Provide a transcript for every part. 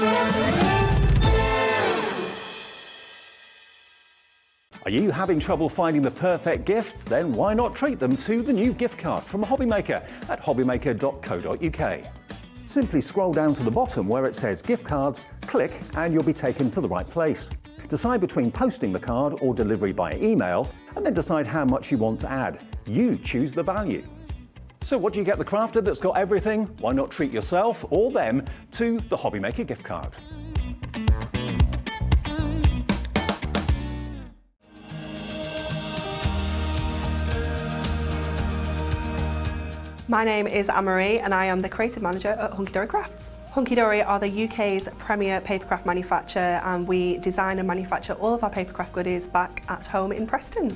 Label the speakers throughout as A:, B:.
A: Are you having trouble finding the perfect gift? Then why not treat them to the new gift card from HobbyMaker at hobbymaker.co.uk. Simply scroll down to the bottom where it says gift cards, click and you'll be taken to the right place. Decide between posting the card or delivery by email and then decide how much you want to add. You choose the value. So what do you get the crafter that's got everything? Why not treat yourself or them to the HobbyMaker gift card?
B: My name is Anne-Marie and I am the creative manager at Hunkydory Crafts. Hunkydory are the UK's premier papercraft manufacturer and we design and manufacture all of our papercraft goodies back at home in Preston.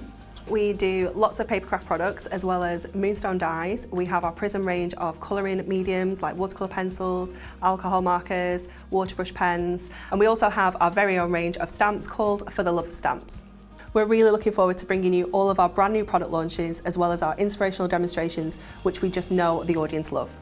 B: We do lots of papercraft products as well as moonstone dyes. We have our Prism range of colouring mediums like watercolour pencils, alcohol markers, waterbrush pens, and we also have our very own range of stamps called For the Love of Stamps. We're really looking forward to bringing you all of our brand new product launches as well as our inspirational demonstrations, which we just know the audience love.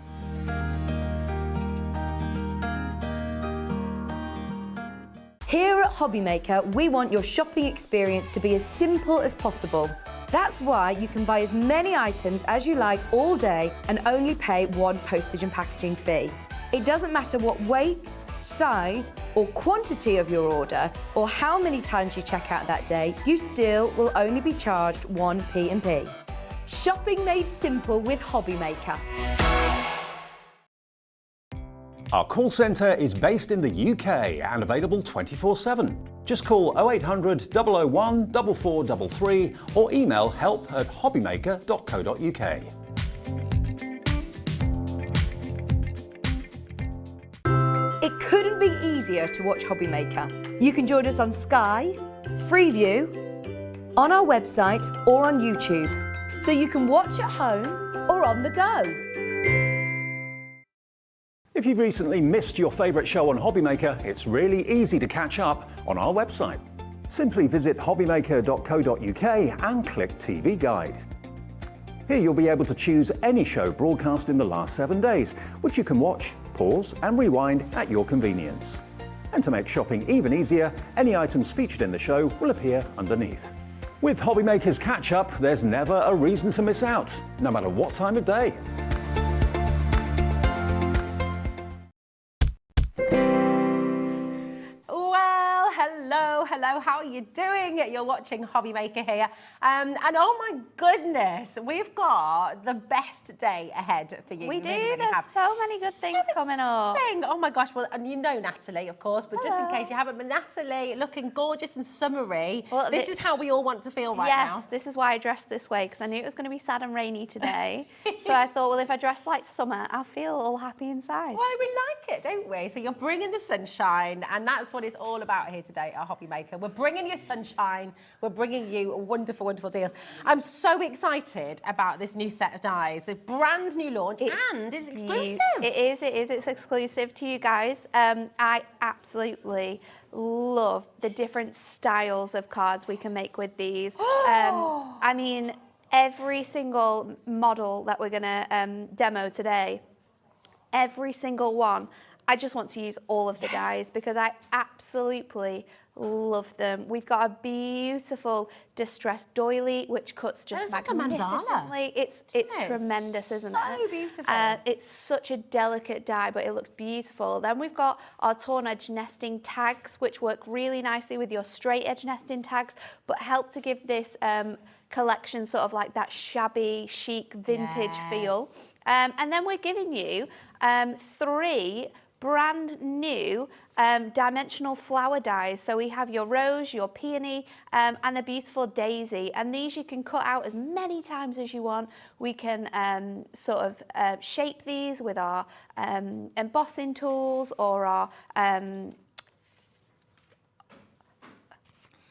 C: Here at HobbyMaker, we want your shopping experience to be as simple as possible. That's why you can buy as many items as you like all day and only pay one postage and packaging fee. It doesn't matter what weight, size or quantity of your order or how many times you check out that day, you still will only be charged one P&P. Shopping made simple with HobbyMaker.
A: Our call centre is based in the UK and available 24/7. Just call 0800 001 4433 or email help@hobbymaker.co.uk.
C: It couldn't be easier to watch HobbyMaker. You can join us on Sky, Freeview, on our website or on YouTube, so you can watch at home or on the go.
A: If you've recently missed your favourite show on HobbyMaker, it's really easy to catch up on our website. Simply visit hobbymaker.co.uk and click TV Guide. Here you'll be able to choose any show broadcast in the last 7 days, which you can watch, pause and rewind at your convenience. And to make shopping even easier, any items featured in the show will appear underneath. With HobbyMaker's catch-up, there's never a reason to miss out, no matter what time of day.
D: Hello, how are you doing? You're watching HobbyMaker here. And oh my goodness, we've got the best day ahead for you.
E: We do,
D: really
E: there's
D: have
E: so many good things coming up.
D: Oh my gosh, well, and you know Natalie, of course, but just in case you haven't, but Natalie, looking gorgeous and summery. Well, this is how we all want to feel right now.
E: Yes, this is why I dressed this way, because I knew it was going to be sad and rainy today. So I thought, well, if I dress like summer, I'll feel all happy inside.
D: Well, we like it, don't we? So you're bringing the sunshine, and that's what it's all about here today at HobbyMaker. We're bringing you sunshine. We're bringing you wonderful, wonderful deals. I'm so excited about this new set of dies. A brand new launch, and it's exclusive.
E: It is. It's exclusive to you guys. I absolutely love the different styles of cards we can make with these. I mean, every single model that we're going to demo today, every single one, I just want to use all of the dies because I absolutely love them. We've got a beautiful distressed doily which cuts just magnificently. It's tremendous, isn't it?
D: So beautiful.
E: It's such a delicate die, but it looks beautiful. Then we've got our torn edge nesting tags, which work really nicely with your straight edge nesting tags, but help to give this collection sort of like that shabby chic vintage feel. And then we're giving you 3 brand new dimensional flower dies. So we have your rose, your peony, and the beautiful daisy. And these you can cut out as many times as you want. We can sort of shape these with our embossing tools or our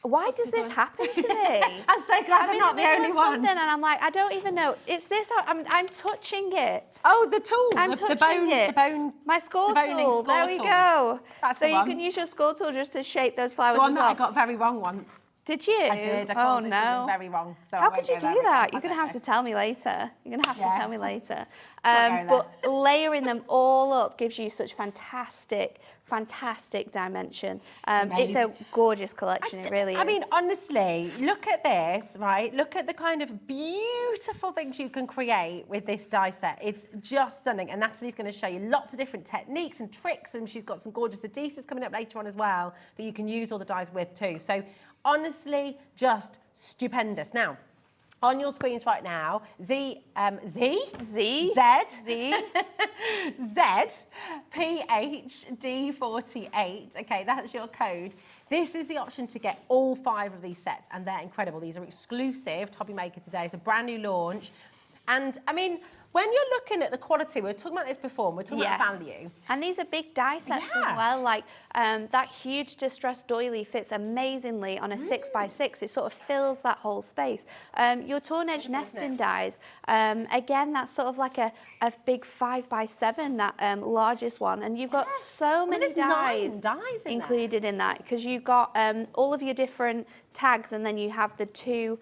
E: why does this happen to me?
D: I'm so glad I'm not the only one.
E: And I'm like, I don't even know. It's this. I'm touching it.
D: Oh, the tool.
E: I'm touching it.
D: The bone.
E: My score tool. There we go.
D: That's
E: so
D: the
E: you
D: one.
E: can use your score tool just to shape those flowers
D: The one
E: as
D: that
E: well.
D: I got very wrong once.
E: Did you?
D: I did. I called it something very wrong. So
E: How could you do that? You're going to have to tell me later. You're going to have to tell me later. But layering them all up gives you such fantastic dimension. It's a gorgeous collection, it really is.
D: I mean, honestly, look at this, right? Look at the kind of beautiful things you can create with this die set. It's just stunning. And Natalie's going to show you lots of different techniques and tricks, and she's got some gorgeous adhesives coming up later on as well that you can use all the dies with too. So honestly, just stupendous. Now, on your screens right now, ZPHD48. Okay, that's your code. This is the option to get all 5 of these sets, and they're incredible. These are exclusive to HobbyMaker today. It's a brand new launch. And I mean, when you're looking at the quality, we were talking about this before, and we're talking about value.
E: And these are big die sets as well. Like that huge distressed doily fits amazingly on a 6x6. It sort of fills that whole space. Your torn edge nesting dies, again, that's sort of like a big 5x7, that largest one. And you've got so many dies included in that, because you've got all of your different tags, and then you have the 2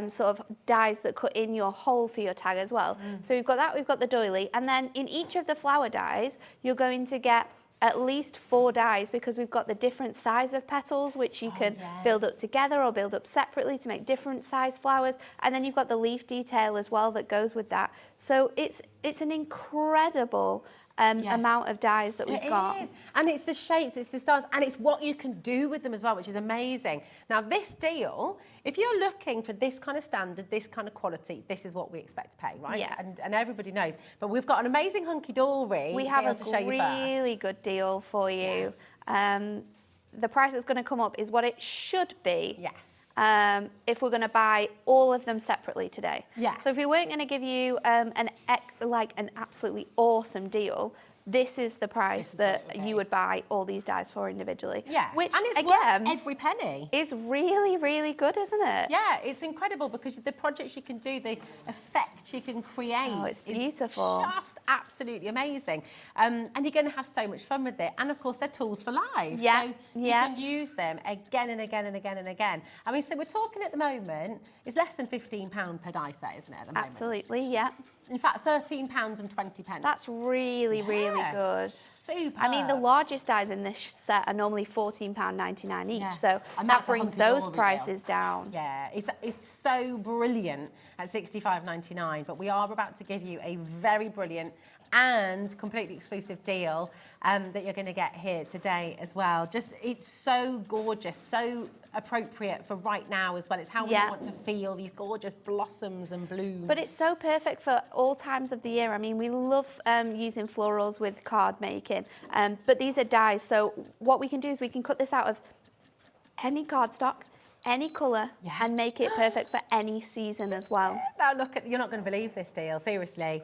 E: sort of dies that cut in your hole for your tag as well. So we've got that, we've got the doily, and then in each of the flower dies you're going to get at least 4 dies, because we've got the different size of petals, which you can build up together or build up separately to make different size flowers, and then you've got the leaf detail as well that goes with that. So it's an incredible amount of dies that we've got.
D: It is. And it's the shapes, it's the styles, and it's what you can do with them as well, which is amazing. Now, this deal, if you're looking for this kind of standard, this kind of quality, this is what we expect to pay, right?
E: Yeah.
D: And everybody knows. But we've got an amazing hunky-dory.
E: We have a really good deal for you. The price that's going to come up is what it should be.
D: Yes.
E: If we're going to buy all of them separately today.
D: Yeah.
E: So if we weren't going to give you an absolutely awesome deal, this is the price that you would buy all these dies for individually.
D: Yeah.
E: Which,
D: and it's
E: again,
D: worth every penny.
E: Is really, really good, isn't it?
D: Yeah, it's incredible, because the projects you can do, the effect you can create.
E: Oh, it's beautiful.
D: It's just absolutely amazing. And you're going to have so much fun with it. And of course, they're tools for life.
E: Yeah.
D: So you can use them again and again and again and again. I mean, so we're talking at the moment, it's less than £15 per die set, isn't it, at the moment?
E: Absolutely, yeah.
D: In fact, £13.20.
E: That's really, really good.
D: Super.
E: I mean, the largest dies in this set are normally £14.99 each, so
D: and
E: that brings those prices
D: deal.
E: down.
D: Yeah, it's so brilliant at $65.99, but we are about to give you a very brilliant and completely exclusive deal that you're going to get here today as well. Just, it's so gorgeous, so appropriate for right now as well. It's how we want to feel these gorgeous blossoms and blooms.
E: But it's so perfect for all times of the year. I mean, we love using florals with card making, but these are dies. So what we can do is we can cut this out of any cardstock, any colour, and make it perfect for any season as well.
D: Now look, you're not going to believe this deal, seriously.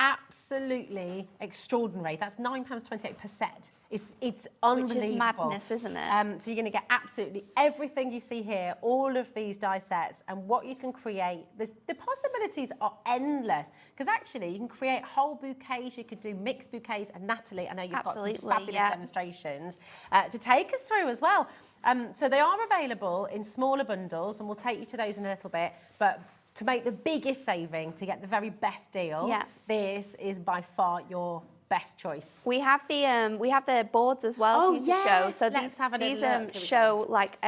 D: Absolutely extraordinary. That's £9.28 per set. It's unbelievable.
E: Which is madness, isn't it?
D: So you're going to get absolutely everything you see here, all of these die sets, and what you can create. The possibilities are endless, because actually you can create whole bouquets, you could do mixed bouquets, and Natalie, I know you've got some fabulous demonstrations to take us through as well. So they are available in smaller bundles, and we'll take you to those in a little bit, but to make the biggest saving, to get the very best deal, this is by far your best choice.
E: We have the boards as well for you to show. So these show like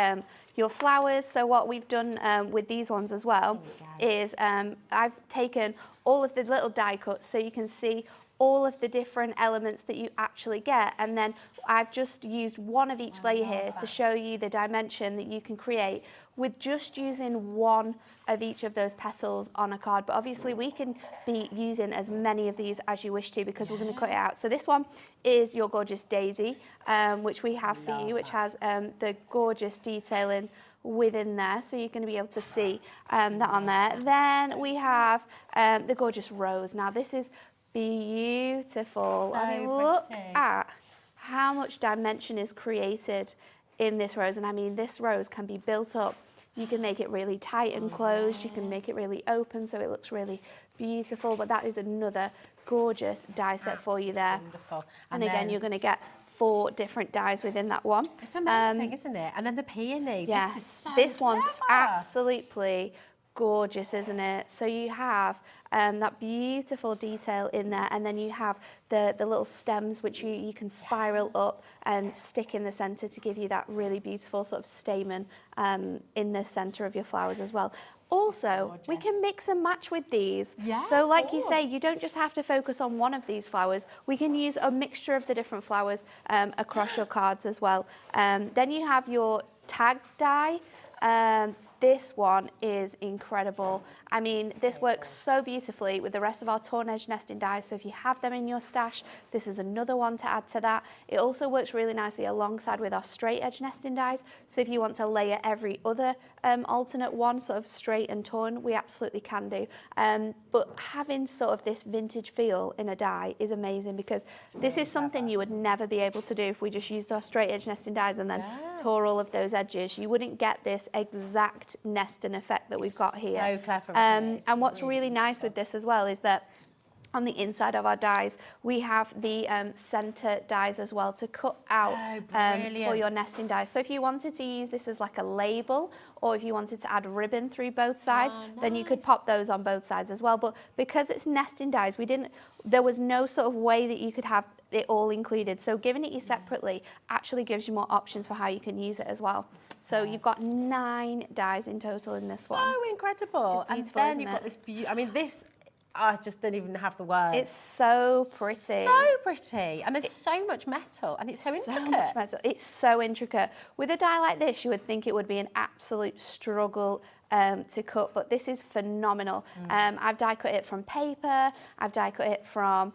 E: your flowers. So what we've done with these ones as well is I've taken all of the little die cuts so you can see all of the different elements that you actually get, and then I've just used one of each layer here to show you the dimension that you can create with just using one of each of those petals on a card. But obviously we can be using as many of these as you wish to, because we're going to cut it out. So this one is your gorgeous daisy, which we have for you, which has the gorgeous detailing within there, so you're going to be able to see that on there. Then we have the gorgeous rose. Now this is beautiful. I mean, look at how much dimension is created in this rose. And I mean, this rose can be built up. You can make it really tight and closed. You can make it really open so it looks really beautiful. But that is another gorgeous die set for you there.
D: Wonderful.
E: And again, you're going to get 4 different dies within that one.
D: It's amazing, isn't it? And then the peony.
E: Yeah,
D: This is so
E: this one's
D: clever.
E: absolutely gorgeous, isn't it? So you have that beautiful detail in there, and then you have the little stems which you can spiral up and stick in the centre to give you that really beautiful sort of stamen in the centre of your flowers as well. Also, we can mix and match with these.
D: Yeah,
E: so like you say, you don't just have to focus on one of these flowers. We can use a mixture of the different flowers across your cards as well. Then you have your tag die. This one is incredible. I mean, this works so beautifully with the rest of our torn edge nesting dies. So if you have them in your stash, this is another one to add to that. It also works really nicely alongside with our straight edge nesting dies. So if you want to layer every other alternate one, sort of straight and torn, we absolutely can do. But having sort of this vintage feel in a die is amazing, because this is something you would never be able to do if we just used our straight edge nesting dies and then tore all of those edges. You wouldn't get this exact nesting effect that we've got here.
D: So clever.
E: And what's really nice with this as well is that on the inside of our dies, we have the centre dies as well to cut out for your nesting dies. So if you wanted to use this as like a label, or if you wanted to add ribbon through both sides, then you could pop those on both sides as well. But because it's nesting dies, there was no sort of way that you could have it all included. So giving it you separately actually gives you more options for how you can use it as well. So you've got 9 dies in total in this one.
D: So incredible.
E: It's beautiful,
D: and then
E: isn't
D: you've
E: it?
D: got this beauty. I mean, this, I just don't even have the words.
E: It's so pretty.
D: So pretty. And there's so much metal, and it's so intricate.
E: So much metal. It's so intricate. With a die like this, you would think it would be an absolute struggle to cut, but this is phenomenal. I've die cut it from paper. I've die cut it from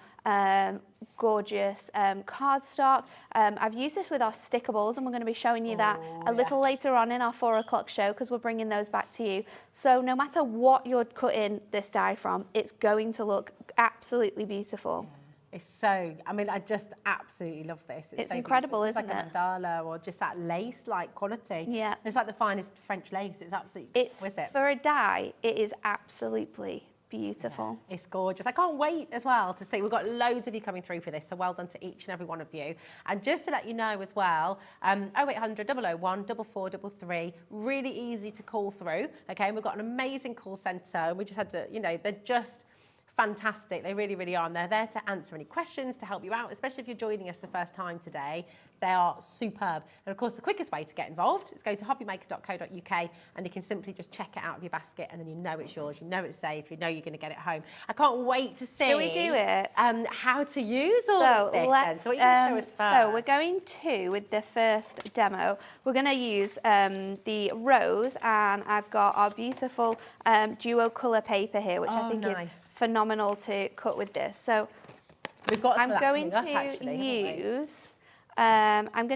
E: gorgeous cardstock. I've used this with our sticker balls, and we're going to be showing you that a little later on in our 4 o'clock show, because we're bringing those back to you. So no matter what you're cutting this die from, it's going to look absolutely beautiful.
D: It's so, I mean, I just absolutely love this.
E: It's
D: so
E: incredible,
D: beautiful.
E: isn't
D: It's like a mandala, or just that lace-like quality.
E: Yeah.
D: It's like the finest French lace. It's absolutely exquisite.
E: For a die, it is absolutely beautiful.
D: It's gorgeous. I can't wait as well to see. We've got loads of you coming through for this, so well done to each and every one of you. And just to let you know as well, 0800 001 4433, really easy to call through. Okay, and we've got an amazing call centre, and we just had to, you know, they're just fantastic. They really, really are. And they're there to answer any questions, to help you out, especially if you're joining us the first time today. They are superb. And of course, the quickest way to get involved is go to hobbymaker.co.uk, and you can simply just check it out of your basket, and then you know it's yours, you know it's safe, you know you're going to get it home. I can't wait to see.
E: Shall we do it?
D: How to use all of this.
E: Let's,
D: So what are you going to show us first?
E: So we're going to, with the first demo, we're going to use the rose, and I've got our beautiful duo colour paper here, which I think is phenomenal to cut with this. So
D: we've got
E: I'm going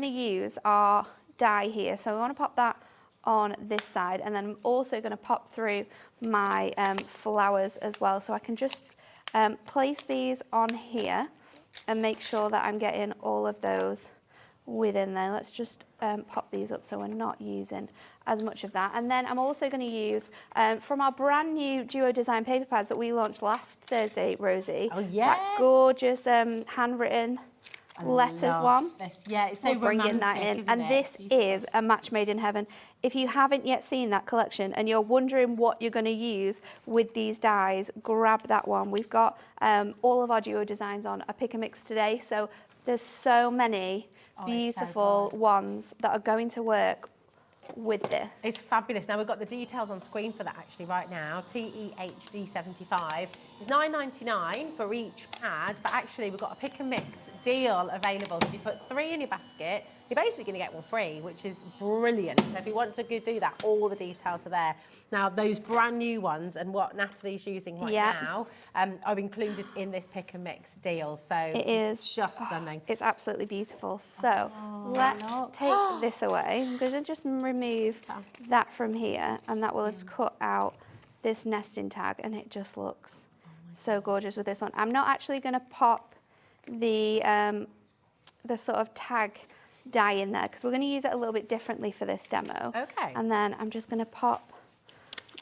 E: to use our die here. So I want to pop that on this side, and then I'm also going to pop through my flowers as well. So I can just place these on here and make sure that I'm getting all of those within there. Let's just pop these up so we're not using as much of that. And then I'm also going to use from our brand new Duo Design paper pads that we launched last Thursday, Rosie.
D: Oh yes.
E: That gorgeous handwritten letters one.
D: This. Yeah, it's so
E: bringing that in, and this is a match made in heaven. If you haven't yet seen that collection and you're wondering what you're going to use with these dies, grab that one. We've got all of our Duo designs on a pick and mix today, so there's so many beautiful ones that are going to work with this.
D: It's fabulous. Now we've got the details on screen for that actually right now. TEHD75 is $9.99 for each pad, but actually we've got a pick and mix deal available. So if you put 3 in your basket, you're basically going to get 1 free, which is brilliant. So if you want to do that, all the details are there. Now those brand new ones and what Natalie's using right now are included in this pick and mix deal. So
E: it is
D: just stunning.
E: It's absolutely beautiful. So let's take this away. I'm going to just remove that from here, and that will have cut out this nesting tag, and it just looks so gorgeous with this one. I'm not actually going to pop the sort of tag die in there, because we're going to use it a little bit differently for this demo.
D: Okay.
E: And then I'm just going to pop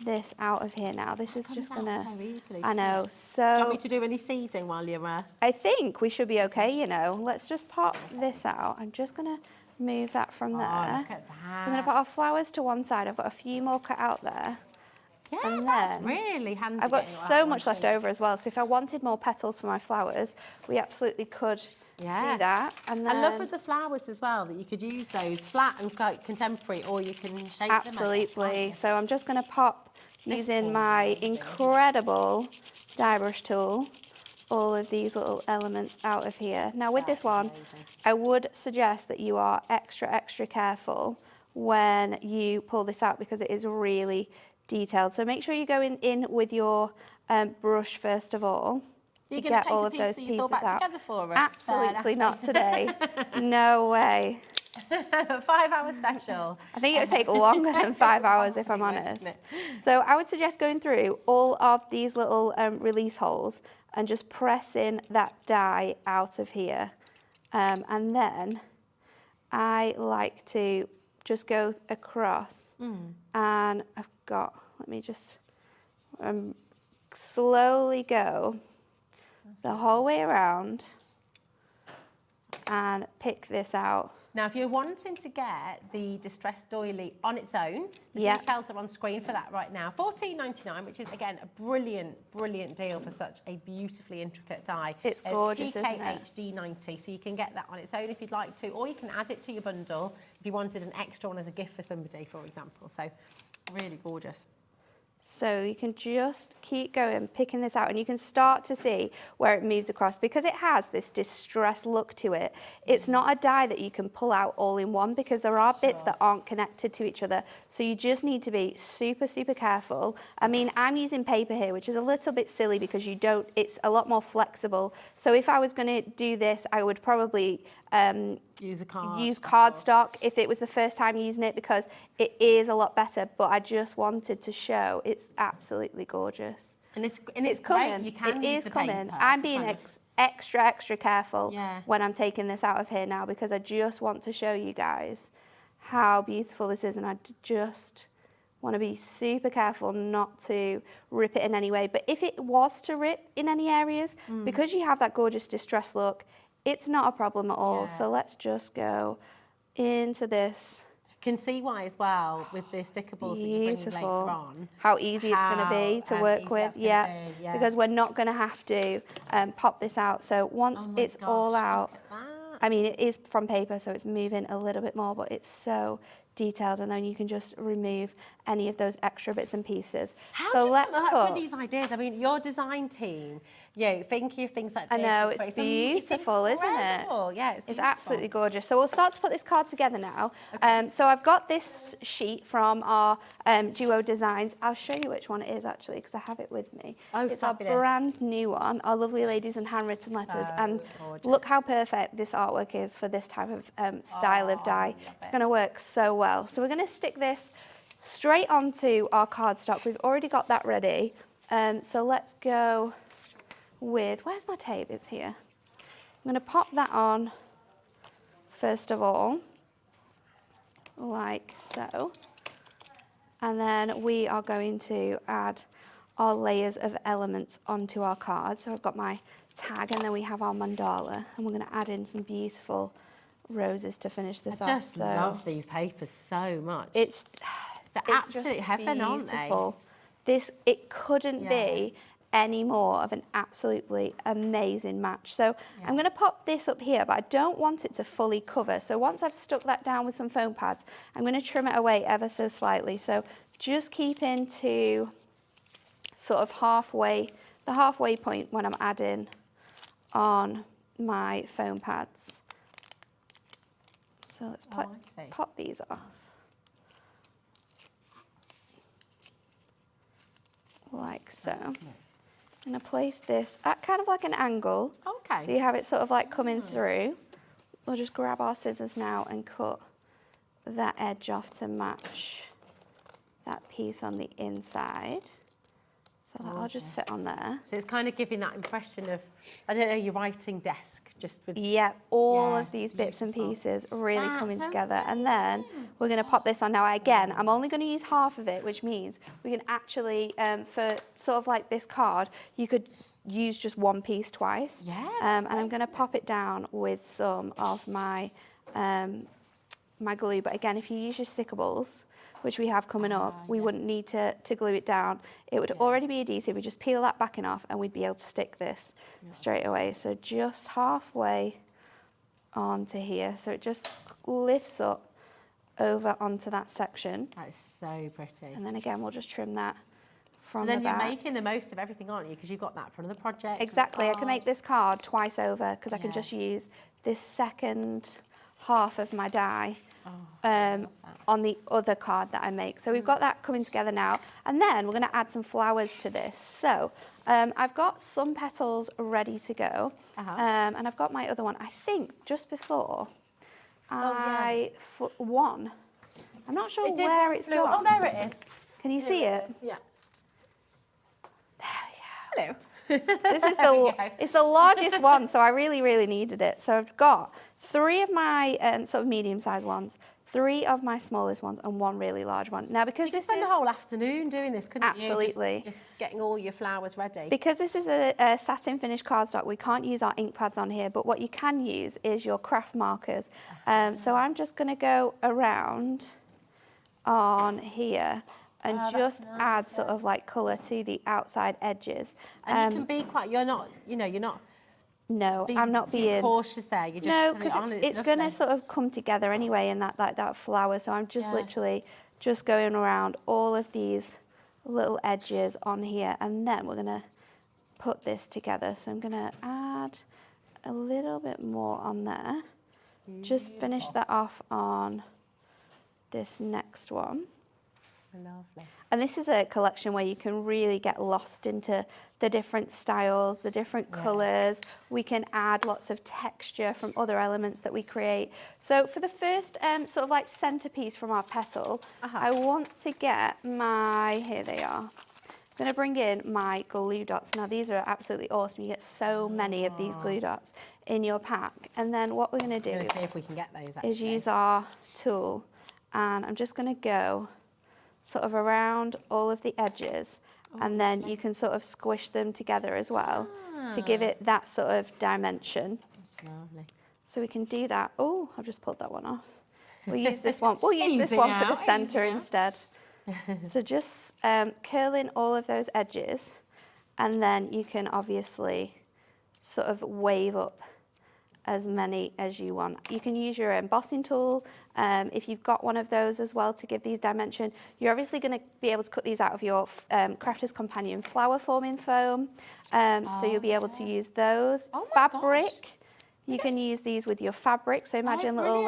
E: this out of here now. This is just gonna,
D: so easily,
E: I know,
D: Do you want
E: so
D: me to do any seeding while you're...
E: I think we should be okay, you know. Let's just pop this out. I'm just gonna move that from there.
D: look at
E: So I'm gonna
D: that.
E: put our flowers to one side. I've got a few more cut out there.
D: Yeah,
E: and
D: that's
E: then
D: really handy.
E: I've got
D: getting it all
E: so
D: out in
E: much
D: one
E: left
D: sheet.
E: over as well. So if I wanted more petals for my flowers, we absolutely could do that. And then
D: I love with the flowers as well that you could use those flat and quite contemporary, or you can shape
E: absolutely.
D: them.
E: So I'm just gonna pop using my incredible die brush tool all of these little elements out of here. Now with this one, I would suggest that you are extra careful when you pull this out because it is really detailed. So make sure you go in with your brush first of all to get all of those pieces
D: all back
E: out.
D: together for us,
E: Absolutely not today. No way.
D: 5 hour special.
E: I think it would take longer than 5 hours if I'm honest. So I would suggest going through all of these little release holes and just pressing that die out of here. And then I like to just go across and I've got, let me just slowly go the whole way around and pick this out.
D: Now, if you're wanting to get the distressed doily on its own, the
E: Yeah.
D: details are on screen for that right now. $14.99, which is, again, a brilliant deal for such a beautifully intricate die.
E: It's gorgeous, isn't it?
D: TKHD90, so you can get that on its own if you'd like to, or you can add it to your bundle if you wanted an extra one as a gift for somebody, for example. So, really gorgeous.
E: So you can just keep going, picking this out, and you can start to see where it moves across because it has this distressed look to it. It's not a die that you can pull out all in one because there are bits that aren't connected to each other. So you just need to be super careful. I mean, I'm using paper here, which is a little bit silly because it's a lot more flexible. So if I was going to do this, I would probably
D: use
E: cardstock if it was the first time using it because it is a lot better, but I just wanted to show it's absolutely gorgeous.
D: And it's
E: coming.
D: You can
E: it
D: use
E: is
D: the
E: coming.
D: paper
E: I'm
D: to
E: being
D: kind of-
E: extra careful
D: Yeah.
E: when I'm taking this out of here now because I just want to show you guys how beautiful this is, and I just want to be super careful not to rip it in any way. But if it was to rip in any areas, because you have that gorgeous distressed look, it's not a problem at all.
D: Yeah.
E: So let's just go into this.
D: Can see why as well with the sticker balls that you're bringing later on.
E: How easy it's going to be to work
D: easy
E: with.
D: that's gonna
E: Yeah.
D: be, yeah.
E: Because we're not going to have to pop this out. So once
D: Oh my
E: it's all
D: gosh,
E: out,
D: look at that.
E: I mean, it is from paper, so it's moving a little bit more, but it's so detailed, and then you can just remove any of those extra bits and pieces.
D: How
E: so
D: do you
E: let's
D: come up
E: put.
D: with these ideas? I mean, your design team, thinking of things like
E: I
D: this.
E: know,
D: and
E: it's
D: creating-
E: beautiful, isn't it?
D: incredible. Yeah, it's
E: It's
D: beautiful.
E: absolutely gorgeous. So we'll start to put this card together now. So I've got this sheet from our Duo Designs. I'll show you which one it is actually because I have it with me.
D: Oh,
E: it's
D: fabulous.
E: our brand new one, our lovely ladies and handwritten letters.
D: So
E: And
D: gorgeous.
E: look how perfect this artwork is for this type of style of die. It's going to work so well. So we're going to stick this straight onto our cardstock. We've already got that ready. So let's go with, where's my tape? It's here. I'm going to pop that on first of all, like so. And then we are going to add our layers of elements onto our card. So I've got my tag and then we have our mandala, and we're going to add in some beautiful roses to finish this off.
D: I just love these papers so much.
E: It's
D: They're
E: it's
D: absolute
E: just
D: heaven, aren't they?
E: beautiful. It couldn't be any more of an absolutely amazing match. So I'm going to pop this up here, but I don't want it to fully cover. So once I've stuck that down with some foam pads, I'm going to trim it away ever so slightly. So just keep into sort of the halfway point when I'm adding on my foam pads. So let's pop these off. Like so. I'm going to place this at kind of like an angle.
D: Okay.
E: So you have it sort of like coming through. We'll just grab our scissors now and cut that edge off to match that piece on the inside. So that'll just fit on there.
D: So it's kind of giving that impression of, I don't know, your writing desk just with...
E: Yeah, all of these bits and pieces really coming together. And then we're going to pop this on. Now, again, I'm only going to use half of it, which means we can actually, for sort of like this card, you could use just one piece twice.
D: Yeah.
E: And I'm going to pop it down with some of my, my glue. But again, if you use your stickables, which we have coming up, we wouldn't need to glue it down. It would already be adhesive. We just peel that backing off and we'd be able to stick this straight away. So just halfway onto here. So it just lifts up over onto that section.
D: That is so pretty.
E: And then again, we'll just trim that from
D: the back. So then
E: you're
D: making the most of everything, aren't you? Because you've got that for another project.
E: Exactly. I can make this card twice over because I can just use this second half of my die on the other card that I make. So we've got that coming together now. And then we're going to add some flowers to this. So I've got some petals ready to go. And I've got my other one, I think, just before one. I'm not sure where it's gone.
D: Oh, there it is.
E: Can you see it?
D: Yeah.
E: There we go.
D: Hello.
E: This is it's the largest one, so I really, really needed it. So I've got 3 of my sort of medium-sized ones, 3 of my smallest ones, and 1 really large one. Now, because
D: you could spend the whole afternoon doing this, couldn't you?
E: Absolutely.
D: Just getting all your flowers ready.
E: Because this is a satin finish cardstock, we can't use our ink pads on here, but what you can use is your craft markers. So I'm just going to go around on here and just add sort of like colour to the outside edges.
D: And you can be quite, you're not
E: No, I'm not being
D: cautious there. You just
E: no, because it's going to sort of come together anyway in that flower. So I'm just literally just going around all of these little edges on here, and then we're going to put this together. So I'm going to add a little bit more on there. Just finish that off on this next one.
D: Lovely.
E: And this is a collection where you can really get lost into the different styles, the different colours. We can add lots of texture from other elements that we create. So for the first sort of like centrepiece from our petal, I want to get here they are. I'm going to bring in my glue dots. Now these are absolutely awesome. You get so many of these glue dots in your pack. And then what we're going to do
D: see if we can get those,
E: is use our tool. And I'm just going to go sort of around all of the edges, and then you can sort of squish them together as well to give it that sort of dimension.
D: That's lovely.
E: So we can do that. Oh, I've just pulled that one off. We'll use this one. We'll use this one for the centre instead. So just curl in all of those edges, and then you can obviously sort of wave up as many as you want. You can use your embossing tool if you've got one of those as well to give these dimension. You're obviously going to be able to cut these out of your Crafter's Companion flower forming foam, so you'll be able to use those. Fabric. You can use these with your fabric. So imagine little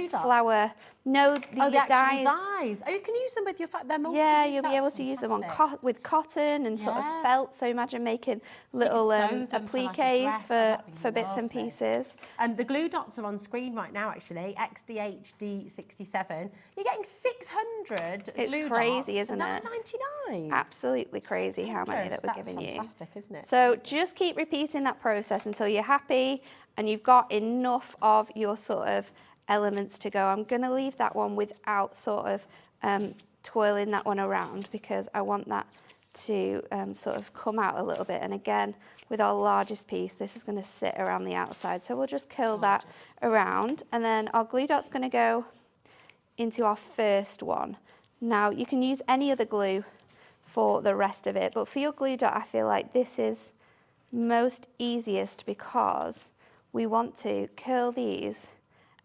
E: flower. No, the dyes.
D: Oh, you can use them with your
E: yeah, you'll be able to use them on with cotton and sort of felt. So imagine making little appliques for bits and pieces.
D: And the glue dots are on screen right now, actually. XDHD67. You're getting 600
E: It's
D: glue
E: crazy,
D: dots
E: isn't it?
D: $9.99.
E: Absolutely crazy how many that we're giving you.
D: That's fantastic, isn't it?
E: So just keep repeating that process until you're happy and you've got enough of your sort of elements to go. I'm going to leave that one without sort of twirling that one around because I want that to sort of come out a little bit. And again, with our largest piece, this is going to sit around the outside. So we'll just curl that around, and then our glue dot's going to go into our first one. Now, you can use any other glue for the rest of it, but for your glue dot, I feel like this is most easiest because we want to curl these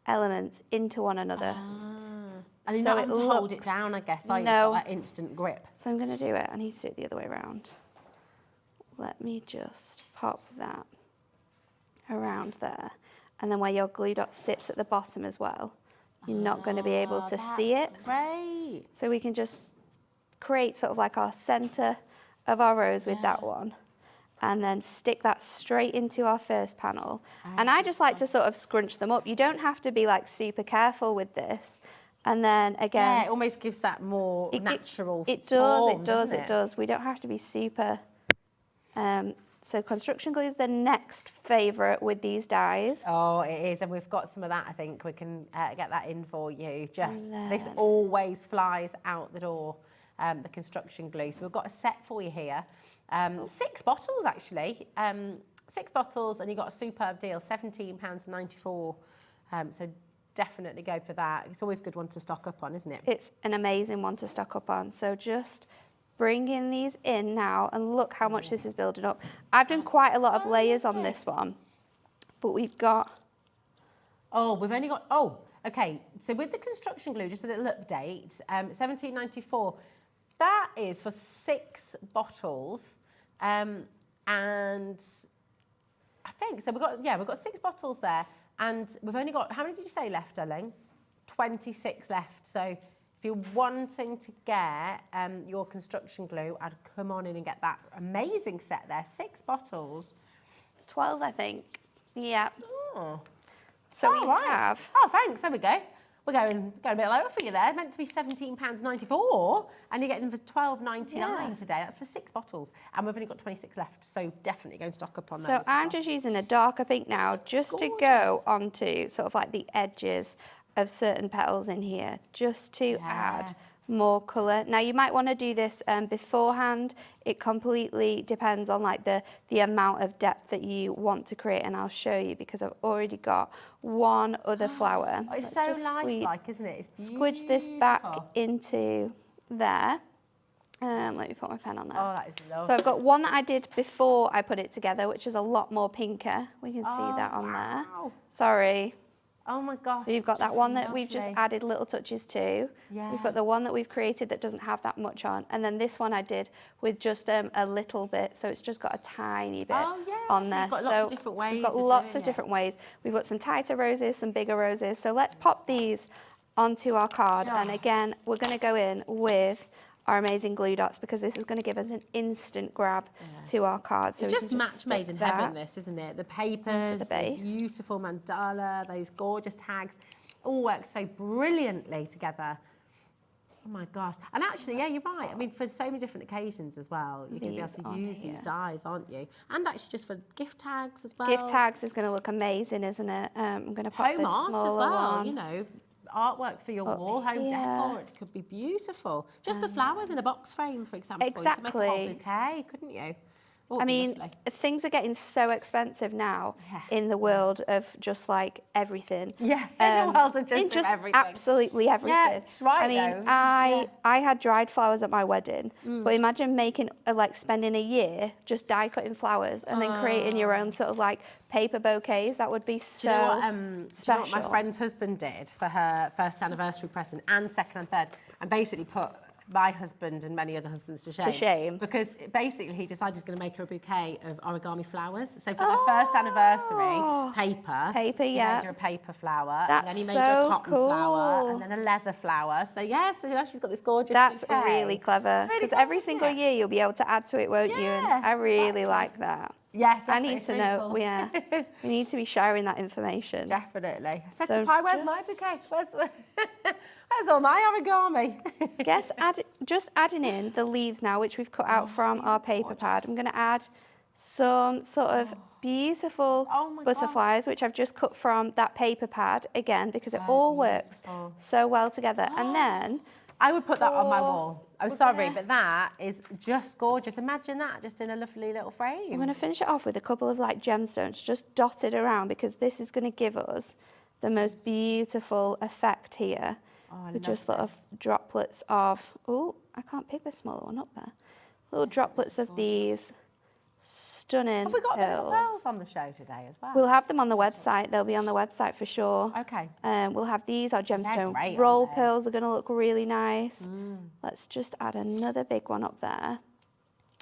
E: elements into one another.
D: And you don't have to hold it down, I guess, are you?
E: No.
D: It's got that instant grip.
E: So I'm going to do it. I need to do it the other way around. Let me just pop that around there. And then where your glue dot sits at the bottom as well, you're not going to be able to see it.
D: Great.
E: So we can just create sort of like our centre of our rose with that one. And then stick that straight into our first panel. And I just like to sort of scrunch them up. You don't have to be like super careful with this. And then again...
D: Yeah, it almost gives that more natural
E: It does,
D: form,
E: it does. We don't have to be super So construction glue is the next favourite with these dies.
D: Oh, it is, and we've got some of that. I think we can get that in for you. This always flies out the door, the construction glue. So we've got a set for you here. 6 bottles, actually. 6 bottles, and you've got a superb deal, £17.94. So definitely go for that. It's always a good one to stock up on, isn't it?
E: It's an amazing one to stock up on. So just bringing these in now, and look how much this is building up. I've done quite a lot of layers on this one, but we've got...
D: Oh, we've only got... Oh, okay. So with the construction glue, just a little update, £17.94. That is for 6 bottles, and I think so. We've got 6 bottles there, and we've only got, how many did you say left, darling? 26 left. So if you're wanting to get your construction glue, I'd come on in and get that amazing set there. 6 bottles.
E: 12, I think. Yeah.
D: Oh.
E: So we have...
D: Oh, thanks. There we go. We're going a bit lower for you there. Meant to be £17.94, and you're getting them for £12.99 today. That's for 6 bottles, and we've only got 26 left, so definitely go and stock up on those.
E: So I'm just using a darker pink now, just to go onto sort of like the edges of certain petals in here, just to add more colour. Now you might want to do this beforehand. It completely depends on like the amount of depth that you want to create, and I'll show you because I've already got one other flower.
D: Oh, it's so lifelike, isn't it? It's
E: squidge this back into there. Let me put my pen on there.
D: Oh, that is lovely.
E: So I've got one that I did before I put it together, which is a lot more pinker. We can see that on there. Sorry.
D: Oh my gosh.
E: So you've got that one that we've just added little touches to.
D: Yeah.
E: We've got the one that we've created that doesn't have that much on. And then this one I did with just a little bit. So it's just got a tiny bit on there.
D: You've got lots of different ways.
E: We've got lots of different ways. We've got some tighter roses, some bigger roses. So let's pop these onto our card. And again, we're going to go in with our amazing glue dots because this is going to give us an instant grab to our card. So
D: it's just match made in heaven, this, isn't it? The papers, the beautiful mandala, those gorgeous tags, all work so brilliantly together. Oh my gosh. And actually, yeah, you're right. I mean, for so many different occasions as well, you're going to be able to use these dies, aren't you? And actually just for gift tags as well.
E: Gift tags is going to look amazing, isn't it? I'm going to pop
D: home
E: this
D: art
E: smaller
D: as well,
E: one.
D: you know. Artwork for your wall, home decor, it could be beautiful. Just the flowers in a box frame, for example.
E: Exactly.
D: You could make a whole bouquet, couldn't you? Oh,
E: I mean, things are getting so expensive now in the world of just like everything.
D: Yeah, in the world of just everything.
E: Absolutely everything.
D: Yeah, it's right.
E: I mean, I had dried flowers at my wedding, but imagine making like spending a year just die cutting flowers and then creating your own sort of like paper bouquets. That would be so special.
D: Do you know what my friend's husband did for her first anniversary present and second and third, and basically put my husband and many other husbands to shame. Because basically he decided he's going to make her a bouquet of origami flowers. So for their first anniversary, paper, he made her a paper flower.
E: That's
D: and then he made her a cotton flower and then a leather flower. So yeah, so now she's got this gorgeous
E: That's
D: bouquet.
E: really clever. Because every single year you'll be able to add to it, won't you? And I really like that.
D: Yeah, definitely.
E: I need to know. Cool. We need to be sharing that information.
D: Definitely. I said to Pi, where's my bouquet? Where's all my origami?
E: Just adding in the leaves now, which we've cut out from our paper pad. I'm going to add some sort of beautiful butterflies, which I've just cut from that paper pad again, because it all works so well together. And then
D: I would put that on my wall. I'm sorry, but that is just gorgeous. Imagine that just in a lovely little frame.
E: I'm going to finish it off with a couple of like gemstones just dotted around, because this is going to give us the most beautiful effect here. With just little droplets of, I can't pick the smaller one up there. Little droplets of these stunning
D: Have we got
E: pearls.
D: the little pearls on the show today as well?
E: We'll have them on the website. They'll be on the website for sure.
D: Okay.
E: We'll have these, our gemstone
D: great,
E: roll
D: aren't they?
E: pearls are going to look really nice. Let's just add another big one up there.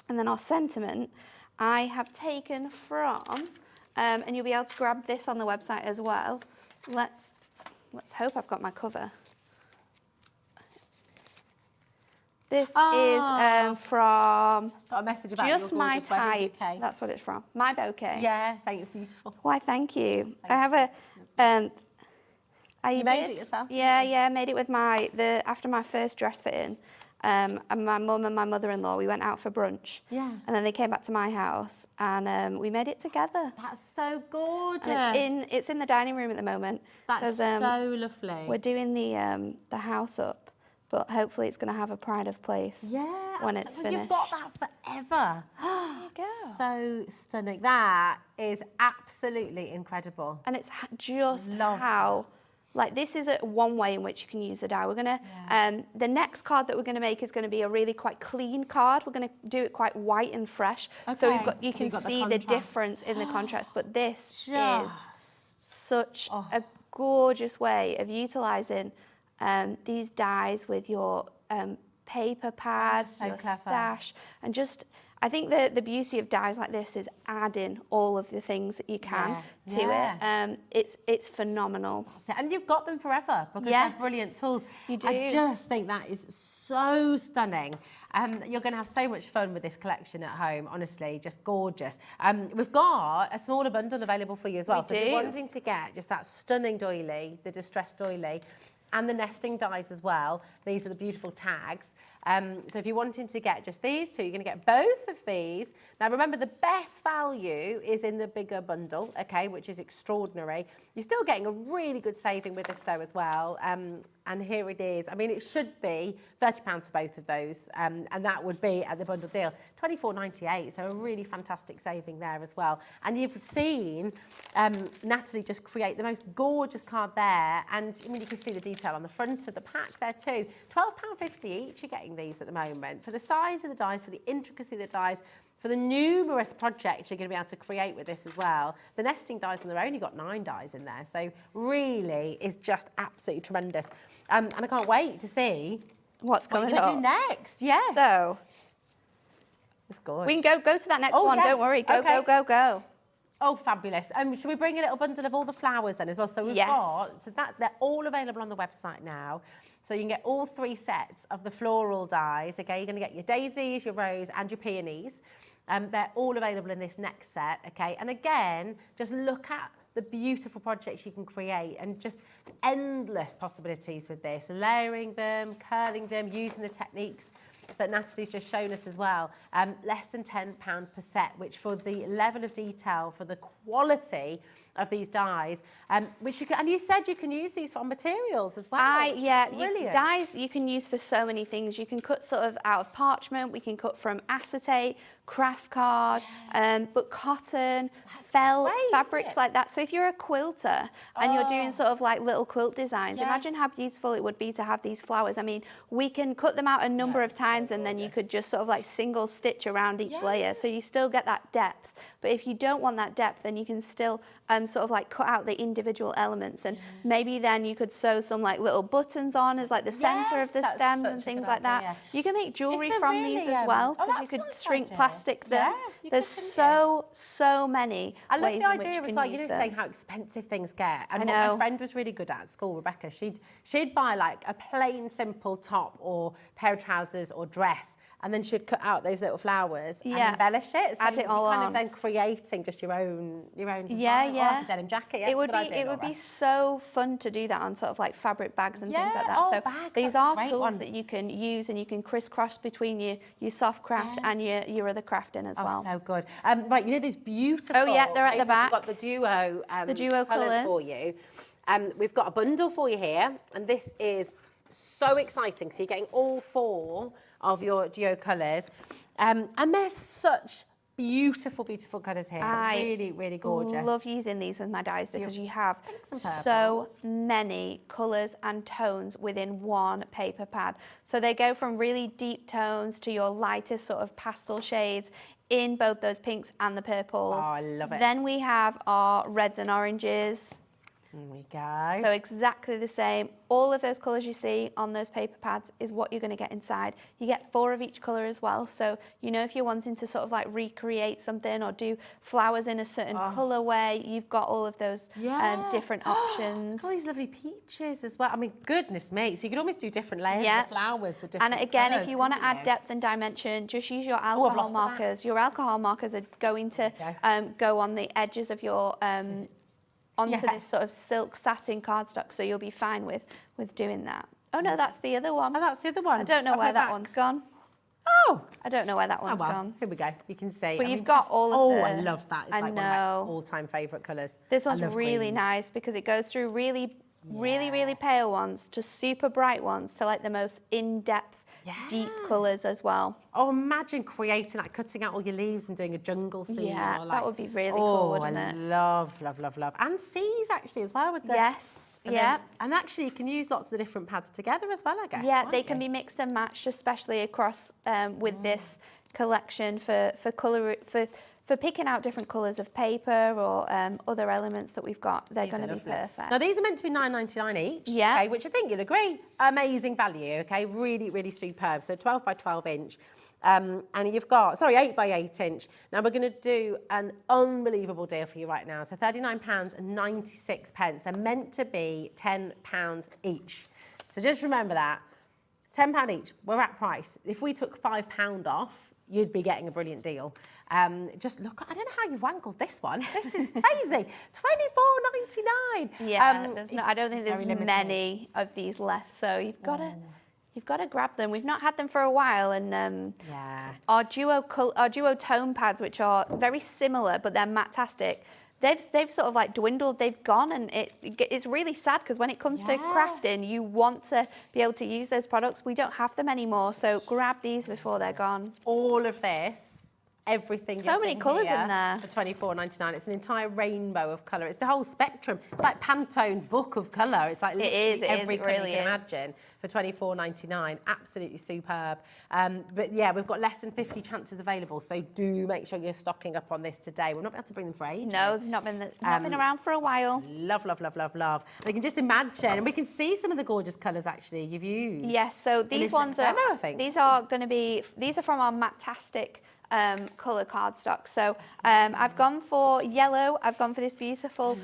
E: And then our sentiment, I have taken from, and you'll be able to grab this on the website as well. Let's hope I've got my cover. This is from
D: got a message about
E: Just
D: your
E: My
D: gorgeous wedding
E: Type.
D: bouquet.
E: That's what it's from. My bouquet.
D: Yeah, saying it's beautiful.
E: Why, thank you. I have a.
D: You made it yourself?
E: Yeah, I made it with after my first dress fitting. and my mum and my mother-in-law, we went out for brunch.
D: Yeah.
E: And then they came back to my house and we made it together.
D: That's so gorgeous.
E: And it's in the dining room at the moment.
D: That's
E: 'cause,
D: so lovely.
E: We're doing the house up, but hopefully it's going to have a pride of place when it's
D: absolutely.
E: finished.
D: You've got that forever.
E: There you go.
D: So stunning. That is absolutely incredible.
E: And it's just
D: Love
E: how, like, this is one way in which you can use the dye. We're gonna, the next card that we're gonna make is gonna be a really quite clean card. We're gonna do it quite white and fresh. So we've got, you can see the difference in the contrast. But this is such a gorgeous way of utilising these dyes with your paper pads, your stash, and just, I think the beauty of dyes like this is adding all of the things that you can to it. It's phenomenal.
D: That's it. And you've got them forever because they're brilliant tools.
E: You do.
D: I just think that is so stunning. You're going to have so much fun with this collection at home, honestly, just gorgeous. We've got a smaller bundle available for you as well. So if you're wanting to get just that stunning doily, the distressed doily, and the nesting dies as well, these are the beautiful tags. So if you're wanting to get just these two, you're going to get both of these. Now remember, the best value is in the bigger bundle, okay, which is extraordinary. You're still getting a really good saving with this though as well. And here it is. I mean, it should be £30 for both of those, and that would be at the bundle deal, £24.98. So a really fantastic saving there as well. And you've seen Natalie just create the most gorgeous card there, and I mean, you can see the detail on the front of the pack there too. £12.50 each. You're getting these at the moment for the size of the dies, for the intricacy of the dies, for the numerous projects you're going to be able to create with this as well. The nesting dies on their own, you've got 9 dies in there, so really is just absolutely tremendous. And I can't wait to see
E: what's
D: what
E: coming
D: you're
E: up.
D: going to do next. Yes.
E: So
D: it's good.
E: we can go to that next one. Don't worry. Go.
D: Oh, fabulous. Should we bring a little bundle of all the flowers then as well? So we've got, so that they're all available on the website now. So you can get all 3 sets of the floral dies. Okay, you're going to get your daisies, your rose, and your peonies. They're all available in this next set. Okay, and again, just look at the beautiful projects you can create and just endless possibilities with this. Layering them, curling them, using the techniques that Natalie's just shown us as well. Less than £10 per set, which for the level of detail, for the quality of these dies, which you can, and you said you can use these on materials as well.
E: Dyes you can use for so many things. You can cut sort of out of parchment, we can cut from acetate, craft card, but cotton, felt, fabrics like that. So if you're a quilter and you're doing sort of like little quilt designs, imagine how beautiful it would be to have these flowers. I mean, we can cut them out a number of times and then you could just sort of like single stitch around each layer. So you still get that depth. But if you don't want that depth, then you can still sort of like cut out the individual elements, and maybe then you could sew some like little buttons on as like the center of the stems and things like that. You can make jewelry from these as well, because you could shrink plastic them. There's so many
D: I love
E: ways
D: the
E: in which
D: idea
E: you
D: as
E: can
D: well,
E: use
D: you know,
E: them.
D: saying how expensive things get. And
E: I
D: what
E: know.
D: my friend was really good at school, Rebecca, she'd buy like a plain simple top or pair of trousers or dress, and then she'd cut out those little flowers and embellish it. So
E: add it all
D: kind
E: on.
D: of then creating just your own design.
E: Yeah.
D: Or like a denim jacket.
E: It would be so fun to do that on sort of like fabric bags and things like that.
D: Oh,
E: So
D: bags,
E: these
D: that's a
E: are
D: great
E: tools
D: one.
E: that you can use, and you can crisscross between your soft craft and your other crafting as well.
D: So good. Right, you know these beautiful.
E: Oh, yeah, they're at the back.
D: We've got the duo
E: colours
D: for you. We've got a bundle for you here, and this is so exciting. So you're getting all 4 of your duo colours, and they're such beautiful colours here. Really, really gorgeous.
E: I love using these with my dyes because you have so many colours and tones within one paper pad. So they go from really deep tones to your lightest sort of pastel shades in both those pinks and the purples.
D: Oh, I love it.
E: Then we have our reds and oranges.
D: There we go.
E: So exactly the same. All of those colours you see on those paper pads is what you're going to get inside. You get 4 of each colour as well. So, you know, if you're wanting to sort of like recreate something or do flowers in a certain colourway, you've got all of those different options.
D: All these lovely peaches as well. I mean, goodness me. So you could almost do different layers of flowers with different
E: And again,
D: colours,
E: if you want to
D: couldn't
E: add depth and dimension, just use your
D: I've
E: alcohol
D: lost
E: markers. Your alcohol markers are going to go on the edges of your onto this sort of silk satin cardstock, so you'll be fine with doing that. Oh no, that's the other one.
D: Oh, that's the other one.
E: I don't know
D: Of
E: where
D: her
E: that one's
D: backs.
E: gone.
D: Oh.
E: I don't know where that
D: Oh,
E: one's
D: well,
E: gone.
D: here we go. You can see.
E: But
D: I
E: you've
D: mean,
E: got
D: just-
E: all of
D: Oh,
E: the...
D: I love that. It's
E: I
D: like one of my all-time favourite colours.
E: This
D: I
E: one's
D: love
E: really
D: greens.
E: nice because it goes through really pale ones to super bright ones to like the most in-depth, deep colours as well.
D: Oh, imagine creating, like cutting out all your leaves and doing a jungle scene.
E: Yeah,
D: or, like,
E: that would be really cool, wouldn't
D: I
E: it?
D: love, love, love, love. And seas actually as well with the...
E: Yes,
D: and
E: yeah.
D: then- and actually you can use lots of the different pads together as well, I guess.
E: Yeah,
D: can't
E: they can
D: you?
E: be mixed and matched, especially across with this collection for colour for picking out different colours of paper or other elements that we've got. They're
D: These are
E: going to be
D: lovely.
E: perfect.
D: Now these are meant to be £9.99 each.
E: Yeah.
D: Okay, which I think you'll agree, amazing value. Okay, really, really superb. So 12 by 12 inch. And you've got, sorry, 8 by 8 inch. Now we're going to do an unbelievable deal for you right now. So £39.96. They're meant to be £10 each. So just remember that. £10 each, we're at price. If we took £5 off, you'd be getting a brilliant deal. Just look, I don't know how you've wangled this one. This is crazy. £24.99.
E: Yeah, I don't think
D: very
E: there's
D: limited.
E: many of these left, so you've got to grab them. We've not had them for a while, and
D: Yeah.
E: our duo tone pads, which are very similar, but they're matte-tastic. They've sort of like dwindled. They've gone, and it's really sad because when it comes to crafting, you want to be able to use those products. We don't have them anymore, so grab these before they're gone.
D: All of this, everything.
E: So many colours in there.
D: For £24.99. It's an entire rainbow of colour. It's the whole spectrum. It's like Pantone's book of colour. It's like literally every
E: it
D: colour
E: really
D: you can
E: is.
D: imagine for £24.99. Absolutely superb. But yeah, we've got less than 50 chances available, so do make sure you're stocking up on this today. We're not able to bring them for ages.
E: No, they've not been around for a while.
D: Love, love, love, love, love. And you can just imagine, and we can see some of the gorgeous colours actually you've used.
E: Yes, so these
D: this
E: ones are.
D: demo, I think.
E: These are from our Matastic colour cardstock. So I've gone for yellow. I've gone for this beautiful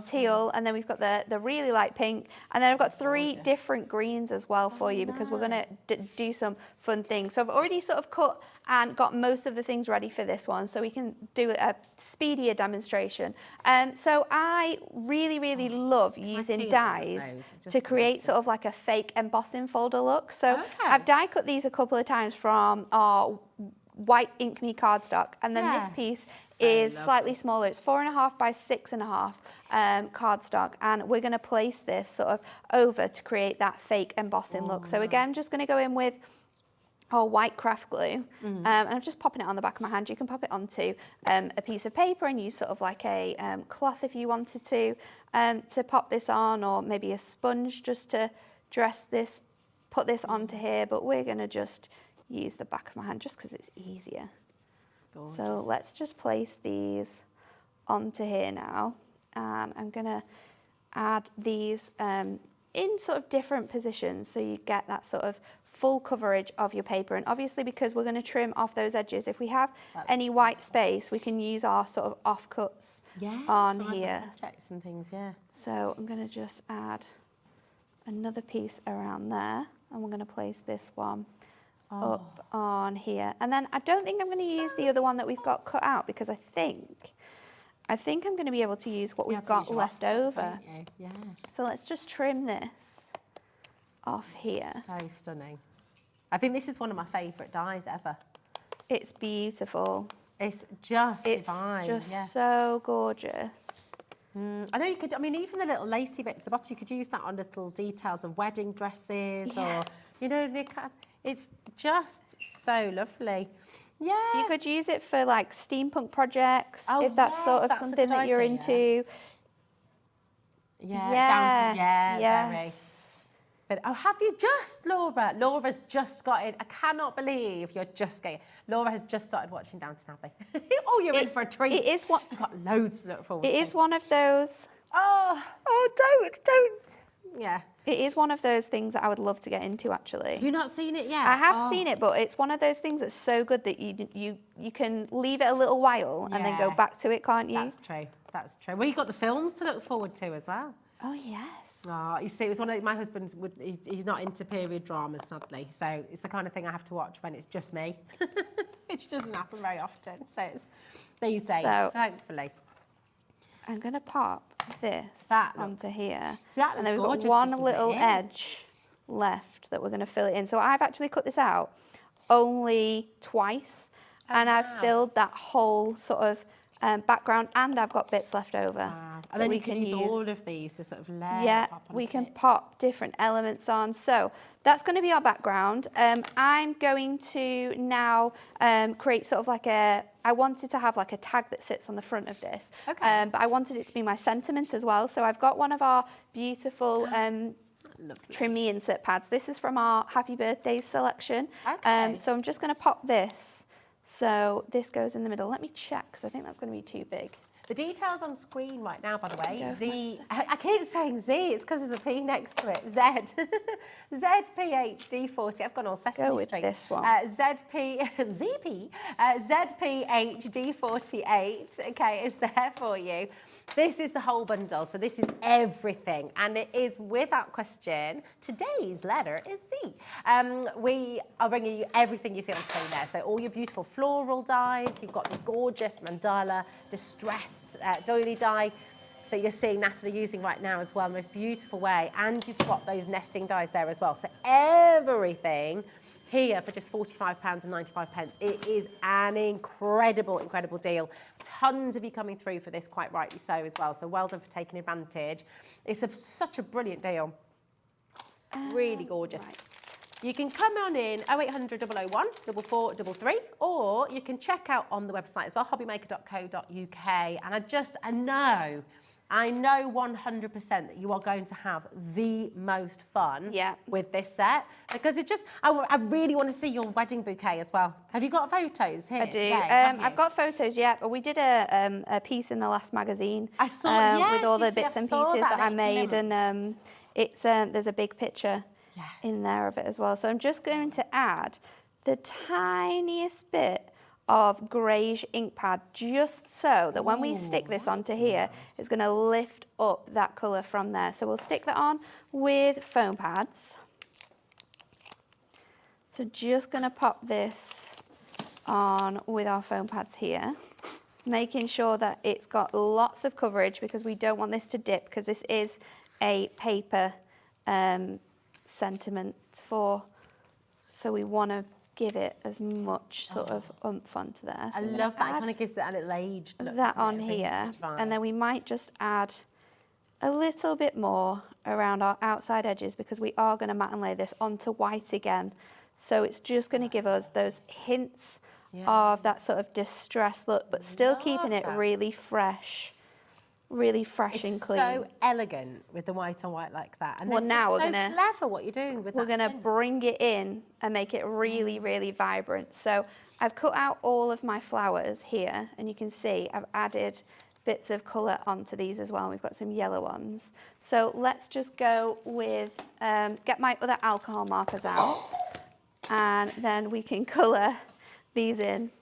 E: teal, and then we've got the really light pink, and then I've got three different greens as well for you because we're going to do some fun things. So I've already sort of cut and got most of the things ready for this one, so we can do a speedier demonstration. So I really love using dies to create sort of like a fake embossing folder look. So I've die cut these a couple of times from our white Ink Me cardstock, and then this piece is slightly smaller. It's 4.5 by 6.5 cardstock, and we're going to place this sort of over to create that fake embossing look. So again, I'm just going to go in with our white craft glue, and I'm just popping it on the back of my hand. You can pop it onto a piece of paper and use sort of like a cloth if you wanted to pop this on, or maybe a sponge just to put this onto here, but we're going to just use the back of my hand just because it's easier. Gorgeous. So let's just place these onto here now, and I'm going to add these in sort of different positions so you get that sort of full coverage of your paper. And obviously, because we're going to trim off those edges, if we have any white space, we can use our sort of offcuts on here.
D: Objects and things, yeah.
E: So I'm going to just add another piece around there, and we're going to place this one up on here. And then I don't think I'm going to use the other one that we've got cut out, because I think I'm going to be able to use what we've got left over.
D: Yeah.
E: So let's just trim this off here.
D: So stunning. I think this is one of my favourite dies ever.
E: It's beautiful.
D: It's just
E: It's
D: divine.
E: just so gorgeous.
D: I know you could, I mean, even the little lacy bits at the bottom, you could use that on little details of wedding dresses or, you know, it's just so lovely. Yeah.
E: You could use it for like steampunk projects, if that's sort of
D: that's a
E: something
D: good
E: that you're
D: idea.
E: into.
D: Yeah, very. But have you just, Laura? Laura's just got in. I cannot believe you're just getting. Laura has just started watching Downton Abbey. Oh, you're in for a treat.
E: It is what.
D: You've got loads to look forward to.
E: It is one of those.
D: Oh, don't. Yeah.
E: It is one of those things that I would love to get into, actually.
D: Have you not seen it yet?
E: I have seen it, but it's one of those things that's so good that you can leave it a little while and then go back to it, can't you?
D: That's true. Well, you've got the films to look forward to as well.
E: Oh, yes.
D: Oh, you see, it was one of my husband's. He's not into period dramas, sadly. So it's the kind of thing I have to watch when it's just me, which doesn't happen very often. So it's these days, thankfully.
E: I'm going to pop this onto here.
D: See, that
E: and then we've
D: gorgeous,
E: got one
D: just as it
E: little
D: is.
E: edge left that we're going to fill it in. So I've actually cut this out only twice, and I've filled that whole sort of background, and I've got bits left over.
D: Wow. And then you can use all of these to sort of layer.
E: Yeah, we can pop different elements on. So that's going to be our background. I'm going to now create sort of like I wanted to have like a tag that sits on the front of this.
D: Okay.
E: But I wanted it to be my sentiment as well. So I've got one of our beautiful trimmy insert pads. This is from our Happy Birthdays selection.
D: Okay.
E: So I'm just going to pop this. So this goes in the middle. Let me check, because I think that's going to be too big.
D: The details on screen right now, by the way.
E: Go
D: I keep saying Z, it's because there's a P next to it. Z. ZPHD40. I've gone all Sesame
E: Go with
D: Street.
E: this one.
D: ZPHD48, okay, is there for you. This is the whole bundle, so this is everything, and it is without question. Today's letter is Z. We are bringing you everything you see on screen there. So all your beautiful floral dyes, you've got the gorgeous mandala distressed doily dye that you're seeing Natalie using right now as well, in the most beautiful way, and you've got those nesting dyes there as well. So everything here for just £45.95. It is an incredible, incredible deal. Tons of you coming through for this, quite rightly so as well. So well done for taking advantage. It's such a brilliant deal. Really gorgeous.
E: Right.
D: You can come on in 0800 001 4433, or you can check out on the website as well, hobbymaker.co.uk. And I know 100% that you are going to have the most fun with this set, because I really want to see your wedding bouquet as well. Have you got photos here?
E: I do.
D: Today,
E: I've got photos, but we did a piece in the last magazine.
D: I saw
E: with all the bits and pieces that I made, and there's a big picture in there of it as well. So I'm just going to add the tiniest bit of greige ink pad, just so that when we stick this onto here, it's going to lift up that colour from there. So we'll stick that on with foam pads. So just going to pop this on with our foam pads here, making sure that it's got lots of coverage, because we don't want this to dip, because this is a paper sentiment so we want to give it as much sort of oomph onto there. So
D: I love that. It kind of gives that a little aged look.
E: That on here, and then we might just add a little bit more around our outside edges, because we are going to matte and lay this onto white again. So it's just going to give us those hints of that sort of distressed look, but still keeping it really fresh. Really fresh and clean.
D: So elegant with the white on white like that. And
E: well, now we're
D: gonna clever what you're doing with that.
E: We're gonna bring it in and make it really, really vibrant. So I've cut out all of my flowers here, and you can see I've added bits of colour onto these as well. We've got some yellow ones. So let's just go with get my other alcohol markers out, and then we can colour these in.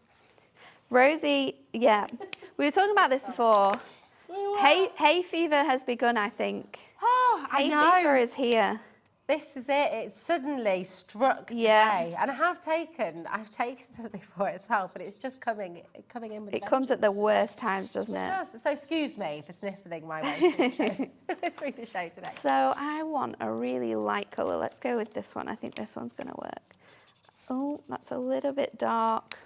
E: Rosie, we were talking about this before. Hay fever has begun, I think.
D: Oh, I know.
E: Hay fever is here.
D: This is it. It's suddenly struck today, and I've taken something for it as well, but it's just coming in with.
E: It comes at the worst times, doesn't it?
D: It does. So excuse me for sniffling my way through the show today.
E: So I want a really light colour. Let's go with this one. I think this one's going to work. Oh, that's a little bit dark.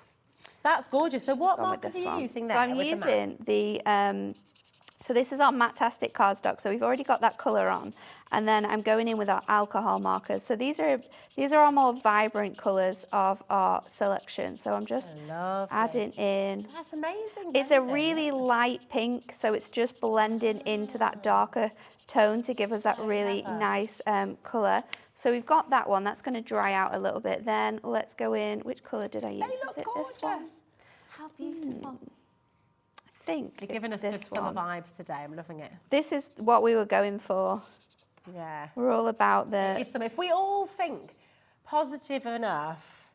D: That's gorgeous. So what markers are you using there?
E: So I'm using the, so this is our Matte-tastic cardstock. So we've already got that colour on. And then I'm going in with our alcohol markers. So these are our more vibrant colours of our selection. So I'm just adding in.
D: That's amazing.
E: It's a really light pink. So it's just blending into that darker tone to give us that really nice colour. So we've got that one. That's going to dry out a little bit. Then let's go in. Which colour did I use?
D: Is it
E: this one?
D: How beautiful.
E: I think
D: you're giving us good summer vibes today. I'm loving it.
E: This is what we were going for.
D: Yeah.
E: We're all about the...
D: If we all think positive enough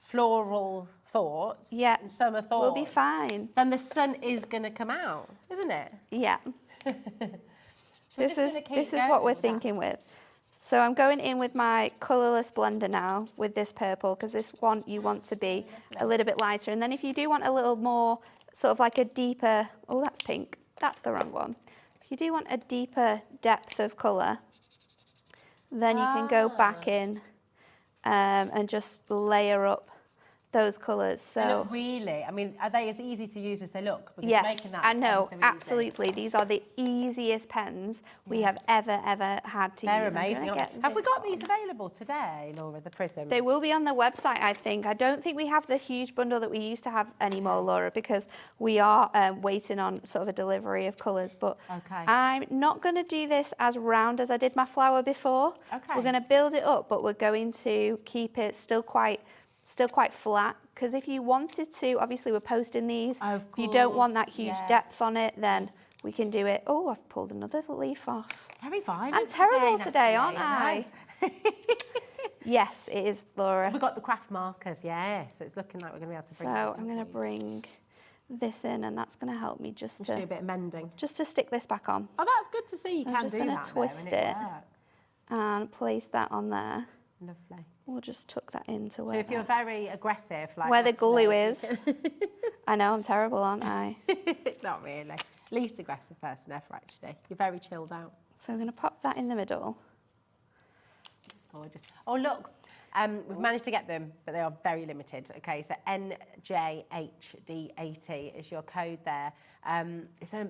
D: floral thoughts and summer thoughts,
E: we'll be fine.
D: Then the sun is going to come out, isn't it?
E: Yeah. This is what we're thinking with. So I'm going in with my colourless blender now with this purple, because this one you want to be a little bit lighter. And then if you do want a little more, sort of like a deeper, oh, that's pink. That's the wrong one. If you do want a deeper depth of colour, then you can go back in and just layer up those colours.
D: They
E: So
D: look really, I mean, are they as easy to use as they look? Because
E: yes,
D: making that
E: I know,
D: pen so easy.
E: absolutely. These are the easiest pens we have ever had to
D: They're
E: use. I'm
D: amazing.
E: gonna
D: Aren't
E: get
D: they? Have we
E: this
D: got these
E: on.
D: available today, Laura, the prisms?
E: They will be on the website, I think. I don't think we have the huge bundle that we used to have anymore, Laura, because we are waiting on sort of a delivery of colours. But
D: Okay.
E: I'm not going to do this as round as I did my flower before.
D: Okay.
E: We're going to build it up, but we're going to keep it still quite flat. Because if you wanted to, obviously we're posting these.
D: Of
E: If you don't want
D: course,
E: that huge
D: yeah.
E: depth on it, then we can do it. Oh, I've pulled another leaf off.
D: Very violent
E: I'm terrible today,
D: naturally,
E: aren't I? Yes, it is, Laura.
D: We've got the craft markers, yes. So it's looking like we're going to be able to bring
E: So
D: this
E: I'm going to bring this in, and that's going to help me
D: Just do a
E: to
D: bit of mending.
E: stick this back on.
D: Oh, that's good to see. You
E: So I'm
D: can
E: just
D: do
E: gonna
D: that
E: twist
D: there,
E: it.
D: and works.
E: And place that on there.
D: Lovely.
E: We'll just tuck that into
D: So
E: where,
D: if you're very aggressive, like
E: where the glue
D: Natalie,
E: is. I know, I'm terrible, aren't I?
D: Not really. Least aggressive person ever, actually. You're very chilled out.
E: So I'm going to pop that in the middle.
D: Gorgeous. Oh, look. We've managed to get them, but they are very limited. Okay, so NJHD80 is your code there. And you're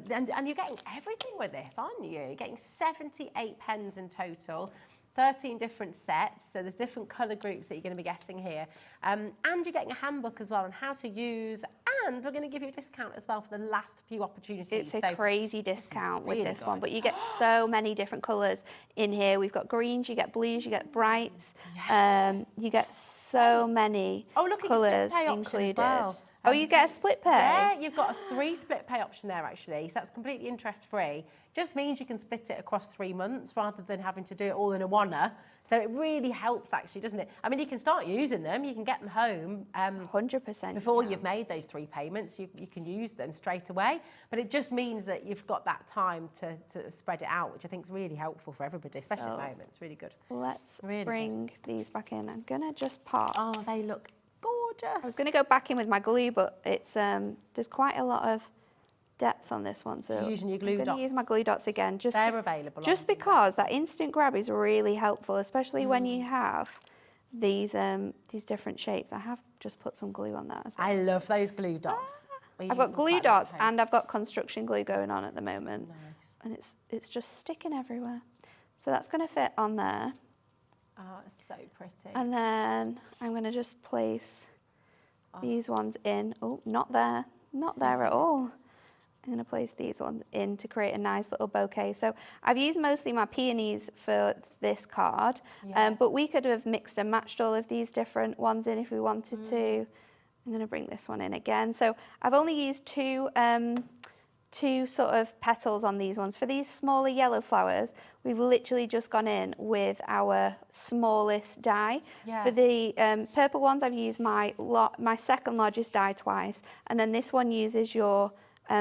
D: getting everything with this, aren't you? You're getting 78 pens in total, 13 different sets. So there's different colour groups that you're going to be getting here. And you're getting a handbook as well on how to use. And we're going to give you a discount as well for the last few opportunities.
E: It's a
D: So
E: crazy discount with
D: really
E: this one,
D: good.
E: but you get so many different colours in here. We've got greens, you get blues, you get brights. You get so many
D: Oh, look, it's a
E: colours
D: split pay option as
E: included.
D: well.
E: Oh, you get a split pay?
D: Yeah, you've got a 3 split pay option there actually, so that's completely interest free. Just means you can split it across 3 months rather than having to do it all in a one-er. So it really helps actually, doesn't it? I mean, you can start using them, you can get them home
E: 100%.
D: before you've made those 3 payments, you can use them straight away. But it just means that you've got that time to spread it out, which I think is really helpful for everybody, especially at the moment. It's really good.
E: Let's
D: Really
E: bring these back in. I'm going to just pop.
D: Oh, they look gorgeous.
E: I was going to go back in with my glue, but it's there's quite a lot of depth on this one. So
D: you're using your glue
E: I'm going
D: dots.
E: to use my glue dots again.
D: They're available.
E: Just because that instant grab is really helpful, especially when you have these different shapes. I have just put some glue on that as well.
D: I love those glue dots.
E: I've got glue dots and I've got construction glue going on at the moment.
D: Nice.
E: And it's just sticking everywhere. So that's going to fit on there.
D: Oh, it's so pretty.
E: And then I'm going to just place these ones in. Oh, not there. Not there at all. I'm going to place these ones in to create a nice little bouquet. So I've used mostly my peonies for this card, but we could have mixed and matched all of these different ones in if we wanted to. I'm going to bring this one in again. So I've only used two sort of petals on these ones. For these smaller yellow flowers, we've literally just gone in with our smallest die.
D: Yeah.
E: For the purple ones, I've used my second largest die twice, and then this one uses your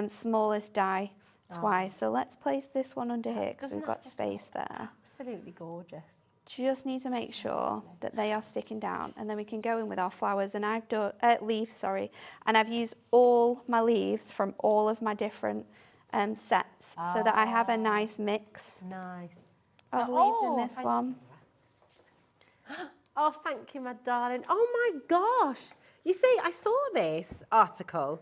E: smallest die twice. So let's place this one under here because we've got space there.
D: Absolutely gorgeous.
E: Just need to make sure that they are sticking down, and then we can go in with our flowers. And I've done leaves, sorry, and I've used all my leaves from all of my different sets, so that I have a nice mix
D: Nice.
E: of leaves in this one.
D: Oh, thank you, my darling. Oh my gosh. You see, I saw this article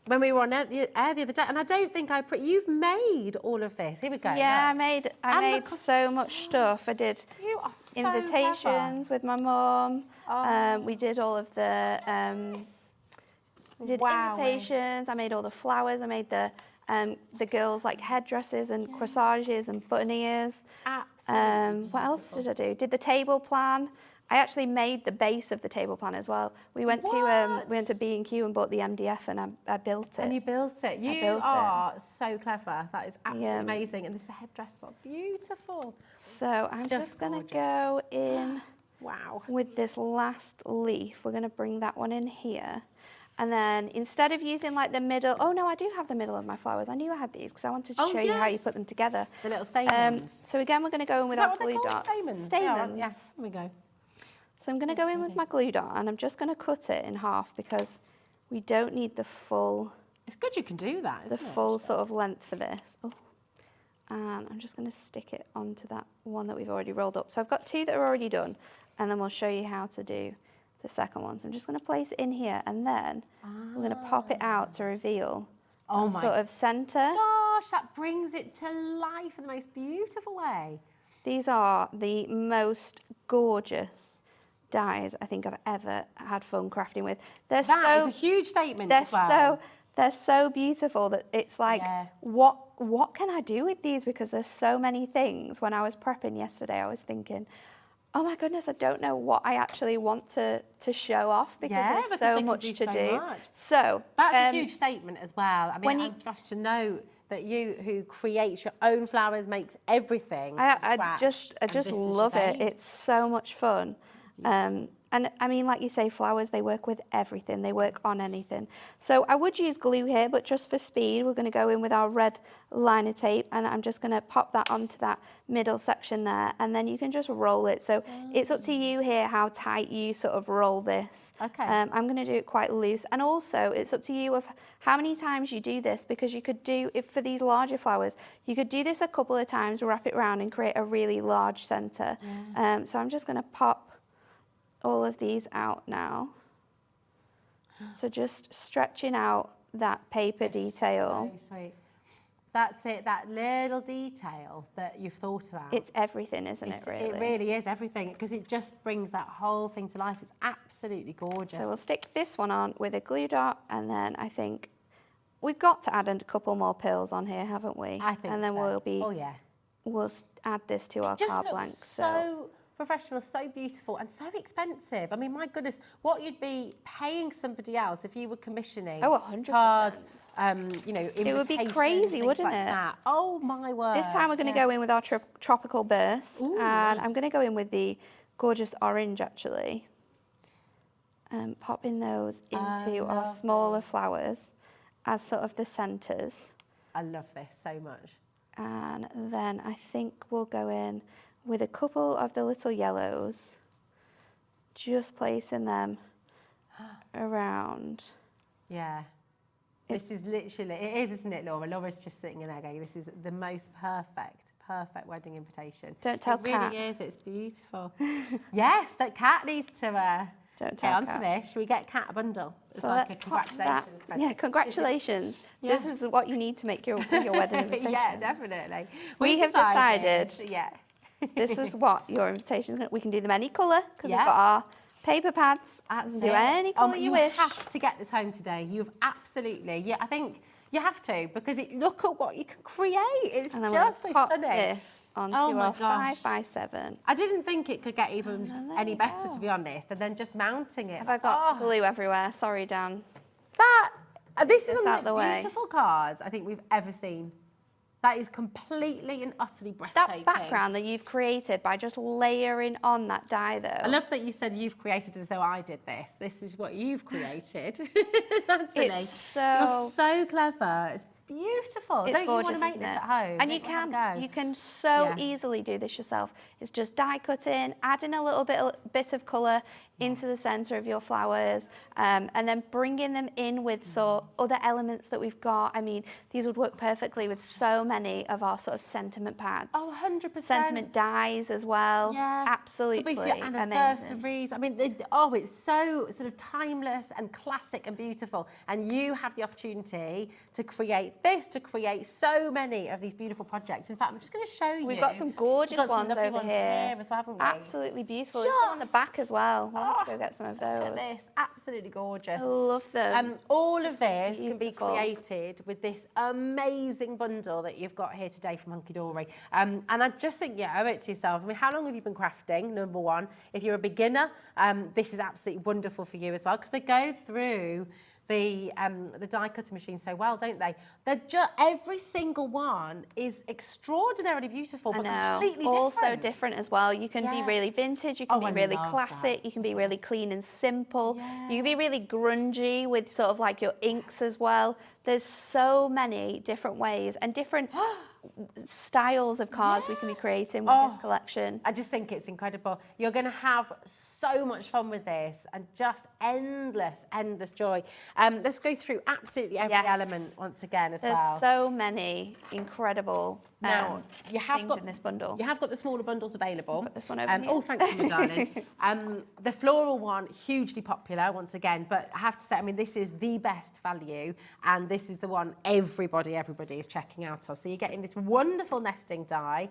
D: when we were on air the other day, and I don't think you've made all of this. Here we go.
E: Yeah,
D: look.
E: I made so much stuff. I did
D: You are so
E: invitations with my mum. We did all of the we did invitations. I made all the flowers. I made the girls like headdresses and corsages and button ears.
D: Absolutely.
E: What else did I do? Did the table plan. I actually made the base of the table plan as well. We went to B&Q and bought the MDF, and I built it.
D: And you built it. You are so clever. That is absolutely amazing. And this headdress is beautiful.
E: So I'm just going to go in with this last leaf. We're going to bring that one in here. And then instead of using like the middle, oh no, I do have the middle of my flowers. I knew I had these because I wanted to show you how you put them together.
D: The little stamens.
E: So again, we're going to go in with our glue dots.
D: Stamens.
E: Stamens.
D: Yeah, here we go.
E: So I'm going to go in with my glue dot, and I'm just going to cut it in half because we don't need the full.
D: It's good you can do that, isn't it?
E: The full sort of length for this. Oh. And I'm just going to stick it onto that one that we've already rolled up. So I've got 2 that are already done, and then we'll show you how to do the second one. So I'm just going to place it in here, and then we're going to pop it out to reveal sort of centre.
D: Gosh, that brings it to life in the most beautiful way.
E: These are the most gorgeous dies I think I've ever had fun crafting with. That is
D: a huge statement as well.
E: They're so beautiful that it's like, what can I do with these? Because there's so many things. When I was prepping yesterday, I was thinking, oh my goodness, I don't know what I actually want to show off because there's so much to do. So
D: that's a huge statement as well. I mean, just to know that you who creates your own flowers, makes everything.
E: I just love it. It's so much fun. And I mean, like you say, flowers, they work with everything. They work on anything. So I would use glue here, but just for speed, we're going to go in with our red liner tape, and I'm just going to pop that onto that middle section there, and then you can just roll it. So it's up to you here how tight you sort of roll this.
D: Okay.
E: I'm going to do it quite loose, and also it's up to you of how many times you do this, because you could do, if for these larger flowers, you could do this a couple of times, wrap it around and create a really large centre. So I'm just going to pop all of these out now. So just stretching out that paper detail.
D: So sweet. That's it, that little detail that you've thought about.
E: It's everything, isn't it, really?
D: It really is everything, because it just brings that whole thing to life. It's absolutely gorgeous.
E: So we'll stick this one on with a glue dot, and then I think we've got to add a couple more pearls on here, haven't we?
D: I think
E: and then
D: so.
E: we'll add this to our card blank.
D: So professional, so beautiful, and so expensive. I mean, my goodness, what you'd be paying somebody else if you were commissioning
E: 100%.
D: cards, you know,
E: it would be crazy, wouldn't
D: like
E: it?
D: That. Oh my word!
E: This time we're going to go in with our tropical burst, and I'm going to go in with the gorgeous orange actually. Popping those into our smaller flowers as sort of the centres.
D: I love this so much.
E: And then I think we'll go in with a couple of the little yellows, just placing them around.
D: Yeah. This is literally, it is, isn't it, Laura? Laura's just sitting in there going, this is the most perfect wedding invitation.
E: Don't tell Kat.
D: It really is, it's beautiful. Yes, that Kat needs to
E: Don't
D: get
E: tell
D: onto
E: Kat.
D: this. Should we get Kat a bundle? It's
E: So
D: like
E: let's
D: a
E: pop that.
D: congratulations present.
E: Yeah, congratulations.
D: Yeah.
E: This is what you need to make your wedding invitation.
D: Yeah, definitely.
E: We have decided.
D: Yeah.
E: This is what your invitation is going to, we can do them any colour, because we've got our paper pads. You can do any colour you wish.
D: You have to get this home today. You've absolutely, yeah, I think you have to, because look at what you can create. It's
E: And then
D: just
E: we'll
D: so
E: pop
D: stunning.
E: this onto
D: my
E: our
D: gosh.
E: 5x7.
D: I didn't think it could get even
E: there
D: any
E: you
D: better,
E: go.
D: to be honest, and then just mounting it.
E: Have I got glue everywhere? Sorry, Dan.
D: This is
E: this
D: one
E: out
D: of
E: the
D: the
E: way.
D: most beautiful cards I think we've ever seen. That is completely and utterly breathtaking.
E: That background that you've created by just layering on that die, though.
D: I love that you said you've created as though I did this. This is what you've created. Natalie, you're so clever. It's beautiful.
E: It's
D: Don't
E: gorgeous,
D: you want to make
E: isn't
D: this
E: it?
D: at home?
E: And
D: Don't
E: you can so easily do this yourself. It's just die cutting, adding a little bit of colour into the centre of your flowers, and then bringing them in with other elements that we've got. I mean, these would work perfectly with so many of our sort of sentiment pads.
D: Oh, 100%.
E: Sentiment dies as well.
D: Yeah.
E: Absolutely
D: Could be for your
E: amazing.
D: anniversaries. I mean, it's so sort of timeless and classic and beautiful. And you have the opportunity to create this, to create so many of these beautiful projects. In fact, I'm just going to show you.
E: We've got some gorgeous
D: We've got some
E: ones
D: lovely
E: over
D: ones
E: here.
D: as well, haven't we?
E: Absolutely beautiful. There's some on the back as well. We'll have to go get some of those.
D: Look at this, absolutely gorgeous.
E: I love them.
D: All of this can be
E: beautiful.
D: created with this amazing bundle that you've got here today from Hunkydory. And I just think, owe it to yourself. I mean, how long have you been crafting, number one? If you're a beginner, this is absolutely wonderful for you as well, because they go through the die cutting machine so well, don't they? Every single one is extraordinarily beautiful, but completely different.
E: Also different as well. You can be really vintage, you can be really classic, you can be really clean and simple. You can be really grungy with sort of like your inks as well. There's so many different ways and different styles of cards we can be creating with this collection.
D: I just think it's incredible. You're going to have so much fun with this and just endless joy. Let's go through absolutely every element once again as well.
E: There's so many incredible
D: Now, you have
E: things
D: got
E: in this bundle.
D: You have got the smaller bundles available.
E: Put this one over here.
D: Oh, thank you, my darling. The floral one, hugely popular once again, but I have to say, I mean, this is the best value, and this is the one everybody is checking out of. So you're getting this wonderful nesting die.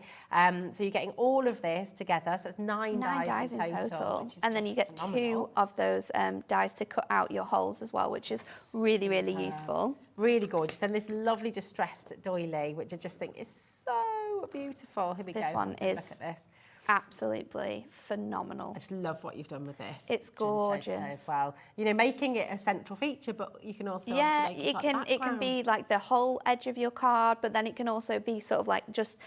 D: So you're getting all of this together. So it's nine dies in total.
E: And then you get
D: phenomenal.
E: 2 of those dies to cut out your holes as well, which is really, really useful.
D: Really gorgeous. Then this lovely distressed doily, which I just think is so beautiful. Here we go.
E: This one
D: Look at
E: is
D: this.
E: absolutely phenomenal.
D: I just love what you've done with this.
E: It's
D: Which I'm so today
E: gorgeous.
D: as well. You know, making it a central feature, but you can also
E: Yeah,
D: obviously make
E: it can be like the whole edge of your card, but then it can also be sort of like just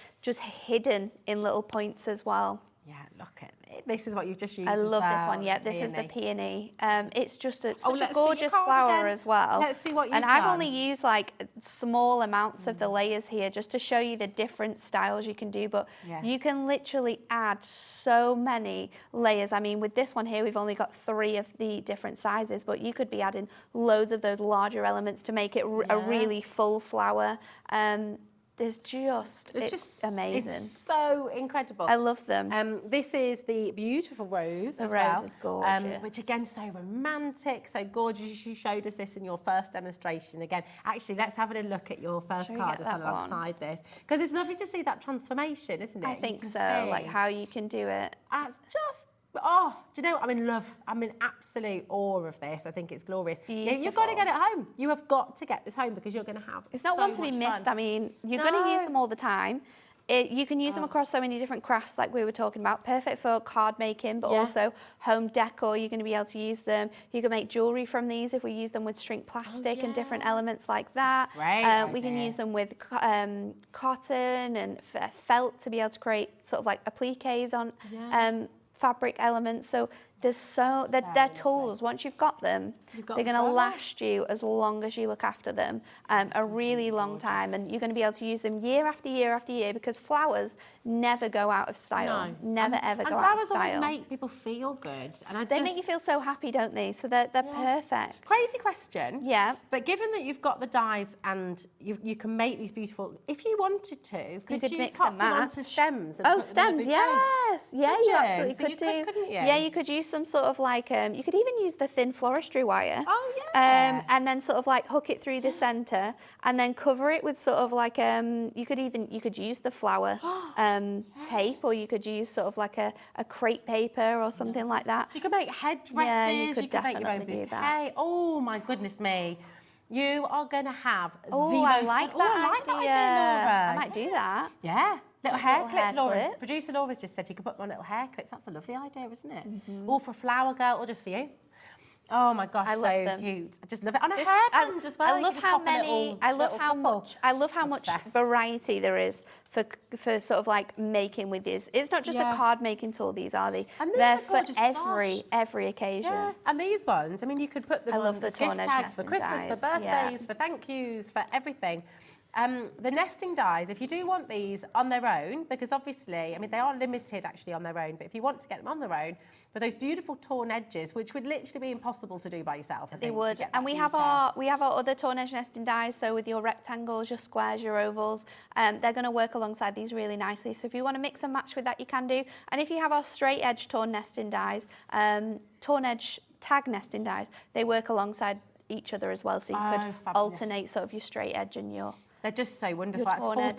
E: hidden in little points as well.
D: Yeah, look at it. This is what you've just used.
E: I
D: as
E: love this
D: well,
E: one. Yeah, this is the
D: peony.
E: peony. It's just such a
D: let's see
E: gorgeous
D: your card
E: flower
D: again.
E: as well.
D: Let's see what you've
E: And I've
D: done.
E: only used like small amounts of the layers here just to show you the different styles you can do. But
D: Yeah.
E: you can literally add so many layers. I mean, with this one here, we've only got 3 of the different sizes, but you could be adding loads of those larger elements to make it a really full flower. It's just amazing.
D: It's so incredible.
E: I love them.
D: This is the beautiful rose
E: The
D: as
E: rose
D: well.
E: is gorgeous.
D: Which again, so romantic, so gorgeous. You showed us this in your first demonstration. Again, actually, let's have a look at your first
E: Shall we
D: card
E: get
D: just
E: that one?
D: alongside this. Because it's lovely to see that transformation, isn't it?
E: I
D: You
E: think
D: can
E: so,
D: see.
E: like how you can do it.
D: It's just, oh, do you know, I'm in love. I'm in absolute awe of this. I think it's glorious. Yeah, you've got to get it home. You have got to get this home because you're going to have
E: It's not
D: so
E: one to be
D: much
E: missed.
D: fun.
E: I mean, you're going to use
D: No.
E: them all the time. You can use them across so many different crafts like we were talking about. Perfect for card making, but
D: Yeah.
E: also home decor. You're going to be able to use them. You can make jewellery from these if we use them with shrink plastic and different elements like that.
D: Great
E: We can
D: idea.
E: use them with cotton and felt to be able to create sort of like appliques on fabric elements. So they're tools. Once you've got them,
D: got
E: they're
D: them
E: going to
D: forever.
E: last you as long as you look after them a really long time, and you're going to be able to use them year after year after year because flowers never go out of style. Never ever go out of
D: And flowers
E: style.
D: always make people feel good. And
E: They make you feel so happy, don't they? So they're perfect.
D: Crazy question.
E: Yeah.
D: But given that you've got the dies and you can make these beautiful, if you wanted to, could you
E: mix
D: pop
E: and
D: them
E: match.
D: onto stems? And
E: Oh,
D: put them in a
E: stems,
D: bouquet?
E: yes. Yeah,
D: Could
E: you
D: you?
E: absolutely
D: So
E: could
D: you
E: do.
D: could, couldn't you?
E: Yeah, you could use some sort of like, you could even use the thin floristry wire.
D: Oh, yeah.
E: And then sort of like hook it through the centre and then cover it with sort of like, you could use the flower tape, or you could use sort of like a crepe paper or something like that.
D: So you can make headdresses,
E: Yeah, you could
D: make your own
E: definitely do
D: bouquet.
E: that.
D: Oh, my goodness me. You are going to have the
E: Oh, I
D: most
E: like
D: fun.
E: that
D: I like
E: idea.
D: that idea, Laura.
E: I might do that.
D: Yeah, little hair
E: little hair
D: clip, Laura.
E: clips.
D: Producer Laura's just said you could put them on little hair clips. That's a lovely idea, isn't it?
E: Mm-hmm.
D: Or for a flower girl, or just for you. Oh my gosh,
E: I love
D: so
E: them.
D: cute. I just love it. On a
E: This-
D: hairband as well.
E: I
D: you
E: love
D: just
E: how
D: pop a
E: many.
D: little-
E: I love
D: little
E: how
D: couple.
E: much. I love how much
D: Obsessed.
E: variety there is for sort of like making with these. It's not just
D: Yeah.
E: a card making tool. These are the.
D: And these
E: They're
D: are
E: for
D: gorgeous
E: every occasion.
D: Yeah, and these ones, I mean, you could put them
E: I
D: on
E: love the
D: as
E: torn
D: gift
E: edge
D: tags for
E: nesting
D: Christmas, for
E: dies, yeah.
D: birthdays, for thank yous, for everything. The nesting dies, if you do want these on their own, because obviously, I mean, they are limited actually on their own, but if you want to get them on their own, with those beautiful torn edges, which would literally be impossible to do by yourself. I
E: They
D: think, to
E: would,
D: get
E: and
D: that
E: we have
D: detail.
E: our other torn edge nesting dies. So with your rectangles, your squares, your ovals, they're going to work alongside these really nicely. So if you want to mix and match with that, you can do. And if you have our straight edge torn nesting dies, torn edge tag nesting dies, they work alongside each other as well. So you could
D: fabulous.
E: alternate sort of your straight edge and your.
D: They're just so wonderful.
E: Your
D: It's
E: torn edge.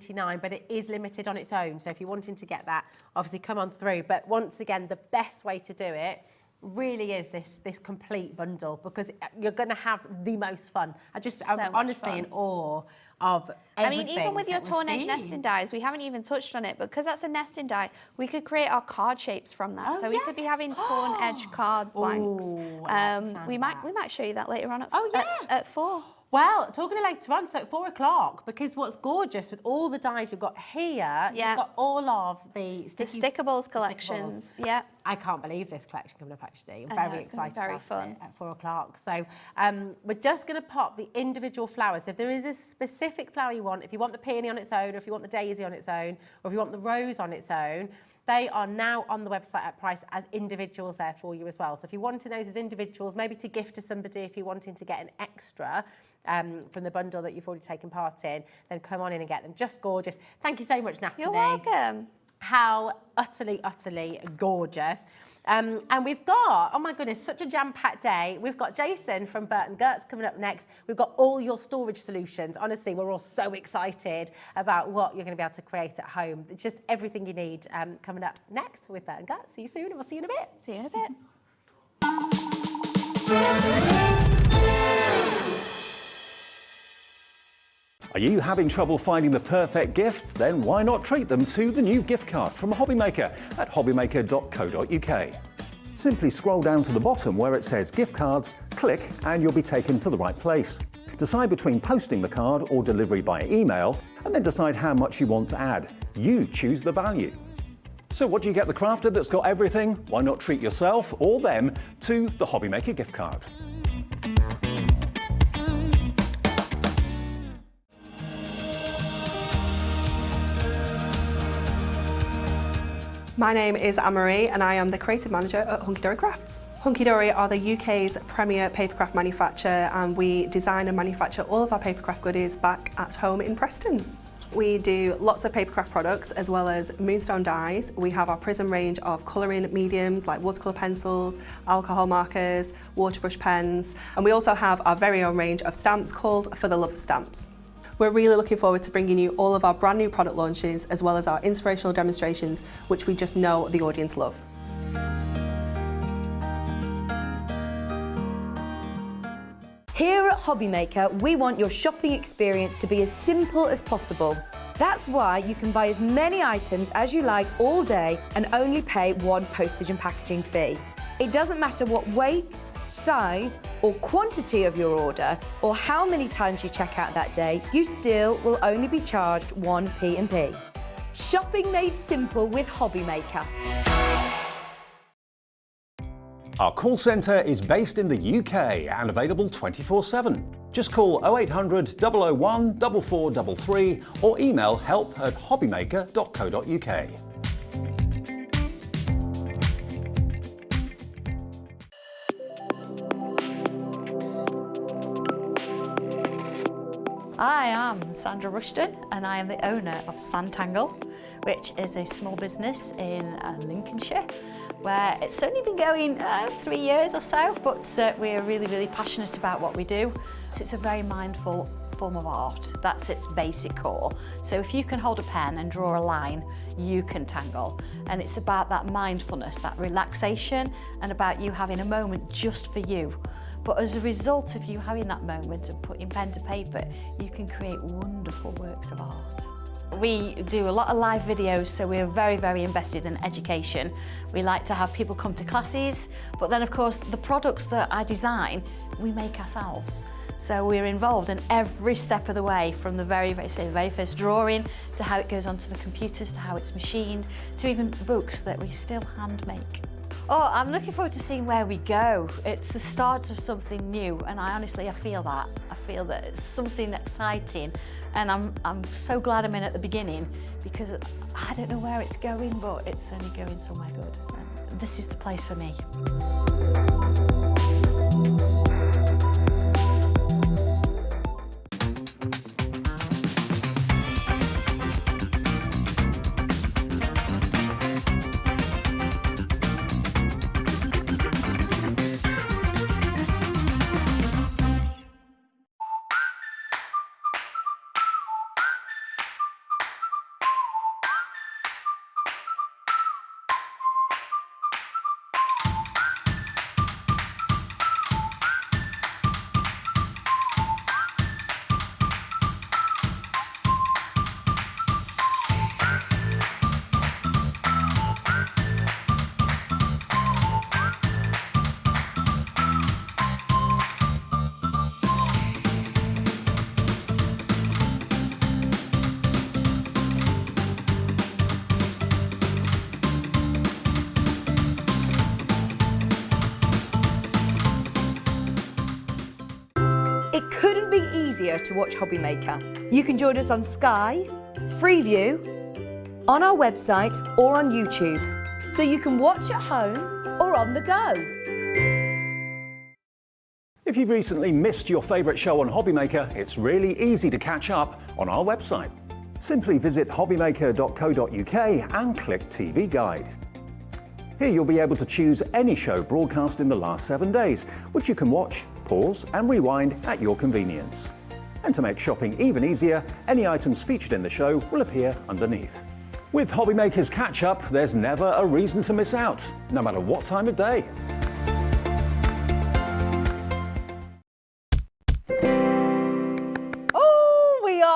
D: $14.99, but it is limited on its own. So if you're wanting to get that, obviously come on through. But once again, the best way to do it really is this complete bundle, because you're going to have the most fun. I'm
E: much
D: honestly
E: fun.
D: in awe of
E: I
D: everything.
E: mean, even with your
D: that we've
E: torn edge
D: seen.
E: nesting dies, we haven't even touched on it, but because that's a nesting die, we could create our card shapes from that.
D: Oh,
E: So we could be having torn edge card blanks.
D: Ooh, I like the sound
E: We
D: of
E: might
D: that.
E: show you that later on.
D: Oh, yeah.
E: At 4.
D: Well, talking later on, so at 4 o'clock, because what's gorgeous with all the dies you've got here,
E: Yeah.
D: you've got all of the
E: The Stickables collections.
D: Stickables.
E: Yeah.
D: I can't believe this collection coming up, actually. I'm very excited
E: very
D: about
E: fun.
D: it at 4 o'clock. So we're just going to pop the individual flowers. If there is a specific flower you want, if you want the peony on its own, or if you want the daisy on its own, or if you want the rose on its own, they are now on the website at price as individuals there for you as well. So if you're wanting those as individuals, maybe to gift to somebody, if you're wanting to get an extra from the bundle that you've already taken part in, then come on in and get them. Just gorgeous. Thank you so much, Natalie.
E: You're welcome.
D: How utterly, utterly gorgeous. And we've got, oh my goodness, such a jam-packed day. We've got Jason from Bert and Gert's coming up next. We've got all your storage solutions. Honestly, we're all so excited about what you're going to be able to create at home. It's just everything you need coming up next with Bert and Gert. See you soon, and we'll see you in a bit.
E: See you in a bit.
A: Are you having trouble finding the perfect gift? Then why not treat them to the new gift card from HobbyMaker at hobbymaker.co.uk. Simply scroll down to the bottom where it says gift cards, click and you'll be taken to the right place. Decide between posting the card or delivery by email and then decide how much you want to add. You choose the value. So what do you get the crafter that's got everything? Why not treat yourself or them to the HobbyMaker gift card?
B: My name is Anne-Marie and I am the creative manager at Hunkydory Crafts. Hunkydory are the UK's premier papercraft manufacturer, and we design and manufacture all of our papercraft goodies back at home in Preston. We do lots of papercraft products as well as moonstone dyes. We have our prism range of colouring mediums like watercolour pencils, alcohol markers, waterbrush pens, and we also have our very own range of stamps called For the Love of Stamps. We're really looking forward to bringing you all of our brand new product launches as well as our inspirational demonstrations, which we just know the audience love.
C: Here at HobbyMaker, we want your shopping experience to be as simple as possible. That's why you can buy as many items as you like all day and only pay one postage and packaging fee. It doesn't matter what weight, size or quantity of your order or how many times you check out that day, you still will only be charged one P&P. Shopping made simple with HobbyMaker.
A: Our call centre is based in the UK and available 24/7. Just call 0800 001 4433 or email help@hobbymaker.co.uk.
F: I am Sandra Rushton and I am the owner of Zentangle, which is a small business in Lancashire, where it's only been going 3 years or so, but we're really passionate about what we do. So it's a very mindful form of art. That's its basic core. So if you can hold a pen and draw a line, you can tangle. And it's about that mindfulness, that relaxation, and about you having a moment just for you. But as a result of you having that moment and putting pen to paper, you can create wonderful works of art. We do a lot of live videos, so we're very invested in education. We like to have people come to classes, but then of course the products that I design, we make ourselves. So we're involved in every step of the way, from the very first drawing to how it goes onto the computers, to how it's machined, to even books that we still hand make. Oh, I'm looking forward to seeing where we go. It's the start of something new, and I feel that. I feel that it's something exciting, and I'm so glad I'm in at the beginning, because I don't know where it's going, but it's only going somewhere good. And this is the place for me.
C: It couldn't be easier to watch HobbyMaker. You can join us on Sky, Freeview, on our website or on YouTube, so you can watch at home or on the go.
A: If you've recently missed your favourite show on HobbyMaker, it's really easy to catch up on our website. Simply visit hobbymaker.co.uk and click TV Guide. Here you'll be able to choose any show broadcast in the last 7 days, which you can watch, pause and rewind at your convenience. And to make shopping even easier, any items featured in the show will appear underneath. With HobbyMaker's catch-up, there's never a reason to miss out, no matter what time of day.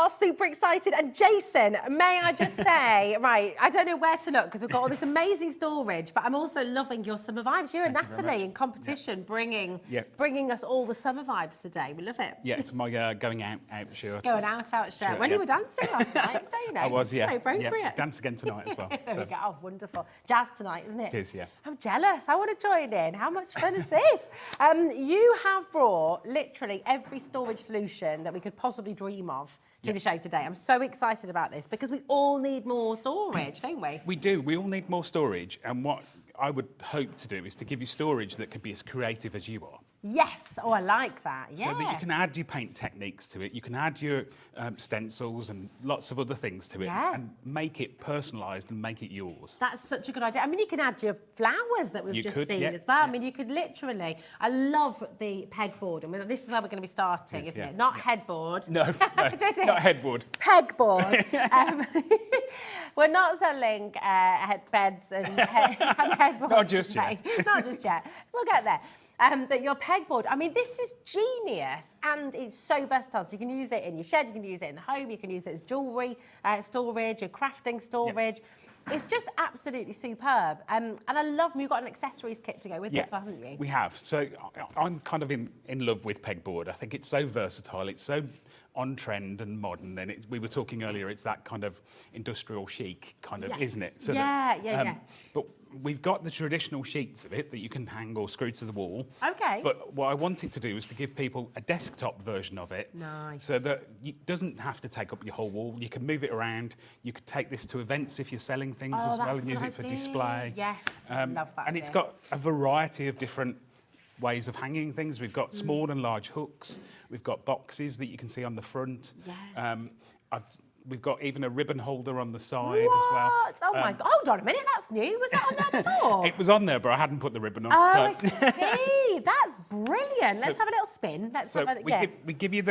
D: Super excited. And Jason, may I just say, right, I don't know where to look because we've got all this amazing storage, but I'm also loving your summer vibes. You and Natalie in competition, bringing us all the summer vibes today. We love it.
G: Yeah, it's my going out shirt.
D: Going out shirt. When you were dancing last night, so you know.
G: I was, yeah.
D: So appropriate.
G: Yeah. Dance again tonight as well.
D: There we go. Oh, wonderful. Jazz tonight, isn't it?
G: It is, yeah.
D: I'm jealous. I want to join in. How much fun is this? You have brought literally every storage solution that we could possibly dream of to the show today. I'm so excited about this because we all need more storage, don't we?
G: We do. We all need more storage. And what I would hope to do is to give you storage that can be as creative as you are.
D: Yes. Oh, I like that. Yeah.
G: So that you can add your paint techniques to it. You can add your stencils and lots of other things to it and make it personalised and make it yours.
D: That's such a good idea. I mean, you can add your flowers that we've just seen as well. I mean, you could literally... I love the pegboard. And this is where we're going to be starting, isn't it? Not headboard.
G: No, not headboard.
D: Pegboard. We're not selling beds and headboards.
G: Not just yet.
D: Not just yet. We'll get there. But your pegboard, I mean, this is genius and it's so versatile. So you can use it in your shed, you can use it in the home, you can use it as jewellery storage, your crafting storage. Yeah. It's just absolutely superb. And I love, you've got an accessories kit to go with it as well, haven't you?
G: We have. So I'm kind of in love with pegboard. I think it's so versatile, it's so on trend and modern. And we were talking earlier, it's that kind of industrial chic kind of, isn't it? So But we've got the traditional sheets of it that you can hang or screw to the wall.
D: Okay.
G: But what I wanted to do was to give people a desktop version of it.
D: Nice.
G: So that it doesn't have to take up your whole wall. You can move it around. You could take this to events if you're selling things as well and use it for display.
D: Yes, love that.
G: And it's got a variety of different ways of hanging things. We've got small and large hooks. We've got boxes that you can see on the front.
D: Yeah.
G: We've got even a ribbon holder on the side as well.
D: Oh my God, hold on a minute, that's new. Was that on there before?
G: It was on there, but I hadn't put the ribbon on.
D: Oh, I see. That's brilliant. Let's have a little spin.
G: We give you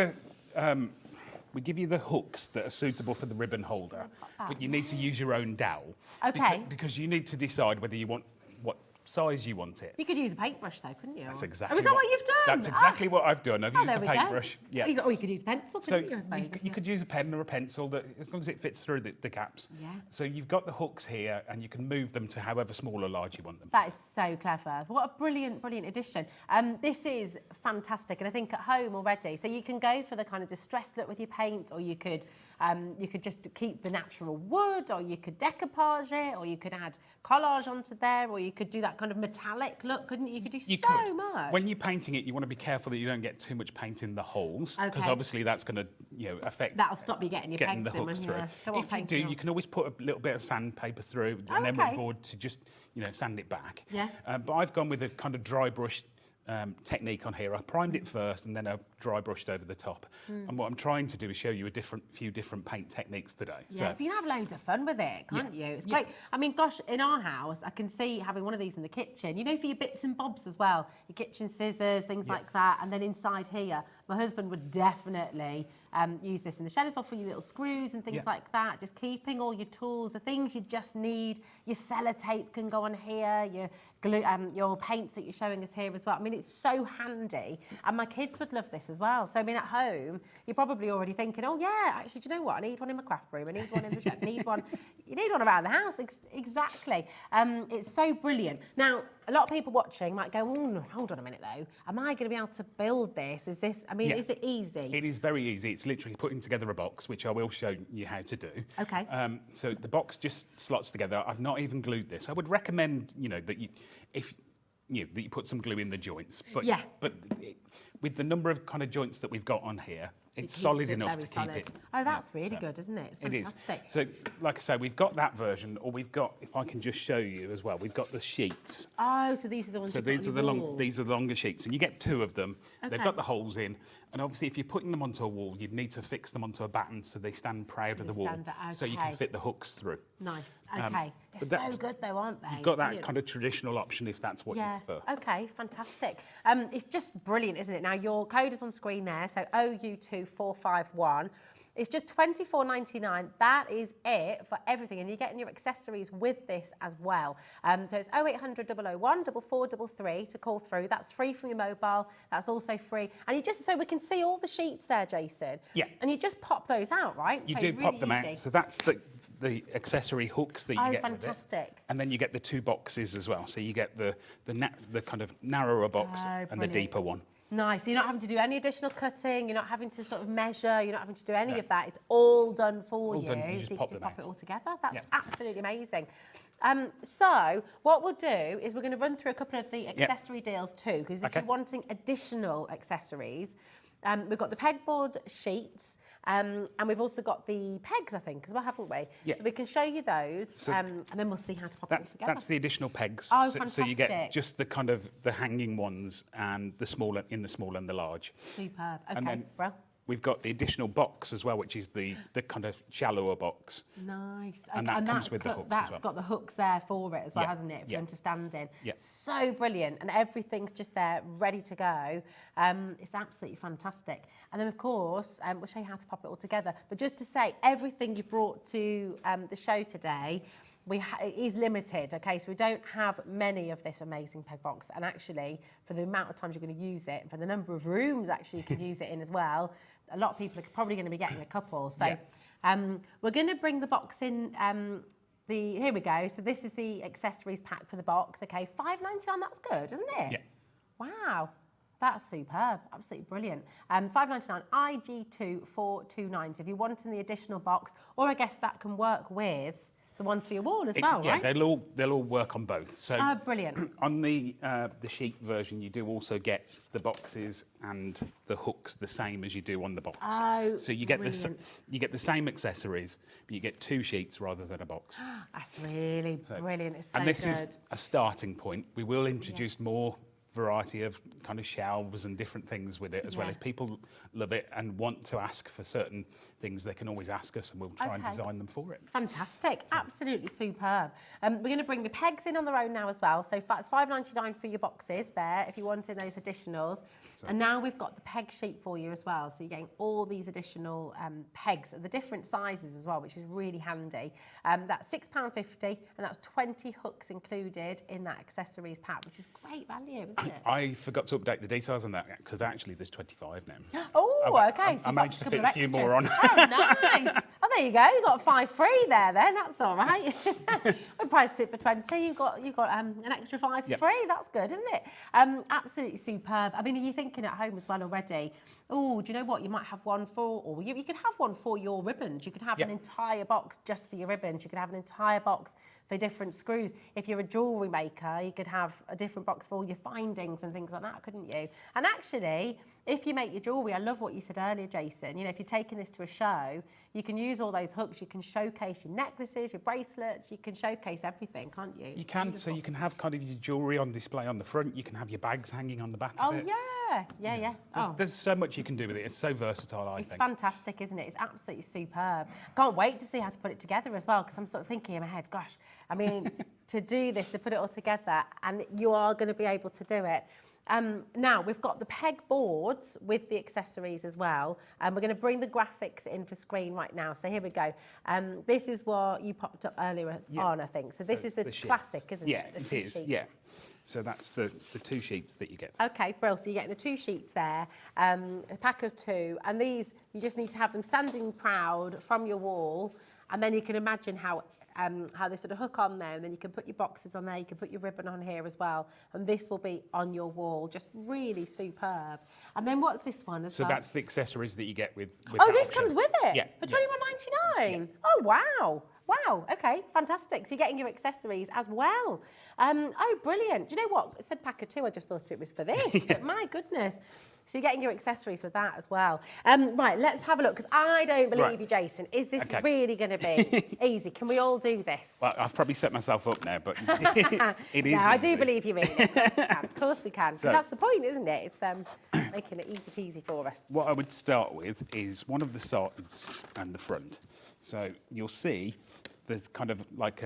G: the hooks that are suitable for the ribbon holder, but you need to use your own dowel.
D: Okay.
G: Because you need to decide whether you want what size you want it.
D: You could use a paintbrush though, couldn't you?
G: That's exactly.
D: Oh, is that what you've done?
G: That's exactly what I've done. I've used a paintbrush.
D: Yeah. Or you could use a pencil, couldn't you? I suppose,
G: you could use a pen or a pencil, as long as it fits through the gaps.
D: Yeah.
G: So you've got the hooks here, and you can move them to however small or large you want them.
D: That is so clever. What a brilliant, brilliant addition. This is fantastic, and I think at home already. So you can go for the kind of distressed look with your paint, or you could just keep the natural wood, or you could decoupage it, or you could add collage onto there, or you could do that kind of metallic look, couldn't you? You could do so much.
G: When you're painting it, you want to be careful that you don't get too much paint in the holes, because obviously that's going to affect.
D: That'll stop you getting
G: the hooks through. If you do, you can always put a little bit of sandpaper through and emery board to just sand it back.
D: Yeah.
G: But I've gone with a kind of dry brush technique on here. I primed it first and then I dry brushed over the top. And what I'm trying to do is show you few different paint techniques today.
D: Yeah, so you can have loads of fun with it, can't you? It's great. I mean, gosh, in our house, I can see having one of these in the kitchen, for your bits and bobs as well, your kitchen scissors, things like that. And then inside here, my husband would definitely use this in the shed as well for your little screws and things like that. Just keeping all your tools, the things you just need. Your sellotape can go on here, your glue, your paints that you're showing us here as well. I mean, it's so handy. And my kids would love this as well. So, I mean, at home, you're probably already thinking, oh, yeah, actually, do you know what? I need one in my craft room. I need one in the shed. I need one. You need one around the house. Exactly. It's so brilliant. Now, a lot of people watching might go, hold on a minute, though. Am I going to be able to build this? Is it easy?
G: It is very easy. It's literally putting together a box, which I will show you how to do.
D: Okay.
G: So the box just slots together. I've not even glued this. I would recommend, that that you put some glue in the joints. But
D: Yeah.
G: but with the number of kind of joints that we've got on here, it's
D: keeps
G: solid
D: it
G: enough
D: very
G: to keep
D: solid.
G: it.
D: Oh, that's really good, isn't it? It's
G: It is.
D: fantastic.
G: So, like I say, we've got that version, or we've got, if I can just show you as well, we've got the sheets.
D: Oh, so these are the ones.
G: So
D: you put
G: these are
D: on
G: the
D: your
G: long,
D: wall.
G: these are the longer sheets, and you get 2 of them. They've
D: Okay.
G: got the holes in, and obviously, if you're putting them onto a wall, you'd need to fix them onto a batten so they stand proud of
D: they
G: the wall,
D: stand out,
G: so you can
D: okay.
G: fit the hooks through.
D: Nice. Okay.
G: but
D: They're
G: that-
D: so good, though, aren't they?
G: You've got that
D: Brilliant.
G: kind of traditional option if that's what
D: Yeah.
G: you prefer.
D: Okay, fantastic. It's just brilliant, isn't it? Now, your code is on screen there, so OU2451. It's just $24.99. That is it for everything, and you're getting your accessories with this as well. So it's 0800 001 4433 to call through. That's free from your mobile. That's also free. And you just, so we can see all the sheets there, Jason.
G: Yeah.
D: And you just pop those out, right?
G: You
D: So
G: do
D: really
G: pop them
D: easy.
G: out. So that's the accessory hooks that you
D: Oh,
G: get with it.
D: fantastic.
G: And then you get the 2 boxes as well. So you get the kind of narrower box
D: Oh,
G: and the
D: brilliant.
G: deeper one.
D: Nice. So you're not having to do any additional cutting. You're not having to sort of measure. You're not having to do any of that. It's all done for
G: All
D: you.
G: done. You
D: So
G: just
D: you
G: pop
D: can
G: them
D: pop it
G: out.
D: all together. That's
G: Yeah.
D: absolutely amazing. So what we'll do is we're going to run through a couple of the accessory deals too, because if
G: Okay.
D: you're wanting additional accessories, we've got the pegboard sheets. And we've also got the pegs, I think, as well, haven't we?
G: Yeah.
D: So we can show you those,
G: So
D: and then we'll see how to pop it all
G: That's
D: together.
G: the additional pegs.
D: Oh,
G: so you get
D: fantastic.
G: just the kind of the hanging ones and the small and the large.
D: Superb. Okay,
G: And then
D: well,
G: we've got the additional box as well, which is the kind of shallower box.
D: nice.
G: And
D: Okay,
G: that comes with the hooks as
D: That's
G: well.
D: got the hooks there for it as well,
G: Yeah,
D: hasn't it? For
G: yeah.
D: them to stand in.
G: Yeah.
D: So brilliant. And everything's just there, ready to go. It's absolutely fantastic. And then, of course, we'll show you how to pop it all together. But just to say, everything you've brought to the show today, it is limited, okay? So we don't have many of this amazing peg box. And actually, for the amount of times you're going to use it, and for the number of rooms actually you can use it in as well, a lot of people are probably going to be getting a couple. So we're going to bring the box in. Here we go. So this is the accessories pack for the box. Okay, $5.99. That's good, isn't it?
G: Yeah.
D: Wow. That's superb, absolutely brilliant. $5.99, IG2429. So if you're wanting the additional box, or I guess that can work with the ones for your wall as well,
G: Yeah,
D: right?
G: they'll all work on both. So
D: Oh, brilliant.
G: on the sheet version, you do also get the boxes and the hooks the same as you do on the box.
D: Oh,
G: so you get
D: brilliant.
G: you get the same accessories, but you get 2 sheets rather than a box.
D: That's really brilliant. It's so
G: And this
D: good.
G: is a starting point. We will introduce more variety of kind of shelves and different things with it as well.
D: Yeah.
G: If people love it and want to ask for certain things, they can always ask us and we'll try and
D: Okay.
G: design them for it.
D: Fantastic, absolutely superb. We're going to bring the pegs in on their own now as well. So that's $5.99 for your boxes there, if you wanted those additionals. And now we've got the peg sheet for you as well. So you're getting all these additional pegs, the different sizes as well, which is really handy. That's £6.50, and that's 20 hooks included in that accessories pack, which is great value, isn't it?
G: I forgot to update the details on that because actually there's 25 now.
D: Oh, okay.
G: I managed to fit a few more on.
D: Oh, nice. Oh, there you go. You got 5 free there. Then that's all right. We priced it for 20. You got an extra 5 for
G: Yep.
D: free. That's good, isn't it? Absolutely superb. I mean, are you thinking at home as well already? Oh, do you know what? You might have one for, or you could have one for your ribbons. You could have
G: Yep.
D: an entire box just for your ribbons. You could have an entire box for different screws. If you're a jewellery maker, you could have a different box for all your findings and things like that, couldn't you? And actually, if you make your jewellery, I love what you said earlier, Jason. You know, if you're taking this to a show, you can use all those hooks. You can showcase your necklaces, your bracelets. You can showcase everything, can't you?
G: You can, so you can have kind of your jewellery on display on the front. You can have your bags hanging on the back
D: Oh,
G: of it.
D: yeah.
G: There's so much you can do with it. It's so versatile, I
D: It's
G: think.
D: fantastic, isn't it? It's absolutely superb. Can't wait to see how to put it together as well, because I'm sort of thinking in my head, gosh, I mean, to do this, to put it all together, and you are going to be able to do it. Now, we've got the pegboards with the accessories as well, and we're going to bring the graphics in for screen right now. So here we go. This is what you popped up earlier on, I think. So this is the
G: sheets.
D: classic, isn't
G: Yeah,
D: it? The
G: it
D: 2
G: is.
D: sheets.
G: Yeah. So that's the 2 sheets that you get.
D: Okay, brilliant. So you're getting the 2 sheets there, a pack of 2, and these, you just need to have them standing proud from your wall, and then you can imagine how they sort of hook on there, and then you can put your boxes on there, you can put your ribbon on here as well, and this will be on your wall, just really superb. And then what's this one as
G: So
D: well?
G: that's the accessories that you get with
D: Oh,
G: that
D: this
G: option.
D: comes with it?
G: Yeah.
D: For
G: yeah.
D: $21.99? Oh, wow. Wow, okay, fantastic. So you're getting your accessories as well. Oh, brilliant. Do you know what? It said pack of 2, I just thought it was for this, but my goodness. So you're getting your accessories with that as well. Right, let's have a look, because I don't believe you, Jason. Is this really going to be easy? Can we all do this?
G: Well, I've probably set myself up now, but it is
D: Yeah, I
G: easy.
D: do believe you, really. Of course we can.
G: So-
D: That's the point, isn't it? It's making it easy peasy for us.
G: What I would start with is one of the sides and the front. So you'll see there's kind of like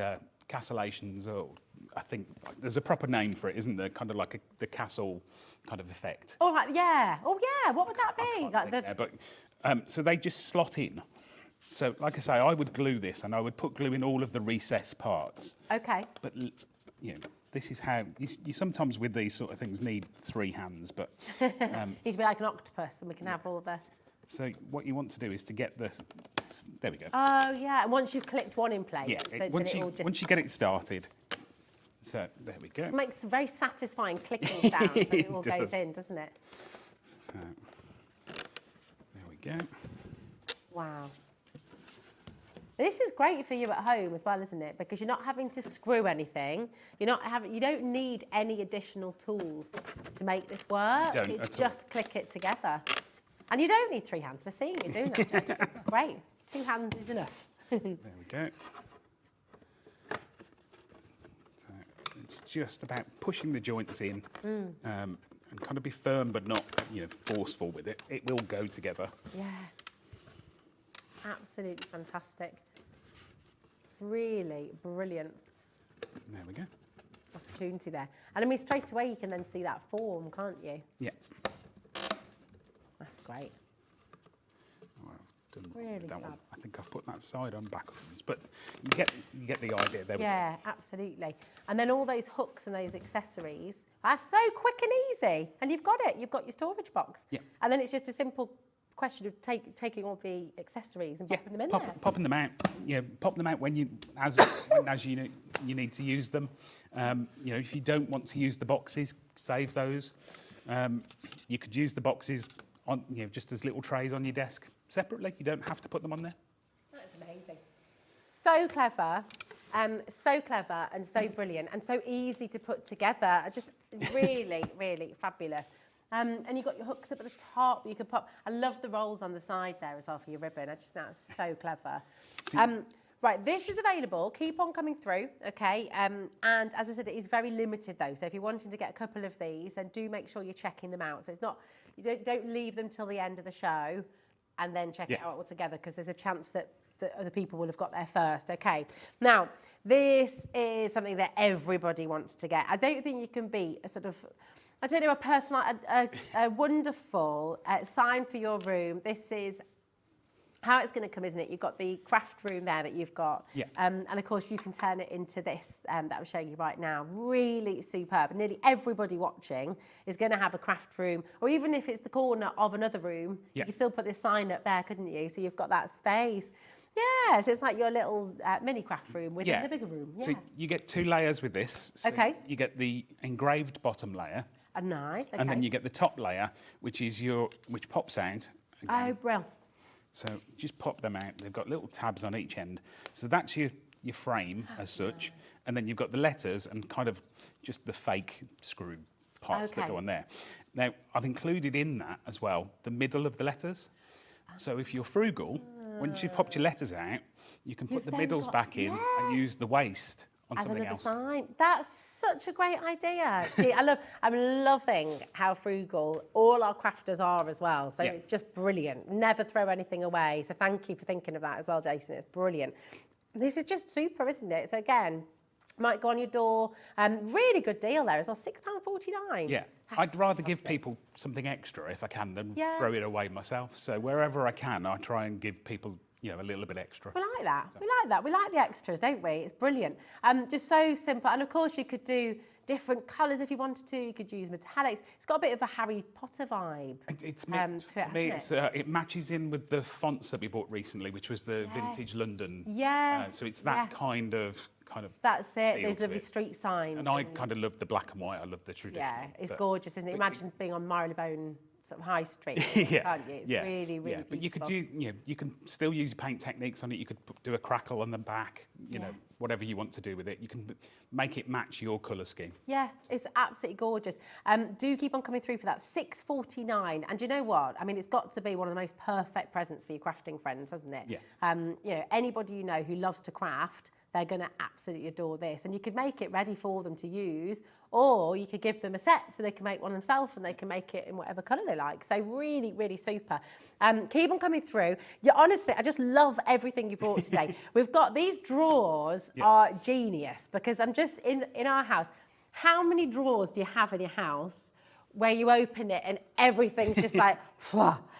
G: castellations, or I think there's a proper name for it, isn't there? Kind of like the castle kind of effect.
D: All right, yeah. Oh, yeah. What would that be? Like the...
G: But so they just slot in. So, like I say, I would glue this, and I would put glue in all of the recessed parts.
D: Okay.
G: But you know, this is how you sometimes with these sort of things need 3 hands. But
D: Need to be like an octopus, and we can have all the...
G: so what you want to do is to get the. There we go.
D: Oh, yeah. And once you've clicked one in place,
G: Yeah.
D: once
G: Once you get it started. So there we go.
D: It makes a very satisfying clicking sound when it all goes in, doesn't it?
G: So there we go.
D: Wow. This is great for you at home as well, isn't it? Because you're not having to screw anything. You don't need any additional tools to make this work.
G: You don't at all.
D: Just click it together. And you don't need 3 hands. We're seeing you doing that. It's great. 2 hands is enough.
G: There we go. So it's just about pushing the joints in and kind of be firm but not, forceful with it. It will go together.
D: Yeah. Absolutely fantastic. Really brilliant
G: There we go.
D: opportunity there. And I mean, straight away you can then see that form, can't you?
G: Yeah.
D: That's great.
G: Well, I've done
D: Really
G: that one.
D: fab.
G: I think I've put that side on backwards, but you get the idea. There we go.
D: Yeah, absolutely. And then all those hooks and those accessories are so quick and easy. And you've got it. You've got your storage box.
G: Yeah.
D: And then it's just a simple question of taking all the accessories and popping them in there.
G: Popping them out. Pop them out when as you need to use them. If you don't want to use the boxes, save those. You could use the boxes on just as little trays on your desk separately. You don't have to put them on there.
D: That's amazing. So clever. So clever and so brilliant and so easy to put together. Just really, really fabulous. And you've got your hooks up at the top. You could pop. I love the rolls on the side there as well for your ribbon. I just think that's so clever. Right, this is available. Keep on coming through, okay? And as I said, it is very limited though. So if you're wanting to get a couple of these, then do make sure you're checking them out. So it's not, you don't leave them till the end of the show and then check it out all together, because there's a chance that other people will have got there first, okay? Now, this is something that everybody wants to get. I don't think you can beat a sort of, I don't know, a wonderful sign for your room. This is how it's going to come, isn't it? You've got the craft room there that you've got.
G: Yeah.
D: And of course, you can turn it into this that I'm showing you right now. Really superb. Nearly everybody watching is going to have a craft room, or even if it's the corner of another room, you can still put this sign up there, couldn't you? So you've got that space. Yeah, so it's like your little mini craft room within the bigger room. Yeah.
G: So you get 2 layers with this. So
D: Okay.
G: You get the engraved bottom layer.
D: Nice. Okay.
G: And then you get the top layer, which pops out. Again.
D: Oh, brilliant.
G: So just pop them out. They've got little tabs on each end. So that's your frame as such. And then you've got the letters and kind of just the fake screw parts that go on there. Now, I've included in that as well the middle of the letters. So if you're frugal, once you've popped your letters out, you can put the middles back in and use the waist on
D: As
G: something
D: another
G: else.
D: sign. That's such a great idea. See, I'm loving how frugal all our crafters are as well. So it's just brilliant. Never throw anything away. So thank you for thinking of that as well, Jason. It's brilliant. This is just super, isn't it? So again, might go on your door. Really good deal there as well. £6.49.
G: Yeah, I'd rather give people something extra if I can than throw it away myself. So wherever I can, I try and give people a little bit extra.
D: We like that. We like that. We like the extras, don't we? It's brilliant. Just so simple. And of course, you could do different colours if you wanted to. You could use metallics. It's got a bit of a Harry Potter vibe.
G: It matches in with the fonts that we bought recently, which was the vintage London.
D: Yes.
G: So it's that kind of.
D: That's it.
G: feel
D: Those
G: to
D: lovely
G: it.
D: street signs.
G: And I kind of love the black and white. I love the traditional.
D: Yeah, it's gorgeous, isn't it? Imagine being on Marylebone sort of high street, can't you? It's really, really
G: But you could
D: beautiful.
G: you can still use paint techniques on it. You could do a crackle on the back, you know, whatever you want to do with it. You can make it match your colour scheme.
D: Yeah, it's absolutely gorgeous. Do keep on coming through for that. $6.49. And do you know what? I mean, it's got to be one of the most perfect presents for your crafting friends, hasn't it?
G: Yeah.
D: You know, anybody you know who loves to craft, they're going to absolutely adore this. And you could make it ready for them to use, or you could give them a set so they can make one themselves and they can make it in whatever colour they like. So really, really super. Keep on coming through. Yeah, honestly, I just love everything you brought today. We've got these drawers are genius, because I'm just in our house. How many drawers do you have in your house where you open it and everything's just like,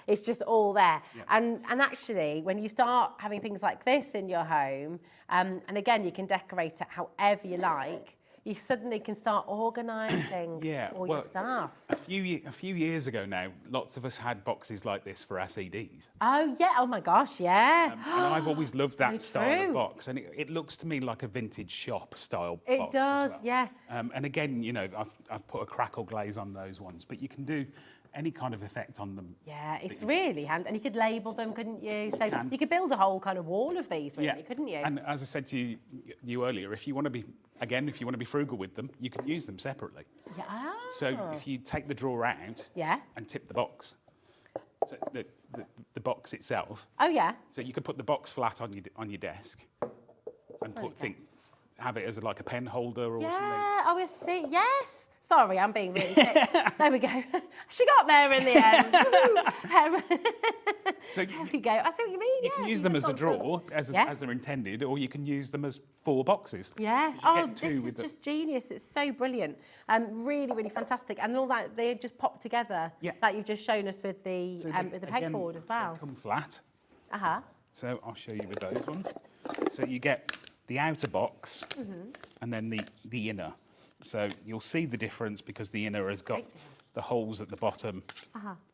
D: it's just all there?
G: Yeah.
D: And actually, when you start having things like this in your home, and again, you can decorate it however you like, you suddenly can start organising all your stuff.
G: A few years ago now, lots of us had boxes like this for our CDs.
D: Oh, yeah. Oh, my gosh, yeah.
G: And I've always loved that style
D: true.
G: of box. And it looks to me like a vintage shop style
D: It
G: box
D: does,
G: as well.
D: yeah.
G: And again, you know, I've put a crackle glaze on those ones, but you can do any kind of effect on them.
D: Yeah, it's really handy. And you could label them, couldn't you? So you could build a whole kind of wall of these, really, couldn't you?
G: And as I said to you earlier, if you want to be frugal with them, you can use them separately.
D: Yeah. Oh.
G: So if you take the drawer out and tip the box, so the box itself.
D: Oh, yeah.
G: So you could put the box flat on your desk and have it as like a pen holder or something.
D: Yeah, oh, I see. Yes. Sorry, I'm being really sick. There we go. She got there in the end.
G: So
D: there we go. I see what you mean.
G: You can use them as a drawer, as they're intended, or you can use them as 4 boxes.
D: Yeah.
G: You
D: Oh,
G: get 2
D: this is
G: with
D: just genius. It's so brilliant. Really, really fantastic. And all that, they just pop together.
G: Yeah.
D: Like you've just shown us with the
G: again,
D: pegboard as well.
G: They come flat.
D: Uh-huh.
G: So I'll show you with those ones. So you get the outer box and then the inner. So you'll see the difference because the inner has got the holes at the bottom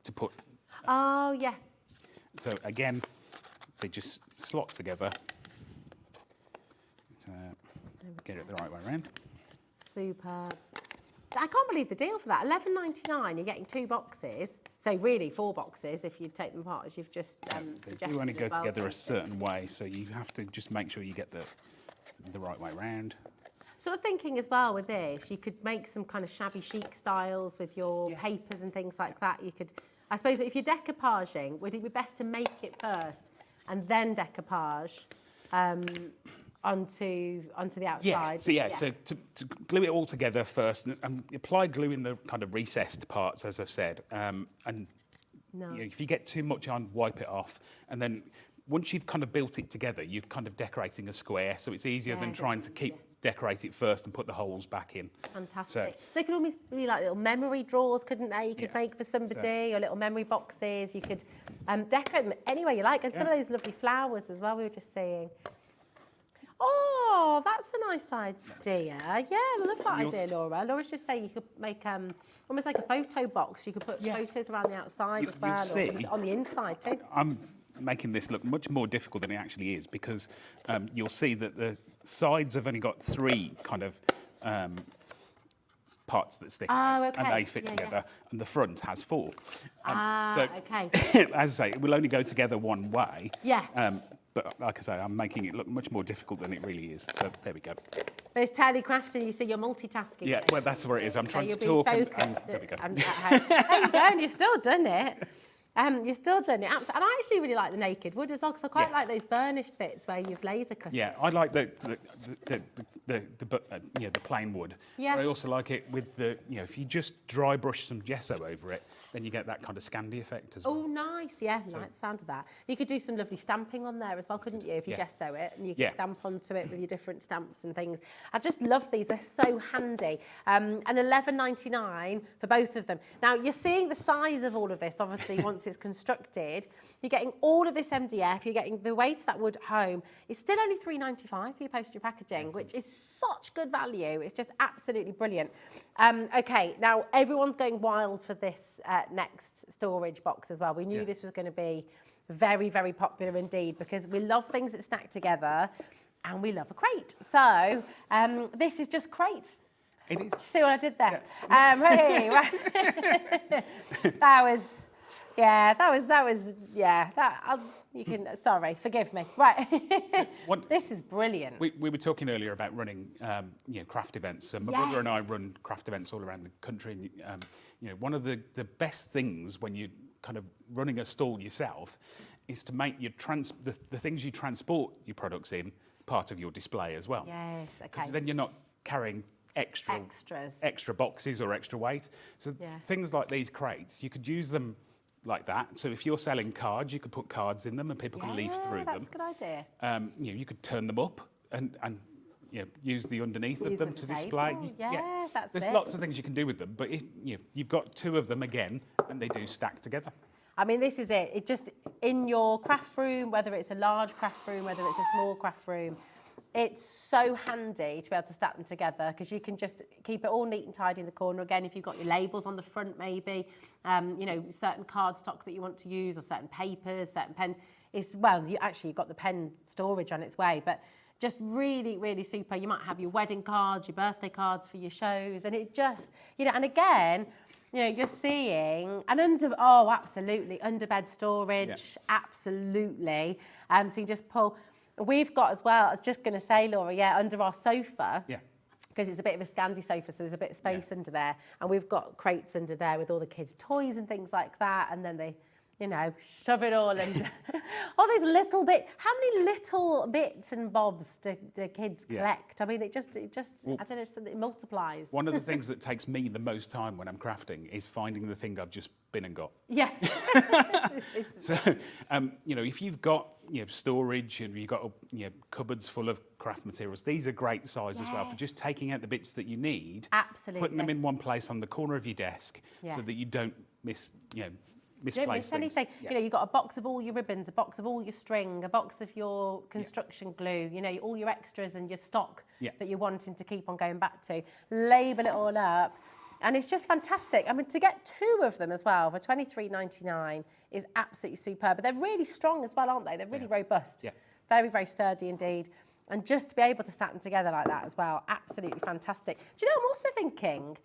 G: to put.
D: Oh, yeah.
G: So again, they just slot together. So get it the right way around.
D: Super. I can't believe the deal for that. $11.99, you're getting 2 boxes. So really 4 boxes if you take them apart, as you've just suggested.
G: They do only go
D: as well,
G: together a
D: don't
G: certain way, so you have to just make sure you get the right way around.
D: Sort of thinking as well with this, you could make some kind of shabby chic styles with your papers and things like that. You could, I suppose, if you're decoupaging, would it be best to make it first and then decoupage onto the outside?
G: So to glue it all together first, and apply glue in the kind of recessed parts, as I've said, and you know, if you get too much on, wipe it off, and then once you've kind of built it together, you're kind of decorating a square, so it's easier than trying to decorate it first and put the holes back in.
D: Fantastic.
G: So,
D: they could almost be like little memory drawers, couldn't they? You could make for somebody, or little memory boxes. You could decorate them any way you like. And some of those lovely flowers as well, we were just seeing. Oh, that's a nice idea. Yeah, I love that idea, Laura. Laura's just saying you could make almost like a photo box. You could put photos around the outside as well, or on the inside too.
G: I'm making this look much more difficult than it actually is because you'll see that the sides have only got 3 kind of parts that stick out, and they fit together, and the front has 4.
D: Okay.
G: As I say, it will only go together one way.
D: Yeah.
G: But like I say, I'm making it look much more difficult than it really is. So there we go.
D: But it's telecrafting, you see, you're multitasking.
G: Yeah, well, that's where it is. I'm trying to
D: you'll
G: talk.
D: be
G: And
D: focused
G: there we go.
D: there you go, and you've still done it. You've still done it. And I actually really like the naked wood as well, because I quite like those burnished bits where you've laser cut.
G: Yeah, I like the plain wood.
D: Yeah.
G: I also like it with the, you know, if you just dry brush some gesso over it, then you get that kind of Scandi effect as well.
D: Oh, nice. Yeah, like the sound of that. You could do some lovely stamping on there as well, couldn't you? If you gesso it, and you could stamp onto it with your different stamps and things. I just love these. They're so handy. And $11.99 for both of them. Now, you're seeing the size of all of this, obviously, once it's constructed. You're getting all of this MDF. You're getting the weight of that wood home. It's still only $3.95 for your postage packaging, which is such good value. It's just absolutely brilliant. Okay, now everyone's going wild for this next storage box as well. We knew this was going to be very, very popular indeed, because we love things that stack together and we love a crate. So this is just crate.
G: It is.
D: See what I did there? Hey, that was, you can, sorry, forgive me. Right. This is brilliant.
G: We were talking earlier about running, craft events. My brother and I run craft events all around the country. And, one of the best things when you're kind of running a stall yourself is to make your the things you transport your products in part of your display as well.
D: Yes, okay.
G: Because then you're not carrying extra boxes or extra weight. So things like these crates, you could use them like that. So if you're selling cards, you could put cards in them and people can leaf through them.
D: That's a good idea.
G: You could turn them up and use the underneath of them to display.
D: That's
G: There's
D: it.
G: lots of things you can do with them, but you've got two of them again, and they do stack together.
D: I mean, this is it. It just, in your craft room, whether it's a large craft room, whether it's a small craft room, it's so handy to be able to stack them together because you can just keep it all neat and tidy in the corner. Again, if you've got your labels on the front, maybe, certain cardstock that you want to use or certain papers, certain pens. You've got the pen storage on its way, but just really, really super. You might have your wedding cards, your birthday cards for your shows, and it just, and again, you're seeing absolutely, under bed storage, absolutely. So you just pull. We've got as well, I was just going to say, Laura, under our sofa, because it's a bit of a Scandi sofa, so there's a bit of space under there, and we've got crates under there with all the kids' toys and things like that, and then they, shove it all and all these little bits. How many little bits and bobs do kids collect? I mean, it just I don't know, it multiplies.
G: One of the things that takes me the most time when I'm crafting is finding the thing I've just been and got.
D: Yeah.
G: So, if you've got storage and you've got cupboards full of craft materials, these are great size as well for just taking out the bits that you need.
D: Absolutely.
G: Putting them in one place on the corner of your desk so that you don't misplace
D: don't miss anything.
G: Yeah.
D: You've got a box of all your ribbons, a box of all your string, a box of your construction glue, all your extras and your stock that you're wanting to keep on going back to. Label it all up. And it's just fantastic. I mean, to get two of them as well for $23.99 is absolutely superb. But they're really strong as well, aren't they? They're really robust. Yeah. Very, very sturdy indeed. And just to be able to stack them together like that as well, absolutely fantastic. Do you know, I'm also thinking,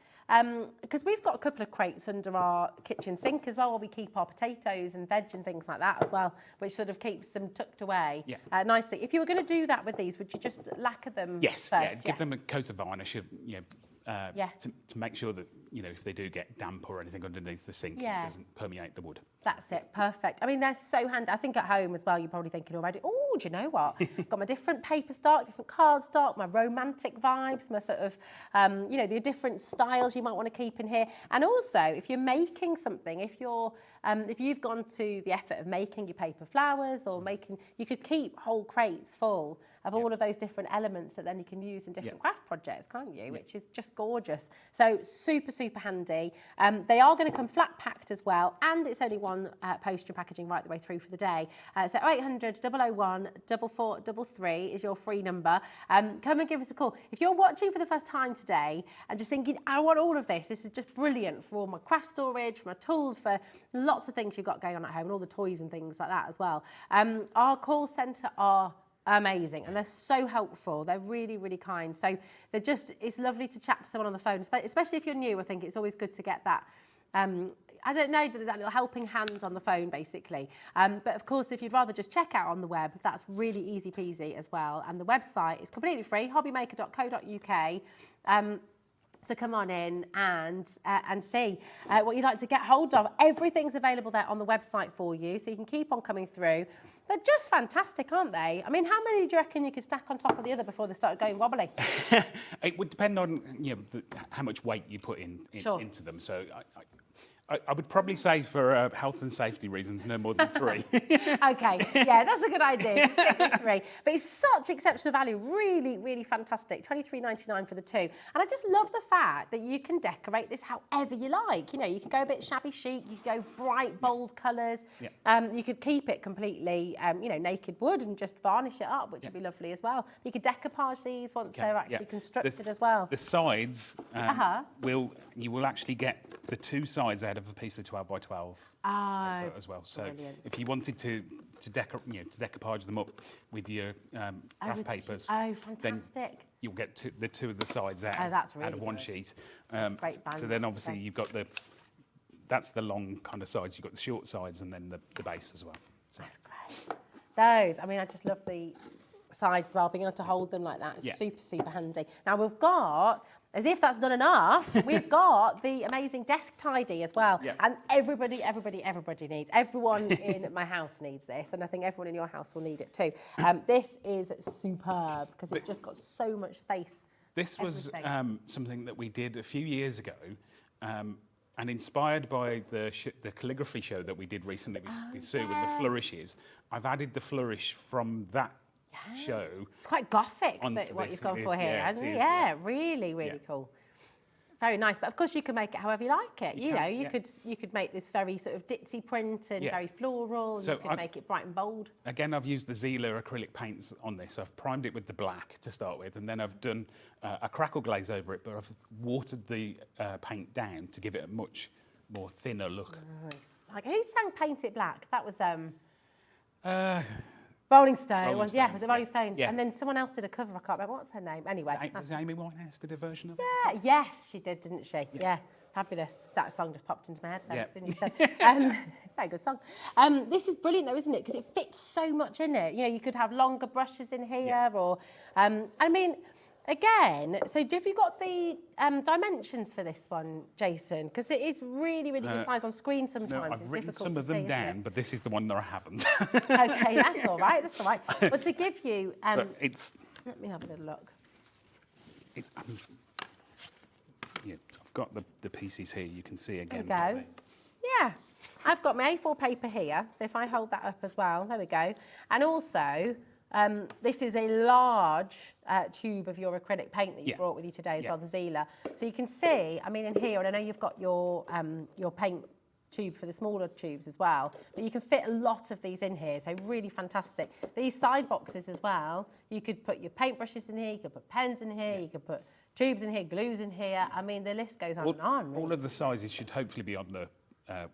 D: because we've got a couple of crates under our kitchen sink as well, where we keep our potatoes and veg and things like that as well, which sort of keeps them tucked away nicely. If you were going to do that with these, would you just lacquer them first?
G: Give them a coat of varnish, to make sure that, if they do get damp or anything underneath the sink, it doesn't permeate the wood.
D: That's it, perfect. I mean, they're so handy. I think at home as well, you're probably thinking already, oh, do you know what? Got my different paper stock, different card stock, my romantic vibes, my sort of, the different styles you might want to keep in here. And also, if you're making something, if you've gone to the effort of making your paper flowers or you could keep whole crates full of all of those different elements that then you can use in different craft projects, can't you? Which is just gorgeous. So super, super handy. They are going to come flat packed as well, and it's only one postage packaging right the way through for the day. So 0800 001 4433 is your free number. Come and give us a call. If you're watching for the first time today and just thinking, I want all of this, this is just brilliant for all my craft storage, for my tools, for lots of things you've got going on at home and all the toys and things like that as well. Our call centre are amazing and they're so helpful. They're really, really kind. So it's lovely to chat to someone on the phone, especially if you're new. I think it's always good to get that, I don't know, that little helping hand on the phone, basically. But of course, if you'd rather just check out on the web, that's really easy peasy as well. And the website is completely free, hobbymaker.co.uk. So come on in and see what you'd like to get hold of. Everything's available there on the website for you, so you can keep on coming through. They're just fantastic, aren't they? I mean, how many do you reckon you could stack on top of the other before they started going wobbly?
G: It would depend on how much weight you put into them. So I would probably say for health and safety reasons, no more than 3.
D: Okay, yeah, that's a good idea. Stick with 3. But it's such exceptional value, really, really fantastic. $23.99 for the 2. And I just love the fact that you can decorate this however you like. You could go a bit shabby chic, you could go bright, bold colours. Yeah. You could keep it completely, naked wood and just varnish it up, which would be lovely as well. You could decoupage these once they're actually constructed as well.
G: The sides, you will actually get the 2 sides out of a piece of 12 by 12 as well. So if you wanted to decoupage them up with your craft papers.
D: Oh, fantastic.
G: Then you'll get the two of the sides out,
D: that's really
G: out of one
D: good.
G: sheet.
D: Great band,
G: so then obviously
D: so.
G: you've got that's the long kind of sides. You've got the short sides and then the base as well. So.
D: That's great. Those, I mean, I just love the sides as well, being able to hold them like that. It's super, super handy. Now we've got, as if that's not enough, we've got the amazing desk tidy as well.
G: Yeah.
D: And everybody needs, everyone in my house needs this, and I think everyone in your house will need it too. This is superb because it's just got so much space.
G: This was something that we did a few years ago, and inspired by the calligraphy show that we did recently with Sue and the flourishes. I've added the flourish from that show.
D: It's quite gothic,
G: onto
D: what
G: this.
D: you've gone
G: It
D: for
G: is,
D: here,
G: yeah,
D: hasn't
G: it
D: it?
G: is,
D: Yeah, really cool. Very nice, but of course you can make it however you like it. You could make this very sort of ditzy print and very floral. And
G: So
D: you could make it bright and bold.
G: Again, I've used the Zena acrylic paints on this. I've primed it with the black to start with, and then I've done a crackle glaze over it, but I've watered the paint down to give it a much more thinner look.
D: Nice. Like, who sang Paint It Black? That was Rolling Stone. Was the Rolling Stones.
G: Yeah.
D: And then someone else did a cover. I can't remember what's her name. Anyway,
G: Was Amy Winehouse did a version of it?
D: yeah, yes, she did, didn't she? Yeah. Fabulous. That song just popped into my head then, as soon as you said. Very good song. This is brilliant though, isn't it? Because it fits so much in it. You know, you could have longer brushes in here or, I mean, again, so have you got the dimensions for this one, Jason? Because it is really, really good size on screen sometimes.
G: No, I've written some of them down, but this is the one that I haven't.
D: Okay, that's all right, that's all right. But to give you...
G: But it's...
D: Let me have a little look.
G: I've got the pieces here, you can see again.
D: There we go. Yeah, I've got my A4 paper here, so if I hold that up as well, there we go. And also, this is a large tube of your acrylic paint that you brought with you today as well, the Zena. So you can see, I mean, in here, and I know you've got your paint tube for the smaller tubes as well, but you can fit a lot of these in here, so really fantastic. These side boxes as well, you could put your paintbrushes in here, you could put pens in here, you could put tubes in here, glues in here. I mean, the list goes on and on. Really.
G: All of the sizes should hopefully be on the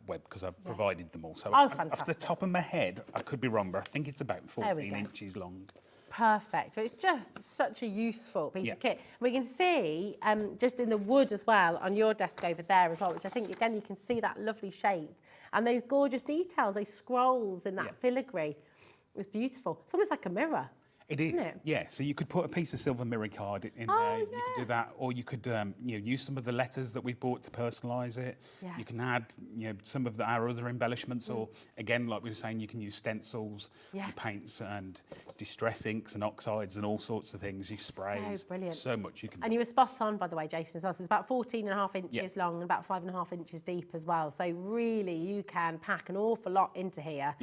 G: web because I've provided them all. So
D: fantastic.
G: off the top of my head, I could be wrong, but I think it's about 14 inches long.
D: Perfect. So it's just such a useful piece of kit. We can see just in the wood as well on your desk over there as well, which I think, again, you can see that lovely shape. And those gorgeous details, those scrolls in that filigree. It's beautiful. It's almost like a mirror.
G: It is,
D: Isn't it?
G: yeah. So you could put a piece of silver mirror card in there. You could do that, or you could use some of the letters that we've bought to personalise it.
D: Yeah.
G: You can add some of our other embellishments, or again, like we were saying, you can use stencils, and paints, and distress inks and oxides and all sorts of things. You sprays,
D: So brilliant.
G: So much you can.
D: And you were spot on, by the way, Jason, as well. So it's about 14.5 inches long and about 5.5 inches deep as well. So really, you can pack an awful lot into here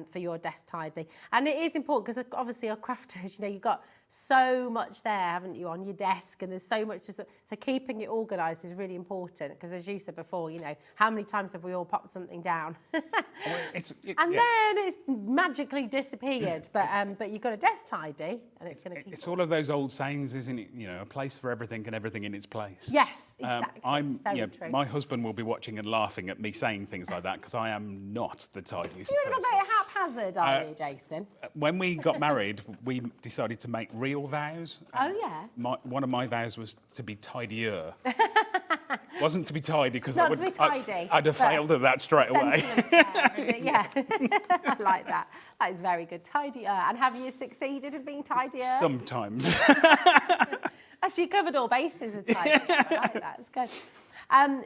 D: for your desk tidy. And it is important because obviously our crafters, you've got so much there, haven't you, on your desk, and there's so much so keeping it organised is really important because, as you said before, how many times have we all popped something down then it's magically disappeared, but you've got a desk tidy and it's going to keep
G: it's all of those old sayings, isn't it? A place for everything and everything in its place.
D: Yes, exactly. True.
G: My husband will be watching and laughing at me saying things like that because I am not the tidiest
D: You're not
G: person.
D: very haphazard, are you, Jason?
G: When we got married, we decided to make real vows.
D: Oh, yeah.
G: One of my vows was to be tidier. Wasn't to be tidy because
D: Not to be tidy,
G: I'd have failed at that straight away.
D: Yeah, I like that. That is very good. Tidier. And have you succeeded in being tidier?
G: Sometimes.
D: So you covered all bases of tidy. I like that. It's good.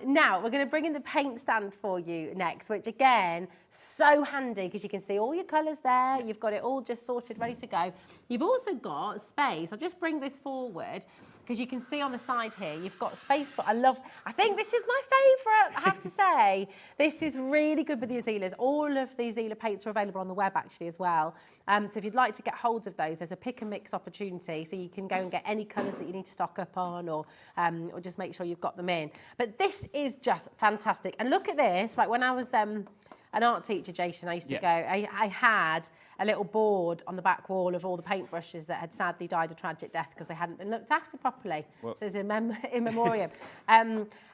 D: Now, we're going to bring in the paint stand for you next, which, again, so handy because you can see all your colours there. You've got it all just sorted, ready to go. You've also got space. I'll just bring this forward because you can see on the side here, you've got space for, I think this is my favourite, I have to say. This is really good with the Azelas. All of the Azela paints are available on the web, actually, as well. So if you'd like to get hold of those, there's a pick and mix opportunity, so you can go and get any colours that you need to stock up on or just make sure you've got them in. But this is just fantastic. And look at this, like when I was an art teacher, Jason, I used to go, I had a little board on the back wall of all the paintbrushes that had sadly died a tragic death because they hadn't been looked after properly. Well, so it's in memoriam.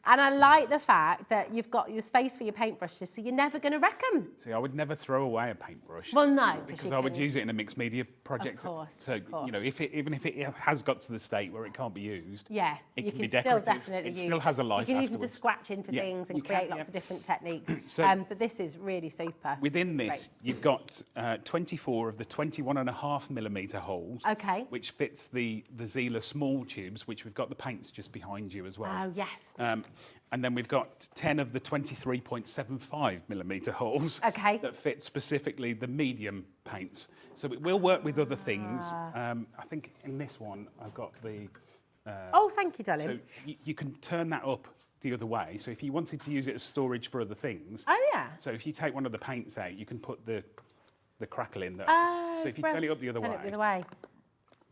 D: And I like the fact that you've got your space for your paintbrushes, so you're never going to wreck them.
G: See, I would never throw away a paintbrush.
D: Well, no.
G: Because I would use it in a mixed media project.
D: Of course,
G: so,
D: of course.
G: you know, even if it has got to the state where it can't be used,
D: yeah,
G: it
D: you
G: can be
D: still
G: decorative.
D: definitely
G: it
D: use
G: still has a life
D: You can use
G: afterwards.
D: them to scratch into things and create lots of different techniques.
G: So,
D: but this is really super.
G: Within this, you've got 24 of the 21.5mm holes,
D: okay,
G: which fits the Zela small tubes, which we've got the paints just behind you as well.
D: Oh, yes.
G: And then we've got 10 of the 23.75mm holes that fit specifically the medium paints. So it will work with other things. I think in this one, I've got the...
D: oh, thank you, darling.
G: So you can turn that up the other way. So if you wanted to use it as storage for other things...
D: Oh, yeah.
G: So if you take one of the paints out, you can put the crackle in there. So if you turn it up the other way...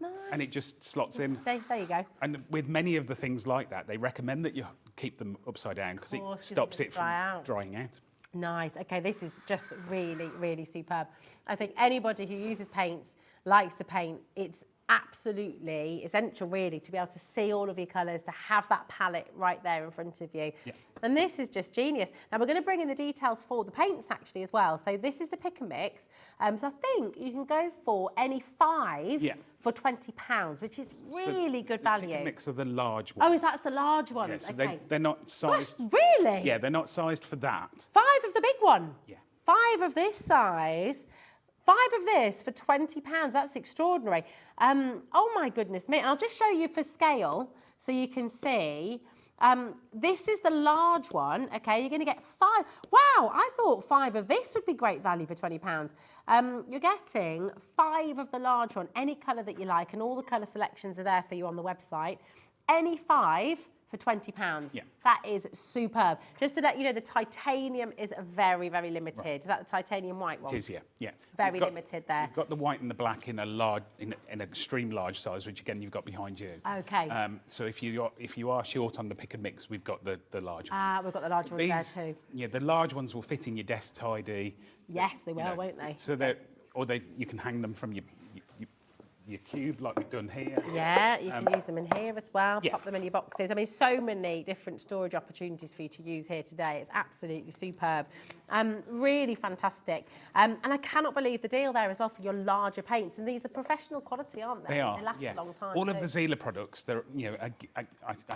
D: Nice.
G: And it just slots in.
D: See, there you go.
G: And with many of the things like that, they recommend that you keep them upside down because it stops it from drying out.
D: Nice. Okay, this is just really, really superb. I think anybody who uses paints, likes to paint, it's absolutely essential really to be able to see all of your colours, to have that palette right there in front of you. Yeah. And this is just genius. Now we're going to bring in the details for the paints actually as well. So this is the pick and mix. So I think you can go for any 5 for £20, which is really good value.
G: Pick and mix are the large ones.
D: Oh, that's the large ones.
G: Yeah, so
D: okay.
G: they're not sized.
D: Gosh, really?
G: Yeah, they're not sized for that.
D: 5 of the big one?
G: Yeah.
D: 5 of this size. 5 of this for £20. That's extraordinary. Oh my goodness me. I'll just show you for scale so you can see. This is the large one. Okay, you're going to get 5. Wow, I thought 5 of this would be great value for £20. You're getting 5 of the large one, any colour that you like, and all the colour selections are there for you on the website. Any 5 for £20. Yeah. That is superb. Just to let you know, the titanium is very, very limited. Right. Is that the titanium white one?
G: It is, yeah. Yeah.
D: Very limited there.
G: You've got the white and the black in a large, in an extreme large size, which again you've got behind you.
D: Okay.
G: So if you are short on the pick and mix, we've got the large ones.
D: Ah, we've got the large ones there too.
G: Yeah, the large ones will fit in your desk tidy.
D: Yes, they will, won't they?
G: So you can hang them from your cube like we've done here.
D: Yeah, you can use them in here as well, pop them in your boxes. I mean, so many different storage opportunities for you to use here today. It's absolutely superb. Really fantastic. And I cannot believe the deal there as well for your larger paints. And these are professional quality, aren't they?
G: They are,
D: They last a long time.
G: All of the Zela products, they're, you know, I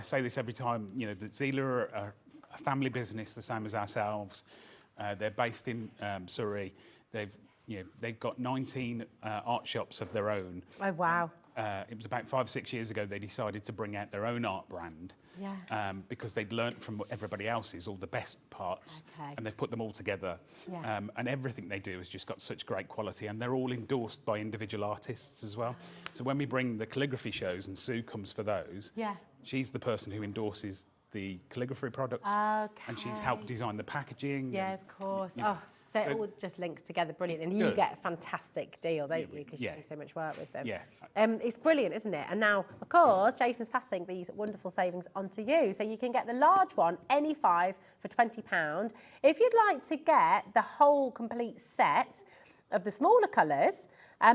G: say this every time, you know, the Zela are a family business the same as ourselves. They're based in Surrey. They've got 19 art shops of their own.
D: Oh, wow.
G: It was about 5-6 years ago they decided to bring out their own art brand because they'd learnt from everybody else's all the best parts and they've put them all together. Yeah. And everything they do has just got such great quality and they're all endorsed by individual artists as well. So when we bring the calligraphy shows and Sue comes for those, she's the person who endorses the calligraphy products and she's helped design the packaging.
D: Yeah, of course. So it all just links together brilliant, and you get a fantastic deal, don't you? Because you do so much work with them. Yeah. It's brilliant, isn't it? And now, of course, Jason's passing these wonderful savings on to you, so you can get the large one, any 5 for £20. If you'd like to get the whole complete set of the smaller colours,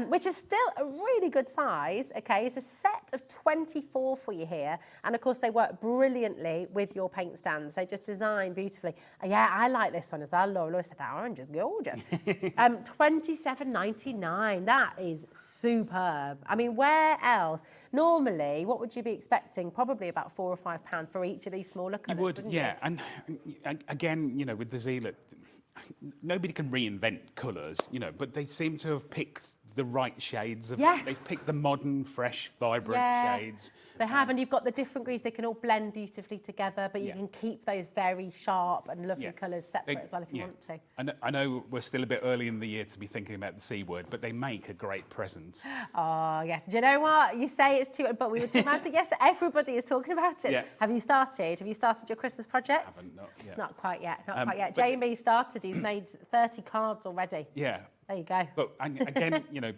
D: which is still a really good size, okay? It's a set of 24 for you here. And of course, they work brilliantly with your paint stands. So just designed beautifully. Yeah, I like this one as well. Laura said that orange is gorgeous. £27.99, that is superb. I mean, where else? Normally, what would you be expecting? Probably about £4 or £5 for each of these smaller colours, wouldn't you?
G: And again, you know, with the Zela, nobody can reinvent colours, you know, but they seem to have picked the right shades. They've picked the modern, fresh, vibrant shades.
D: They have, and you've got the different greens. They can all blend beautifully together, but you can keep those very sharp and lovely colours separate as well if you want to.
G: And I know we're still a bit early in the year to be thinking about the C word, but they make a great present.
D: Oh, yes. Do you know what? You say it's too, but we were talking about it yesterday. Everybody is talking about it. Yeah. Have you started? Have you started your Christmas project?
G: I haven't, not yet.
D: Not quite yet, not quite yet. Jamie started. He's made 30 cards already.
G: Yeah.
D: There you go.
G: But again, you know,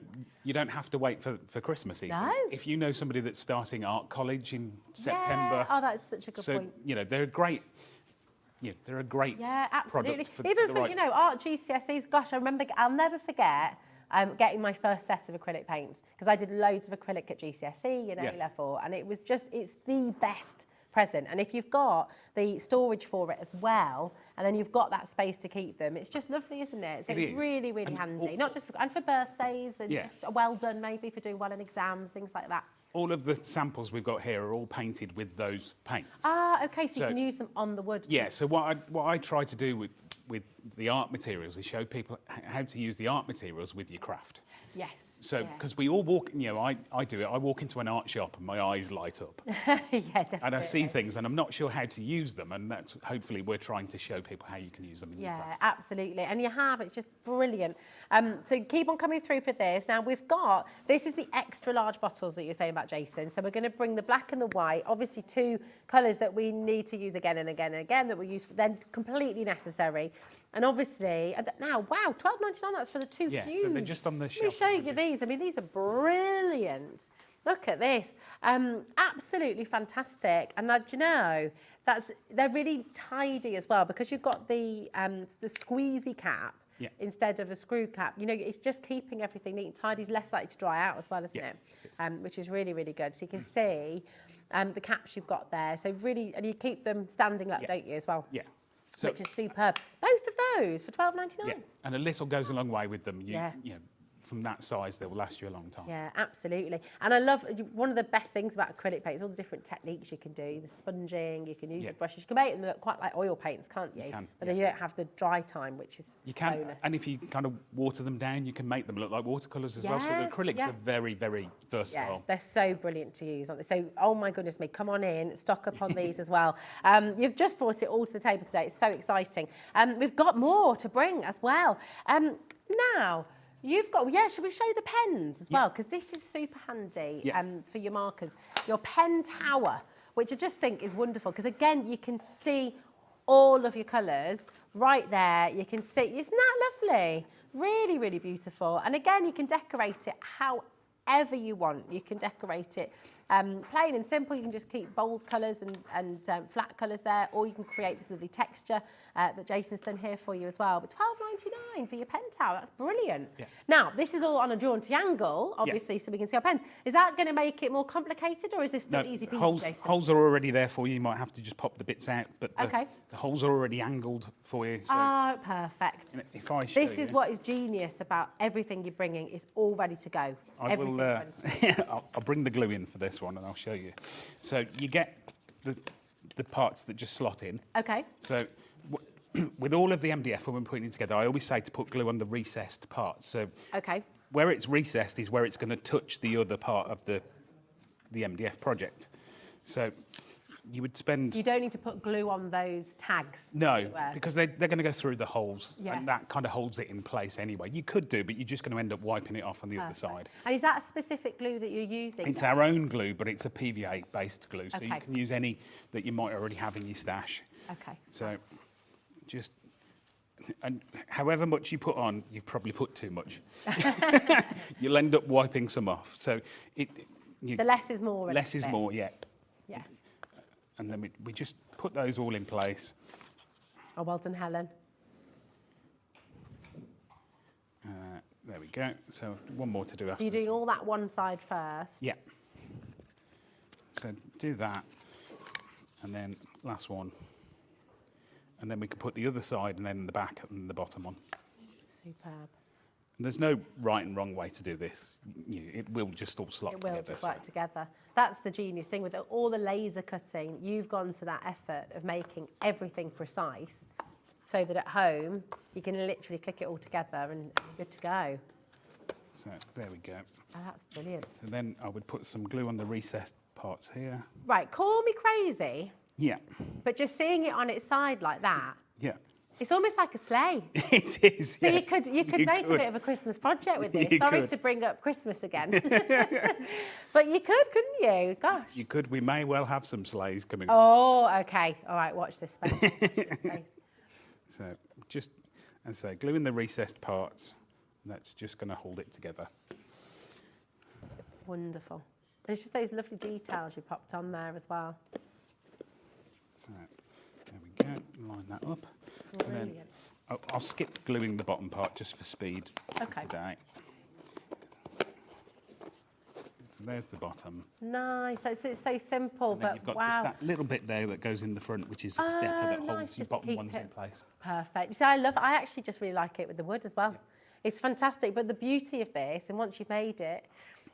G: you don't have to wait for Christmas even.
D: No.
G: If you know somebody that's starting art college in September.
D: Oh, that's such a good point.
G: You know, they're a great
D: absolutely.
G: product for
D: Even
G: the
D: for,
G: right...
D: you know, art GCSEs, gosh, I'll never forget, getting my first set of acrylic paints, because I did loads of acrylic at GCSE and A-level, and it was just, it's the best present. And if you've got the storage for it as well, and then you've got that space to keep them, it's just lovely, isn't it? So it's really, really handy. Not just for birthdays and just well done maybe for doing well in exams, things like that.
G: All of the samples we've got here are all painted with those paints.
D: Ah, okay, so you can use them on the wood.
G: Yeah, so what I try to do with the art materials is show people how to use the art materials with your craft.
D: Yes.
G: So, because we all walk, you know, I do it. I walk into an art shop and my eyes light up.
D: Yeah, definitely.
G: And I see things and I'm not sure how to use them. And that's hopefully we're trying to show people how you can use them in your craft.
D: Yeah, absolutely. And you have, it's just brilliant. So keep on coming through for this. Now we've got, this is the extra large bottles that you're saying about, Jason. So we're going to bring the black and the white, obviously 2 colours that we need to use again and again and again, that we use, then completely necessary. And obviously, now, wow, £12.99, that's for the 2
G: Yeah,
D: huge.
G: so they're just on the shelf.
D: Let me show you these. I mean, these are brilliant. Look at this. Absolutely fantastic. And do you know, they're really tidy as well, because you've got the squeezy cap instead of a screw cap. You know, it's just keeping everything neat and tidy. It's less likely to dry out as well, isn't it? Which is really, really good. So you can see the caps you've got there. So really, and you keep them standing up, don't you, as well?
G: Yeah. So,
D: which is superb. Both of those for £12.99.
G: Yeah, and a little goes a long way with them. You know, from that size, they will last you a long time.
D: Yeah, absolutely. And I love, one of the best things about acrylic paint is all the different techniques you can do. The sponging, you can use the brushes. You can make them look quite like oil paints, can't you?
G: You can,
D: but then you don't have the dry time, which is
G: you can.
D: bonus.
G: And if you kind of water them down, you can make them look like watercolours as well. So the acrylics are very, very versatile.
D: Yeah, they're so brilliant to use, aren't they? So, oh my goodness me, come on in, stock up on these as well. You've just brought it all to the table today. It's so exciting. We've got more to bring as well. Now, you've got, should we show you the pens as well? Because this is super handy for your markers. Your pen tower, which I just think is wonderful, because again, you can see all of your colours right there. You can see, isn't that lovely? Really, really beautiful. And again, you can decorate it however you want. You can decorate it plain and simple. You can just keep bold colours and flat colours there, or you can create this lovely texture that Jason's done here for you as well. But £12.99 for your pen tower, that's brilliant. Yeah. Now, this is all on a jaunty angle, obviously, so we can see our pens. Is that going to make it more complicated, or is this still easy peasy, Jason?
G: Holes are already there for you. You might have to just pop the bits out, but the holes are already angled for you. So
D: perfect.
G: If I show
D: this is what is genius about everything you're bringing. It's all ready to go.
G: I'll bring the glue in for this one and I'll show you. So you get the parts that just slot in.
D: Okay.
G: So with all of the MDF, when we're putting it together, I always say to put glue on the recessed parts. So where it's recessed is where it's going to touch the other part of the MDF project. So you would spend...
D: So you don't need to put glue on those tags?
G: No, because they're going to go through the holes, and that kind of holds it in place anyway. You could do, but you're just going to end up wiping it off on the other side.
D: And is that a specific glue that you're using?
G: It's our own glue, but it's a PVA-based glue, so you can use any that you might already have in your stash.
D: Okay.
G: So just... And however much you put on, you've probably put too much. You'll end up wiping some off. So
D: so less is more.
G: Less is more, yeah.
D: Yeah.
G: And then we just put those all in place.
D: Oh, well done, Helen.
G: There we go. So one more to do after.
D: So you're doing all that one side first?
G: Yeah. So do that, and then last one. And then we can put the other side and then the back and the bottom on.
D: Superb.
G: And there's no right and wrong way to do this. It will just all slot together.
D: It will just work together. That's the genius thing with all the laser cutting. You've gone to that effort of making everything precise so that at home you can literally click it all together and you're good to go.
G: So there we go.
D: Oh, that's brilliant.
G: So then I would put some glue on the recessed parts here.
D: Right, call me crazy.
G: Yeah.
D: But just seeing it on its side like that.
G: Yeah.
D: It's almost like a sleigh.
G: It is.
D: So you could make a bit of a Christmas project with this. Sorry to bring up Christmas again. But you could, couldn't you? Gosh.
G: You could. We may well have some sleighs coming.
D: Oh, okay. All right, watch this space. Watch this space.
G: So just, as I say, glue in the recessed parts. That's just going to hold it together.
D: Wonderful. There's just those lovely details you popped on there as well.
G: So there we go. Line that up.
D: Brilliant.
G: And then I'll skip gluing the bottom part just for speed today. So there's the bottom.
D: Nice. It's so simple,
G: And then
D: but
G: you've got
D: wow.
G: just that little bit there that goes in the front, which is a stepper that holds
D: nice,
G: your
D: just to
G: bottom
D: keep
G: ones
D: it
G: in place.
D: Perfect. So I actually just really like it with the wood as well. It's fantastic, but the beauty of this, and once you've made it,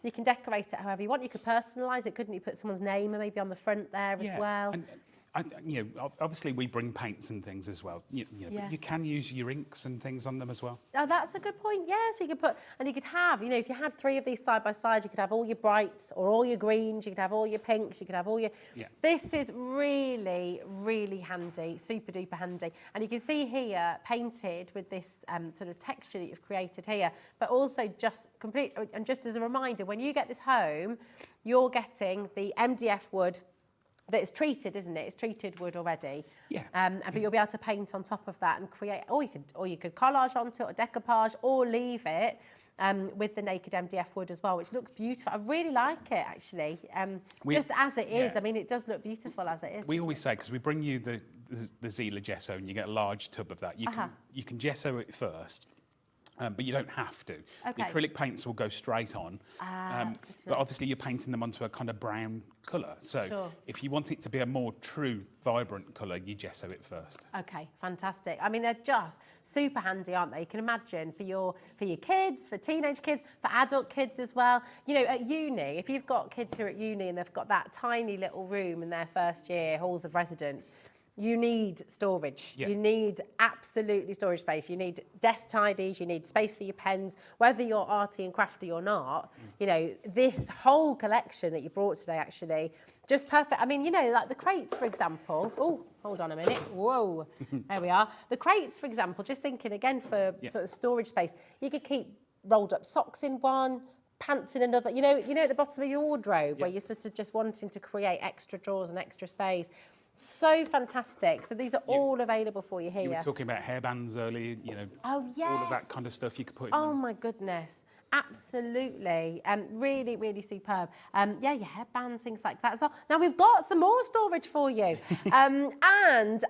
D: you can decorate it however you want. You could personalise it, couldn't you? Put someone's name maybe on the front there as well.
G: And obviously we bring paints and things as well. But you can use your inks and things on them as well.
D: Oh, that's a good point. Yeah, so you could put, and you could have, if you had 3 of these side by side, you could have all your brights or all your greens, you could have all your pinks, you could have all your...
G: Yeah.
D: This is really, really handy, super duper handy. And you can see here, painted with this sort of texture that you've created here, but also just and just as a reminder, when you get this home, you're getting the MDF wood that is treated, isn't it? It's treated wood already.
G: Yeah.
D: But you'll be able to paint on top of that and create, or you could collage onto it, or decoupage, or leave it with the naked MDF wood as well, which looks beautiful. I really like it, actually. Just as it is. I mean, it does look beautiful as it is.
G: We always say, because we bring you the Zela gesso and you get a large tub of that, you can gesso it first. But you don't have to.
D: Okay.
G: The acrylic paints will go straight on. But obviously you're painting them onto a kind of brown colour. So if you want it to be a more true, vibrant colour, you gesso it first.
D: Okay, fantastic. I mean, they're just super handy, aren't they? You can imagine for your kids, for teenage kids, for adult kids as well. At uni, if you've got kids who are at uni and they've got that tiny little room in their first year, halls of residence, you need storage.
G: Yeah.
D: You need absolutely storage space. You need desk tidies. You need space for your pens. Whether you're arty and crafty or not, this whole collection that you brought today, actually, just perfect. I mean, like the crates, for example. Oh, hold on a minute. Whoa, there we are. The crates, for example, just thinking again for sort of storage space, you could keep rolled up socks in one, pants in another. At the bottom of your wardrobe where you're sort of just wanting to create extra drawers and extra space. So fantastic. So these are all available for you here.
G: You were talking about hairbands earlier,
D: Oh, yes.
G: all of that kind of stuff you could put in.
D: Oh, my goodness. Absolutely. Really, really superb. Your headbands, things like that as well. Now, we've got some more storage for you. And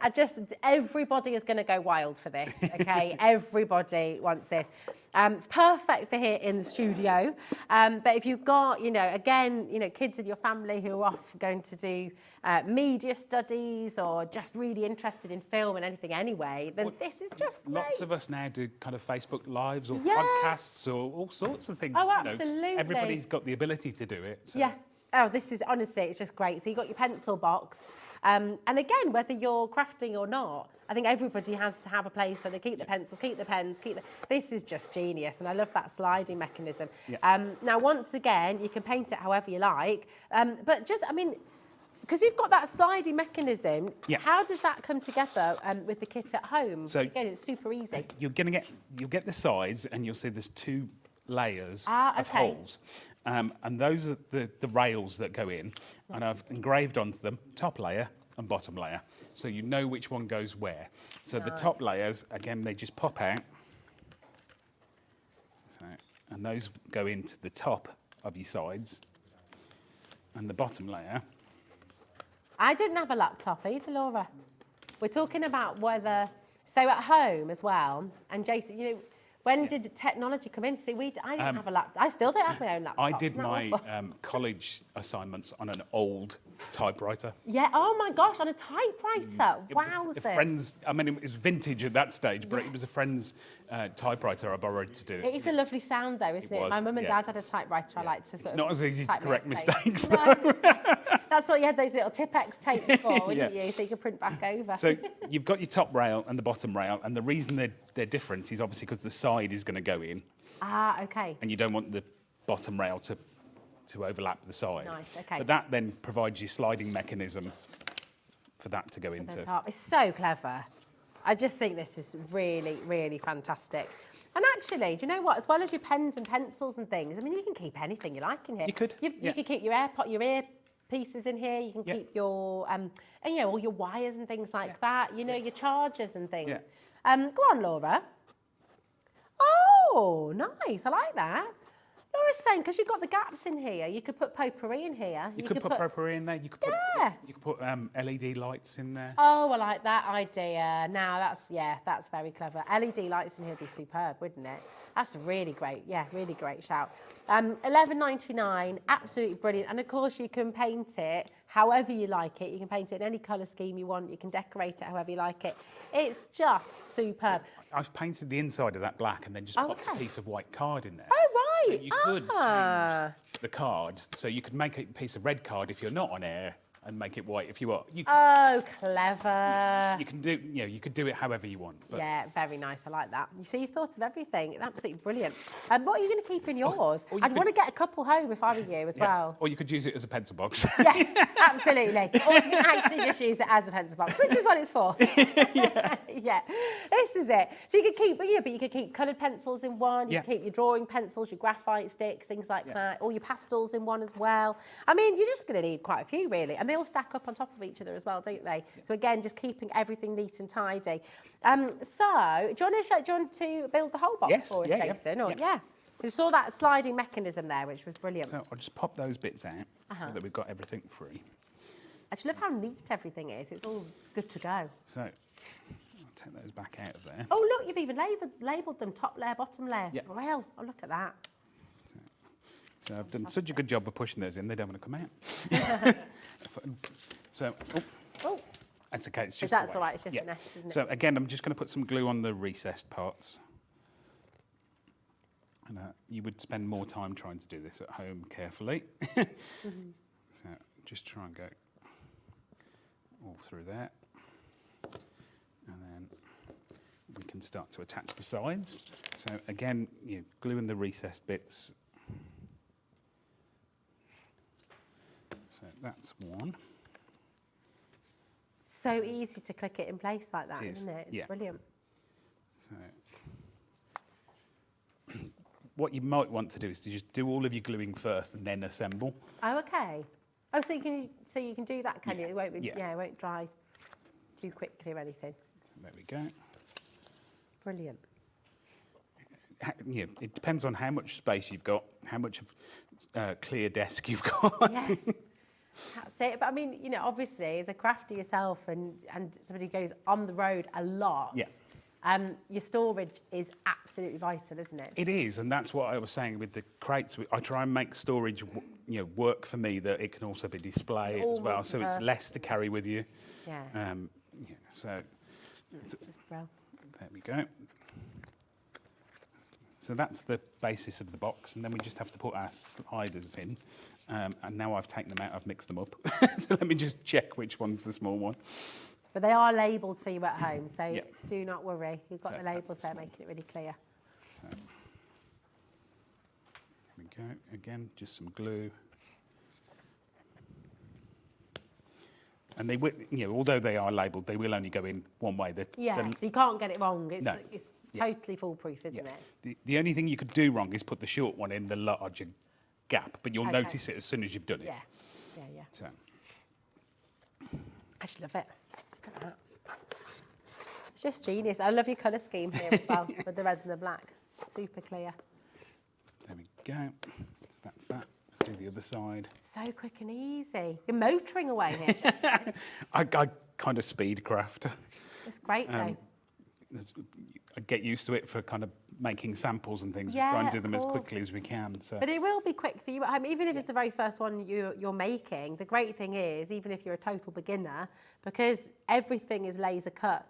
D: everybody is going to go wild for this, okay? Everybody wants this. It's perfect for here in the studio. But if you've got, kids in your family who are off going to do media studies or just really interested in film and anything anyway, then this is just great.
G: Lots of us now do kind of Facebook Lives or podcasts or all sorts of things.
D: Oh, absolutely.
G: Everybody's got the ability to do it. So.
D: Yeah. Oh, this is, honestly, it's just great. So you've got your pencil box. And again, whether you're crafting or not, I think everybody has to have a place where they keep the pencils, keep the pens, This is just genius, and I love that sliding mechanism.
G: Yeah.
D: Now, once again, you can paint it however you like, but just, because you've got that sliding mechanism, how does that come together with the kit at home?
G: So
D: again, it's super easy.
G: You'll get the sides, and you'll see there's 2 layers of
D: okay.
G: holes. And those are the rails that go in, and I've engraved onto them top layer and bottom layer, so you know which one goes where. So the top layers, again, they just pop out, and those go into the top of your sides, and the bottom layer.
D: I didn't have a laptop either, Laura. We're talking about whether, so at home as well, and Jason, when did technology come in? See, I didn't have a laptop. I still don't have my own laptop.
G: I did my college assignments on an old typewriter.
D: Yeah, oh my gosh, on a typewriter. Wow.
G: A friend's, it was vintage at that stage, but it was a friend's typewriter I borrowed to do it.
D: It is a lovely sound though, isn't it?
G: Was,
D: My mum and dad had a typewriter I like to sort of...
G: It's not as easy to
D: type
G: correct
D: mistakes.
G: mistakes.
D: No, that's what you had those little Tipex tapes for, didn't you? So you could print back over.
G: So you've got your top rail and the bottom rail, and the reason they're different is obviously because the side is going to go in.
D: Ah, okay.
G: And you don't want the bottom rail to overlap the side.
D: Nice, okay.
G: But that then provides your sliding mechanism for that to go into.
D: It's so clever. I just think this is really, really fantastic. And actually, do you know what? As well as your pens and pencils and things, you can keep anything you like in here.
G: You could.
D: You could keep your ear pieces in here. You can keep your, all your wires and things like that. Your chargers and things.
G: Yeah.
D: Go on, Laura. Oh, nice. I like that. Laura's saying, because you've got the gaps in here, you could put potpourri in here.
G: You could put potpourri in there. You could put LED lights in there.
D: Oh, I like that idea. Now that's very clever. LED lights in here would be superb, wouldn't it? That's really great. Yeah, really great shout. $11.99, absolutely brilliant. And of course, you can paint it however you like it. You can paint it in any colour scheme you want. You can decorate it however you like it. It's just superb.
G: I've painted the inside of that black and then just popped a piece of white card in there.
D: Oh, right.
G: So you could change the card. So you could make a piece of red card if you're not on air and make it white if you are.
D: Oh, clever.
G: You can do, you could do it however you want. But
D: yeah, very nice. I like that. You see, you thought of everything. It's absolutely brilliant. And what are you going to keep in yours? I'd want to get a couple home if I were you as well.
G: Or you could use it as a pencil box.
D: Yes, absolutely. Or you can actually just use it as a pencil box, which is what it's for. Yeah, this is it. So you could keep, but you could keep coloured pencils in one. You could keep your drawing pencils, your graphite sticks, things like that. All your pastels in one as well. I mean, you're just going to need quite a few, really. And they all stack up on top of each other as well, don't they? So again, just keeping everything neat and tidy. So, do you want to build the whole box for us, Jason? Or, you saw that sliding mechanism there, which was brilliant.
G: So I'll just pop those bits out so that we've got everything free.
D: I just love how neat everything is. It's all good to go.
G: So I'll take those back out of there.
D: Oh, look, you've even labelled them top layer, bottom layer.
G: Yeah.
D: Brill. Oh, look at that.
G: So I've done such a good job of pushing those in, they don't want to come out. So, that's okay. It's just
D: that's all right, it's just a nest, isn't it?
G: So again, I'm just going to put some glue on the recessed parts. And you would spend more time trying to do this at home carefully. So just try and go all through there. And then we can start to attach the sides. So again, glue in the recessed bits. So that's one.
D: So easy to click it in place like that, isn't it? It's brilliant.
G: So what you might want to do is to just do all of your gluing first and then assemble.
D: Oh, okay. Oh, so you can do that, can you? It won't be, it won't dry too quickly or anything.
G: So there we go.
D: Brilliant.
G: It depends on how much space you've got, how much of clear desk you've got.
D: Yes. That's it. But I mean, obviously, as a crafter yourself and somebody who goes on the road a lot, your storage is absolutely vital, isn't it?
G: It is, and that's what I was saying with the crates. I try and make storage, work for me that it can also be displayed as well, so it's less to carry with you.
D: Yeah.
G: So
D: Well.
G: There we go. So that's the basis of the box, and then we just have to put our sliders in. And now I've taken them out, I've mixed them up. So let me just check which one's the small one.
D: But they are labelled for you at home, so do not worry. You've got the labels there, making it really clear.
G: So, there we go. Again, just some glue. And they will, although they are labelled, they will only go in one way.
D: So you can't get it wrong. It's totally foolproof, isn't it?
G: The only thing you could do wrong is put the short one in the larger gap, but you'll notice it as soon as you've done it.
D: Yeah.
G: So.
D: I just love it. Look at that. It's just genius. I love your colour scheme here as well, with the red and the black. Super clear.
G: There we go. So that's that. Do the other side.
D: So quick and easy. You're motoring away here.
G: I kind of speed craft.
D: It's great though.
G: I get used to it for kind of making samples and things. We try and do them as quickly as we can. So.
D: But it will be quick for you at home, even if it's the very first one you're making. The great thing is, even if you're a total beginner, because everything is laser cut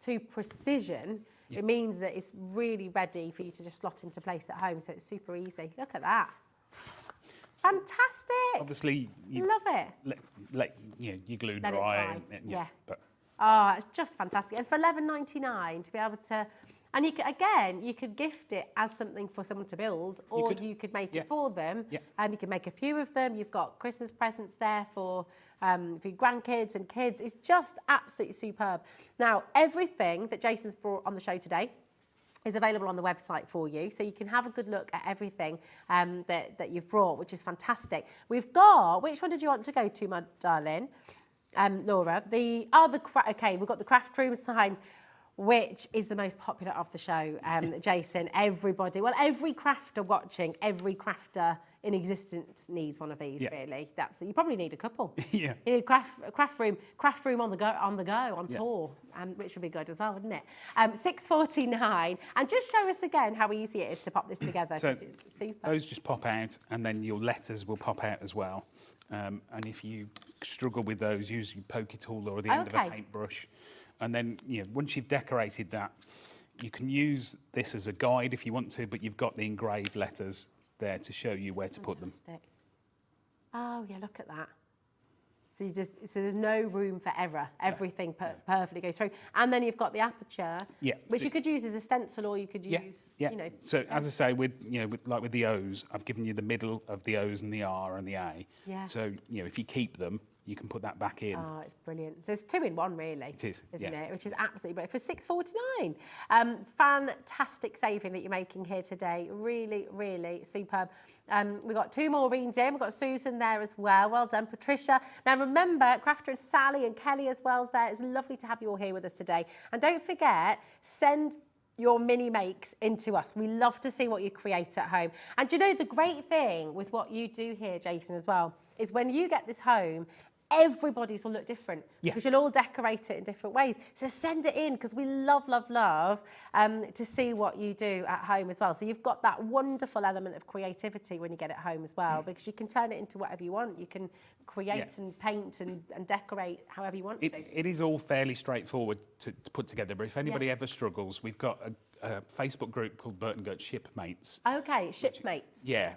D: to precision, it means that it's really ready for you to just slot into place at home. So it's super easy. Look at that. Fantastic.
G: Obviously, you
D: love it.
G: Let you glue dry. But.
D: Oh, it's just fantastic. And for $11.99 to be able to, and you could gift it as something for someone to build, or you could make it for them. You can make a few of them. You've got Christmas presents there for your grandkids and kids. It's just absolutely superb. Now, everything that Jason's brought on the show today is available on the website for you, so you can have a good look at everything that you've brought, which is fantastic. We've got, which one did you want to go to, my darling? Laura, we've got the craft room sign. which is the most popular of the show, Jason. Everybody, well, every crafter watching, every crafter in existence needs one of these, really. You probably need a couple.
G: Yeah.
D: You need a craft room on the go, on tour, which would be good as well, wouldn't it? £6.49, and just show us again how easy it is to pop this together, because it's super.
G: Those just pop out, and then your letters will pop out as well. And if you struggle with those, use your pokey tool or the end of a paintbrush. And then, once you've decorated that, you can use this as a guide if you want to, but you've got the engraved letters there to show you where to put them.
D: Oh yeah, look at that. So there's no room for error. Everything perfectly goes through. And then you've got the aperture, which you could use as a stencil, or you could use,
G: So as I say, with the O's, I've given you the middle of the O's and the R and the A.
D: Yeah.
G: So if you keep them, you can put that back in.
D: Oh, it's brilliant. So it's 2 in 1, really.
G: It is,
D: isn't it? Which is absolutely brilliant. For £6.49. Fantastic saving that you're making here today. Really, really superb. We've got 2 more Reens in. We've got Susan there as well. Well done, Patricia. Now remember, Crafter and Sally and Kelly as well is there. It's lovely to have you all here with us today. And don't forget, send your mini makes into us. We love to see what you create at home. And do you know the great thing with what you do here, Jason, as well, is when you get this home, everybody's will look different because you'll all decorate it in different ways. So send it in, because we love, love, love to see what you do at home as well. So you've got that wonderful element of creativity when you get it home as well, because you can turn it into whatever you want. You can create and paint and decorate however you want to.
G: It is all fairly straightforward to put together, but if anybody ever struggles, we've got a Facebook group called Bert and Gert Shipmates.
D: Okay, Shipmates.
G: Yeah.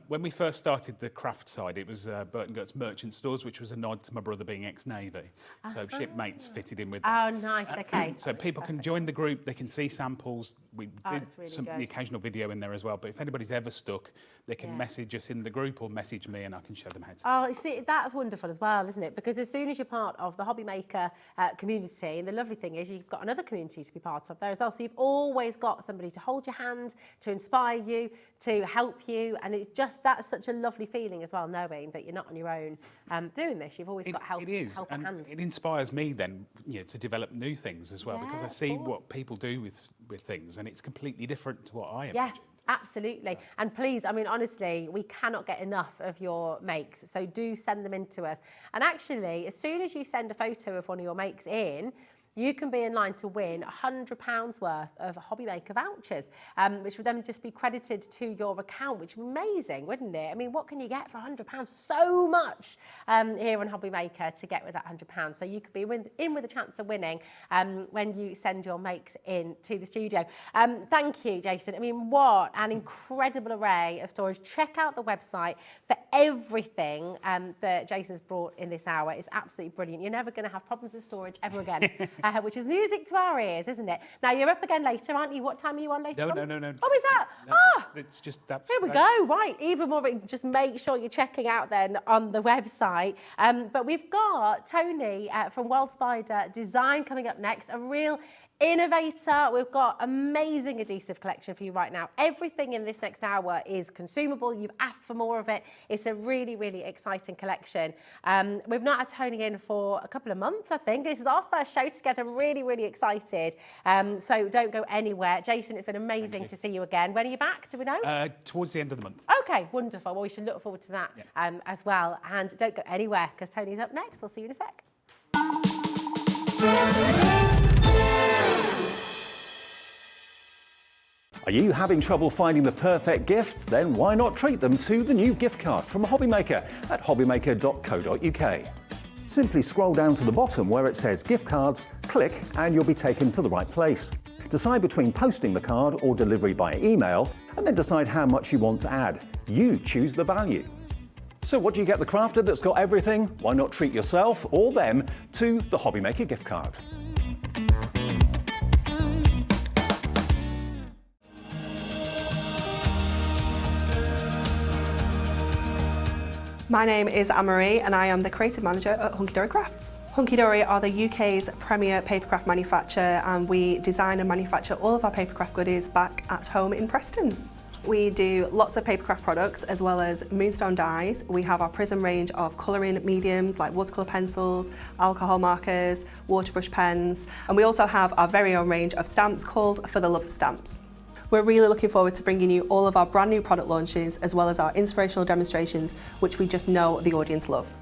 G: When we first started the craft side, it was Bert and Gert's merchant stores, which was a nod to my brother being ex-Navy. So Shipmates fitted in with that.
D: Oh, nice, okay.
G: So people can join the group, they can see samples. We did the occasional video in there as well, but if anybody's ever stuck, they can message us in the group or message me and I can show them how to.
D: Oh, you see, that's wonderful as well, isn't it? Because as soon as you're part of the HobbyMaker community, and the lovely thing is you've got another community to be part of there as well. So you've always got somebody to hold your hand, to inspire you, to help you, and it's just, that's such a lovely feeling as well, knowing that you're not on your own doing this. You've always got help.
G: It is,
D: help
G: and
D: hand.
G: it inspires me then, to develop new things as well, because I see what people do with things, and it's completely different to what I imagined.
D: Absolutely. And please, I mean, honestly, we cannot get enough of your makes. So do send them in to us. And actually, as soon as you send a photo of one of your makes in, you can be in line to win £100 worth of HobbyMaker vouchers, which would then just be credited to your account, which would be amazing, wouldn't it? I mean, what can you get for £100? So much here on HobbyMaker to get with that £100. So you could be in with a chance of winning when you send your makes in to the studio. Thank you, Jason. I mean, what an incredible array of storage. Check out the website for everything that Jason's brought in this hour. It's absolutely brilliant. You're never going to have problems with storage ever again. Which is music to our ears, isn't it? Now, you're up again later, aren't you? What time are you on later on?
G: No.
D: Oh, is that?
G: No, it's just that.
D: Here we go. Right. Even more, just make sure you're checking out then on the website. But we've got Tony from World Spider Design coming up next. A real innovator. We've got amazing adhesive collection for you right now. Everything in this next hour is consumable. You've asked for more of it. It's a really, really exciting collection. We've not had Tony in for a couple of months, I think. This is our first show together. Really, really excited. So don't go anywhere. Jason, it's been amazing to see you again. When are you back? Do we know?
G: Towards the end of the month.
D: Okay, wonderful. Well, we should look forward to that as well. And don't go anywhere, because Tony's up next. We'll see you in a sec.
A: Are you having trouble finding the perfect gift? Then why not treat them to the new gift card from HobbyMaker at hobbymaker.co.uk. Simply scroll down to the bottom where it says gift cards, click and you'll be taken to the right place. Decide between posting the card or delivery by email, and then decide how much you want to add. You choose the value. So what do you get the crafter that's got everything? Why not treat yourself or them to the HobbyMaker gift card?
B: My name is Anne-Marie and I am the creative manager at Hunkydory Crafts. Hunkydory are the UK's premier papercraft manufacturer, and we design and manufacture all of our papercraft goodies back at home in Preston. We do lots of papercraft products as well as moonstone dyes. We have our Prism range of colouring mediums like watercolour pencils, alcohol markers, waterbrush pens, and we also have our very own range of stamps called For the Love of Stamps. We're really looking forward to bringing you all of our brand new product launches as well as our inspirational demonstrations, which we just know the audience love.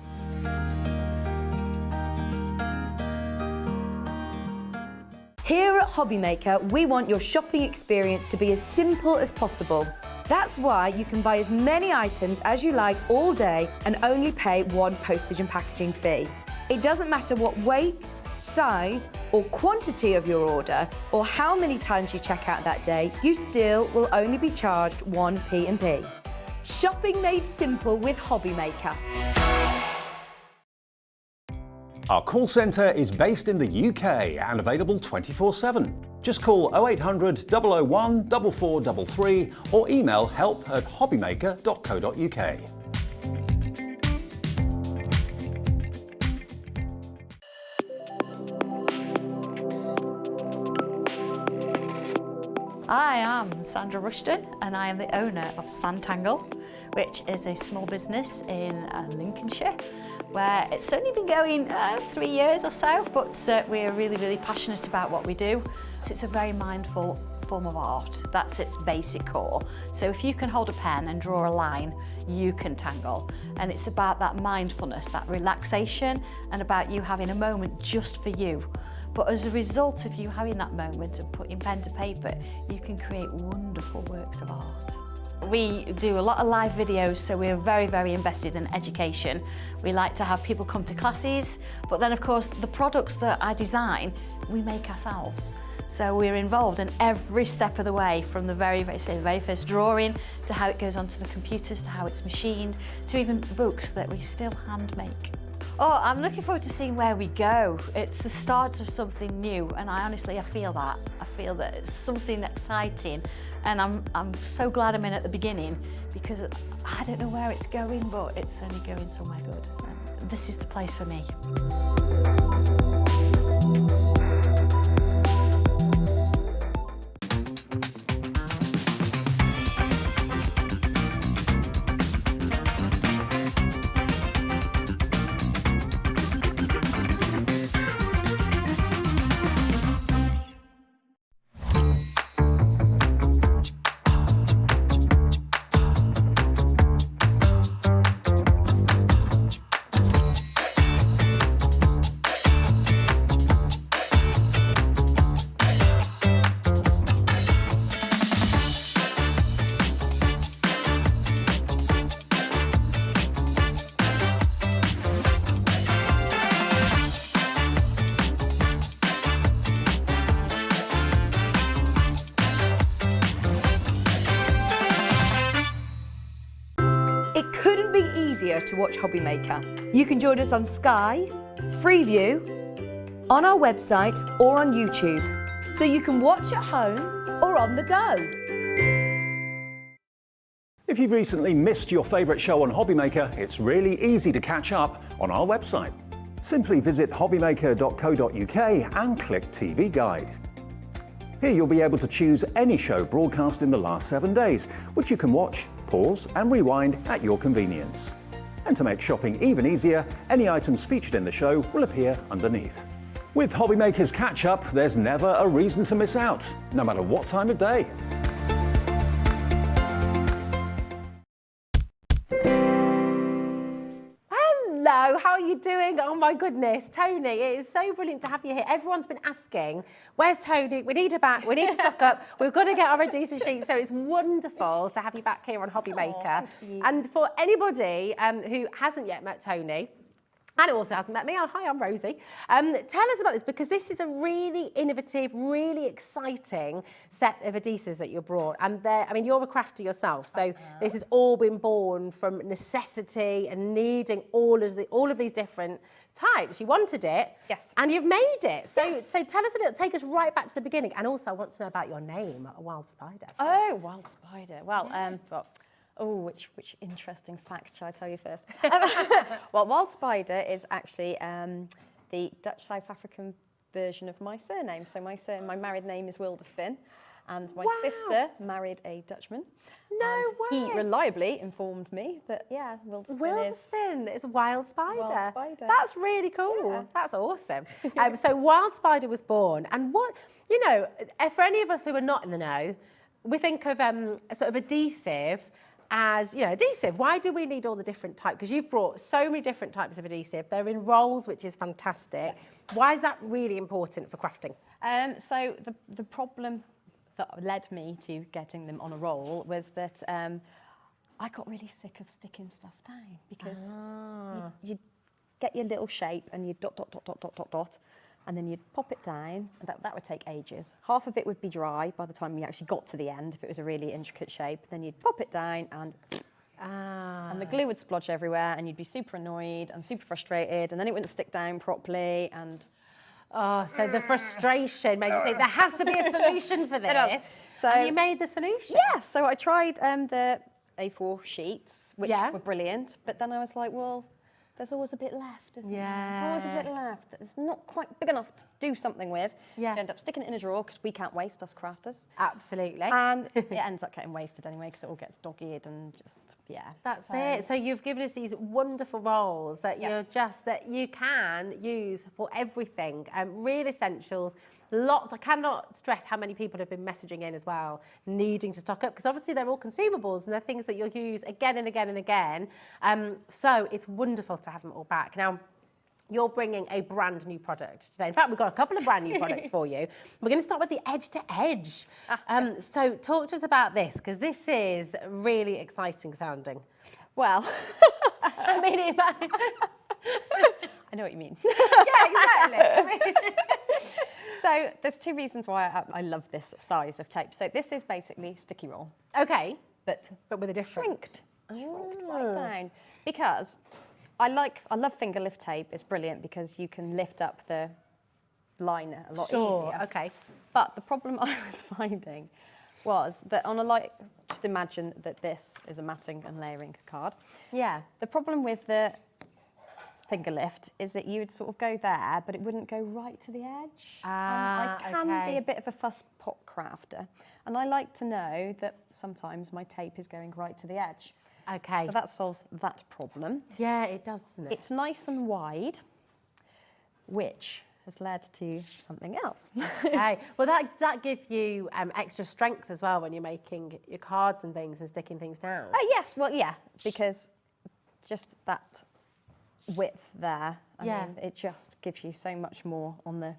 C: Here at HobbyMaker, we want your shopping experience to be as simple as possible. That's why you can buy as many items as you like all day and only pay one postage and packaging fee. It doesn't matter what weight, size or quantity of your order or how many times you check out that day, you still will only be charged one P&P. Shopping made simple with HobbyMaker.
A: Our call centre is based in the UK and available 24/7. Just call 0800 001 4433 or email help@hobbymaker.co.uk.
F: I am Sandra Rushton and I am the owner of Zentangle, which is a small business in Lancashire, where it's only been going 3 years or so, but we're really passionate about what we do. So it's a very mindful form of art. That's its basic core. So if you can hold a pen and draw a line, you can tangle. And it's about that mindfulness, that relaxation, and about you having a moment just for you. But as a result of you having that moment and putting pen to paper, you can create wonderful works of art. We do a lot of live videos, so we're very invested in education. We like to have people come to classes, but then of course the products that I design, we make ourselves. So we're involved in every step of the way, from the very first drawing to how it goes onto the computers, to how it's machined, to even books that we still hand make. Oh, I'm looking forward to seeing where we go. It's the start of something new, and I feel that. I feel that it's something exciting, and I'm so glad I'm in at the beginning, because I don't know where it's going, but it's only going somewhere good. And this is the place for me.
C: It couldn't be easier to watch HobbyMaker. You can join us on Sky, Freeview, on our website or on YouTube, so you can watch at home or on the go.
A: If you've recently missed your favourite show on HobbyMaker, it's really easy to catch up on our website. Simply visit hobbymaker.co.uk and click TV Guide. Here you'll be able to choose any show broadcast in the last 7 days, which you can watch, pause and rewind at your convenience. And to make shopping even easier, any items featured in the show will appear underneath. With HobbyMaker's catch-up, there's never a reason to miss out, no matter what time of day.
D: Hello, how are you doing? Oh my goodness, Tony, it is so brilliant to have you here. Everyone's been asking, where's Tony? We need her back, we need to stock up, we've got to get our adhesive sheet. So it's wonderful to have you back here on HobbyMaker. And for anybody who hasn't yet met Tony, and also hasn't met me. Oh, hi, I'm Rosie. Tell us about this, because this is a really innovative, really exciting set of adhesives that you brought. And you're a crafter yourself, so this has all been born from necessity and needing all of these different types. You wanted it, yes, and you've made it. So, yes. So tell us a little. Take us right back to the beginning, and also I want to know about your name, Wild Spider.
H: Oh, Wild Spider. Well, which interesting fact shall I tell you first? Well, Wild Spider is actually the Dutch South African version of my surname. So my married name is Wilderspin, And my sister married a Dutchman.
D: No
H: and
D: way.
H: He reliably informed me that, yeah,
D: Wilson is a wild spider.
H: Wild spider.
D: That's really cool.
H: Yeah.
D: That's awesome. So wild spider was born, and what, you know, for any of us who are not in the know, we think of sort of adhesive as, you know, adhesive. Why do we need all the different types? Because you've brought so many different types of adhesive. They're in rolls, which is fantastic.
H: Yes.
D: Why is that really important for crafting?
H: So the problem that led me to getting them on a roll was that I got really sick of sticking stuff down because you get your little shape and you dot, dot, dot, dot, dot, dot, dot, and then you'd pop it down. And that would take ages. Half of it would be dry by the time you actually got to the end, if it was a really intricate shape. Then you'd pop it down and the glue would splodge everywhere and you'd be super annoyed and super frustrated, and then it wouldn't stick down properly. And
D: oh, so the frustration made you think there has to be a solution for this.
H: So,
D: and you made the solution?
H: Yeah, so I tried the A4 sheets, which were brilliant, but then I was like, well, there's always a bit left, isn't there? There's always a bit left that it's not quite big enough to do something with.
D: Yeah.
H: So I end up sticking it in a drawer because we can't waste, us crafters.
D: Absolutely.
H: And it ends up getting wasted anyway because it all gets dog-eared and just, yeah.
D: That's it. So you've given us these wonderful rolls that that you can use for everything. Real essentials. Lots. I cannot stress how many people have been messaging in as well, needing to stock up, because obviously they're all consumables and they're things that you'll use again and again and again. So it's wonderful to have them all back. Now, you're bringing a brand new product today. In fact, we've got a couple of brand new products for you. We're going to start with the edge to edge. So talk to us about this, because this is really exciting sounding.
H: Well,
D: I mean,
H: I know what you mean.
D: yeah, exactly.
H: So there's two reasons why I love this size of tape. So this is basically sticky roll.
D: Okay.
H: But
D: with a difference.
H: Shrinked right down. Because I love finger lift tape. It's brilliant because you can lift up the liner a lot easier.
D: Okay.
H: But the problem I was finding was that on a just imagine that this is a matting and layering card.
D: Yeah.
H: The problem with the finger lift is that you would sort of go there, but it wouldn't go right to the edge. I can be a bit of a fuss pot crafter, and I like to know that sometimes my tape is going right to the edge.
D: Okay.
H: So that solves that problem.
D: Yeah, it does, doesn't it?
H: It's nice and wide, which has led to something else.
D: Okay. Well, that gives you extra strength as well when you're making your cards and things and sticking things down.
H: Yes, well, yeah, because just that width there, I mean, it just gives you so much more on the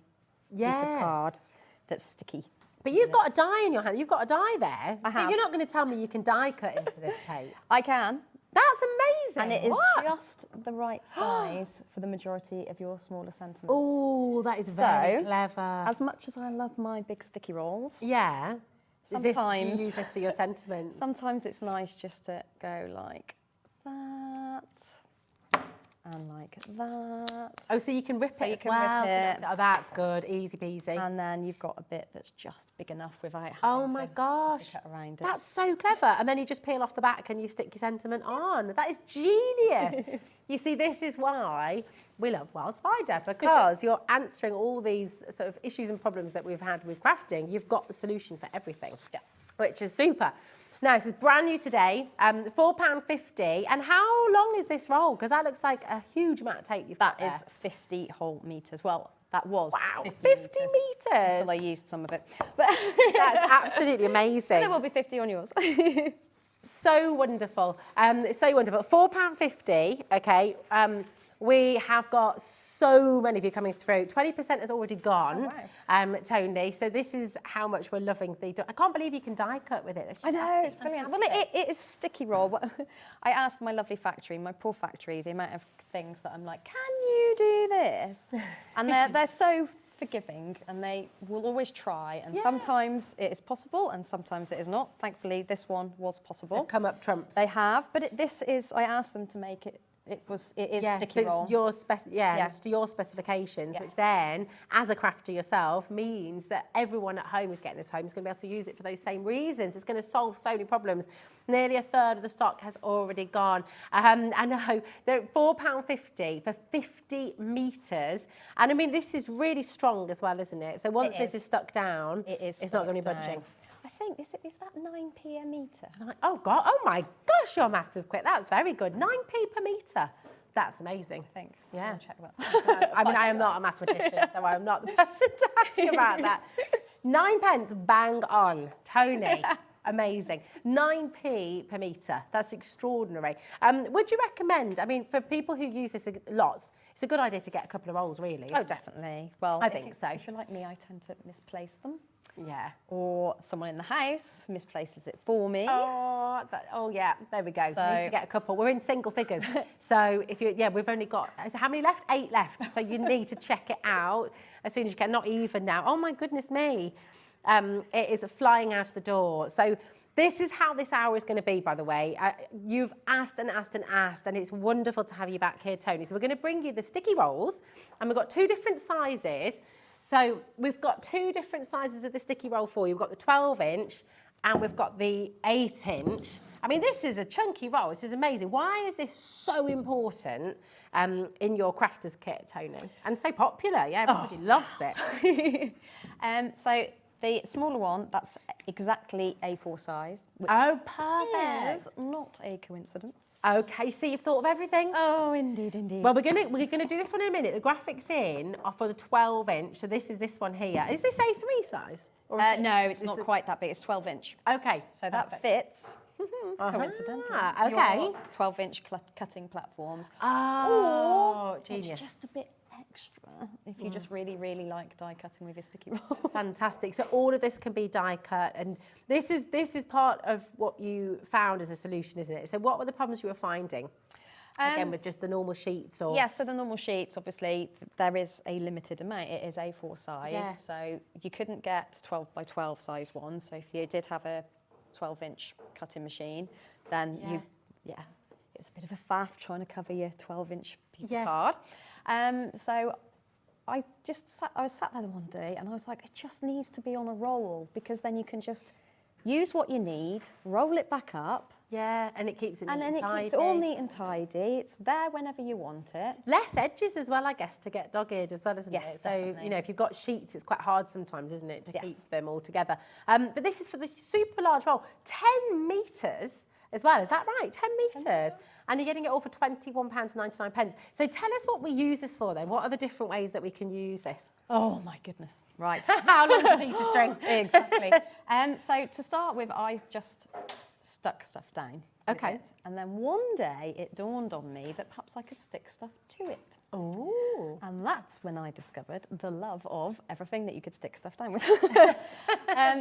H: piece of card that's sticky.
D: But you've got a die in your hand. You've got a die there.
H: I have.
D: You're not going to tell me you can die cut into this tape.
H: I can.
D: That's amazing.
H: And it is just the right size for the majority of your smaller sentiments.
D: Oh, that is very clever.
H: As much as I love my big sticky rolls,
D: yeah.
H: sometimes
D: Do you use this for your sentiments?
H: Sometimes it's nice just to go like that. And like that.
D: Oh, so you can rip it as
H: can
D: well.
H: rip it.
D: Oh, that's good. Easy peasy.
H: And then you've got a bit that's just big enough without
D: oh
H: having
D: my
H: to
D: gosh,
H: cut around it.
D: That's so clever. And then you just peel off the back and you stick your sentiment on. That is genius. You see, this is why we love Wild Spider, because you're answering all these sort of issues and problems that we've had with crafting. You've got the solution for everything. Yes. Which is super. Now, this is brand new today, £4.50. And how long is this roll? Because that looks like a huge amount of tape you've got there.
H: That is 50 whole metres. Well, that was 50
D: metres.
H: Until I used some of it. But
D: that's absolutely amazing.
H: There will be 50 on yours.
D: So wonderful. So wonderful. £4.50, okay. We have got so many of you coming through. 20% has already gone, Tony. So this is how much we're loving the... I can't believe you can die cut with it.
H: I know, it's brilliant. Well, it is sticky roll. I asked my lovely factory, my poor factory, the amount of things that I'm like, can you do this? And they're so forgiving and they will always try. And sometimes it is possible and sometimes it is not. Thankfully, this one was possible.
D: They've come up trumps.
H: They have, but this is, I asked them to make it. It is sticky roll.
D: It's your it's to your specifications, which then, as a crafter yourself, means that everyone at home who's getting this home is going to be able to use it for those same reasons. It's going to solve so many problems. Nearly a third of the stock has already gone. I know, they're £4.50 for 50 metres. And I mean, this is really strong as well, isn't it? So once this is stuck down, it's not going to be budging.
H: think, is that 9p a metre?
D: Oh, God. Oh, my gosh, your maths is quick. That's very good. 9p per metre. That's amazing.
H: I think.
D: Yeah.
H: Check that.
D: I mean, I am not a mathematician, so I'm not the person to ask about that. 9 pence, bang on. Tony, amazing. 9p per metre. That's extraordinary. Would you recommend, I mean, for people who use this lots, it's a good idea to get a couple of rolls, really.
H: Oh, definitely. Well,
D: I think so.
H: If you're like me, I tend to misplace them.
D: Yeah.
H: Or someone in the house misplaces it for me.
D: Oh yeah, there we go.
H: So,
D: We need to get a couple. We're in single figures. So if you, we've only got, how many left? 8 left. So you need to check it out as soon as you can. Not even now. Oh my goodness me. It is flying out of the door. So this is how this hour is going to be, by the way. You've asked and asked and asked, and it's wonderful to have you back here, Tony. So we're going to bring you the sticky rolls, and we've got 2 different sizes. So we've got 2 different sizes of the sticky roll for you. We've got the 12-inch and we've got the 8-inch. I mean, this is a chunky roll. This is amazing. Why is this so important in your crafter's kit, Tony? And so popular. Yeah, everybody loves it.
H: So the smaller one, that's exactly A4 size.
D: Oh, perfect.
H: Is not a coincidence.
D: Okay, so you've thought of everything?
H: Oh, indeed, indeed.
D: Well, we're gonna do this one in a minute. The graphics in are for the 12-inch, so this is this one here. Is this A3 size? Or is
H: No, it's not quite that big. It's 12-inch.
D: Okay,
H: So that fits, coincidentally,
D: okay.
H: your 12-inch cutting platforms.
D: Oh,
H: Or
D: genius.
H: it's just a bit extra if you just really, really like die cutting with your sticky roll.
D: Fantastic. So all of this can be die cut, and this is part of what you found as a solution, isn't it? So what were the problems you were finding? Again, with just the normal sheets, or
H: Yeah, so the normal sheets, obviously, there is a limited amount. It is A4 size, so you couldn't get 12 by 12 size ones. So if you did have a 12-inch cutting machine, then it's a bit of a faff trying to cover your 12-inch piece of card. So I was sat there one day and I was like, it just needs to be on a roll, because then you can just use what you need, roll it back up.
D: Yeah, and it keeps it neat and
H: then
D: tidy.
H: Keeps it all neat and tidy. It's there whenever you want it.
D: Less edges as well, I guess, to get dog-eared as well, isn't it?
H: Yes,
D: So,
H: definitely.
D: you know, if you've got sheets, it's quite hard sometimes, isn't it, to keep them all together. But this is for the super large roll. 10 metres as well, is that right? 10 metres. And you're getting it all for £21.99. So tell us what we use this for then. What are the different ways that we can use this?
H: Oh my goodness. Right.
D: How long's a piece of string?
H: Exactly. So to start with, I just stuck stuff down.
D: Okay.
H: It. And then one day it dawned on me that perhaps I could stick stuff to it.
D: Oh.
H: And that's when I discovered the love of everything that you could stick stuff down with.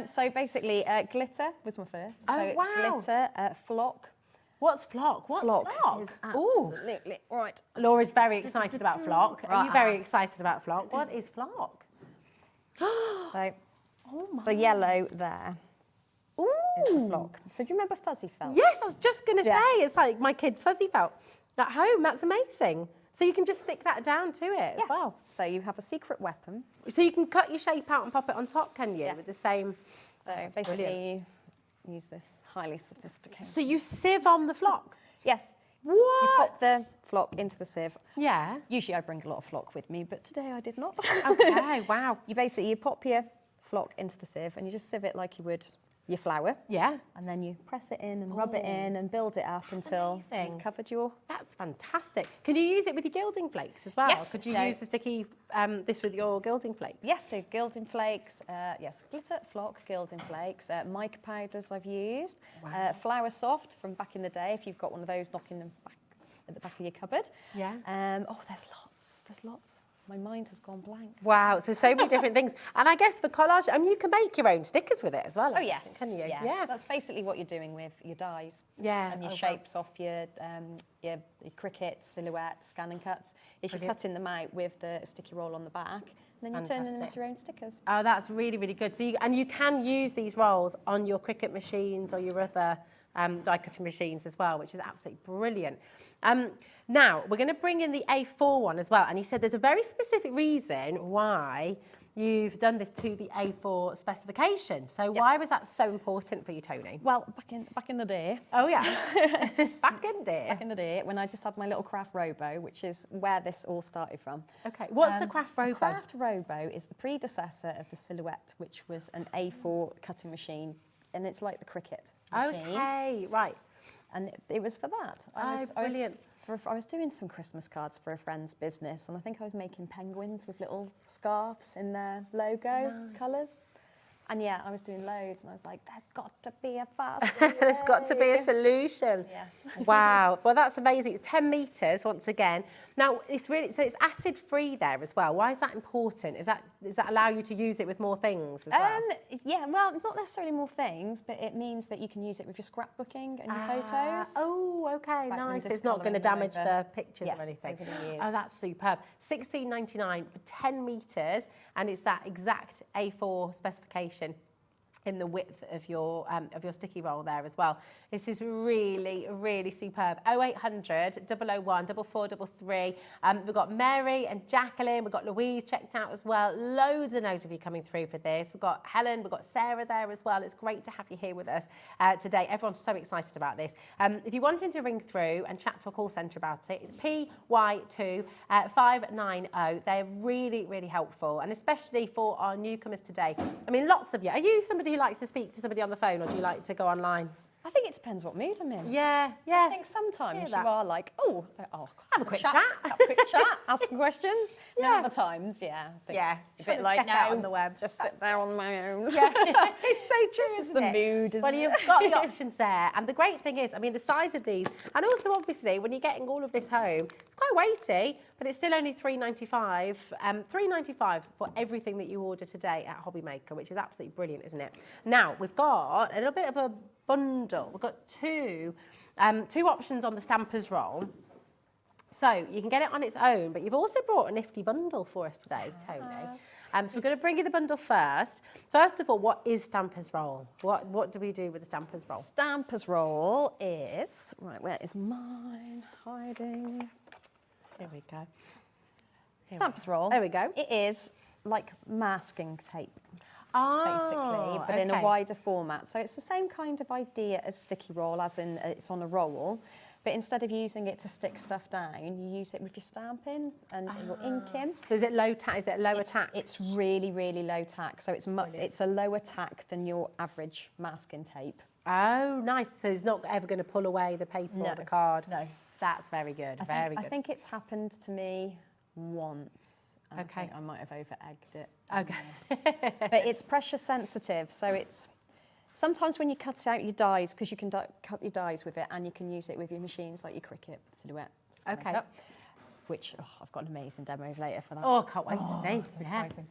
H: So basically, glitter was my first.
D: Oh,
H: so
D: wow.
H: Glitter, flock.
D: What's flock? What's flock?
H: Is absolutely right.
D: Laura's very excited about flock. Are you
H: Right.
D: very excited about flock? What is flock?
H: So
D: Oh my.
H: the yellow there
D: Ooh.
H: is the flock. So do you remember fuzzy felt?
D: Yes, I was just going to
H: Yes.
D: say, it's like my kid's fuzzy felt at home. That's amazing. So you can just stick that down to it as
H: Yes.
D: well.
H: So you have a secret weapon.
D: So you can cut your shape out and pop it on top, can you?
H: Yes.
D: With the same.
H: So basically, you use this highly sophisticated.
D: So you sieve on the flock?
H: Yes.
D: What?
H: You pop the flock into the sieve.
D: Yeah.
H: Usually I bring a lot of flock with me, but today I did not.
D: Okay, wow.
H: You pop your flock into the sieve and you just sieve it like you would your flour.
D: Yeah.
H: And then you press it in and rub it in and build it up until
D: amazing.
H: you've covered your...
D: That's fantastic. Can you use it with your gilding flakes as well?
H: Yes,
D: Could you
H: so-
D: use the sticky, this with your gilding flakes?
H: Yes, so gilding flakes, yes, glitter, flock, gilding flakes, mica powders I've used, flour soft from back in the day, if you've got one of those knocking them back at the back of your cupboard.
D: Yeah.
H: Oh, there's lots. My mind has gone blank.
D: Wow, so many different things. And I guess for collage, I mean, you can make your own stickers with it as well.
H: Oh, yes.
D: Can you?
H: Yes.
D: Yeah.
H: That's basically what you're doing with your dies.
D: Yeah.
H: And your
D: Oh, wow.
H: shapes off your crickets, silhouettes, scanning cuts. Is you're
D: Brilliant.
H: cutting them out with the sticky roll on the back, and then you turn them into your own stickers.
D: Oh, that's really, really good. So you can use these rolls on your Cricut machines or your other die cutting machines as well, which is absolutely brilliant. Now, we're going to bring in the A4 one as well. And he said there's a very specific reason why you've done this to the A4 specification. So why was that so important for you, Tony?
H: Well, back in the day.
D: Oh, yeah. Back in the day.
H: When I just had my little craft robo, which is where this all started from.
D: Okay. What's the craft robo?
H: The craft robo is the predecessor of the Silhouette, which was an A4 cutting machine and it's like the Cricut machine.
D: Okay, right.
H: And it was for that.
D: Brilliant.
H: I was doing some Christmas cards for a friend's business, and I think I was making penguins with little scarves in their logo colours. And yeah, I was doing loads, and I was like, there's got to be a faster way.
D: There's got to be a solution.
H: Yes.
D: Wow. Well, that's amazing. It's 10 metres once again. Now, it's it's acid free there as well. Why is that important? Does that allow you to use it with more things as well?
H: Yeah, well, not necessarily more things, but it means that you can use it with your scrapbooking and your photos.
D: Oh, okay,
H: Like
D: nice.
H: with
D: It's not going to
H: discolouring
D: damage
H: them
D: the
H: over.
D: pictures
H: Yes,
D: or anything.
H: over the years.
D: Oh, that's superb. $16.99 for 10 metres, and it's that exact A4 specification in the width of your sticky roll there as well. This is really, really superb. 0800 001 4433. We've got Mary and Jacqueline. We've got Louise checked out as well. Loads and loads of you coming through for this. We've got Helen. We've got Sarah there as well. It's great to have you here with us today. Everyone's so excited about this. If you're wanting to ring through and chat to a call centre about it, it's PY2 590. They're really, really helpful, and especially for our newcomers today. I mean, lots of you. Are you somebody who likes to speak to somebody on the phone, or do you like to go online?
H: I think it depends what mood I'm in.
D: Yeah.
H: I think sometimes you are like,
D: Have a quick chat.
H: Have a quick chat, ask some questions.
D: Yeah.
H: Then other times,
D: Yeah.
H: a bit like,
D: check out
H: no,
D: on the web.
H: just sit there on my own.
D: Yeah, it's so true,
H: This is
D: isn't
H: the
D: it?
H: mood, isn't
D: Well,
H: it?
D: you've got the options there, and the great thing is, I mean, the size of these, and also obviously when you're getting all of this home, it's quite weighty, but it's still only $3.95. $3.95 for everything that you order today at HobbyMaker, which is absolutely brilliant, isn't it? Now we've got a little bit of a bundle. We've got two options on the Stampers roll. So you can get it on its own, but you've also brought a nifty bundle for us today, Tony. So we're going to bring you the bundle first. First of all, what is Stampers roll? What do we do with the Stampers roll?
H: Stampers roll is, right, where is mine hiding?
D: Here we go.
H: Stampers roll.
D: There we go.
H: It is like masking tape,
D: Oh,
H: basically, but in a wider format. So it's the same kind of idea as sticky roll, as in it's on a roll. But instead of using it to stick stuff down, you use it with your stamping and your inking.
D: So is it low tack? Is it lower tack?
H: It's really, really low tack. So it's a lower tack than your average masking tape.
D: Oh, nice. So it's not ever going to pull away the paper or the card?
H: No.
D: That's very good, very good.
H: I think it's happened to me once. And
D: Okay.
H: I think I might have over-egged it.
D: Okay.
H: But it's pressure sensitive, so it's... Sometimes when you cut out your dies, because you can cut your dies with it, and you can use it with your machines like your Cricut, Silhouette,
D: Okay.
H: Cut, which I've got an amazing demo later for that.
D: Oh, I can't wait to see.
H: So exciting.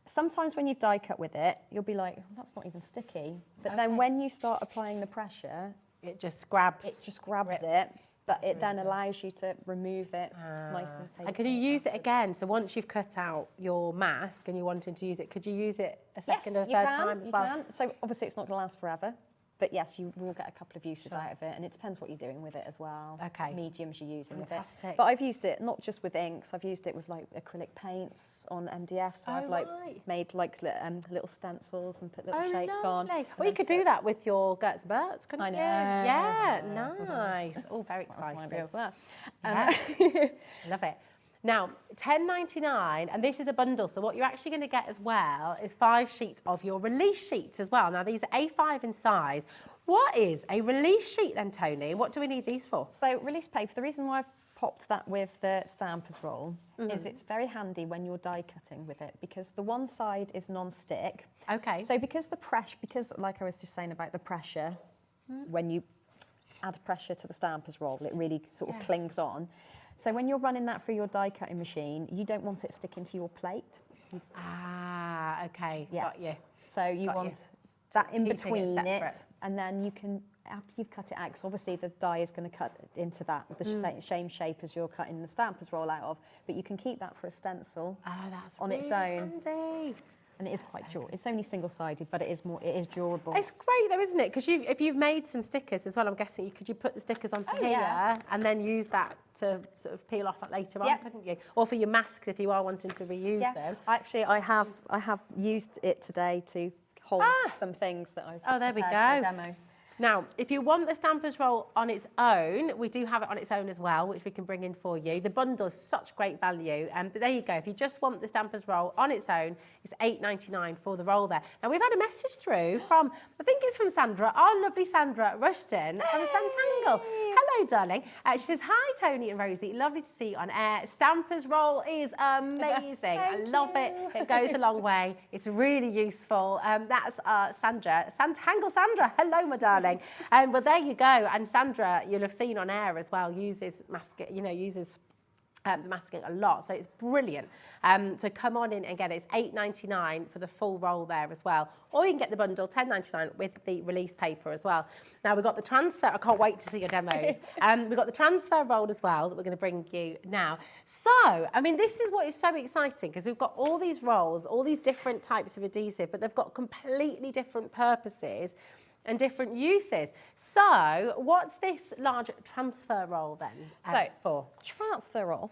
H: Sometimes when you've die cut with it, you'll be like, that's not even sticky. But then when you start applying the pressure,
D: It just grabs.
H: it just grabs it, but it then allows you to remove it nice and safe.
D: And can you use it again? So once you've cut out your mask and you're wanting to use it, could you use it a second or a third time as well?
H: Can. So obviously it's not going to last forever, but yes, you will get a couple of uses out of it, and it depends what you're doing with it as well.
D: Okay.
H: Mediums you're using with
D: Fantastic.
H: it. But I've used it not just with inks, I've used it with like acrylic paints on MDF, so I've made like little stencils and put little shapes on.
D: Well, you could do that with your Gerts and Berts, couldn't
H: I
D: you?
H: know.
D: Yeah, nice. Oh, very
H: That's
D: exciting.
H: my ideas there.
D: Yeah. Love it. Now, $10.99, and this is a bundle, so what you're actually going to get as well is 5 sheets of your release sheets as well. Now, these are A5 in size. What is a release sheet then, Tony? What do we need these for?
H: So release paper, the reason why I've popped that with the Stampers roll is it's very handy when you're die cutting with it, because the one side is non-stick.
D: Okay.
H: So because like I was just saying about the pressure, when you add pressure to the Stampers roll, it really sort of clings on. So when you're running that through your die cutting machine, you don't want it sticking to your plate.
D: Ah, okay.
H: Yes.
D: Got you.
H: So you
D: Got
H: want
D: you.
H: that
D: So
H: in
D: it's keeping it
H: between it,
D: separate.
H: and then you can, after you've cut it out, because obviously the die is going to cut into that, the same shape as you're cutting the Stampers roll out of, but you can keep that for a stencil
D: Oh, that's
H: on its
D: really
H: own.
D: handy.
H: And it is quite durable. It's only single-sided, but it is durable.
D: It's great though, isn't it? Because if you've made some stickers as well, I'm guessing, could you put the stickers onto here
H: yes.
D: and then use that to sort of peel off later on,
H: Yep.
D: couldn't you? Or for your masks if you are wanting to reuse them.
H: Actually, I have used it today to hold some things that I've
D: Oh, there we
H: prepared
D: go.
H: for a demo.
D: Now, if you want the Stampers roll on its own, we do have it on its own as well, which we can bring in for you. The bundle is such great value. But there you go. If you just want the Stampers roll on its own, it's £8.99 for the roll there. Now, we've had a message through from, I think it's from Sandra, our lovely Sandra Rushton from Zentangle. Hello, darling. She says, hi, Tony and Rosie. Lovely to see you on air. Stampers roll is amazing. I love it. It goes a long way. It's really useful. That's Sandra. Zentangle Sandra. Hello, my darling. Well, there you go. And Sandra, you'll have seen on air as well, uses the masking a lot, so it's brilliant. So come on in and get it. It's £8.99 for the full roll there as well. Or you can get the bundle, $10.99 with the release paper as well. Now we've got the transfer, I can't wait to see your demos. We've got the transfer roll as well that we're going to bring you now. So, I mean, this is what is so exciting because we've got all these rolls, all these different types of adhesive, but they've got completely different purposes and different uses. So, what's this large transfer roll then for?
H: Transfer roll,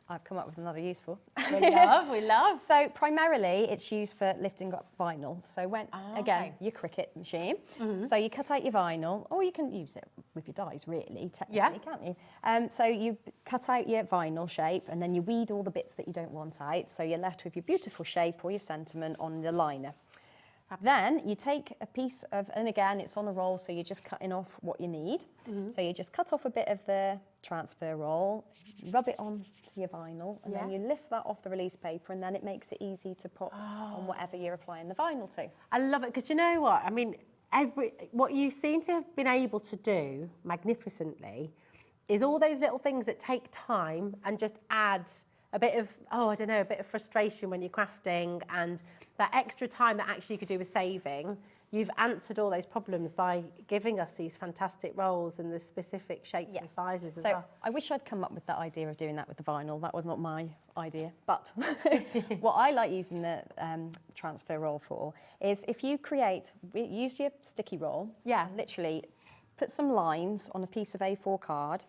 H: I've come up with another use for.
D: We love.
H: So primarily it's used for lifting up vinyl. So when, again, your Cricut machine. So you cut out your vinyl, or you can use it with your dies really, technically, can't you? So you cut out your vinyl shape and then you weed all the bits that you don't want out. So you're left with your beautiful shape or your sentiment on the liner. Then you take a piece of, and again, it's on a roll, so you're just cutting off what you need. So you just cut off a bit of the transfer roll, rub it onto your vinyl, and then you lift that off the release paper, and then it makes it easy to put on whatever you're applying the vinyl to.
D: I love it, because you know what? I mean, what you seem to have been able to do magnificently is all those little things that take time and just add a bit of, a bit of frustration when you're crafting, and that extra time that actually you could do with saving. You've answered all those problems by giving us these fantastic rolls and the specific shapes and sizes as well.
H: I wish I'd come up with that idea of doing that with the vinyl. That was not my idea. But what I like using the transfer roll for is if you use your sticky roll, literally put some lines on a piece of A4 card,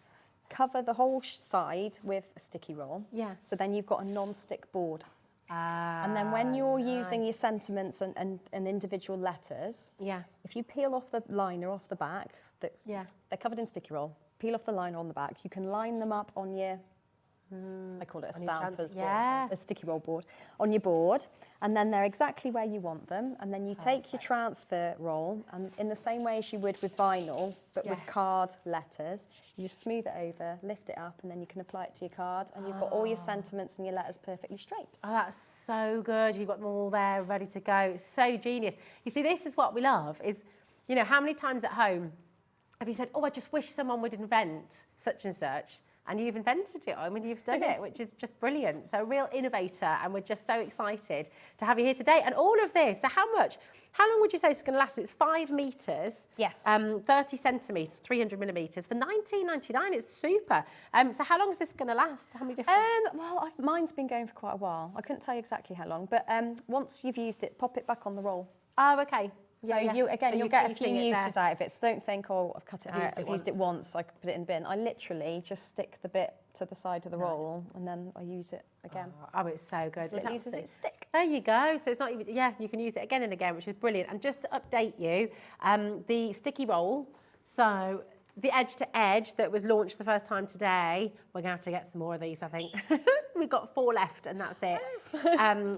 H: cover the whole side with a sticky roll. So then you've got a non-stick board. And then when you're using your sentiments and individual letters, if you peel off the liner off the back, they're covered in sticky roll, peel off the liner on the back, you can line them up on your, I call it a Stampers board, a sticky roll board, on your board, and then they're exactly where you want them, and then you take your transfer roll, and in the same way as you would with vinyl, but with card letters, you just smooth it over, lift it up, and then you can apply it to your card, and you've got all your sentiments and your letters perfectly straight.
D: Oh, that's so good. You've got them all there ready to go. It's so genius. You see, this is what we love, is, you know, how many times at home have you said, I just wish someone would invent such and such, and you've invented it. I mean, you've done it, which is just brilliant. So a real innovator, and we're just so excited to have you here today. And all of this, so how long would you say it's going to last? It's 5 metres.
H: Yes.
D: 30 centimetres, 300 millimetres. For £19.99, it's super. So how long is this going to last? How many different?
H: Mine's been going for quite a while. I couldn't tell you exactly how long, but once you've used it, pop it back on the roll.
D: Oh, okay.
H: So you'll get a few uses out of it. So don't think, I've cut it out, I've used it once, I could put it in the bin. I literally just stick the bit to the side of the roll, and then I use it again.
D: Oh, it's so good.
H: So it uses its stick.
D: There you go. So it's not even, you can use it again and again, which is brilliant. And just to update you, the sticky roll, so the edge to edge that was launched the first time today, we're going to have to get some more of these, I think. We've got 4 left, and that's it.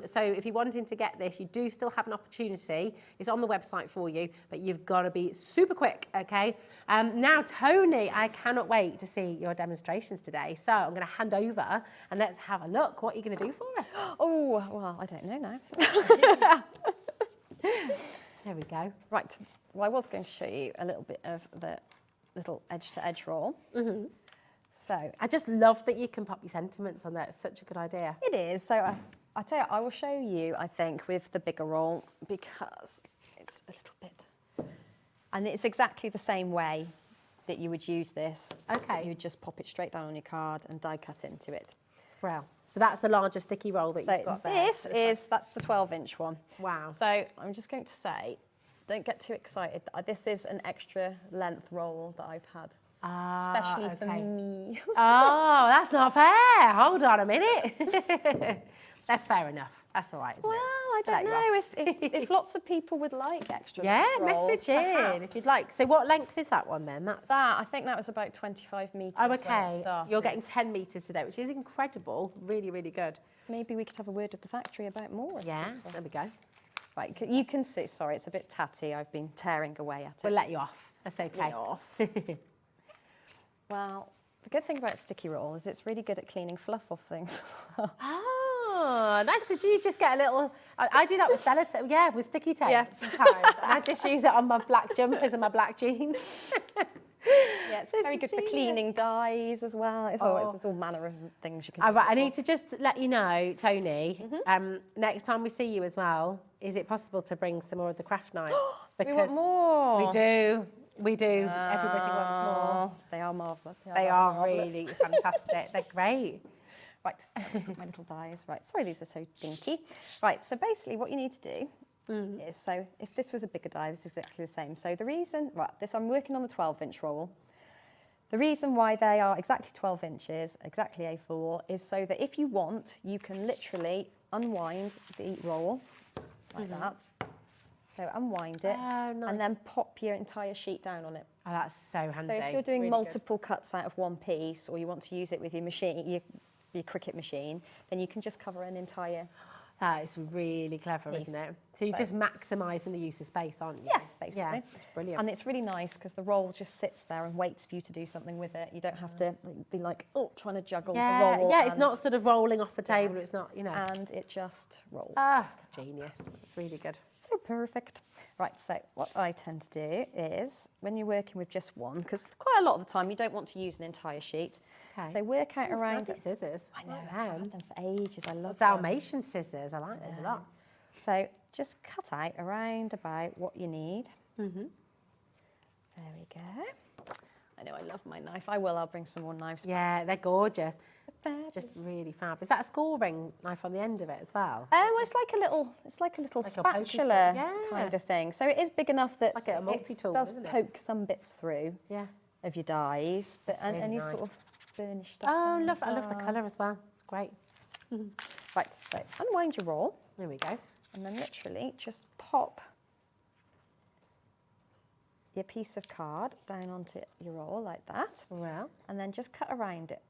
D: So if you're wanting to get this, you do still have an opportunity. It's on the website for you, but you've got to be super quick, okay? Now, Tony, I cannot wait to see your demonstrations today. So I'm going to hand over, and let's have a look. What are you going to do for us?
H: Oh, well, I don't know now.
D: There we go.
H: Right. Well, I was going to show you a little bit of the little edge-to-edge roll. So
D: I just love that you can pop your sentiments on there. It's such a good idea.
H: It is. So I tell you, I will show you, I think, with the bigger roll, because it's a little bit, and it's exactly the same way that you would use this.
D: Okay.
H: You would just pop it straight down on your card and die cut into it.
D: Wow. So that's the larger sticky roll that you've got there.
H: That's the 12-inch one.
D: Wow.
H: So I'm just going to say, don't get too excited. This is an extra length roll that I've had, especially for me.
D: Oh, that's not fair. Hold on a minute. That's fair enough. That's all right, isn't it?
H: Well, I don't know if lots of people would like extra rolls,
D: message in
H: perhaps.
D: if you'd like. So what length is that one then? That's
H: I think that was about 25 metres.
D: Oh,
H: when it
D: okay.
H: started.
D: You're getting 10 metres today, which is incredible. Really, really good.
H: Maybe we could have a word with the factory about more.
D: Yeah, there we go.
H: Right, you can see, sorry, it's a bit tatty. I've been tearing away at it.
D: We'll let you off. That's okay.
H: Well, the good thing about sticky roll is it's really good at cleaning fluff off things.
D: Oh, nice. So do you just get a little... I do that with sellotape, with sticky tape sometimes. And I just use it on my black jumpers and my black jeans.
H: Yeah, it's very good for cleaning dyes as well. It's all manner of things you can do.
D: Right, I need to just let you know, Tony, next time we see you as well, is it possible to bring some more of the craft knives?
H: We want more.
D: We do. We do. Everybody wants more.
H: They are marvellous.
D: They are really fantastic. They're great.
H: Right, my little dies. Right, sorry, these are so dinky. Right, so basically what you need to do is, so if this was a bigger die, this is exactly the same. So the reason, I'm working on the 12-inch roll. The reason why they are exactly 12 inches, exactly A4, is so that if you want, you can literally unwind the roll like that. So unwind it and then pop your entire sheet down on it.
D: Oh, that's so handy.
H: So if you're doing multiple cuts out of one piece, or you want to use it with your machine, your Cricut machine, then you can just cover an entire...
D: That is really clever, isn't it? So you're just maximising the use of space, aren't you?
H: Yes, basically.
D: Yeah, it's brilliant.
H: And it's really nice because the roll just sits there and waits for you to do something with it. You don't have to be like, trying to juggle the roll.
D: Yeah, it's not sort of rolling off the table. It's not,
H: And it just rolls.
D: Ah, genius. It's really good.
H: So perfect. Right, so what I tend to do is, when you're working with just one, because quite a lot of the time you don't want to use an entire sheet, so work out around...
D: Nice scissors.
H: I know, I've had them for ages, I love
D: Dalmatian scissors, I like those a lot.
H: So just cut out around about what you need. There we go. I know, I love my knife. I'll bring some more knives.
D: Yeah, they're gorgeous. Just really fab. Is that a scoring knife on the end of it as well?
H: Well, it's like a little spatula kind of thing. So it is big enough that
D: like a multi-tool,
H: it does
D: isn't it?
H: poke some bits through of your dies, but
D: really
H: any
D: nice.
H: sort of burnished stuff.
D: Oh, I love the colour as well. It's great.
H: Right, so unwind your roll.
D: There we go.
H: And then literally just pop your piece of card down onto your roll like that.
D: Well.
H: And then just cut around it.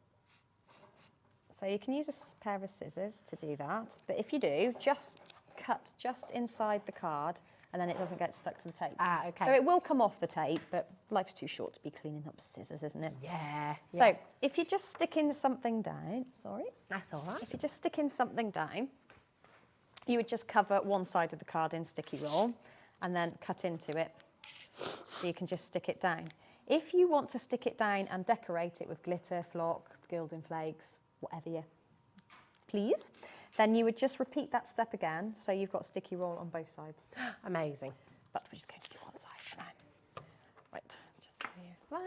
H: So you can use a pair of scissors to do that, but if you do, just cut just inside the card and then it doesn't get stuck to the tape.
D: Ah, okay.
H: So it will come off the tape, but life's too short to be cleaning up scissors, isn't it?
D: Yeah.
H: So if you're just sticking something down,
D: That's all right.
H: if you're just sticking something down, you would just cover one side of the card in sticky roll and then cut into it. So you can just stick it down. If you want to stick it down and decorate it with glitter, flock, gilding flakes, whatever you please, then you would just repeat that step again, so you've got sticky roll on both sides.
D: Amazing.
H: But we're just going to do one side for now. Right, just move that.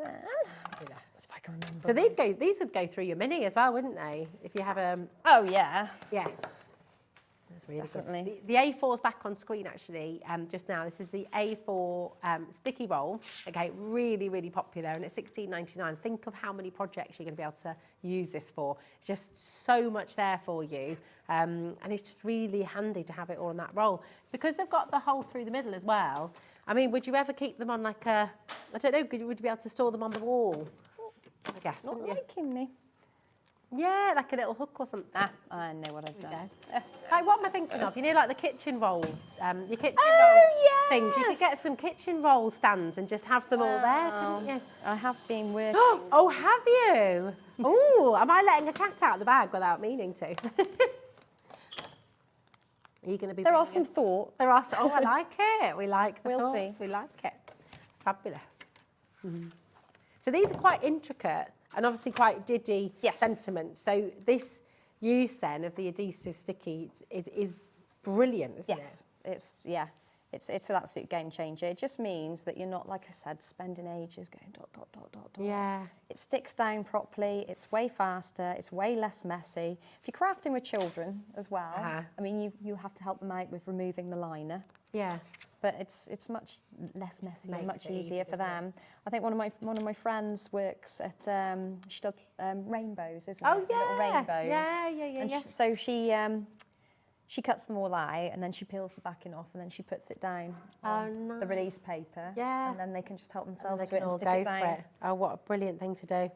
H: And then, if I can remember.
D: So these would go through your mini as well, wouldn't they? If you have a...
H: Oh, yeah.
D: Yeah. That's really
H: Definitely.
D: good. The A4's back on screen actually just now. This is the A4 sticky roll. Okay, really, really popular, and it's $16.99. Think of how many projects you're going to be able to use this for. It's just so much there for you, and it's just really handy to have it all on that roll because they've got the hole through the middle as well. I mean, would you ever keep them on like a? I don't know. Would you be able to store them on the wall? I guess.
H: Not
D: wouldn't you?
H: liking me.
D: Yeah, like a little hook or something.
H: I know what I've done.
D: Like, what am I thinking of? You know, like the kitchen roll, your kitchen roll things. You could get some kitchen roll stands and just have them all there, couldn't you?
H: I have been working.
D: Oh, have you? Oh, am I letting a cat out of the bag without meaning to? Are you going to be?
H: There are some thoughts.
D: There are. Oh, I like it. We like the
H: We'll
D: thoughts.
H: see.
D: We like it. Fabulous. So these are quite intricate and obviously quite diddy sentiments. So this use then of the adhesive sticky is brilliant, isn't it?
H: Yes, it's an absolute game changer. It just means that you're not, like I said, spending ages going dot, dot, dot, dot, dot.
D: Yeah.
H: It sticks down properly, it's way faster, it's way less messy. If you're crafting with children as well, I mean, you have to help them out with removing the liner.
D: Yeah.
H: but it's much less messy and much
D: Makes it easy,
H: easier for
D: doesn't
H: them. I think one of my friends works at she does rainbows, isn't
D: Oh,
H: it? Little
D: yeah.
H: rainbows.
D: Yeah.
H: And so she cuts them all out and then she peels the backing off and then she puts it down on the release paper.
D: Yeah.
H: And then they can just help
D: And
H: themselves
D: they
H: to it
D: can
H: and
D: all
H: stick
D: go
H: it
D: for
H: down.
D: it. Oh, what a brilliant thing to do.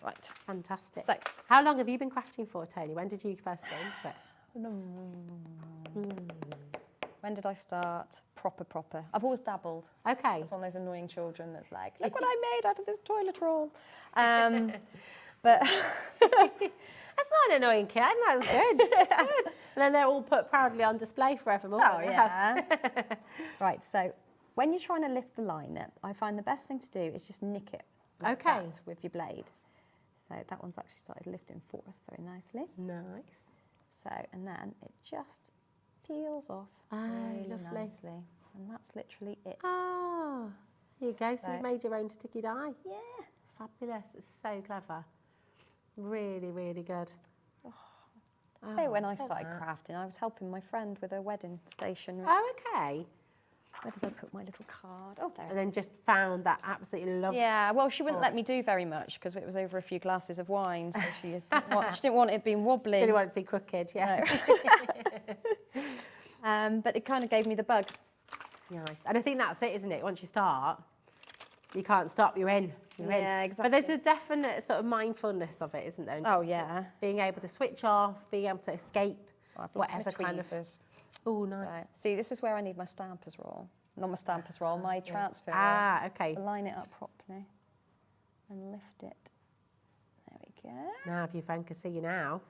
H: Right.
D: Fantastic.
H: So-
D: How long have you been crafting for, Tony? When did you first get into it?
H: When did I start? Proper. I've always dabbled.
D: Okay.
H: It's one of those annoying children that's like, look what I made out of this toilet roll. But
D: That's not an annoying kid. That's good. That's good. And then they're all put proudly on display forevermore.
H: oh yeah. Right. So when you're trying to lift the line up, I find the best thing to do is just nick it. Like
D: Okay.
H: that with your blade. So that one's actually started lifting for us very nicely.
D: Nice.
H: So and then it just peels off really
D: lovely.
H: nicely, and that's literally it.
D: Oh, here you go. So
H: So-
D: you've made your own sticky die.
H: Yeah.
D: Fabulous. It's so clever. Really, really good.
H: I'll tell you when I
D: look at
H: started
D: that.
H: crafting, I was helping my friend with her wedding stationery.
D: Oh, okay.
H: Where did I put my little card? Oh, there.
D: And then just found that absolutely lovely.
H: Yeah, well, she wouldn't let me do very much because it was over a few glasses of wine, so she didn't want it being wobbly.
D: Didn't want it to be crooked, yeah.
H: But it kind of gave me the bug.
D: Nice. And I think that's it, isn't it? Once you start, you can't stop. You're in. You're in.
H: Yeah,
D: But there's a definite sort of mindfulness of it, isn't there? And
H: Oh,
D: just
H: yeah.
D: Being able to switch off, being able to escape
H: I've lost my
D: whatever kind of.
H: tweezers.
D: Oh, nice.
H: So, see, this is where I need my stampers roll. Not my stampers roll, my transfer
D: Ah,
H: roll.
D: okay.
H: To line it up properly and lift it. There we go.
D: Now, if your friend can see you now,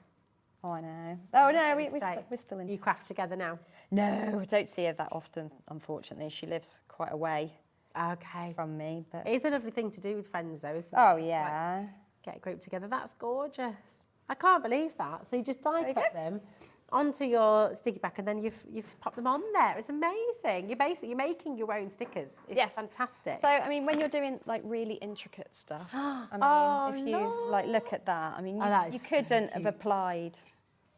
H: Oh, I know. Oh, no,
D: Stay.
H: we're still in.
D: you craft together now.
H: No, I don't see her that often, unfortunately. She lives quite away
D: Okay.
H: from me. But
D: It is a lovely thing to do with friends, though, isn't it?
H: oh,
D: It's
H: yeah.
D: like, get a group together. That's gorgeous. I can't believe that. So you just die cut them onto your sticky pack, and then you've popped them on there. It's amazing. You're making your own stickers. It's
H: Yes.
D: fantastic.
H: So, I mean, when you're doing like really intricate stuff, I mean,
D: Oh,
H: if you like look at that, I mean, you,
D: Oh, that is
H: you
D: so
H: couldn't have
D: cute.
H: applied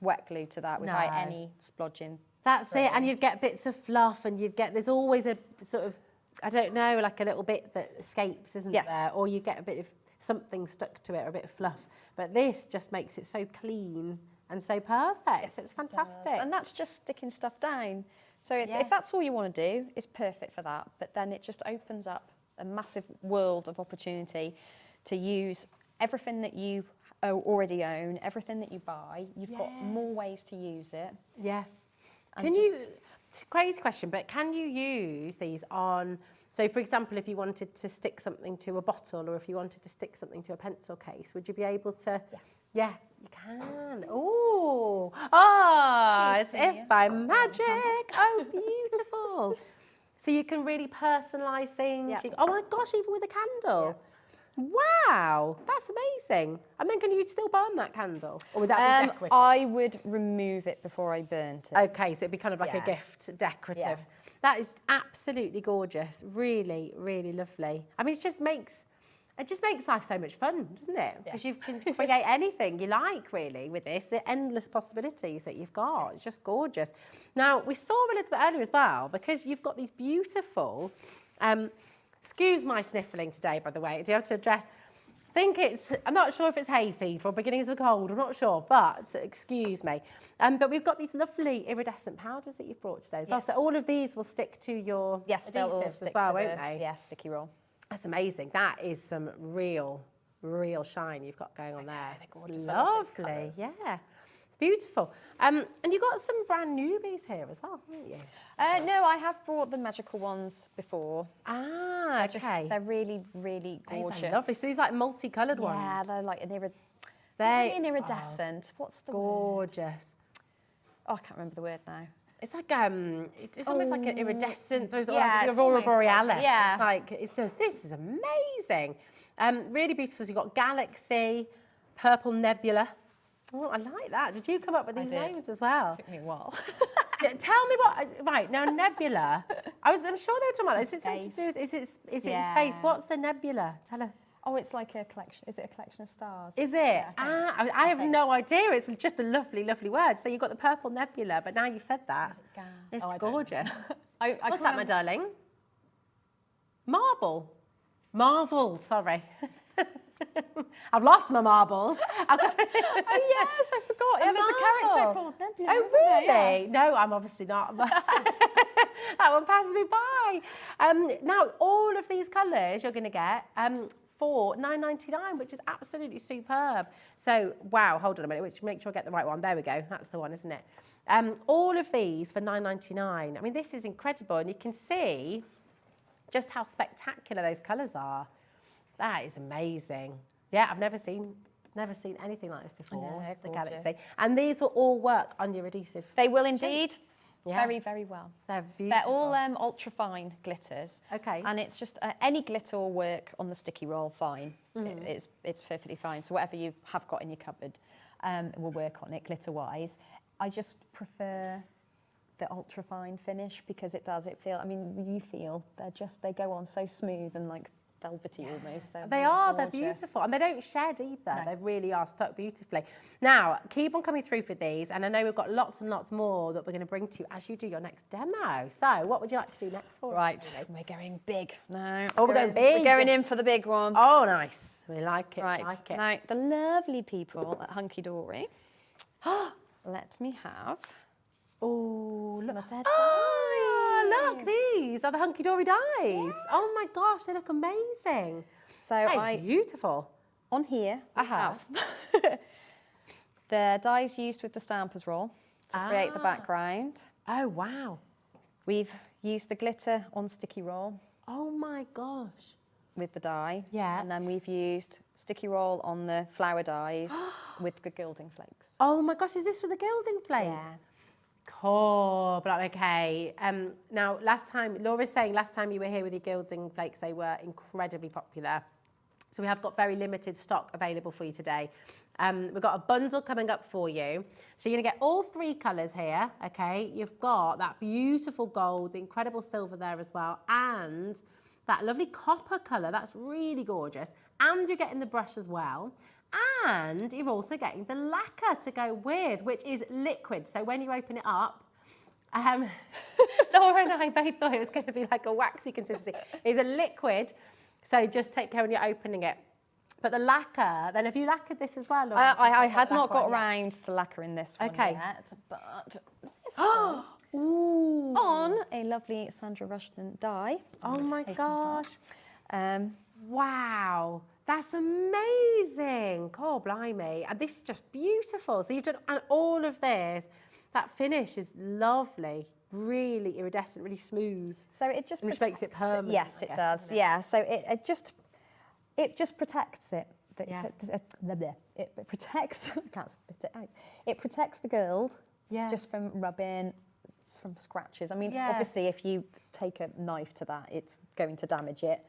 H: wet glue to that without
D: No.
H: any splodging.
D: That's it, and you'd get bits of fluff, and there's always a sort of, I don't know, like a little bit that escapes, isn't
H: Yes.
D: there? Or you get a bit of something stuck to it, or a bit of fluff. But this just makes it so clean and so perfect. It's fantastic.
H: And that's just sticking stuff down. So
D: Yeah.
H: if that's all you want to do, it's perfect for that. But then it just opens up a massive world of opportunity to use everything that you already own, everything that you buy. You've got more ways to use it.
D: Yeah.
H: And
D: Can you,
H: just-
D: crazy question, but can you use these on, so for example, if you wanted to stick something to a bottle or if you wanted to stick something to a pencil case, would you be able to?
H: Yes.
D: Yeah, you can. Oh, as if by magic. Oh, beautiful. So you can really personalise things.
H: Yep.
D: Oh my gosh, even with a candle. Wow, that's amazing. And then can you still burn that candle? Or would that be decorative?
H: I would remove it before I burnt it.
D: Okay, so it'd be kind of like a
H: Yeah.
D: gift decorative.
H: Yeah.
D: That is absolutely gorgeous. Really, really lovely. I mean, it just makes life so much fun, doesn't it? Because you can create anything you like, really, with this. The endless possibilities that you've got. It's just gorgeous. Now, we saw a little bit earlier as well, because you've got these beautiful, excuse my sniffling today, by the way. Do you have to address? I'm not sure if it's hay fever or beginnings of cold, I'm not sure, but excuse me. But we've got these lovely iridescent powders that you've brought today as well.
H: Yes.
D: So all of these will stick to your
H: Yes, they'll all
D: adhesives
H: stick
D: as well,
H: to
D: won't
H: the
D: they?
H: yeah, sticky roll.
D: That's amazing. That is some real shine you've got going on there.
H: they're
D: It's
H: gorgeous. I love those
D: lovely,
H: colours.
D: yeah. It's beautiful. And you've got some brand newbies here as well, haven't you?
H: No, I have brought the magical ones before.
D: Ah, okay.
H: They're really, really
D: These are
H: gorgeous.
D: lovely. So these like multicoloured
H: Yeah,
D: ones.
H: they're like an
D: They
H: an iridescent. What's the word?
D: gorgeous.
H: Oh, I can't remember the word now.
D: It's like it's almost like an iridescent, or it's
H: yeah,
D: like
H: it's
D: the Aurora
H: almost like-
D: Borealis.
H: yeah.
D: It's like this is amazing. Really beautiful. So you've got Galaxy, Purple Nebula. Oh, I like that. Did you come up with these
H: did.
D: names as well?
H: Took me a while.
D: Tell me what. Right now, Nebula. I'm sure they were talking about this. Is it something to do?
H: Space.
D: Is it in
H: Yeah.
D: space? What's the Nebula? Tell her.
H: Oh, it's like a collection. Is it a collection of stars?
D: Is it?
H: Yeah, I think.
D: I have
H: think.
D: no idea. It's just a lovely, lovely word. So you've got the Purple Nebula, but now you've said that.
H: gas?
D: It's
H: Oh, I don't know.
D: gorgeous. What's that, my darling? Marble. Marvel, sorry. I've lost my marbles.
H: Oh yes, I forgot. Yeah, there's a character called Nebula.
D: Oh really? Yeah. No, I'm obviously not. That one passed me by. Now, all of these colours you're going to get for $9.99, which is absolutely superb. So, wow, hold on a minute, make sure I get the right one. There we go. That's the one, isn't it? All of these for $9.99. I mean, this is incredible, and you can see just how spectacular those colours are. That is amazing. Yeah, I've never seen anything like this before.
H: No,
D: the
H: gorgeous.
D: Galaxy. And these will all work on your adhesive.
H: They will indeed.
D: Yeah.
H: Very, very well.
D: They're beautiful.
H: They're all ultra fine glitters.
D: Okay.
H: And it's just any glitter will work on the sticky roll fine. It's perfectly fine. So whatever you have got in your cupboard will work on it glitter-wise. I just prefer the ultra fine finish because it feel. I mean, you feel they go on so smooth and like velvety almost.
D: They're beautiful, and they don't shed either. No. They really are stuck beautifully. Now, keep on coming through for these, and I know we've got lots and lots more that we're going to bring to you as you do your next demo. So, what would you like to do next for us?
H: Right, we're going big now.
D: Oh, we're going big.
H: We're going in for the big one.
D: Oh, nice. We like it.
H: Right,
D: like it.
H: now the lovely people at Hunkydory let me have
D: look.
H: Some of their
D: Oh, look,
H: dies.
D: these are the Hunkydory dies. Yeah. Oh my gosh, they look amazing.
H: So
D: that is beautiful.
H: On here, I have the dies used with the Stampers roll to create the background.
D: Oh, wow.
H: We've used the glitter on sticky roll.
D: Oh my gosh.
H: With the die.
D: Yeah.
H: And then we've used sticky roll on the flower dies with the gilding flakes.
D: Oh my gosh, is this with the gilding flakes?
H: Yeah.
D: Cool, but okay. Now, Laura's saying last time you were here with your gilding flakes, they were incredibly popular. So we have got very limited stock available for you today. We've got a bundle coming up for you. So you're gonna get all three colours here, okay? You've got that beautiful gold, the incredible silver there as well, and that lovely copper colour, that's really gorgeous. And you're getting the brush as well. And you're also getting the lacquer to go with, which is liquid. So when you open it up, Laura and I both thought it was going to be like a waxy consistency. It's a liquid, so just take care when you're opening it. But the lacquer, then have you lacquered this as well, Laura?
H: I had not got around to lacquering this one yet, but
D: Ooh.
H: on a lovely Sandra Rushton die.
D: Oh my gosh. Wow. That's amazing. Oh, blimey. And this is just beautiful. So you've done all of this. That finish is lovely. Really iridescent, really smooth.
H: So it just
D: which makes it permanent.
H: Yes, it does. Yeah. So it just protects it. It protects. I can't spit it out. It protects the gold.
D: Yeah.
H: Just from rubbing, from scratches. I mean, obviously, if you take a knife to that, it's going to damage it.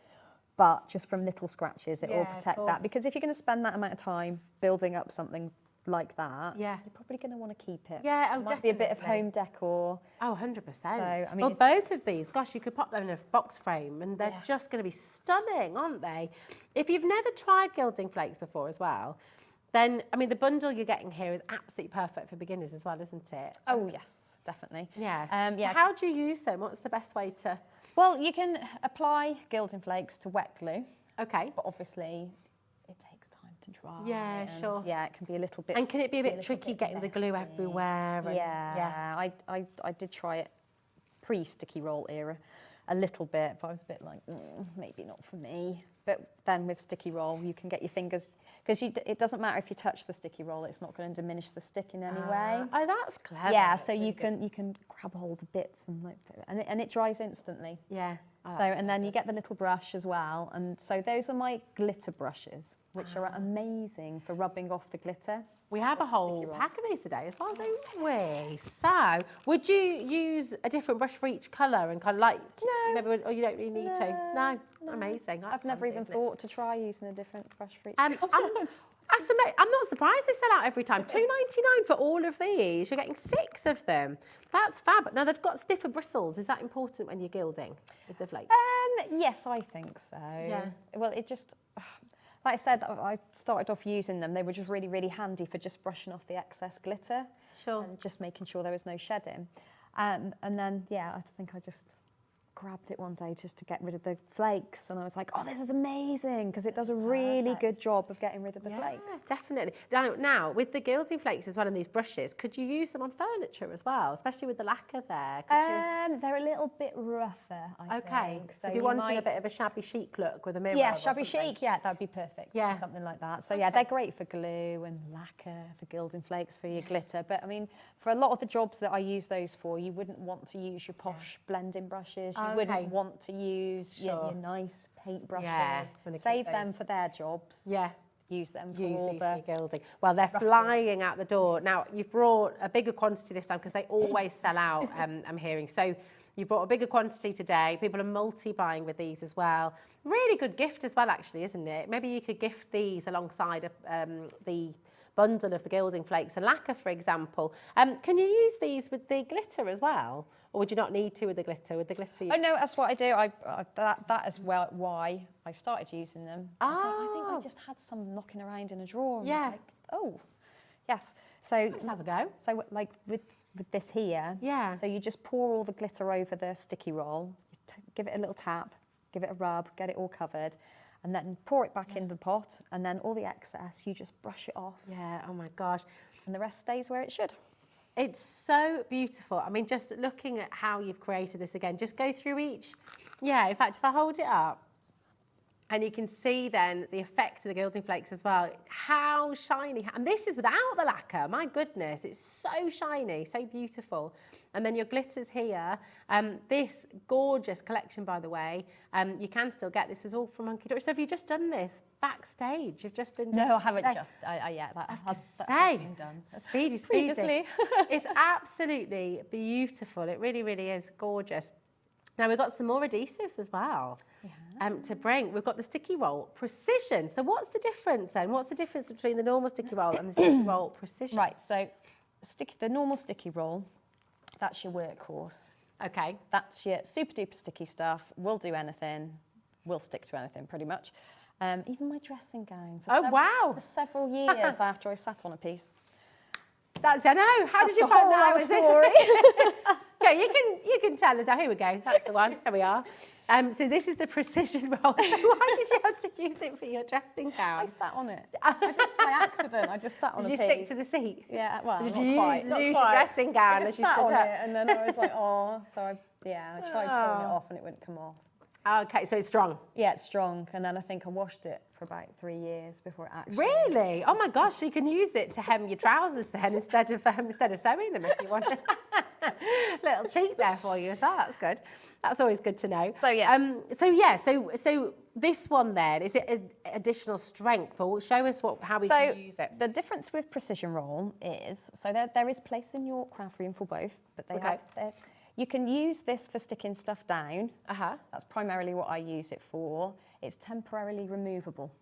H: But just from little scratches, it will protect that. Because if you're going to spend that amount of time building up something like that, you're probably going to want to keep it.
D: Yeah, oh,
H: it might be a bit of home decor.
D: Oh, 100%.
H: So, I mean,
D: well, both of these, gosh, you could pop them in a box frame and they're just going to be stunning, aren't they? If you've never tried gilding flakes before as well, then, I mean, the bundle you're getting here is absolutely perfect for beginners as well, isn't it?
H: Oh, yes, definitely.
D: Yeah. So how do you use them? What's the best way to...
H: Well, you can apply gilding flakes to wet glue.
D: Okay.
H: But obviously, it takes time to dry.
D: Yeah, sure.
H: Yeah, it can be a little bit...
D: And can it be a bit tricky getting the glue everywhere? And,
H: yeah. I did try it pre-sticky roll era a little bit, but I was a bit like, maybe not for me. But then with sticky roll, you can get your fingers... Because it doesn't matter if you touch the sticky roll, it's not going to diminish the stick in any way.
D: Oh, that's clever.
H: Yeah, so you can grab hold of bits and it dries instantly.
D: Yeah.
H: Oh, so and then you get the little brush as well, and so those are my glitter brushes, which are amazing for rubbing off the glitter.
D: We have a whole pack of these today as well, don't we? So, would you use a different brush for each colour and kind of like...
H: No.
D: Maybe, or you don't really need to? No. Amazing.
H: I've never even thought to try using a different brush for each
D: I'm not surprised they sell out every time. $2.99 for all of these. You're getting 6 of them. That's fab. Now, they've got stiffer bristles. Is that important when you're gilding with the flakes?
H: Yes, I think so.
D: Yeah.
H: Well, it just... Like I said, I started off using them. They were just really, really handy for just brushing off the excess glitter.
D: Sure.
H: And just making sure there was no shedding. And then, I think I just grabbed it one day just to get rid of the flakes, and I was like, oh, this is amazing, because it does a really good job of getting rid of the flakes.
D: Definitely. Now, with the gilding flakes as well and these brushes, could you use them on furniture as well, especially with the lacquer there?
H: They're a little bit rougher, I think.
D: So if you wanted a bit of a shabby chic look with a mirror,
H: yeah, shabby chic, yeah, that'd be perfect.
D: Yeah,
H: for something like that. So yeah, they're great for glue and lacquer, for gilding flakes, for your glitter. But I mean, for a lot of the jobs that I use those for, you wouldn't want to use your posh blending brushes. You wouldn't want to use your nice paint brushes. Save them for their jobs.
D: Yeah.
H: Use them for
D: use
H: all
D: these
H: the
D: for gilding. Well, they're flying out the door. Now, you've brought a bigger quantity this time because they always sell out, I'm hearing. So you've brought a bigger quantity today. People are multi-buying with these as well. Really good gift as well, actually, isn't it? Maybe you could gift these alongside the bundle of the gilding flakes and lacquer, for example. Can you use these with the glitter as well? Or would you not need to with the glitter? With the glitter,
H: oh no, that's what I do. That is why I started using them. I think I just had some knocking around in a drawer. And was like, oh, yes. So
D: let's have a go.
H: So like with this here.
D: Yeah.
H: So you just pour all the glitter over the sticky roll. You give it a little tap, give it a rub, get it all covered, and then pour it back in the pot. And then all the excess, you just brush it off.
D: Yeah. Oh my gosh.
H: And the rest stays where it should.
D: It's so beautiful. I mean, just looking at how you've created this again, just go through each. Yeah, in fact, if I hold it up, and you can see then the effect of the gilding flakes as well. How shiny. And this is without the lacquer. My goodness, it's so shiny, so beautiful. And then your glitters here. This gorgeous collection, by the way, you can still get this. Is all from Hunkydory. So have you just done this backstage? You've just been doing
H: No, I haven't
D: today?
H: just. Yeah, that has been done.
D: Speedy. It's absolutely beautiful. It really, really is gorgeous. Now, we've got some more adhesives as well to bring. We've got the sticky roll Precision. So what's the difference then? What's the difference between the normal sticky roll and the sticky roll Precision?
H: Right, so the normal sticky roll, that's your workhorse.
D: Okay.
H: That's your super duper sticky stuff. Will do anything. Will stick to anything pretty much. Even my dressing gown. For several years after I sat on a piece.
D: That's, I know. How did you find that story? Okay, you can tell us. Here we go. That's the one. Here we are. So this is the Precision roll. Why did you have to use it for your dressing gown?
H: I sat on it. I just by accident. I just sat on a piece.
D: Did you stick to the seat?
H: Yeah. Well,
D: did
H: not
D: you
H: quite.
D: lose your dressing gown
H: I
D: as
H: just
D: you
H: sat
D: stood
H: on
D: up?
H: it, and then I was like, oh. So I tried pulling it off, and it wouldn't come off.
D: Okay, so it's strong.
H: Yeah, it's strong. And then I think I washed it for about 3 years before it actually...
D: Really? Oh my gosh, so you can use it to hem your trousers then instead of sewing them if you want. Little cheat there for you as well. That's good. That's always good to know.
H: So yeah.
D: So this one then, is it additional strength, or show us how we can use it?
H: The difference with Precision roll is, so there is place in your craft room for both, but they have... You can use this for sticking stuff down. That's primarily what I use it for. It's temporarily removable.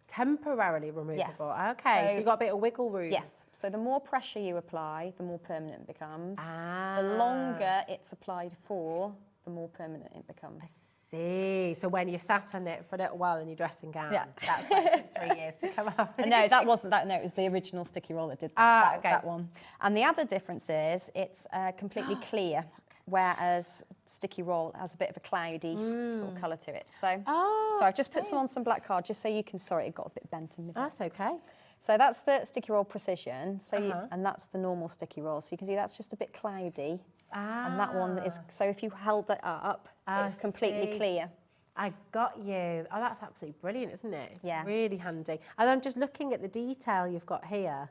D: Temporarily removable.
H: Yes.
D: Okay, so you've got a bit of wiggle room.
H: Yes. So the more pressure you apply, the more permanent it becomes. The longer it's applied for, the more permanent it becomes.
D: I see. So when you've sat on it for a little while in your dressing gown, that's why it took 3 years to come off.
H: No, that wasn't that. No, it was the original sticky roll that did that one. And the other difference is it's completely clear. Whereas sticky roll has a bit of a cloudy sort of colour to it. So I've just put some on some black card just so you can, sorry, it got a bit bent in the middle.
D: That's okay.
H: So that's the sticky roll Precision, and that's the normal sticky roll. So you can see that's just a bit cloudy. And that one is, so if you held it up, it's completely clear.
D: I got you. Oh, that's absolutely brilliant, isn't it? It's really handy. And I'm just looking at the detail you've got here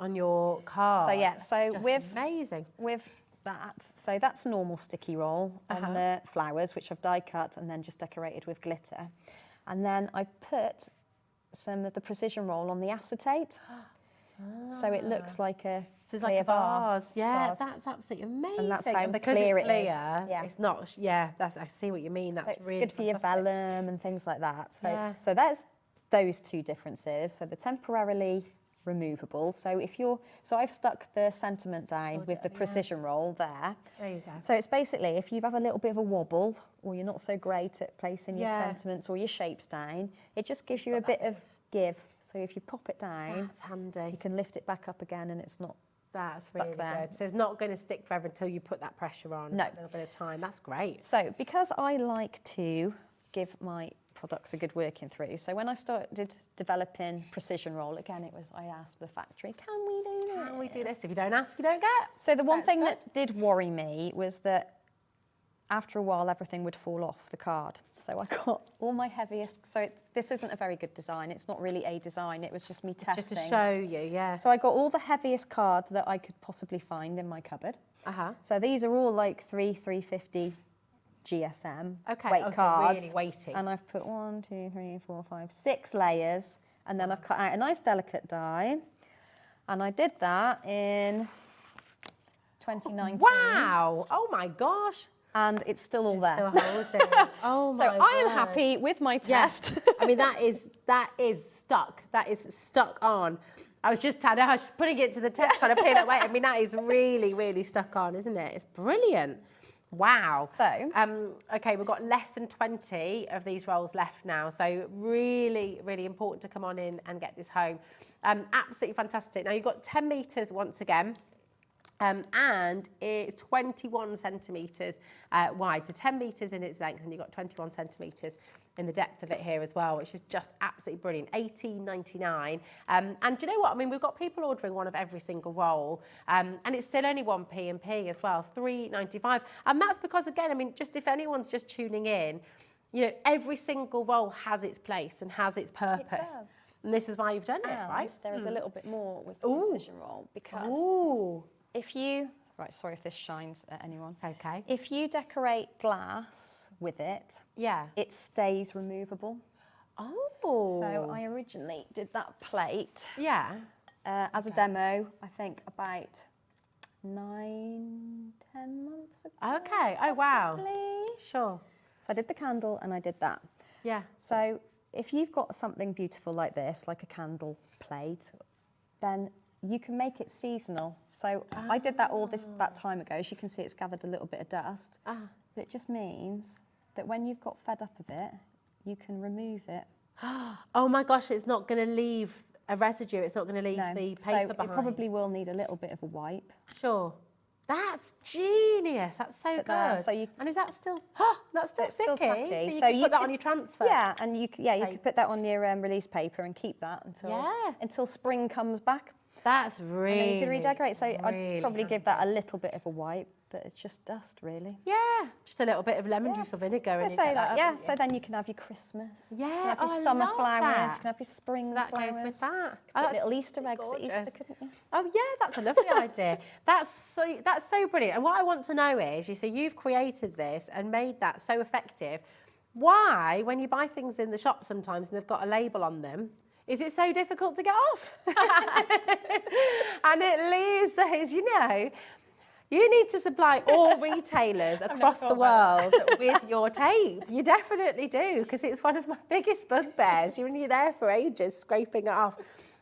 D: on your card.
H: So yeah, so
D: amazing.
H: So that's normal sticky roll on the flowers, which I've die cut and then just decorated with glitter. And then I've put some of the Precision roll on the acetate. So it looks like a
D: a vase. Yeah, that's absolutely amazing.
H: And that's how
D: because
H: clear
D: it's clear,
H: it is. Yeah.
D: It's not, I see what you mean. That's
H: it's
D: really
H: good for your vellum and things like that. So there's those two differences. So the temporarily removable. So I've stuck the sentiment down with the Precision roll there.
D: There you go.
H: So it's basically, if you have a little bit of a wobble, or you're not so great at placing your sentiments or your shapes down, it just gives you a bit of give. So if you pop it down,
D: that's handy.
H: You can lift it back up again, and it's not
D: That's really good. So it's not going to stick forever until you put that pressure on.
H: No.
D: A little bit of time. That's great.
H: So because I like to give my products a good working through, so when I started developing precision roll, again, it was I asked the factory, can we do this?
D: Can we do this? If you don't ask, you don't get.
H: So the one thing that did worry me was that after a while, everything would fall off the card. So I got all my heaviest, so this isn't a very good design. It's not really a design. It was just me testing.
D: Just to show you, yeah.
H: So I got all the heaviest cards that I could possibly find in my cupboard. So these are all like 350 GSM weight cards.
D: So really weighty.
H: And I've put 1, 2, 3, 4, 5, 6 layers. And then I've cut out a nice delicate die. And I did that in 2019.
D: Wow! Oh my gosh!
H: And it's still all there.
D: Still holding. Oh my
H: So I am
D: word.
H: happy with my test.
D: I mean, that is stuck. That is stuck on. I was just putting it to the test, trying to pin it away. I mean, that is really, really stuck on, isn't it? It's brilliant. Wow.
H: So,
D: okay, we've got less than 20 of these rolls left now. So really, really important to come on in and get this home. Absolutely fantastic. Now you've got 10 metres once again. And it's 21 centimetres wide, so 10 metres in its length, and you've got 21 centimetres in the depth of it here as well, which is just absolutely brilliant. $18.99. And do you know what? I mean, we've got people ordering one of every single roll, and it's still only 1p&p as well, $3.95. And that's because, again, I mean, just if anyone's just tuning in, you know, every single roll has its place and has its purpose.
H: It does.
D: And this is why you've done it, right?
H: There is a little bit more with the precision roll, because if you, right, sorry if this shines at anyone.
D: It's okay.
H: If you decorate glass with it, it stays removable.
D: Oh.
H: So I originally did that plate.
D: Yeah.
H: As a demo, I think about 9, 10 months ago.
D: Okay. Oh, wow.
H: Possibly.
D: Sure.
H: So I did the candle and I did that.
D: Yeah.
H: So if you've got something beautiful like this, like a candle plate, then you can make it seasonal. So I did that that time ago. As you can see, it's gathered a little bit of dust. But it just means that when you've got fed up of it, you can remove it.
D: Oh my gosh, it's not going to leave a residue. It's not going to leave the paper
H: so
D: behind.
H: it probably will need a little bit of a wipe.
D: Sure. That's genius. That's so
H: But
D: good.
H: so you,
D: and is that still? That's still
H: it's still
D: sticky.
H: tacky.
D: So you can put that on your transfer.
H: Yeah, and you could put that on your release paper and keep that until spring comes back.
D: That's really.
H: And then you can redecorate. So
D: really
H: I'd probably give that a little bit of a wipe, but it's just dust, really.
D: Yeah, just a little bit of lemon juice or vinegar.
H: So
D: and you
H: say
D: get
H: that,
D: up,
H: so then you can have your Christmas.
D: Yeah,
H: you can have your
D: I
H: summer
D: love
H: flowers.
D: that.
H: You can have your spring
D: So that
H: flowers.
D: goes with that.
H: Put little Easter eggs at Easter, couldn't you?
D: Oh yeah, that's a lovely idea. That's so brilliant. And what I want to know is, you see, you've created this and made that so effective. Why, when you buy things in the shop sometimes and they've got a label on them, is it so difficult to get off? And it leaves those, you know. You need to supply all retailers across the world with your tape. You definitely do, because it's one of my biggest bugbears. You're there for ages scraping it off.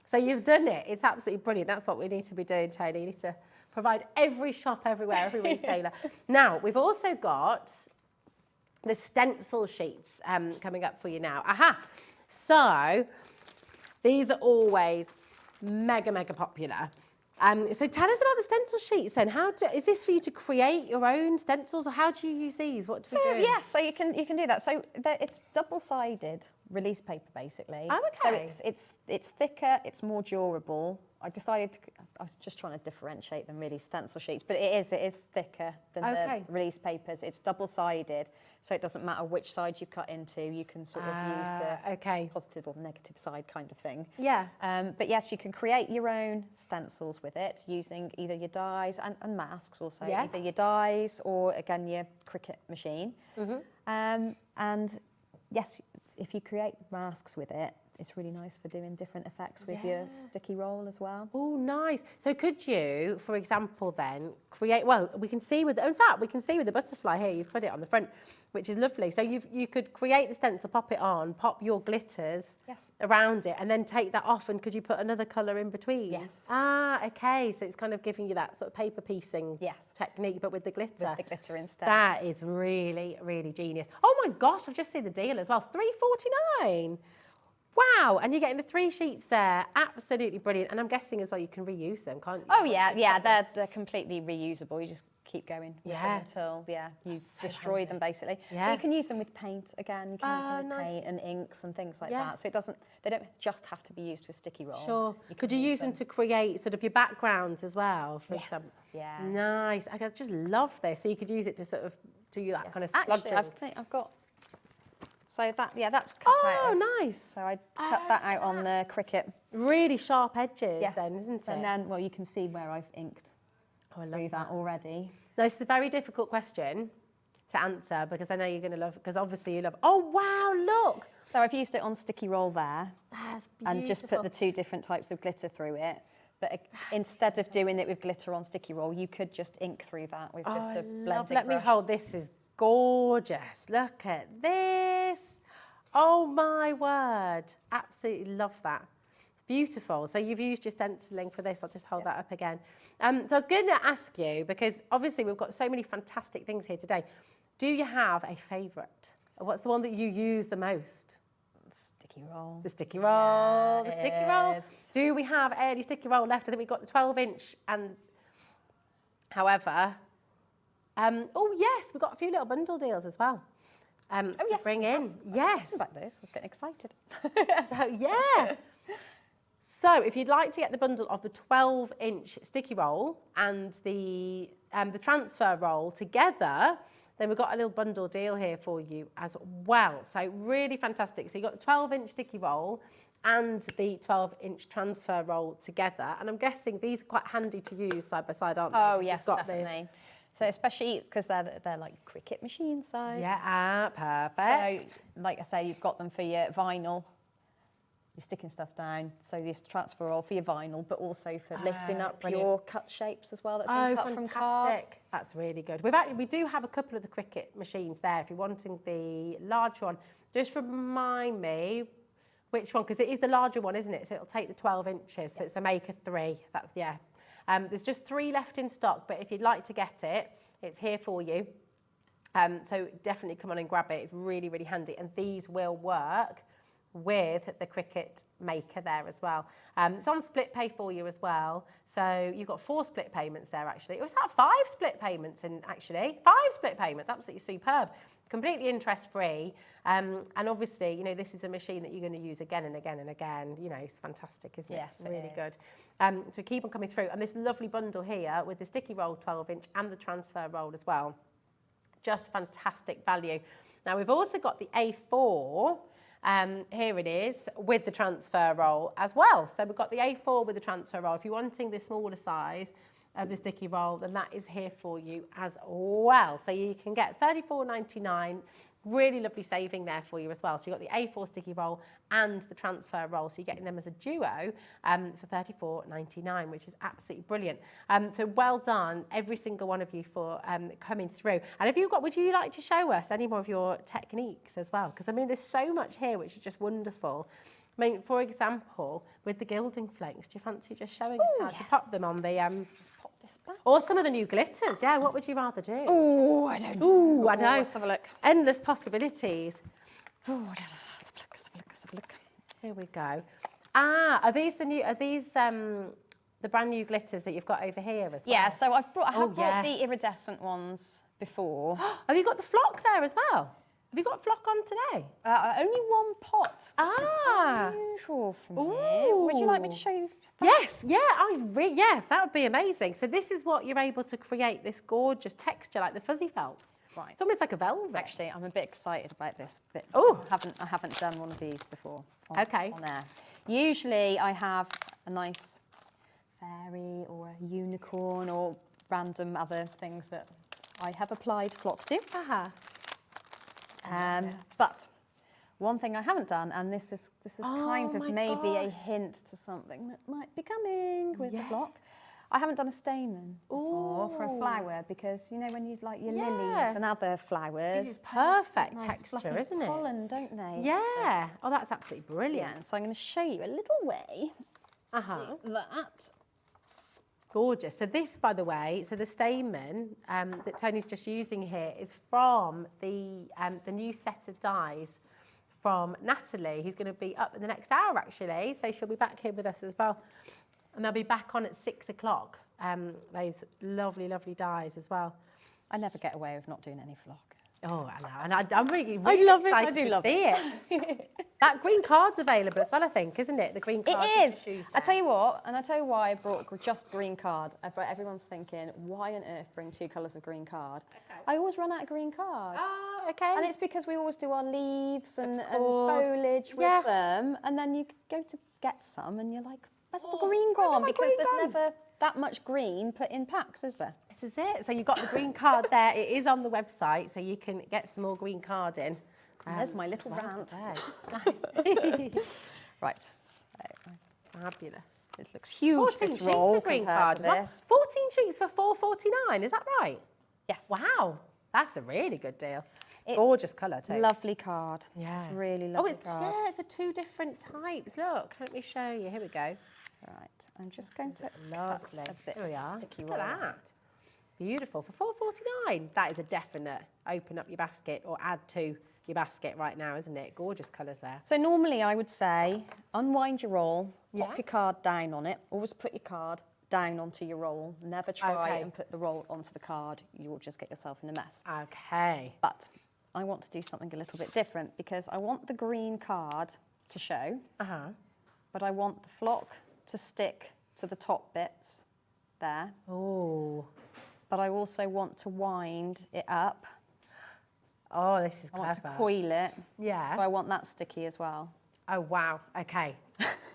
D: So you've done it. It's absolutely brilliant. That's what we need to be doing, Tony. You need to provide every shop everywhere, every retailer. Now, we've also got the stencil sheets coming up for you now. So these are always mega popular. So tell us about the stencil sheets then. Is this for you to create your own stencils, or how do you use these? What do you do?
H: Yes, so you can do that. So it's double-sided release paper, basically.
D: Oh, okay.
H: So it's thicker, it's more durable. I was just trying to differentiate them, really, stencil sheets, but it is thicker than the release papers. It's double-sided, so it doesn't matter which side you've cut into. You can sort of use the positive or negative side kind of thing.
D: Yeah.
H: But yes, you can create your own stencils with it using either your dies and masks also, either your dies or, again, your Cricut machine. And yes, if you create masks with it, it's really nice for doing different effects with your sticky roll as well.
D: Oh, nice. So could you, for example, then create, well, we can see with the butterfly here, you've put it on the front, which is lovely. So you could create the stencil, pop it on, pop your glitters around it, and then take that off, and could you put another colour in between?
H: Yes.
D: Okay. So it's kind of giving you that sort of paper piecing technique, but with the glitter.
H: With the glitter instead.
D: That is really, really genius. Oh my gosh, I've just seen the deal as well. $3.49. Wow, and you're getting the 3 sheets there. Absolutely brilliant. And I'm guessing as well you can reuse them, can't you?
H: Oh yeah, they're completely reusable. You just keep going with them until you destroy them basically.
D: Yeah.
H: But you can use them with paint again. You can use them with
D: nice.
H: paint and inks and things like that. So they don't just have to be used with sticky roll.
D: Sure. Could you use them to create sort of your backgrounds as well? For example?
H: Yeah.
D: Nice. I just love this. So you could use it to sort of do that kind of
H: Actually,
D: splodging.
H: I've got. So that's cut out.
D: Oh, nice.
H: So I cut that out on the Cricut.
D: Really sharp edges then, isn't it?
H: And then, well, you can see where I've inked
D: I love
H: through that already.
D: Now, this is a very difficult question to answer because I know you're going to love, because obviously you love, oh, wow, look.
H: So I've used it on sticky roll there.
D: That's beautiful.
H: And just put the 2 different types of glitter through it. But instead of doing it with glitter on sticky roll, you could just ink through that with just a blending
D: Let me
H: brush.
D: hold, this is gorgeous. Look at this. Oh my word. Absolutely love that. It's beautiful. So you've used your stenciling for this. I'll just hold that up again. So I was going to ask you, because obviously we've got so many fantastic things here today. Do you have a favourite? What's the one that you use the most?
H: Sticky roll.
D: The sticky roll,
H: Yeah,
D: the sticky roll.
H: is.
D: Do we have any sticky roll left? I think we've got the 12-inch and, however, oh yes, we've got a few little bundle deals as well. To bring in. Yes.
H: About this, I'm getting excited.
D: So, yeah. So, if you'd like to get the bundle of the 12-inch sticky roll and the transfer roll together, then we've got a little bundle deal here for you as well. So, really fantastic. So, you've got the 12-inch sticky roll and the 12-inch transfer roll together. And I'm guessing these are quite handy to use side by side, aren't they?
H: Oh,
D: Because
H: yes,
D: you've got
H: definitely. So especially because they're like Cricut machine size.
D: Yeah, perfect.
H: So, like I say, you've got them for your vinyl. You're sticking stuff down. So this transfer roll for your vinyl, but also for lifting up
D: brilliant.
H: your cut shapes as well that have been cut from card.
D: That's really good. We do have a couple of the Cricut machines there. If you're wanting the large one, just remind me which one, because it is the larger one, isn't it? So it'll take the 12 inches. Yes. So it's the Maker 3. That's, yeah. There's just 3 left in stock, but if you'd like to get it, it's here for you. So definitely come on and grab it. It's really, really handy. And these will work with the Cricut Maker there as well. It's on split pay for you as well. So you've got 4 split payments there, actually. Or is that 5 split payments, actually? 5 split payments, absolutely superb. Completely interest-free. And obviously, you know, this is a machine that you're going to use again and again and again. You know, it's fantastic, isn't it?
H: Yes,
D: really good. So keep on coming through. And this lovely bundle here with the sticky roll 12-inch and the transfer roll as well. Just fantastic value. Now, we've also got the A4. Here it is with the transfer roll as well. So we've got the A4 with the transfer roll. If you're wanting the smaller size of the sticky roll, then that is here for you as well. So you can get $34.99. Really lovely saving there for you as well. So you've got the A4 sticky roll and the transfer roll. So you're getting them as a duo for $34.99, which is absolutely brilliant. So well done, every single one of you, for coming through. And if you've got, would you like to show us any more of your techniques as well? Because I mean, there's so much here which is just wonderful. I mean, for example, with the gilding flakes, do you fancy just showing us how to pop them on the...
H: Just pop this back.
D: Or some of the new glitters, yeah, what would you rather do?
H: Oh, I don't know.
D: Ooh, I know.
H: Let's have a look.
D: Endless possibilities.
H: Oh, let's have a look.
D: Here we go. Ah, are these the brand new glitters that you've got over here as well?
H: Yeah, so I have brought
D: yeah.
H: the iridescent ones before.
D: Have you got the flock there as well? Have you got flock on today?
H: Only 1 pot, which
D: Ah.
H: is unusual for me.
D: Ooh.
H: Would you like me to show you?
D: Yes, yeah, yeah, that would be amazing. So this is what you're able to create, this gorgeous texture, like the fuzzy felt.
H: Right.
D: It's almost like a velvet.
H: Actually, I'm a bit excited about this bit.
D: Oh.
H: I haven't done one of these before.
D: Okay.
H: On air. Usually I have a nice fairy or a unicorn or random other things that I have applied flock to. But one thing I haven't done, and this is kind of
D: my
H: maybe a
D: gosh.
H: hint to something that might be coming with the flock. I haven't done a stamen before for a flower, because you know when you like your lilies and other flowers,
D: This is perfect
H: nice
D: texture,
H: fluffy
D: isn't it?
H: pollen, don't they?
D: Yeah. Oh, that's absolutely brilliant.
H: Yeah. So I'm going to show you a little way.
D: That. Gorgeous. So this, by the way, so the stamen that Tony's just using here is from the new set of dies from Natalie, who's going to be up in the next hour, actually. So she'll be back here with us as well. And they'll be back on at 6 o'clock. Those lovely, lovely dies as well.
H: I never get away with not doing any vlog.
D: Oh, I know. And I'm really, really
H: love it.
D: excited
H: I do
D: to
H: love
D: see it. That green card's available as well, I think, isn't it? The green card.
H: It is. I tell you what, and I tell you why I brought just green card. But everyone's thinking, why on earth bring 2 colours of green card? Okay. I always run out of green cards.
D: Ah, okay.
H: And it's because we always do our leaves and foliage with them, and then you go to get some, and you're like, where's the green gone? Because there's never that much green put in packs, is there?
D: This is it. So you've got the green card there. It is on the website, so you can get some more green card in.
H: There's my little rant.
D: Nice.
H: Right.
D: Fabulous.
H: It looks huge,
D: 14
H: this
D: sheets
H: roll
D: of green
H: compared
D: card
H: to
D: as well.
H: this.
D: 14 sheets for $4.49, is that right?
H: Yes.
D: Wow, that's a really good deal.
H: It's
D: Gorgeous colour too.
H: Lovely card.
D: Yeah.
H: It's really
D: Oh,
H: lovely
D: it's,
H: card.
D: yeah, it's the 2 different types. Look, let me show you. Here we go.
H: Right, I'm just going to
D: Lovely.
H: cut a bit
D: Here we
H: of
D: are.
H: sticky
D: Look
H: roll.
D: at that. Beautiful. For $4.49. That is a definite open up your basket or add to your basket right now, isn't it? Gorgeous colours there.
H: So normally I would say, unwind your roll,
D: Yeah.
H: pop your card down on it. Always put your card down onto your roll. Never try
D: Okay.
H: and put the roll onto the card. You will just get yourself in a mess.
D: Okay.
H: But I want to do something a little bit different because I want the green card to show, but I want the flock to stick to the top bits there.
D: Oh.
H: But I also want to wind it up.
D: Oh, this is
H: I
D: clever.
H: want to coil it.
D: Yeah.
H: So I want that sticky as well.
D: Oh, wow. Okay.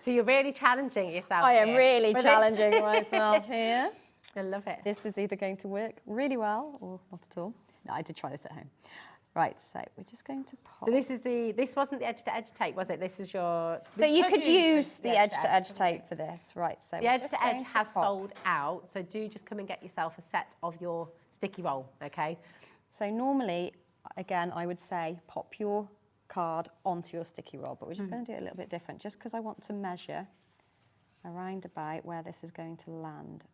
D: So you're really challenging yourself
H: I am
D: here
H: really
D: with
H: challenging
D: this.
H: myself here.
D: I love it.
H: This is either going to work really well or not at all. No, I did try this at home. Right, so we're just going to pop.
D: So this wasn't the edge-to-edge tape, was it? This is your...
H: So you could use the edge-to-edge tape for this. Right, so
D: The edge-to-edge has sold out, so do just come and get yourself a set of your sticky roll, okay?
H: So normally, again, I would say pop your card onto your sticky roll, but we're just going to do it a little bit different, just because I want to measure around about where this is going to land.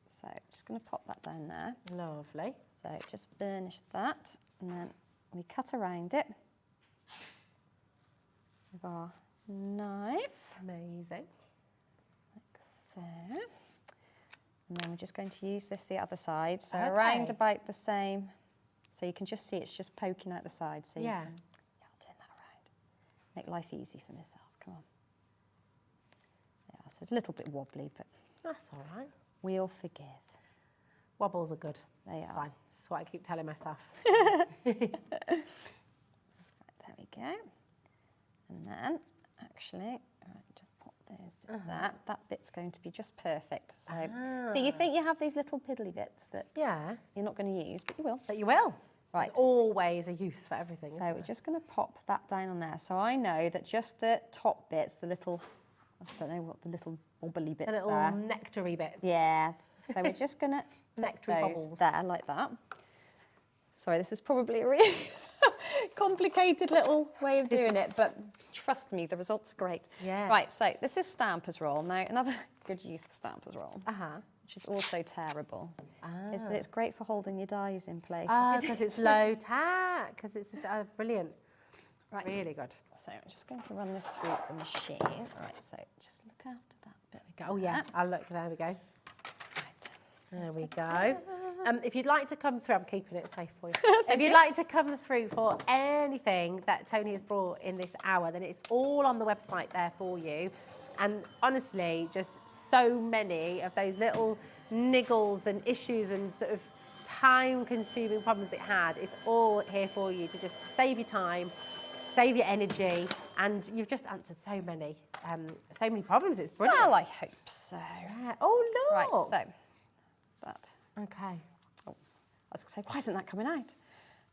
H: So just going to pop that down there.
D: Lovely.
H: So just burnish that, and then we cut around it with our knife,
D: Amazing.
H: like so. And then we're just going to use this the other side, so
D: Okay.
H: around about the same. So you can just see it's just poking out the side. So
D: Yeah.
H: you can, I'll turn that around. Make life easy for myself. Come on. Yeah, so it's a little bit wobbly, but
D: That's all right.
H: we'll forgive.
D: Wobbles are good.
H: They
D: It's
H: are.
D: fine. That's what I keep telling myself.
H: Right, there we go. And then, actually, right, just pop those bits there. That bit's going to be just perfect. So you think you have these little piddly bits that
D: Yeah,
H: you're not going to use, but you will.
D: but you will.
H: Right.
D: There's always a use for everything.
H: So we're just going to pop that down on there. So I know that just the top bits, the little, I don't know what the little wobbly bits
D: The little
H: there.
D: nectary bits.
H: Yeah. So we're just going to put
D: Nectary
H: those
D: bubbles.
H: there like that. Sorry, this is probably a really complicated little way of doing it, but trust me, the results are great.
D: Yeah.
H: Right, so this is Stamper's Roll. Now, another good use of Stamper's Roll, which is also terrible, is that it's great for holding your dies in place.
D: Because it's low tack, because it's brilliant.
H: Right.
D: Really good.
H: So I'm just going to run this through the machine. Right, so just look after that bit.
D: Oh yeah, I'll look, there we go.
H: Right.
D: There we go. If you'd like to come through, I'm keeping it safe for you. If you'd like to come through for anything that Tony has brought in this hour, then it's all on the website there for you. And honestly, just so many of those little niggles and issues and sort of time-consuming problems it had, it's all here for you to just save your time, save your energy, and you've just answered so many problems. It's brilliant.
H: Well, I hope so.
D: Yeah. Oh, look.
H: Right, so that.
D: Okay.
H: Oh, I was going to say, why isn't that coming out?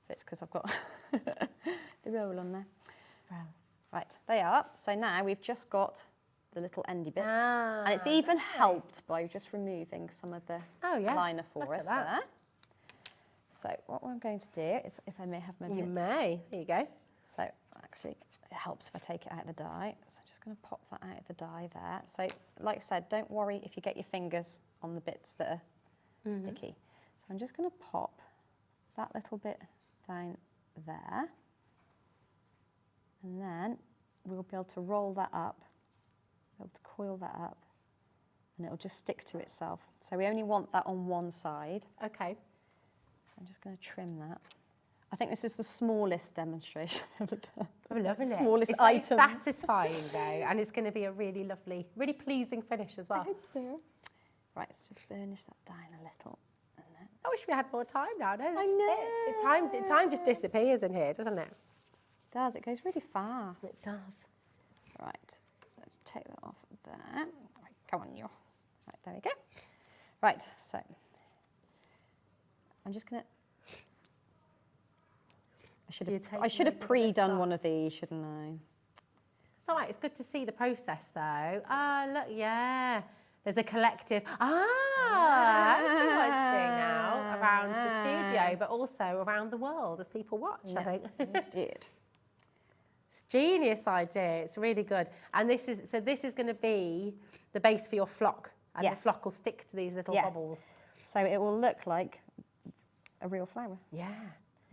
H: But it's because I've got the roll on there. Right, they are. So now we've just got the little endy bits. And it's even helped by just removing some of the liner for us there. So what I'm going to do is, if I may have my
D: You
H: bit.
D: may. There you go.
H: So actually, it helps if I take it out of the die. So I'm just going to pop that out of the die there. So like I said, don't worry if you get your fingers on the bits that are sticky. So I'm just going to pop that little bit down there. And then we'll be able to roll that up, be able to coil that up, and it'll just stick to itself. So we only want that on one side.
D: Okay.
H: So I'm just going to trim that. I think this is the smallest demonstration I've ever done.
D: I'm loving it.
H: Smallest
D: it's very
H: item.
D: satisfying though, and it's going to be a really lovely, really pleasing finish as well.
H: I hope so. Right, let's just burnish that down a little. And then...
D: I wish we had more time now. No,
H: I know.
D: Time just disappears in here, doesn't it?
H: It does, it goes really fast.
D: It does.
H: Right, so let's take that off there. Right, come on, you. Right, there we go. Right, so I'm just going to... I should have pre-done one of these, shouldn't I?
D: It's all right, it's good to see the process though. Ah, look, yeah. There's a collective, that's so much doing now around the studio, but also around the world as people watch,
H: Yes,
D: I think.
H: indeed.
D: It's a genius idea, it's really good. And this is going to be the base for your flock, and
H: Yes.
D: the flock will stick to these little bubbles.
H: So it will look like a real flower.
D: Yeah.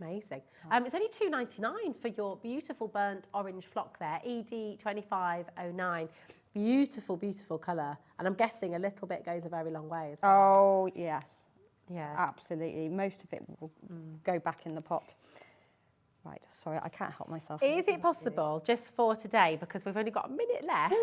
D: Amazing. It's only £2.99 for your beautiful burnt orange flock there, ED2509. Beautiful, beautiful colour. And I'm guessing a little bit goes a very long way as well.
H: Oh, yes.
D: Yeah.
H: Absolutely. Most of it will go back in the pot. Right, sorry, I can't help myself.
D: Is it possible, just for today, because we've only got a minute left?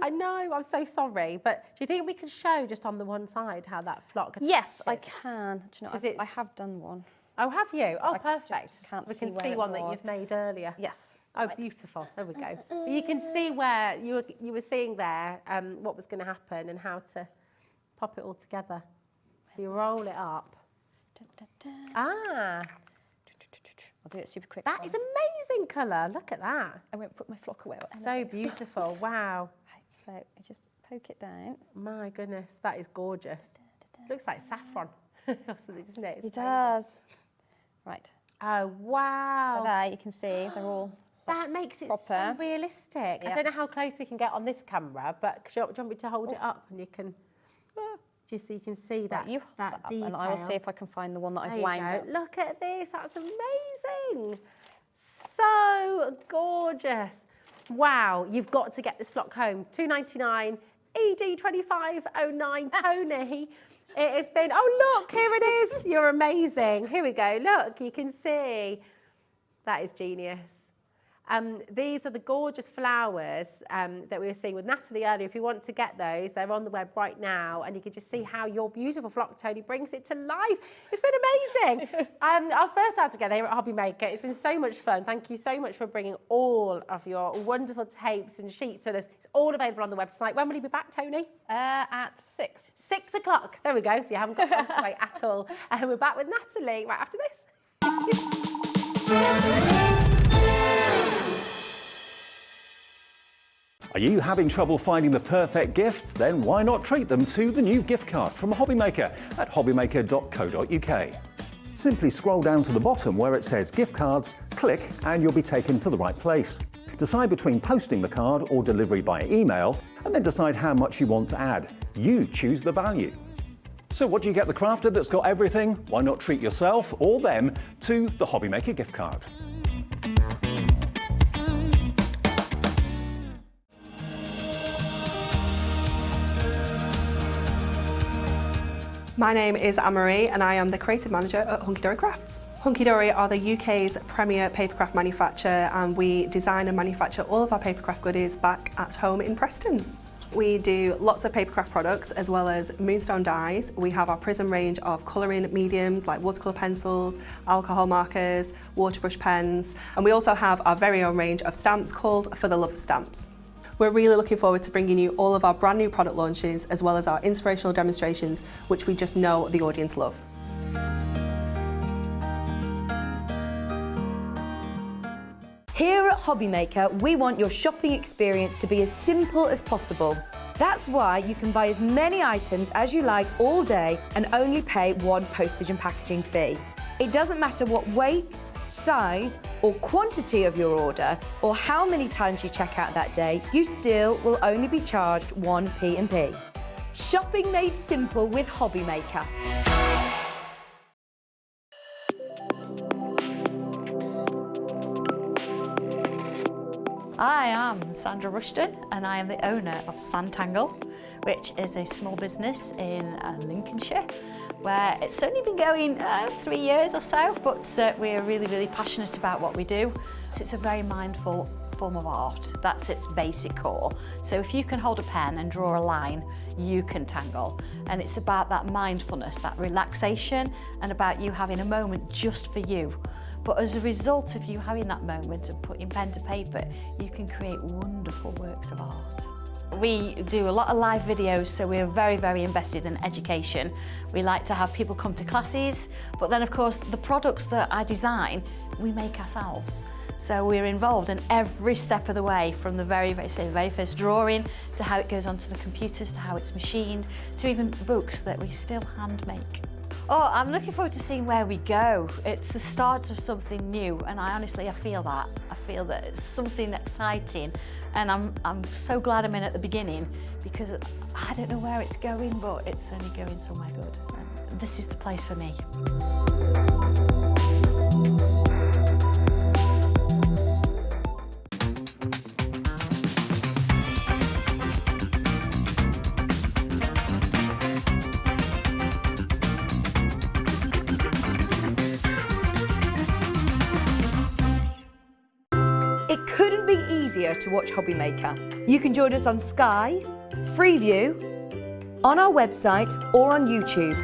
D: I know, I'm so sorry, but do you think we can show just on the one side how that flock attaches?
H: Yes, I can. Do you know,
D: 'Cause
H: I have done one.
D: Oh, have you? Oh,
H: I
D: perfect.
H: just can't
D: We can
H: see where
D: see
H: it
D: one that
H: was.
D: you've made earlier.
H: Yes.
D: Oh,
H: right.
D: beautiful. There we go. But you can see where you were seeing there what was going to happen and how to pop it all together. So you roll it up. Ah,
H: I'll do it super quick.
D: that is amazing colour. Look at that.
H: I won't put my flock away.
D: So beautiful. Wow.
H: Right, so I just poke it down.
D: My goodness, that is gorgeous. Looks like saffron. Doesn't it?
H: It does. Right.
D: Oh, wow.
H: So there you can see they're all
D: That makes it
H: proper.
D: so realistic.
H: Yeah.
D: I don't know how close we can get on this camera, but do you want me to hold it up and you can, just so you can see that,
H: Right, you hold
D: that
H: that up
D: detail.
H: and I will see if I can find the one that
D: There
H: I've
D: you
H: wound
D: go.
H: up.
D: Look at this, that's amazing. So gorgeous. Wow, you've got to get this flock home. £2.99, ED2509, Tony. It has been, oh look, here it is. You're amazing. Here we go, look, you can see. That is genius. These are the gorgeous flowers that we were seeing with Natalie earlier. If you want to get those, they're on the web right now, and you can just see how your beautiful flock, Tony, brings it to life. It's been amazing. Our first hour together here at HobbyMaker, it's been so much fun. Thank you so much for bringing all of your wonderful tapes and sheets with us. It's all available on the website. When will you be back, Tony?
H: At 6.
D: 6 o'clock. There we go. So you haven't got long to wait at all. And we're back with Natalie right after this.
A: Are you having trouble finding the perfect gift? Then why not treat them to the new gift card from HobbyMaker at hobbymaker.co.uk. Simply scroll down to the bottom where it says gift cards, click and you'll be taken to the right place. Decide between posting the card or delivery by email, and then decide how much you want to add. You choose the value. So what do you get the crafter that's got everything? Why not treat yourself or them to the HobbyMaker gift card?
B: My name is Anne-Marie and I am the creative manager at Hunkydory Crafts. Hunkydory are the UK's premier papercraft manufacturer, and we design and manufacture all of our papercraft goodies back at home in Preston. We do lots of papercraft products as well as moonstone dyes. We have our Prism range of colouring mediums like watercolour pencils, alcohol markers, waterbrush pens, and we also have our very own range of stamps called For the Love of Stamps. We're really looking forward to bringing you all of our brand new product launches as well as our inspirational demonstrations, which we just know the audience love.
C: Here at HobbyMaker, we want your shopping experience to be as simple as possible. That's why you can buy as many items as you like all day and only pay one postage and packaging fee. It doesn't matter what weight, size or quantity of your order or how many times you check out that day, you still will only be charged one P&P. Shopping made simple with HobbyMaker.
F: I am Sandra Rushton and I am the owner of Zentangle, which is a small business in Lincolnshire, where it's only been going 3 years or so, but we're really passionate about what we do. So it's a very mindful form of art. That's its basic core. So if you can hold a pen and draw a line, you can tangle. And it's about that mindfulness, that relaxation, and about you having a moment just for you. But as a result of you having that moment and putting pen to paper, you can create wonderful works of art. We do a lot of live videos, so we're very invested in education. We like to have people come to classes, but then of course the products that I design, we make ourselves. So we're involved in every step of the way, from the very first drawing to how it goes onto the computers, to how it's machined, to even books that we still hand make. Oh, I'm looking forward to seeing where we go. It's the start of something new, and I feel that. I feel that it's something exciting, and I'm so glad I'm in at the beginning, because I don't know where it's going, but it's only going somewhere good. And this is the place for me.
C: It couldn't be easier to watch HobbyMaker. You can join us on Sky, Freeview, on our website or on YouTube,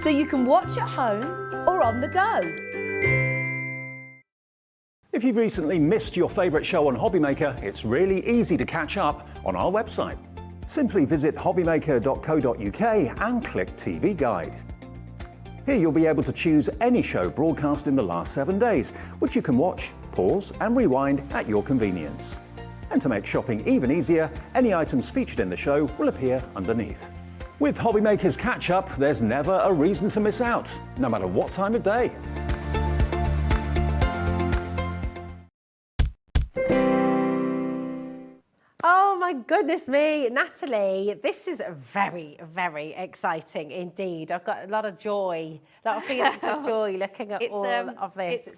C: so you can watch at home or on the go.
A: If you've recently missed your favourite show on HobbyMaker, it's really easy to catch up on our website. Simply visit hobbymaker.co.uk and click TV Guide. Here you'll be able to choose any show broadcast in the last 7 days, which you can watch, pause and rewind at your convenience. And to make shopping even easier, any items featured in the show will appear underneath. With HobbyMaker's catch-up, there's never a reason to miss out, no matter what time of day.
D: Oh my goodness me, Natalie, this is very exciting indeed. I've got a lot of joy, a lot of feelings of joy looking at all of this.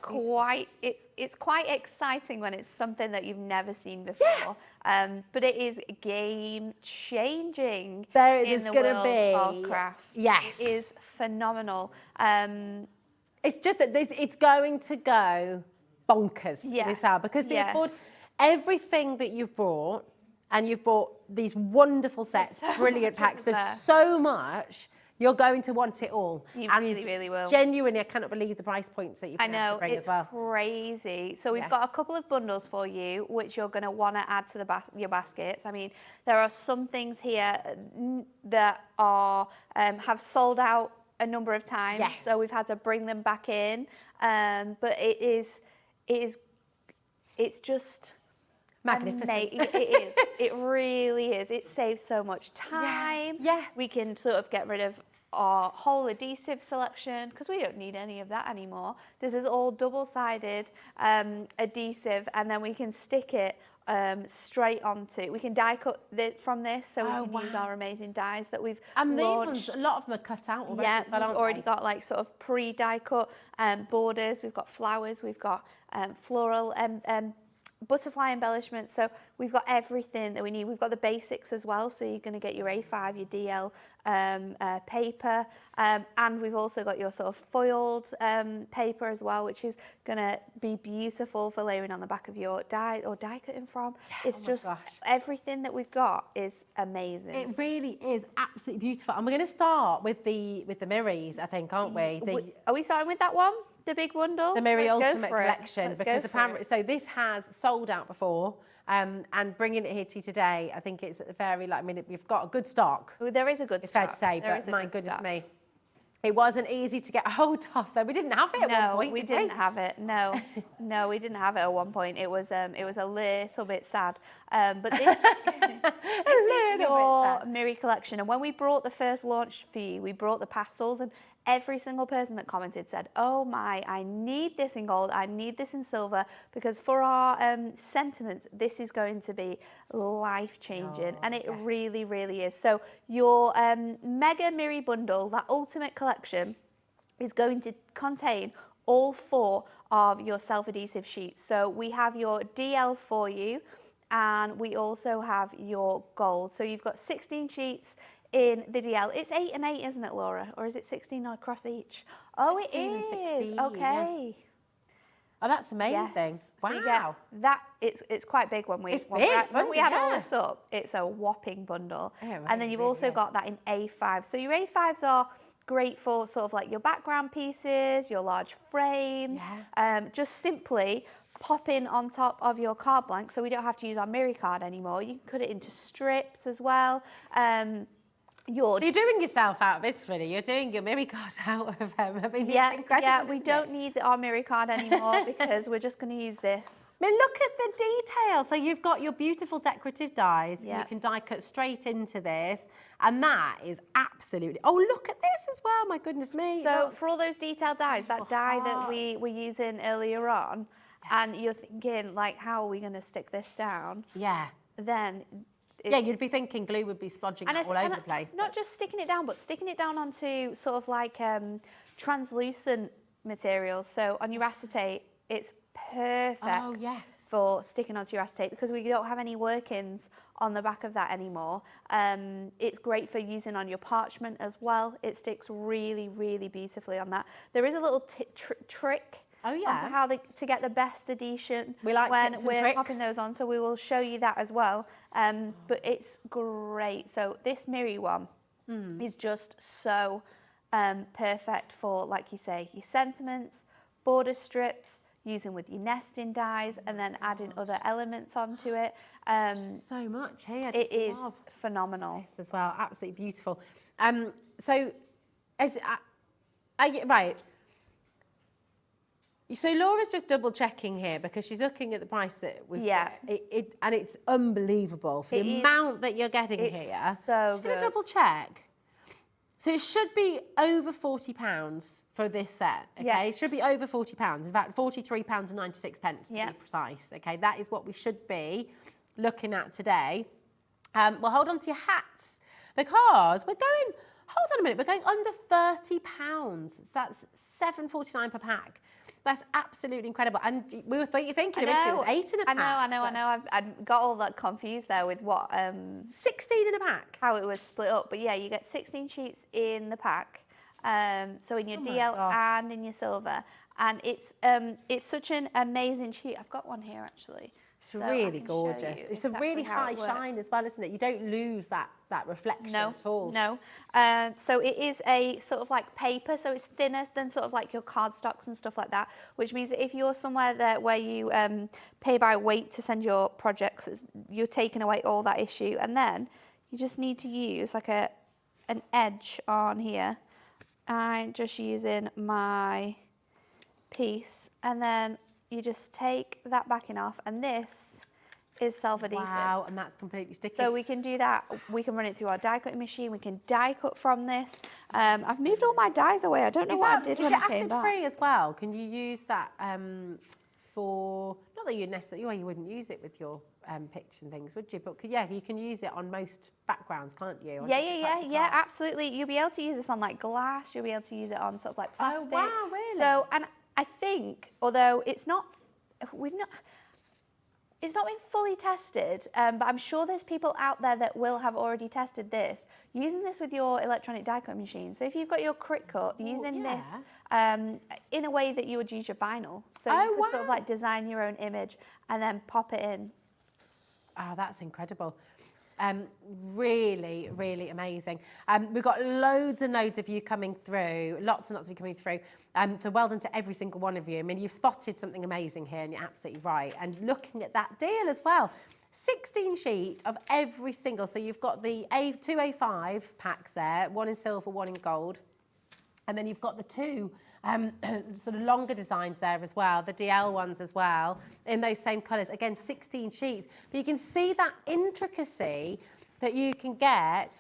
E: It's quite exciting when it's something that you've never seen before. But it is game changing.
D: There's going to be
E: of craft.
D: Yes,
E: it is phenomenal.
D: It's just that it's going to go bonkers this hour, because they afford everything that you've brought. And you've bought these wonderful sets, brilliant packs. There's so much. You're going to want it all.
E: You really will.
D: Genuinely, I cannot believe the price points that you've been able to bring as well.
E: I know, it's crazy. So we've got a couple of bundles for you, which you're going to want to add to your baskets. I mean, there are some things here that are have sold out a number of times.
D: Yes.
E: So we've had to bring them back in. But it's just
D: magnificent.
E: It is. It really is. It saves so much time.
D: Yeah.
E: We can sort of get rid of our whole adhesive selection, because we don't need any of that anymore. This is all double-sided adhesive, and then we can stick it straight onto. We can die cut from this, so we can use our amazing dies that we've launched.
D: These ones, a lot of them are cut out already.
E: Yeah, we've already got like sort of pre-die cut borders. We've got flowers. We've got floral butterfly embellishments. So we've got everything that we need. We've got the basics as well. So you're going to get your A5, your DL paper, and we've also got your sort of foiled paper as well, which is going to be beautiful for layering on the back of your die or die cutting from. It's just everything that we've got is amazing.
D: It really is absolutely beautiful. And we're going to start with the mirrors, I think, aren't we?
E: Are we starting with that one? The big bundle?
D: The Mirror Ultimate Collection, because apparently, so this has sold out before, and bringing it here to you today, I think it's very, like, I mean, we've got a good stock.
E: There is a good stock.
D: It's fair to say, but my goodness me. It wasn't easy to get hold of, though. We didn't have it at one point,
E: we didn't have it. No, no, we didn't have it at one point. It was a little bit sad. But this, this is your Mirror collection. And when we brought the first launch for you, we brought the pastels, and every single person that commented said, oh my, I need this in gold, I need this in silver, because for our sentiments, this is going to be life-changing, and it really, really is. So your mega Mirror bundle, that ultimate collection, is going to contain all 4 of your self-adhesive sheets. So we have your DL for you, and we also have your gold. So you've got 16 sheets in the DL. It's 8 and 8, isn't it, Laura? Or is it 16 across each? Oh, it
D: 16 and
E: is.
D: 16,
E: Okay.
D: yeah. Oh, that's amazing.
E: Yes.
D: Wow.
E: So you get that it's quite big when we
D: It's
E: when,
D: big,
E: when we add all
D: yeah.
E: this up. It's a whopping bundle.
D: Yeah,
E: and then you've also got that in A5. So your A5s are great for sort of like your background pieces, your large frames. Just simply pop in on top of your card blank, so we don't have to use our mirror card anymore. You can cut it into strips as well. So
D: you're doing yourself out of this, really. You're doing your mirror card out of them. I mean,
E: yeah,
D: it's incredible.
E: yeah, we don't need our mirror card anymore because we're just going to use this.
D: I mean, look at the detail. So you've got your beautiful decorative dies.
E: Yeah.
D: You can die cut straight into this. And that is absolutely... Oh, look at this as well. My goodness me.
E: So
D: Look.
E: for all those detailed dies, that die that we were using earlier on, and you're thinking, like, how are we going to stick this down?
D: Yeah.
E: Then...
D: Yeah, you'd be thinking glue would be splodging out all over the place.
E: Not just sticking it down, but sticking it down onto sort of like translucent materials. So on your acetate, it's perfect for sticking onto your acetate because we don't have any workings on the back of that anymore. It's great for using on your parchment as well. It sticks really, really beautifully on that. There is a little trick onto how to get the best adhesion
D: we like
E: when
D: tips and
E: we're
D: tricks.
E: popping those on, so we will show you that as well. But it's great. So this mirror one is just so perfect for, like you say, your sentiments, border strips, using with your nesting dies, and then adding other elements onto it.
D: So much here.
E: It is phenomenal.
D: This as well, absolutely beautiful. So, right. So Laura's just double checking here because she's looking at the price that we've got. And it's unbelievable for the amount that you're getting here.
E: So
D: just gonna double check. So it should be over £40 for this set, okay?
E: Yeah.
D: It should be over £40. In fact, £43.96 to be precise, okay? That is what we should be looking at today. Well, hold on to your hats because we're going, hold on a minute, we're going under £30. So that's £7.49 per pack. That's absolutely incredible. And we were thinking originally it was 8 in a pack.
E: I know. I've got all that confused there with what...
D: 16 in a pack.
E: How it was split up. But yeah, you get 16 sheets in the pack. So in your DL and in your silver. And it's such an amazing sheet. I've got one here, actually.
D: It's really gorgeous. It's a really high shine as well, isn't it? You don't lose that reflection at all.
E: No. So it is a sort of like paper, so it's thinner than sort of like your cardstocks and stuff like that, which means that if you're somewhere where you pay by weight to send your projects, you're taking away all that issue. And then you just need to use like an edge on here. I'm just using my piece, and then you just take that backing off, and this is self-adhesive.
D: Wow, and that's completely sticky.
E: So we can do that. We can run it through our die cutting machine. We can die cut from this. I've moved all my dies away. I don't know what I did when I came back.
D: Is it acid-free as well? Can you use that for, not that you necessarily, well, you wouldn't use it with your pictures and things, would you? But you can use it on most backgrounds, can't you?
E: Yeah, absolutely. You'll be able to use this on like glass. You'll be able to use it on sort of like plastic.
D: Oh, wow, really?
E: So, and I think, although it's not been fully tested, but I'm sure there's people out there that will have already tested this, using this with your electronic die cut machine. So if you've got your crit cut, using this in a way that you would use your vinyl. So you could sort of like design your own image and then pop it in.
D: Oh, that's incredible. Really, really amazing. We've got loads and loads of you coming through, lots and lots of you coming through. So well done to every single one of you. I mean, you've spotted something amazing here, and you're absolutely right. And looking at that deal as well, 16 sheet of every single. So you've got the two A5 packs there, one in silver, one in gold. And then you've got the two sort of longer designs there as well, the DL ones as well, in those same colours. Again, 16 sheets. But you can see that intricacy that you can get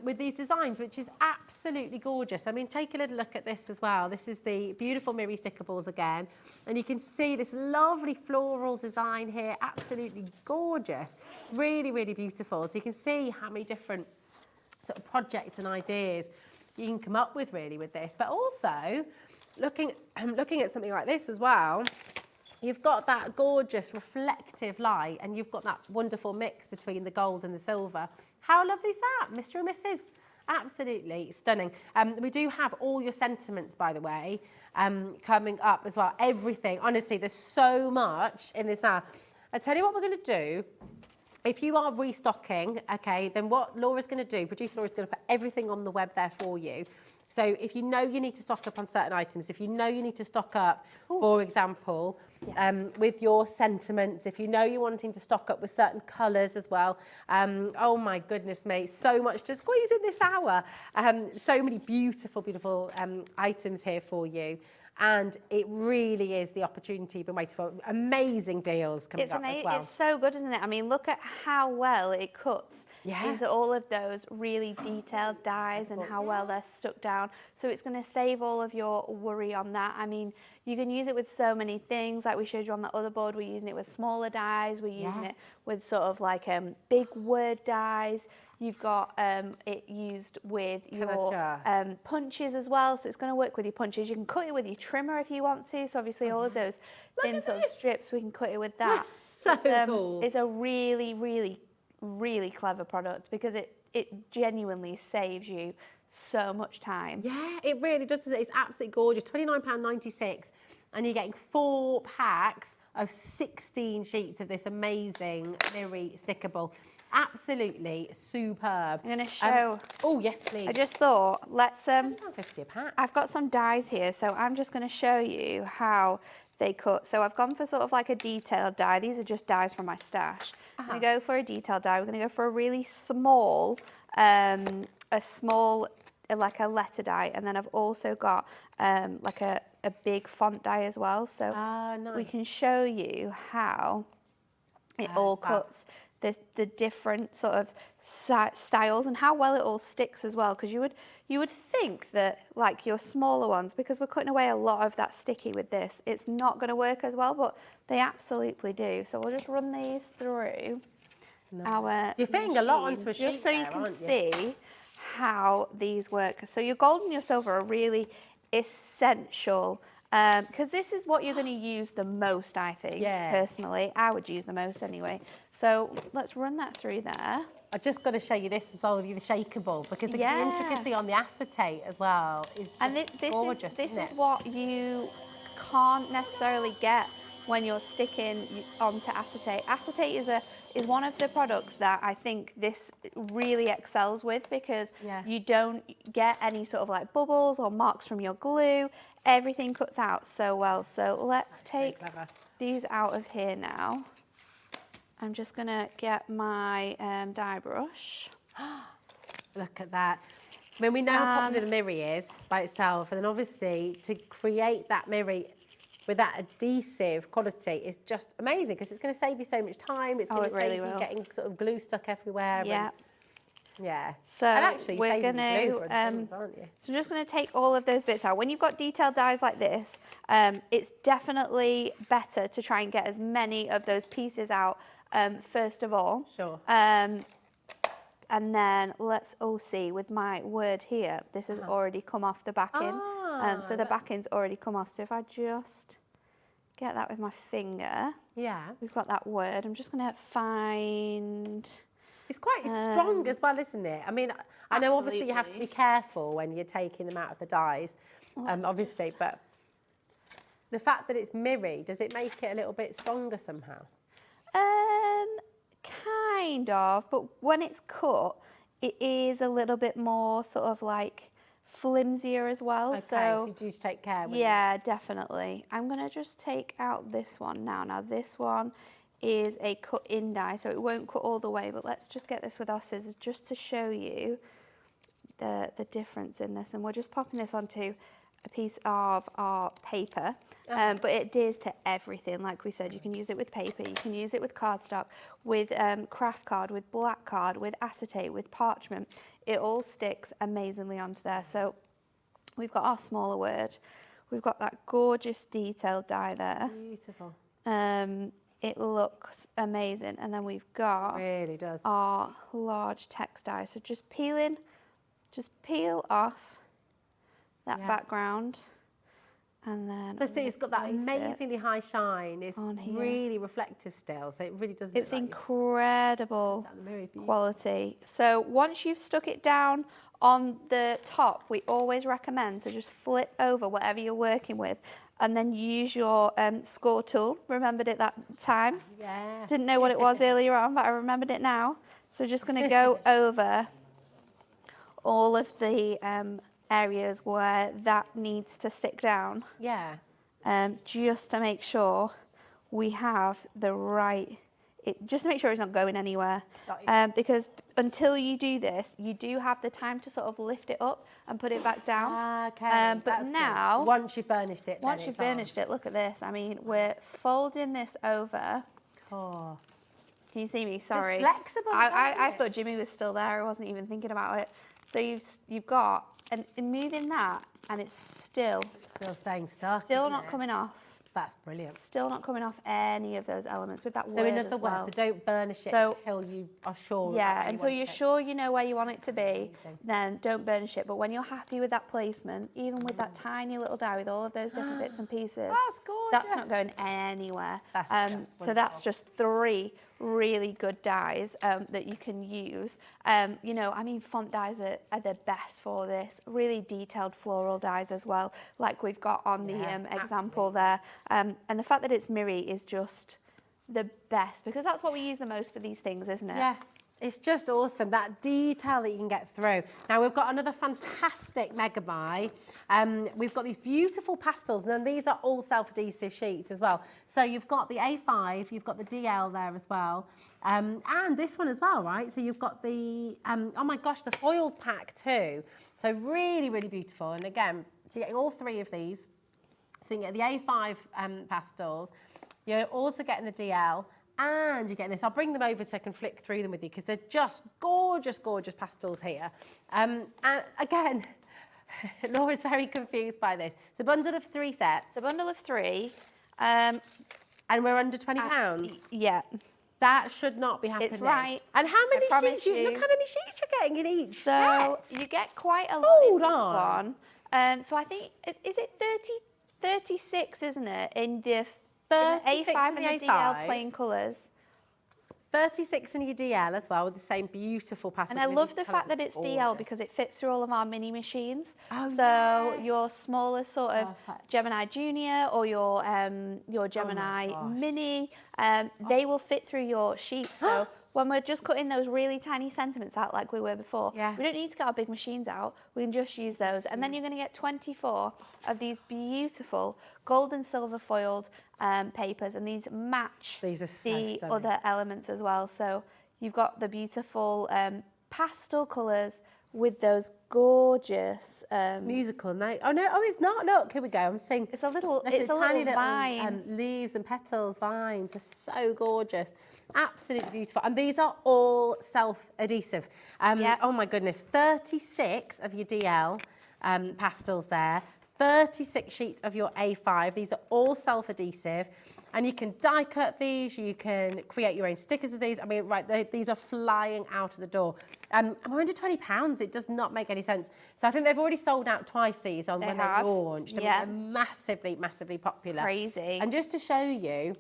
D: with these designs, which is absolutely gorgeous. I mean, take a little look at this as well. This is the beautiful Miri stickables again. And you can see this lovely floral design here, absolutely gorgeous. Really, really beautiful. So you can see how many different sort of projects and ideas you can come up with really with this. But also, looking at something like this as well, You've got that gorgeous reflective light, and you've got that wonderful mix between the gold and the silver. How lovely is that, Mr. and Mrs.? Absolutely stunning. We do have all your sentiments, by the way, coming up as well. Everything. Honestly, there's so much in this now. I tell you what we're going to do. If you are restocking, okay, then what Laura's going to do, producer Laura's going to put everything on the web there for you. So if you know you need to stock up on certain items, if you know you need to stock up, for example, with your sentiments, if you know you're wanting to stock up with certain colours as well, oh my goodness me, so much to squeeze in this hour. So many beautiful, beautiful items here for you. And it really is the opportunity you've been waiting for. Amazing deals coming up as well.
E: It's so good, isn't it? I mean, look at how well it cuts into all of those really detailed dies and how well they're stuck down. So it's going to save all of your worry on that. I mean, you can use it with so many things. Like we showed you on the other board, we're using it with smaller dies. We're using it with sort of like big word dies. You've got it used with your punches as well, so it's going to work with your punches. You can cut it with your trimmer if you want to, so obviously all of those thin sort of strips, we can cut it with that.
D: That's so cool.
E: It's a really, really, really clever product because it genuinely saves you so much time.
D: Yeah, it really does. It's absolutely gorgeous. £29.96, and you're getting 4 packs of 16 sheets of this amazing Miri stickable. Absolutely superb.
E: I'm going to show.
D: Oh yes, please.
E: I just thought, let's.
D: £50 a pack.
E: I've got some dies here, so I'm just going to show you how they cut. So I've gone for sort of like a detailed die. These are just dies from my stash. I'm going to go for a detailed die. We're going to go for a really small, like a letter die, and then I've also got like a big font die as well. So we can show you how it all cuts. The different sort of styles and how well it all sticks as well, because you would think that like your smaller ones, because we're cutting away a lot of that sticky with this, it's not going to work as well, but they absolutely do. So we'll just run these through our
D: You're fitting a lot onto a sheet
E: just so you
D: there,
E: can
D: aren't you?
E: see how these work. So your gold and your silver are really essential, because this is what you're going to use the most, I think. Personally, I would use the most anyway. So let's run that through there.
D: I've just got to show you this as well, the shakeable, because the intricacy on the acetate as well is just gorgeous.
E: This is what you can't necessarily get when you're sticking onto acetate. Acetate is one of the products that I think this really excels with, because you don't get any sort of like bubbles or marks from your glue. Everything cuts out so well. So let's take these out of here now. I'm just going to get my die brush.
D: Look at that. I mean, we know how popular the Miri is by itself, and then obviously to create that Miri with that adhesive quality is just amazing, because it's going to save you so much time. It's going to save you getting sort of glue stuck everywhere. Yeah.
E: So
D: and actually
E: we're going to,
D: aren't you?
E: so I'm just going to take all of those bits out. When you've got detailed dies like this, it's definitely better to try and get as many of those pieces out first of all.
D: Sure.
E: And then let's all see with my word here, this has already come off the backing. So the backing's already come off. So if I just get that with my finger, we've got that word. I'm just going to find...
D: It's quite strong as well, isn't it? I mean, I know obviously you have to be careful when you're taking them out of the dies, obviously, but the fact that it's Miri, does it make it a little bit stronger somehow?
E: Kind of, but when it's cut, it is a little bit more sort of like flimsier as well.
D: Okay,
E: so
D: you do take care.
E: Yeah, definitely. I'm going to just take out this one now. Now this one is a cut-in die, so it won't cut all the way, but let's just get this with our scissors just to show you the difference in this. And we're just popping this onto a piece of our paper, but it adheres to everything. Like we said, you can use it with paper, you can use it with cardstock, with craft card, with black card, with acetate, with parchment. It all sticks amazingly onto there. So we've got our smaller word, we've got that gorgeous detailed die there.
D: Beautiful.
E: It looks amazing. And then we've got
D: really does.
E: Our large text die. So just peel off that background, And then
D: It's got that amazingly high shine. It's really reflective still, so it really does look
E: It's incredible quality. So once you've stuck it down on the top, we always recommend to just flip over whatever you're working with and then use your score tool. Remembered it that time?
D: Yeah.
E: Didn't know what it was earlier on, but I remembered it now. So just going to go over all of the areas where that needs to stick down.
D: Yeah.
E: Just to make sure we have the right, just to make sure it's not going anywhere. Because until you do this, you do have the time to sort of lift it up and put it back down.
D: Okay,
E: but now,
D: once you've burnished it,
E: once you've burnished it, look at this. I mean, we're folding this over.
D: Oh.
E: Can you see me? Sorry.
D: It's flexible.
E: I thought Jimmy was still there. I wasn't even thinking about it. So you've got, and moving that, and it's still
D: staying stuck.
E: Still not coming off.
D: That's brilliant.
E: Still not coming off any of those elements with that word.
D: So in other words, so don't burnish it until you are sure.
E: Yeah, until you're sure you know where you want it to be, then don't burnish it. But when you're happy with that placement, even with that tiny little die with all of those different bits and pieces,
D: that's gorgeous.
E: That's not going anywhere.
D: So
E: that's just 3 really good dyes that you can use. You know, I mean, font dyes are the best for this. Really detailed floral dyes as well, like we've got on the example there. And the fact that it's mirror is just the best, because that's what we use the most for these things, isn't it?
D: Yeah. It's just awesome, that detail that you can get through. Now, we've got another fantastic mega buy. We've got these beautiful pastels, and then these are all self-adhesive sheets as well. So you've got the A5, you've got the DL there as well, and this one as well, right? So you've got the, oh my gosh, the foiled pack too. So really, really beautiful. And again, so you're getting all 3 of these. So you can get the A5 pastels, you're also getting the DL, and you're getting this. I'll bring them over so I can flick through them with you, because they're just gorgeous, gorgeous pastels here. And again, Laura's very confused by this. It's a bundle of 3 sets.
E: It's a bundle of 3.
D: And we're under £20.
E: Yeah.
D: That should not be happening.
E: It's right.
D: And how many sheets? Look how many sheets you're getting in each set.
E: You get quite a lot in this one. So I think, is it 36, isn't it, in the A5 and the DL plain colours.
D: 36 in your DL as well, with the same beautiful pastels.
E: And I love the fact that it's DL because it fits through all of our mini machines. So your smaller sort of Gemini Junior or your Gemini Mini, they will fit through your sheets. So when we're just cutting those really tiny sentiments out like we were before, we don't need to get our big machines out. We can just use those. And then you're going to get 24 of these beautiful gold and silver foiled papers, and these match the other elements as well. So you've got the beautiful pastel colours with those gorgeous
D: it's musical, no? Oh no! Oh, it's not. Look, here we go. I'm saying
E: it's a little,
D: tiny little
E: vine.
D: Leaves and petals, vines. They're so gorgeous, absolutely beautiful. And these are all self-adhesive. Oh my goodness, 36 of your DL pastels there. 36 sheets of your A5. These are all self-adhesive, and you can die cut these, you can create your own stickers with these. I mean, right, these are flying out of the door. And we're under £20. It does not make any sense. So I think they've already sold out twice these when they launched. I mean, they're massively, massively popular.
E: Crazy.
D: And just to show you,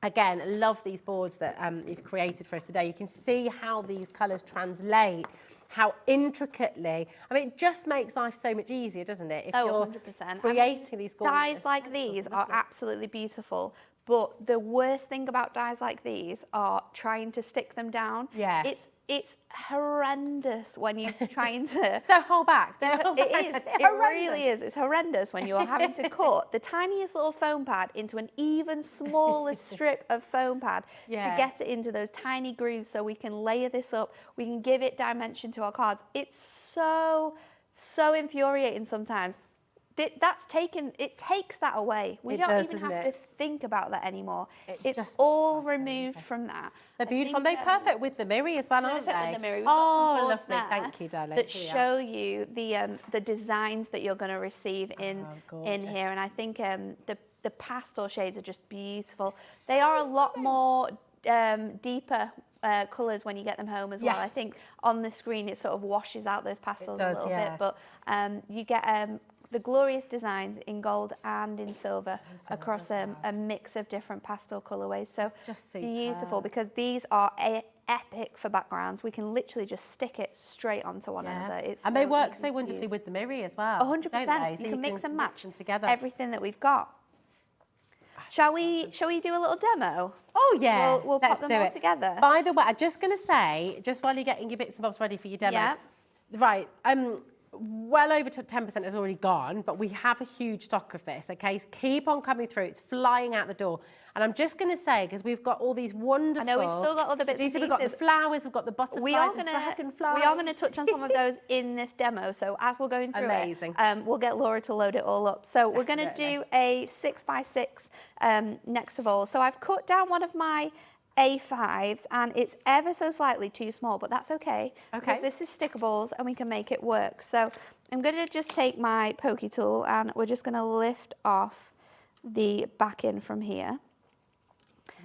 D: again, love these boards that you've created for us today. You can see how these colours translate, how intricately. I mean, it just makes life so much easier, doesn't it? If you're
E: 100%.
D: creating these gorgeous
E: dyes like these are absolutely beautiful, but the worst thing about dyes like these are trying to stick them down.
D: Yeah.
E: It's horrendous when you're trying to...
D: Don't hold back.
E: It is. It really is. It's horrendous when you're having to cut the tiniest little foam pad into an even smaller strip of foam pad to get it into those tiny grooves so we can layer this up. We can give it dimension to our cards. It's so infuriating sometimes. It takes that away. We don't even have to think about that anymore. It's all removed from that.
D: They're beautiful. They're perfect with the mirror as well, aren't they?
E: With the mirror. We've
D: got
E: some
D: lovely.
E: there
D: Thank you, darling.
E: that show you the designs that you're going to receive in here. And I think the pastel shades are just beautiful. They are a lot more deeper colours when you get them home as well. I think on the screen it sort of washes out those pastels a little bit, but you get the glorious designs in gold and in silver across a mix of different pastel colourways. So
D: it's just superb.
E: Beautiful, because these are epic for backgrounds. We can literally just stick it straight onto one another. It's
D: and they work so wonderfully with the mirror as well.
E: 100%.
D: So
E: you can mix and match
D: them together.
E: everything that we've got. Shall we do a little demo?
D: Oh yeah,
E: We'll pop them all together.
D: By the way, I'm just going to say, just while you're getting your bits and bobs ready for your demo,
E: Yeah.
D: right? Well over 10% has already gone, but we have a huge stock of this. Okay, so keep on coming through. It's flying out the door. And I'm just going to say, because we've got all these wonderful.
E: I know we've still got other bits and pieces.
D: We've got the flowers, we've got the butterflies, and dragonflies.
E: We are going to touch on some of those in this demo. So as we're going through
D: Amazing.
E: it, we'll get Laura to load it all up. So we're going to do a 6x6 next of all. So I've cut down one of my A5s, and it's ever so slightly too small, but that's okay. Because this is stickables and we can make it work. So I'm going to just take my pokey tool and we're just going to lift off the backing from here.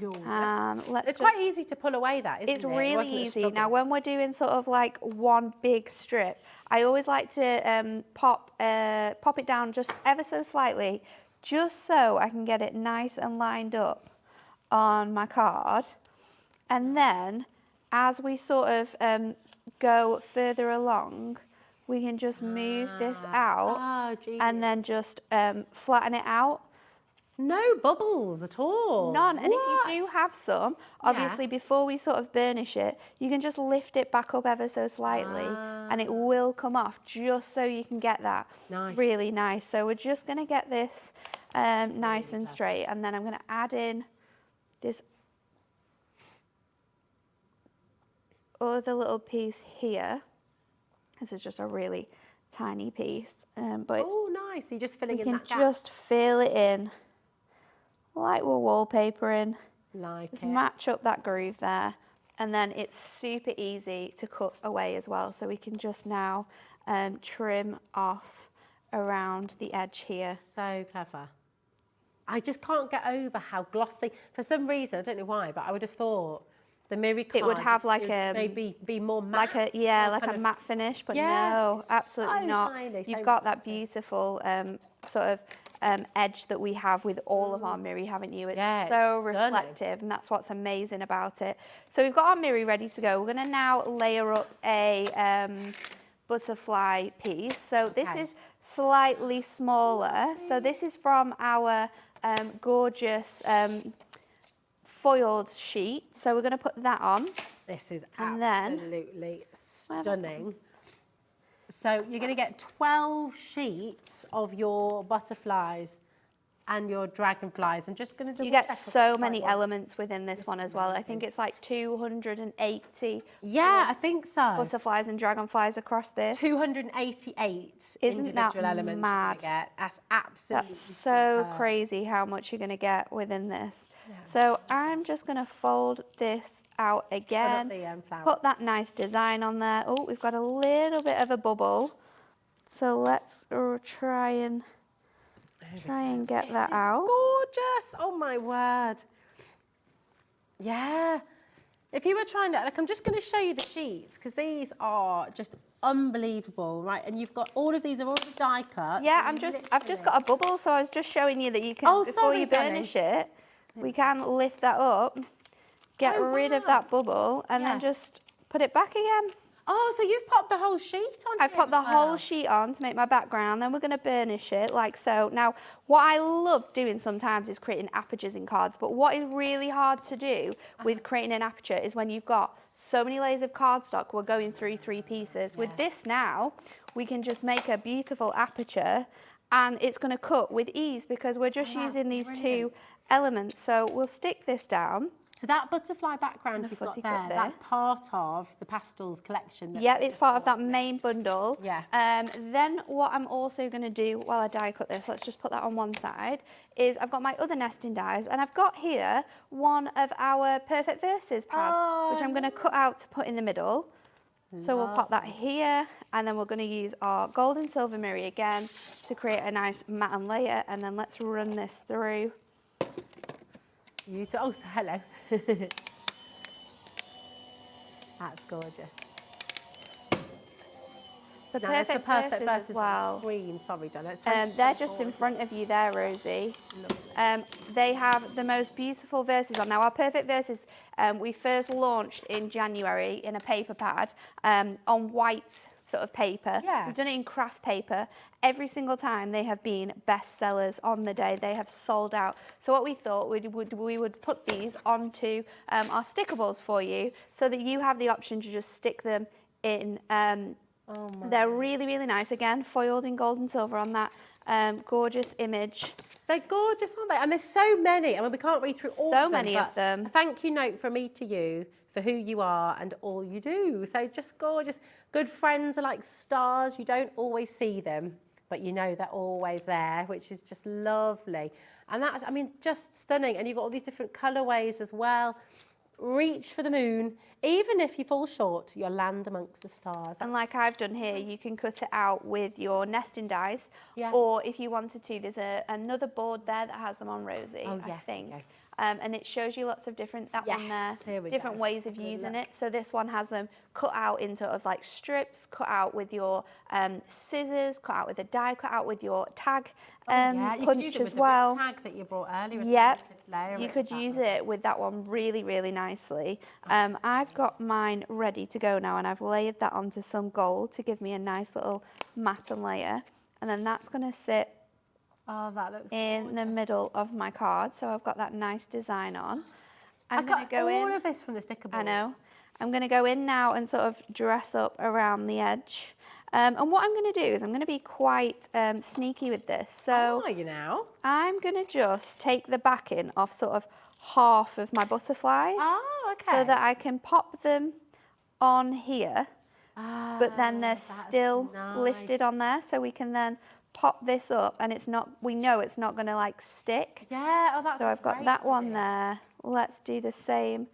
E: And
D: it's quite easy to pull away, that, isn't it?
E: It's really easy. Now, when we're doing sort of like one big strip, I always like to pop it down just ever so slightly, just so I can get it nice and lined up on my card. And then as we sort of go further along, we can just move this out and then just flatten it out.
D: No bubbles at all.
E: None. And if you do have some, obviously before we sort of burnish it, you can just lift it back up ever so slightly and it will come off, just so you can get that really nice. So we're just going to get this nice and straight, and then I'm going to add in this other little piece here. This is just a really tiny piece, but
D: oh, nice! You're just filling in that gap.
E: You can just fill it in like we're wallpapering. Just match up that groove there, and then it's super easy to cut away as well. So we can just now trim off around the edge here.
D: So clever. I just can't get over how glossy. For some reason, I don't know why, but I would have thought the mirror card,
E: it would have like a
D: maybe be more matte,
E: like a matte finish, but no, absolutely not.
D: Shiny,
E: You've got that beautiful sort of edge that we have with all of our mirror, haven't you? It's so reflective, and that's what's amazing about it. So we've got our mirror ready to go. We're going to now layer up a butterfly piece. So this is slightly smaller. So this is from our gorgeous foiled sheet. So we're going to put that on.
D: This is absolutely stunning. So you're going to get 12 sheets of your butterflies and your dragonflies. I'm just going to
E: You get so many elements within this one as well. I think it's like 280.
D: Yeah, I think so.
E: Butterflies and dragonflies across this.
D: 288
E: Isn't
D: individual
E: that
D: elements.
E: mad?
D: That's absolutely
E: That's so crazy how much you're going to get within this. Yeah. So I'm just going to fold this out again. Put that nice design on there. Oh, we've got a little bit of a bubble. So let's try and get that out.
D: Gorgeous. Oh my word. Yeah. If you were trying to, like, I'm just going to show you the sheets, because these are just unbelievable, right? And you've got all of these are already die cut.
E: Yeah, I've just got a bubble, so I was just showing you that you can, before you burnish it, we can lift that up, get rid of that bubble, and then just put it back again.
D: Oh, so you've popped the whole sheet on.
E: I've popped the whole sheet on to make my background, then we're going to burnish it like so. Now, what I love doing sometimes is creating apertures in cards, but what is really hard to do with creating an aperture is when you've got so many layers of cardstock, we're going through 3 pieces. With this now, we can just make a beautiful aperture, and it's going to cut with ease because we're just using these 2 elements. So we'll stick this down.
D: So that butterfly background you've got there, that's part of the pastels collection.
E: Yeah, it's part of that main bundle.
D: Yeah.
E: Then what I'm also going to do while I die cut this, let's just put that on one side, is I've got my other nesting dies, and I've got here one of our Perfect Verses pad, which I'm going to cut out to put in the middle. So we'll pop that here, and then we're going to use our gold and silver mirror again to create a nice matte layer, and then let's run this through.
D: Oh, so hello. That's gorgeous.
E: The
D: Now, there's
E: perfect,
D: perfect
E: verses as well.
D: on screen. Sorry, Donna. It's
E: They're just in front of you there, Rosie. They have the most beautiful verses on. Now, our perfect verses, we first launched in January in a paper pad on white sort of paper.
D: Yeah.
E: We've done it in craft paper. Every single time they have been bestsellers on the day. They have sold out. So what we thought we would put these onto our stickables for you so that you have the option to just stick them in. They're really, really nice. Again, foiled in gold and silver on that gorgeous image.
D: They're gorgeous, aren't they? And there's so many. I mean, we can't read through all of them.
E: So many of them.
D: A thank you note from me to you for who you are and all you do. So just gorgeous. Good friends are like stars. You don't always see them, but you know they're always there, which is just lovely. And that's, I mean, just stunning. And you've got all these different colourways as well. Reach for the moon. Even if you fall short, you'll land amongst the stars.
E: And like I've done here, you can cut it out with your nesting dies.
D: Yeah.
E: Or if you wanted to, there's another board there that has them on, Rosie, I think.
D: Okay.
E: And it shows you lots of different, one there, different ways of using it. So this one has them cut out in sort of like strips, cut out with your scissors, cut out with a die, cut out with your tag
D: you could use
E: punch
D: it
E: as
D: with
E: well.
D: The tag that you brought earlier.
E: Yep,
D: you
E: could use it with that one really, really nicely. I've got mine ready to go now, and I've layered that onto some gold to give me a nice little matte layer. And then that's going to sit
D: that looks
E: in the middle of my card, so I've got that nice design on. I'm going to go
D: all of this from the sticker board.
E: I know. I'm going to go in now and sort of dress up around the edge. And what I'm going to do is I'm going to be quite sneaky with this. So
D: are you now?
E: I'm going to just take the backing off sort of half of my butterflies.
D: Oh, okay.
E: So that I can pop them on here, but then they're still lifted on there, so we can then pop this up, and it's not, we know it's not going to like stick.
D: Yeah, that's
E: so I've got that one there. Let's do the same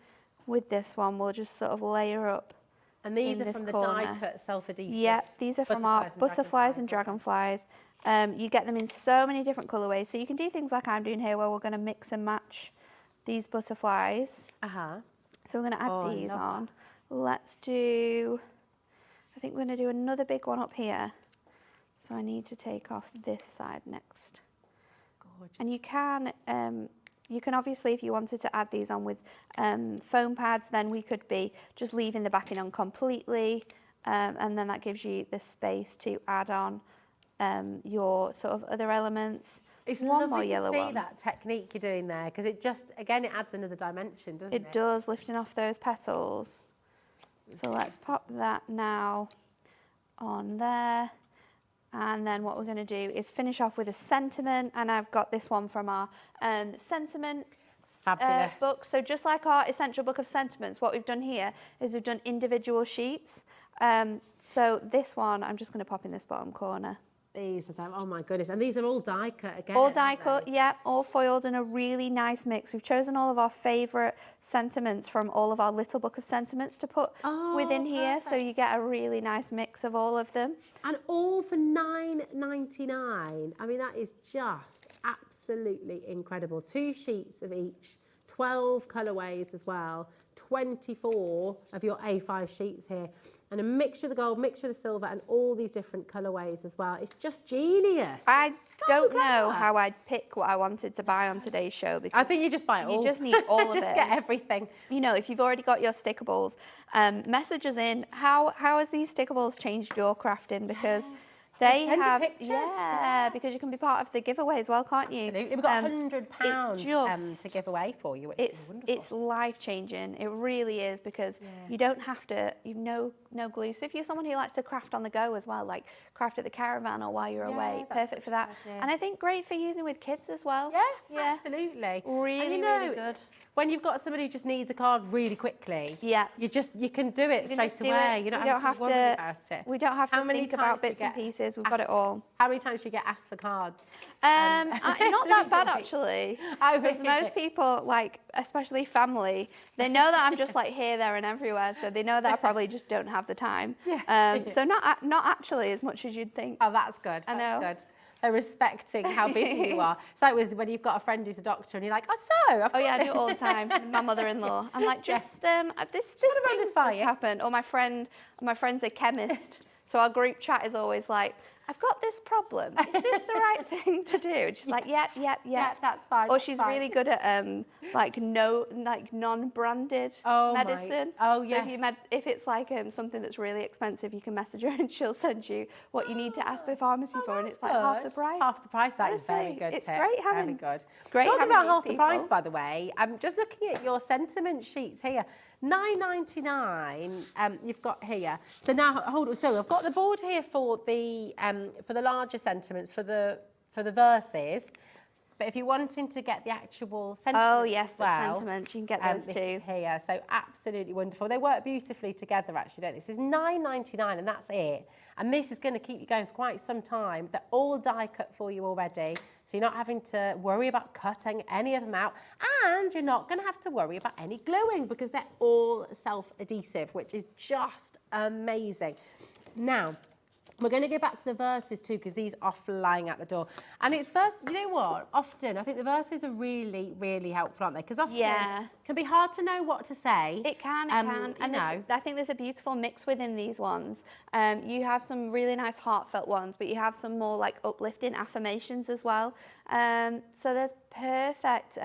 E: with this one. We'll just sort of layer up.
D: And these are from the die cut self-adhesive.
E: Yep, these are from our butterflies and dragonflies. You get them in so many different colourways, so you can do things like I'm doing here, where we're going to mix and match these butterflies. So we're going to add these on. Let's do, I think we're going to do another big one up here. So I need to take off this side next. Gorgeous. And you can obviously, if you wanted to add these on with foam pads, then we could be just leaving the backing on completely, and then that gives you the space to add on your sort of other elements.
D: It's
E: one more
D: lovely
E: yellow
D: to see
E: one.
D: that technique you're doing there, because it just, again, it adds another dimension, doesn't it?
E: It does, lifting off those petals. So let's pop that now on there. And then what we're going to do is finish off with a sentiment, and I've got this one from our sentiment book. So just like our essential book of sentiments, what we've done here is we've done individual sheets. So this one, I'm just going to pop in this bottom corner.
D: These are them. Oh my goodness. And these are all die cut again.
E: All die cut, yeah, all foiled in a really nice mix. We've chosen all of our favourite sentiments from all of our little book of sentiments to put within here. So you get a really nice mix of all of them.
D: And all for $9.99. I mean, that is just absolutely incredible. 2 sheets of each, 12 colourways as well, 24 of your A5 sheets here, and a mixture of the gold, mixture of the silver, and all these different colourways as well. It's just genius.
E: I don't know how I'd pick what I wanted to buy on today's show, because
D: I think you just buy it all.
E: You just need all of it.
D: Just get everything.
E: You know, if you've already got your stickables, message us in. How has these stickables changed your crafting? Because they have, because you can be part of the giveaway as well, can't you?
D: Absolutely. We've got £100 to give away for you, which is wonderful.
E: It's life-changing. It really is, because you don't have to, you've no glue. So if you're someone who likes to craft on the go as well, like craft at the caravan or while you're away, perfect for that. And I think great for using with kids as well.
D: Yeah, absolutely.
E: Really, really good.
D: When you've got somebody who just needs a card really quickly, you can do it straight away. You don't have to worry about it.
E: We don't have to think about bits and pieces. We've got it all.
D: How many times do you get asked for cards?
E: Not that bad, actually. Because most people, like, especially family, they know that I'm just like here, there and everywhere, so they know that I probably just don't have the time. So not actually as much as you'd think.
D: Oh, that's good.
E: I know.
D: That's good. They're respecting how busy you are. It's like when you've got a friend who's a doctor and you're like,
E: I do it all the time. My mother-in-law. I'm like, this thing's just happened. Or my friend's a chemist. So our group chat is always like, I've got this problem. Is this the right thing to do? And she's like, yep.
D: Yeah, that's fine.
E: Or she's really good at like non-branded medicine.
D: Oh,
E: so
D: yes.
E: if it's like something that's really expensive, you can message her and she'll send you what you need to ask the pharmacy for, and it's like half the price.
D: Half the price. That is very
E: Honestly,
D: good.
E: it's
D: tip.
E: great having.
D: Very good.
E: Great
D: Talking
E: having
D: about
E: these
D: half the price,
E: people.
D: by the way. I'm just looking at your sentiment sheets here. £9.99. You've got here. So now hold on. So I've got the board here for the larger sentiments for the verses. But if you're wanting to get the actual sentiments
E: yes,
D: as well,
E: the sentiments, you can get those
D: this
E: too.
D: is here. So absolutely wonderful. They work beautifully together, actually, don't they? This is £9.99, and that's it. And this is going to keep you going for quite some time. They're all die cut for you already, so you're not having to worry about cutting any of them out, and you're not going to have to worry about any gluing because they're all self-adhesive, which is just amazing. Now, we're going to go back to the verses too, because these are flying out the door. And it's first, you know what? Often, I think the verses are really, really helpful, aren't they? Because often it can be hard to know what to say.
E: It can. And I think there's a beautiful mix within these ones. You have some really nice heartfelt ones, but you have some more like uplifting affirmations as well. So there's perfect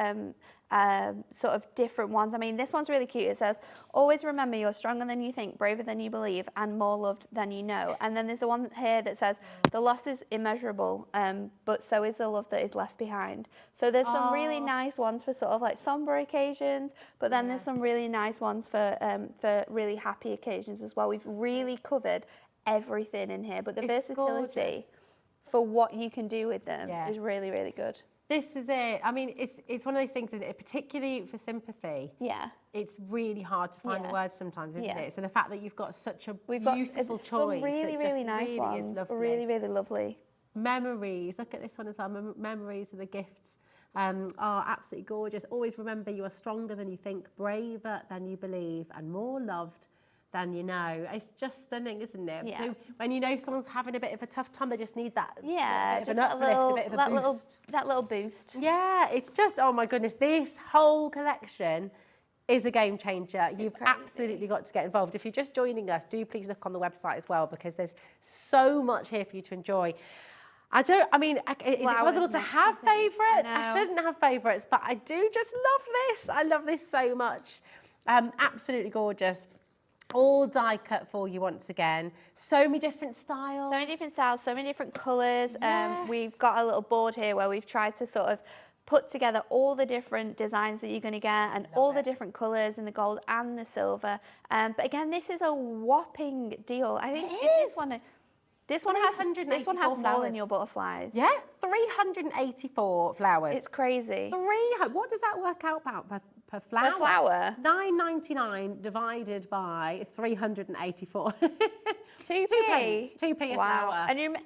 E: sort of different ones. I mean, this one's really cute. It says, always remember you're stronger than you think, braver than you believe, and more loved than you know. And then there's the one here that says, the loss is immeasurable, but so is the love that is left behind. So there's some really nice ones for sort of like somber occasions, but then there's some really nice ones for really happy occasions as well. We've really covered everything in here, but the versatility for what you can do with them is really, really good.
D: This is it. I mean, it's one of those things, isn't it? Particularly for sympathy.
E: Yeah.
D: It's really hard to find the words sometimes, isn't it? So the fact that you've got such a beautiful choice.
E: Some really, really nice ones.
D: Is lovely.
E: Really, really lovely.
D: Memories. Look at this one as well. Memories of the gifts are absolutely gorgeous. Always remember you are stronger than you think, braver than you believe, and more loved than you know. It's just stunning, isn't it?
E: Yeah.
D: So when you know someone's having a bit of a tough time, they just need that bit of
E: just
D: an uplift, a bit of a boost.
E: That little boost.
D: Yeah, it's just, oh my goodness, this whole collection is a game changer. You've absolutely got to get involved. If you're just joining us, do please look on the website as well, because there's so much here for you to enjoy. Is it possible to have favourites? I shouldn't have favourites, but I do just love this. I love this so much. Absolutely gorgeous. All die cut for you once again. So many different styles.
E: So many different styles, so many different colours. We've got a little board here where we've tried to sort of put together all the different designs that you're going to get and all the different colours in the gold and the silver. But again, this is a whopping deal. I think this one has more than your butterflies.
D: Yeah, 384 flowers.
E: It's crazy.
D: What does that work out about per flower?
E: Per flower?
D: £9.99 divided by 384.
E: 2p.
D: 2p a
E: Wow.
D: flower.
E: And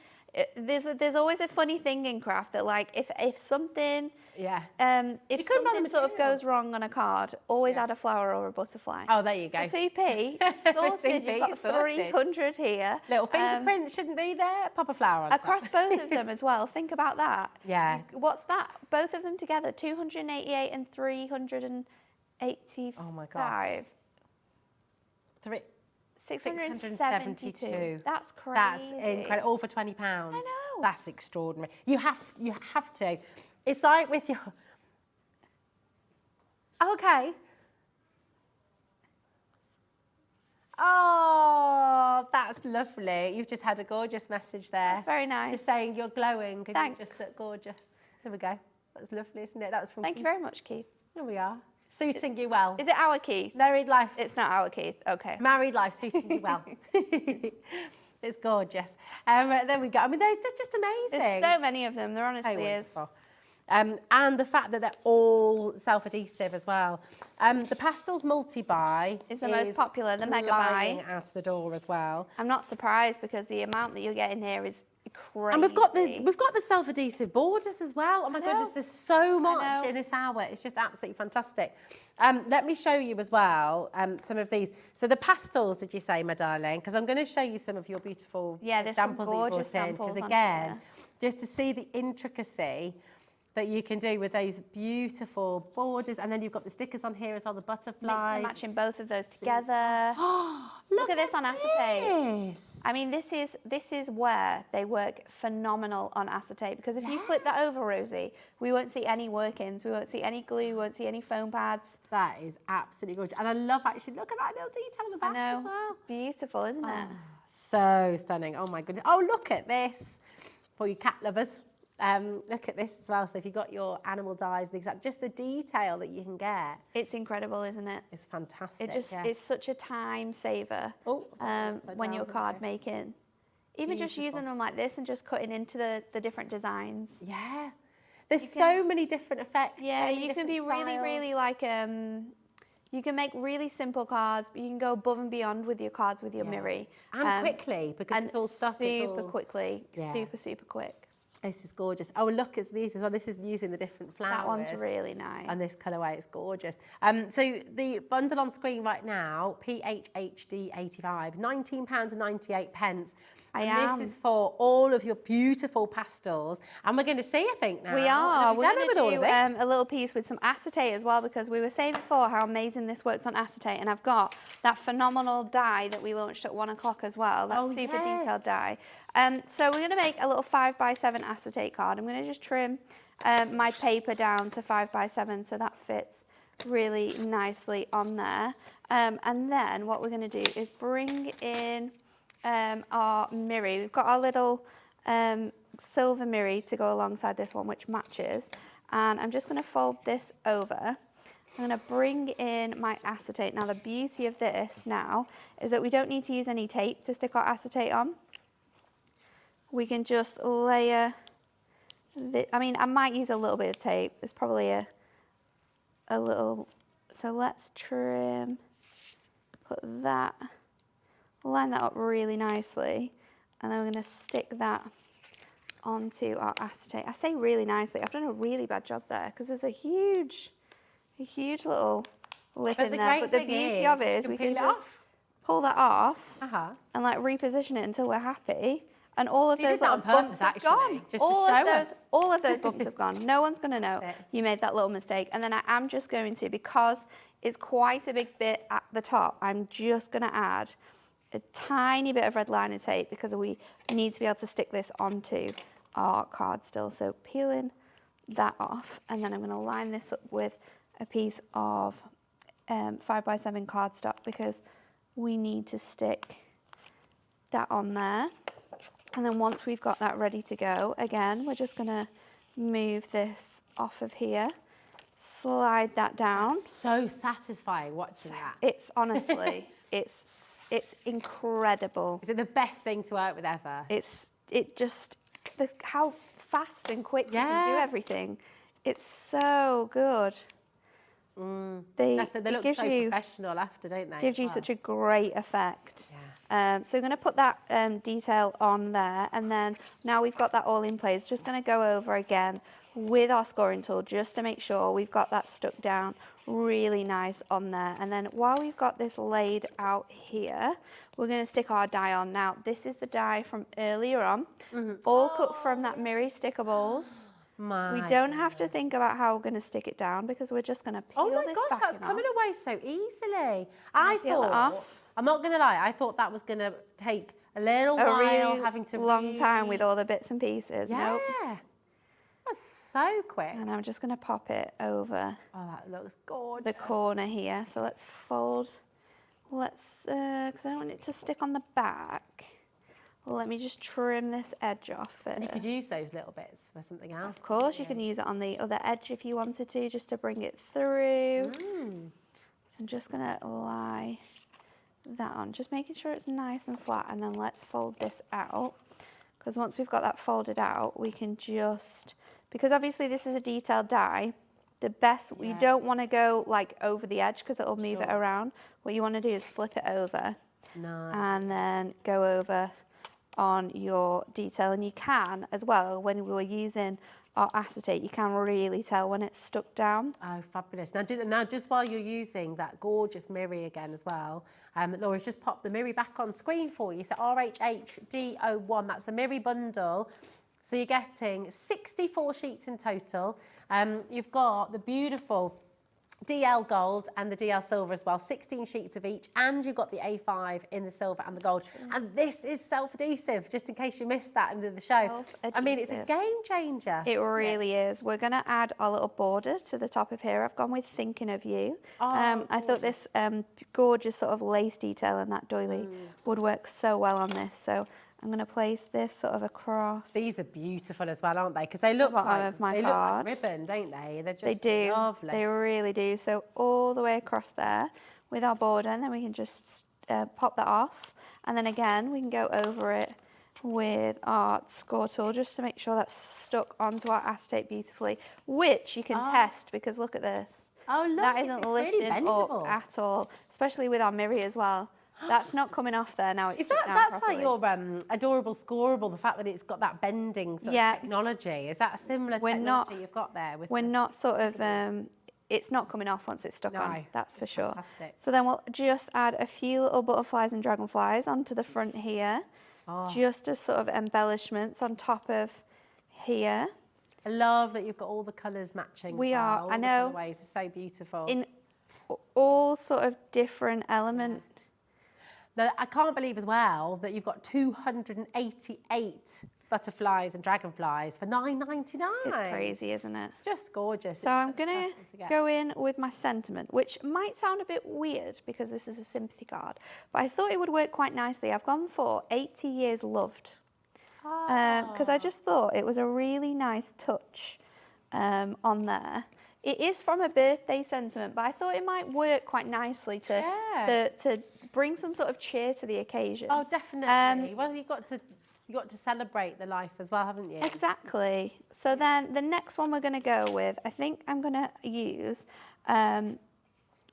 E: there's always a funny thing in craft that, like, if something if something sort of goes wrong on a card, always add a flower or a butterfly.
D: Oh, there you go.
E: 2p, sorted. You've got 300 here.
D: Little fingerprint shouldn't be there. Pop a flower on
E: across
D: top.
E: both of them as well. Think about that.
D: Yeah.
E: What's that? Both of them together, 288 and 385.
D: Oh my God. 672.
E: That's crazy.
D: That's incredible. All for £20. I
E: know.
D: That's extraordinary. You have to. It's like with your. Okay. Oh, that's lovely. You've just had a gorgeous message there.
E: That's very nice.
D: Just saying you're glowing and
E: Thanks.
D: you just look gorgeous. There we go. That's lovely, isn't it? That was from
E: Thank you very much, Keith.
D: There we are. Suiting you well.
E: Is it our Keith?
D: Married life.
E: It's not our Keith. Okay.
D: Married life suiting you well. It's gorgeous. There we go. I mean, they're just amazing.
E: There's so many of them. There honestly is.
D: And the fact that they're all self-adhesive as well. The Pastels multi-buy
E: is the most popular, the mega buy.
D: Out the door as well.
E: I'm not surprised because the amount that you're getting here is crazy.
D: And we've got the self-adhesive borders as well. Oh my goodness, there's so much in this hour. It's just absolutely fantastic. Let me show you as well some of these. So the pastels, did you say, my darling? Because I'm going to show you some of your beautiful examples that you brought in. Because again, just to see the intricacy that you can do with those beautiful borders. And then you've got the stickers on here as well, the butterflies.
E: Mix and matching both of those together. Look at this on acetate. I mean, this is where they work phenomenal on acetate, because if you flip that over, Rosie, we won't see any workings, we won't see any glue, we won't see any foam pads.
D: That is absolutely gorgeous. And I love, actually, look at that little detail on the back as well.
E: Beautiful, isn't it?
D: So stunning. Oh my goodness. Oh, look at this. For you cat lovers. Look at this as well. So if you've got your animal dyes, just the detail that you can get.
E: It's incredible, isn't it?
D: It's fantastic.
E: It's such a time saver when you're card making. Even just using them like this and just cutting into the different designs.
D: Yeah. There's so many different effects.
E: Yeah, you can be really like, you can make really simple cards, but you can go above and beyond with your cards with your Miri.
D: And quickly, because it's all stuff.
E: Super quickly, super quick.
D: This is gorgeous. Oh, look at these as well. This is using the different flowers.
E: That one's really nice.
D: And this colourway is gorgeous. So the bundle on screen right now, PHHD 85, £19.98. This is for all of your beautiful pastels. And we're going to see, I think, now.
E: We are. We're going to do a little piece with some acetate as well, because we were saying before how amazing this works on acetate. And I've got that phenomenal die that we launched at 1 o'clock as well. That super detailed die. So we're going to make a little 5x7 acetate card. I'm going to just trim my paper down to 5x7 so that fits really nicely on there. And then what we're going to do is bring in our Miri. We've got our little silver Miri to go alongside this one, which matches. And I'm just going to fold this over. I'm going to bring in my acetate. Now, the beauty of this now is that we don't need to use any tape to stick our acetate on. We can just layer, I mean, I might use a little bit of tape. There's probably a little, so let's trim, put that, line that up really nicely, and then we're going to stick that onto our acetate. I say really nicely. I've done a really bad job there because there's a huge little lip in there. But the beauty of it is we can just pull that off and like reposition it until we're happy. And all of those little bumps have gone. All of those bumps have gone. No one's going to know you made that little mistake. And then I am just going to, because it's quite a big bit at the top, I'm just going to add a tiny bit of red liner tape because we need to be able to stick this onto our card still. So peeling that off, and then I'm going to line this up with a piece of 5x7 cardstock because we need to stick that on there. And then once we've got that ready to go, again, we're just going to move this off of here, slide that down.
D: That's so satisfying watching that.
E: It's honestly, it's incredible.
D: Is it the best thing to work with ever?
E: How fast and quick you can do everything. It's so good.
D: They look so professional after, don't they?
E: Gives you such a great effect. So we're going to put that detail on there, and then now we've got that all in place, just going to go over again with our scoring tool just to make sure we've got that stuck down really nice on there. And then while we've got this laid out here, we're going to stick our die on. Now, this is the die from earlier on, all cut from that Miri sticker balls. We don't have to think about how we're going to stick it down because we're just going to peel this back.
D: Oh my gosh, that's coming away so easily. I thought, I'm not going to lie, I thought that was going to take a little while, having to
E: long time with all the bits and pieces.
D: Yeah.
E: Nope.
D: That's so quick.
E: And I'm just going to pop it over.
D: Oh, that looks gorgeous.
E: The corner here. So let's fold. Because I don't want it to stick on the back. Let me just trim this edge off first.
D: You could use those little bits for something else.
E: Of course, you can use it on the other edge if you wanted to, just to bring it through. So I'm just going to lie that on, just making sure it's nice and flat, and then let's fold this out. Because once we've got that folded out, we can just, because obviously this is a detailed die, you don't want to go like over the edge because it'll move it around. What you want to do is flip it over and then go over on your detail. And you can as well, when we were using our acetate, you can really tell when it's stuck down.
D: Oh, fabulous. Now just while you're using that gorgeous Miri again as well, Laura's just popped the Miri back on screen for you. So RHHD01, that's the Miri bundle. So you're getting 64 sheets in total. You've got the beautiful DL gold and the DL silver as well, 16 sheets of each, and you've got the A5 in the silver and the gold. And this is self-adhesive, just in case you missed that under the show. I mean, it's a game changer.
E: It really is. We're going to add our little border to the top of here. I've gone with Thinking of You. I thought this gorgeous sort of lace detail and that doily would work so well on this. So I'm going to place this sort of across.
D: These are beautiful as well, aren't they? Because they look like
E: they look like
D: ribbon, don't they? They're just
E: they do.
D: Lovely.
E: They really do. So all the way across there with our border, and then we can just pop that off. And then again, we can go over it with our score tool just to make sure that's stuck onto our acetate beautifully, which you can test because look at this.
D: Oh, look,
E: that isn't
D: it's
E: lifting
D: really bendable
E: up at all, especially with our mirror as well. That's not coming off there now. It's
D: that's
E: properly.
D: like your adorable scoreable, the fact that it's got that bending sort of technology. Is that a similar technology you've got there? We're
E: not sort of, it's not coming off once it's stuck on, that's for sure.
D: Fantastic.
E: So then we'll just add a few little butterflies and dragonflies onto the front here, just as sort of embellishments on top of here.
D: I love that you've got all the colours matching.
E: I know.
D: The colourways are so beautiful.
E: In all sort of different elements.
D: Now, I can't believe as well that you've got 288 butterflies and dragonflies for $9.99.
E: It's crazy, isn't it?
D: It's just gorgeous.
E: So I'm going to go in with my sentiment, which might sound a bit weird because this is a sympathy card, but I thought it would work quite nicely. I've gone for 80 years loved because I just thought it was a really nice touch on there. It is from a birthday sentiment, but I thought it might work quite nicely to bring some sort of cheer to the occasion.
D: Oh, definitely. Well, you've got to celebrate the life as well, haven't you?
E: Exactly. So then the next one we're going to go with, I think I'm going to use,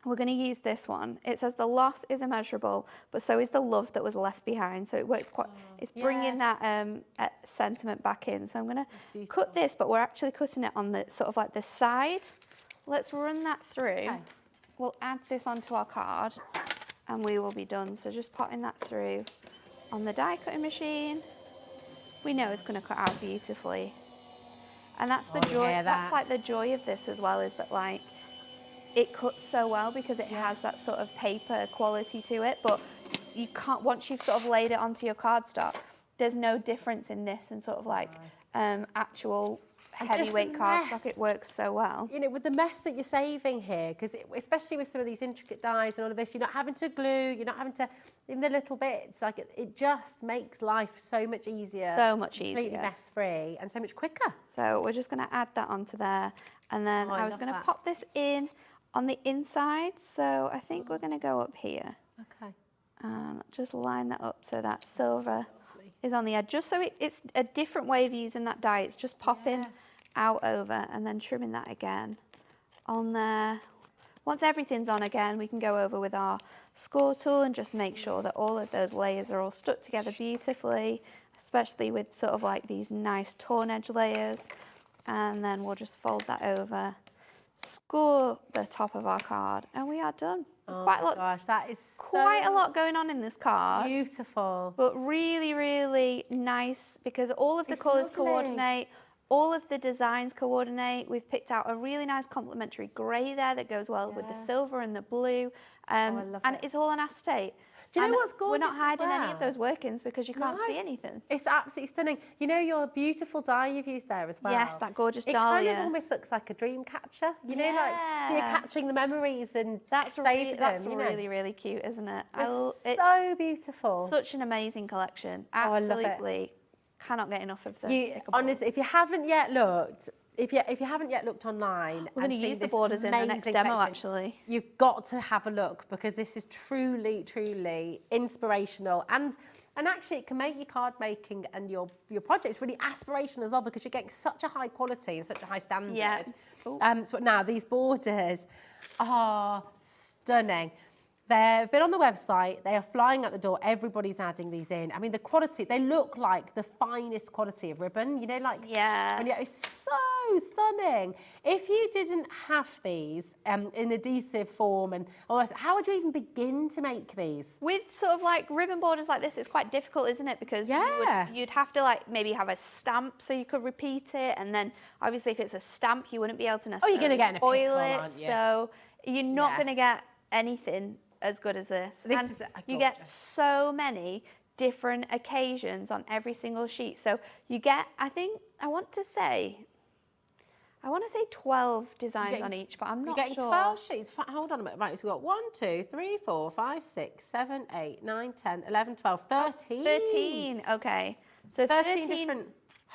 E: we're going to use this one. It says the loss is immeasurable, but so is the love that was left behind. So it works quite, it's bringing that sentiment back in. So I'm going to cut this, but we're actually cutting it on the sort of like the side. Let's run that through. Okay. We'll add this onto our card and we will be done. So just potting that through on the die cutting machine. We know it's going to cut out beautifully. And that's the joy, that's like the joy of this as well, is that like, it cuts so well because it has that sort of paper quality to it, but you can't, once you've sort of laid it onto your cardstock, there's no difference in this and sort of like actual heavyweight cardstock. It works so well.
D: You know, with the mess that you're saving here, because especially with some of these intricate dies and all of this, you're not having to glue, you're not having to, in the little bits, like it just makes life so much easier.
E: So much easier.
D: Completely mess-free and so much quicker.
E: So we're just going to add that onto there. And then I was going to pop this in on the inside, so I think we're going to go up here.
D: Okay.
E: Just line that up so that silver is on the edge, just so it's a different way of using that die. It's just popping out over and then trimming that again on there. Once everything's on again, we can go over with our score tool and just make sure that all of those layers are all stuck together beautifully, especially with sort of like these nice torn edge layers. And then we'll just fold that over, score the top of our card, and we are done. There's quite a lot.
D: Gosh, that is
E: quite a lot going on in this card.
D: Beautiful.
E: But really, really nice because all of the colours coordinate, all of the designs coordinate. We've picked out a really nice complementary grey there that goes well with the silver and the blue. And it's all on acetate.
D: Do you know what's gorgeous?
E: We're not hiding any of those workings because you can't see anything.
D: It's absolutely stunning. You know your beautiful die you've used there as well?
E: Yes, that gorgeous dahlia.
D: It kind of almost looks like a dream catcher. You know, like so you're catching the memories and saving them.
E: That's really, really cute, isn't it?
D: It's so beautiful.
E: Such an amazing collection. Absolutely.
D: I love it.
E: Cannot get enough of this.
D: Honestly, if you haven't yet looked, if you haven't yet looked online,
E: we're going to use the borders in the next demo. Actually,
D: you've got to have a look because this is truly, truly inspirational, and actually it can make your card making and your projects really aspirational as well because you're getting such a high quality and such a high standard.
E: Yeah.
D: So now these borders are stunning. They've been on the website. They are flying out the door. Everybody's adding these in. I mean, the quality, they look like the finest quality of ribbon. You know, like,
E: Yeah.
D: it's so stunning. If you didn't have these in adhesive form and all that, how would you even begin to make these?
E: With sort of like ribbon borders like this, it's quite difficult, isn't it? Because you'd have to like maybe have a stamp so you could repeat it. And then obviously if it's a stamp, you wouldn't be able to necessarily
D: you're going to get in a
E: foil
D: pickle,
E: it.
D: aren't you?
E: So you're not going to get anything as good as this.
D: This is
E: you get so many different occasions on every single sheet. So you get, I want to say 12 designs on each, but I'm not
D: You're getting
E: sure.
D: 12 sheets. Hold on a minute. Right, so we've got 1, 2, 3, 4, 5, 6, 7, 8, 9, 10, 11, 12, 13.
E: 13, okay. So
D: 13 different,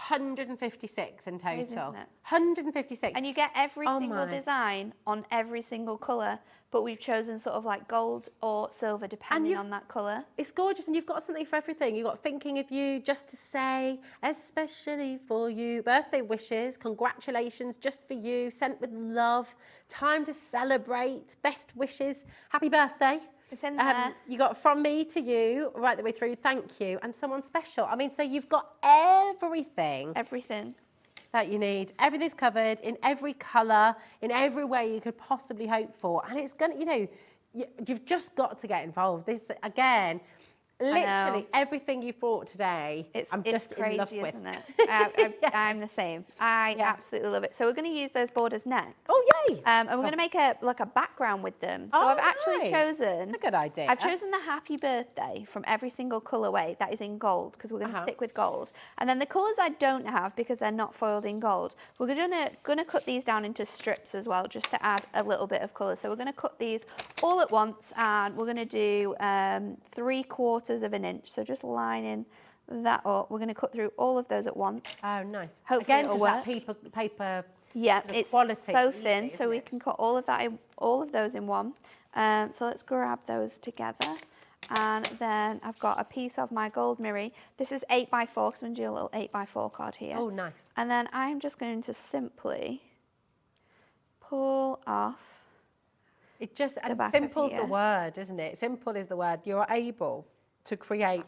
D: 156 in total.
E: Isn't it?
D: 156.
E: And you get every single design on every single colour, but we've chosen sort of like gold or silver depending on that colour.
D: It's gorgeous, and you've got something for everything. You've got thinking of you, just to say, especially for you, birthday wishes, congratulations, just for you, sent with love, time to celebrate, best wishes, happy birthday.
E: It's in there.
D: You got from me to you, right the way through, thank you, and someone special. I mean, so you've got everything.
E: Everything.
D: That you need. Everything's covered in every colour, in every way you could possibly hope for. And it's going to, you know, you've just got to get involved. This, again, literally everything you've brought today, I'm just
E: crazy,
D: in love with.
E: Isn't it? I'm the same. I absolutely love it. So we're going to use those borders next.
D: Oh, yay!
E: And we're going to make a background with them. So I've actually chosen...
D: That's a good idea.
E: I've chosen the happy birthday from every single colourway that is in gold, because we're going to stick with gold. And then the colours I don't have, because they're not foiled in gold, we're going to cut these down into strips as well, just to add a little bit of colour. So we're going to cut these all at once, and we're going to do 3/4 of an inch. So just lining that up. We're going to cut through all of those at once.
D: Oh, nice.
E: Hopefully
D: Again,
E: it'll work.
D: that paper
E: Yeah,
D: sort of
E: it's
D: quality,
E: so
D: easy,
E: thin, so we can cut all of that, all of those in one. So let's grab those together. And then I've got a piece of my gold mirror. This is 8x4, because I'm going to do a little 8x4 card here.
D: Oh, nice.
E: And then I'm just going to simply pull off.
D: It just, and simple's the word, isn't it? Simple is the word. You're able to create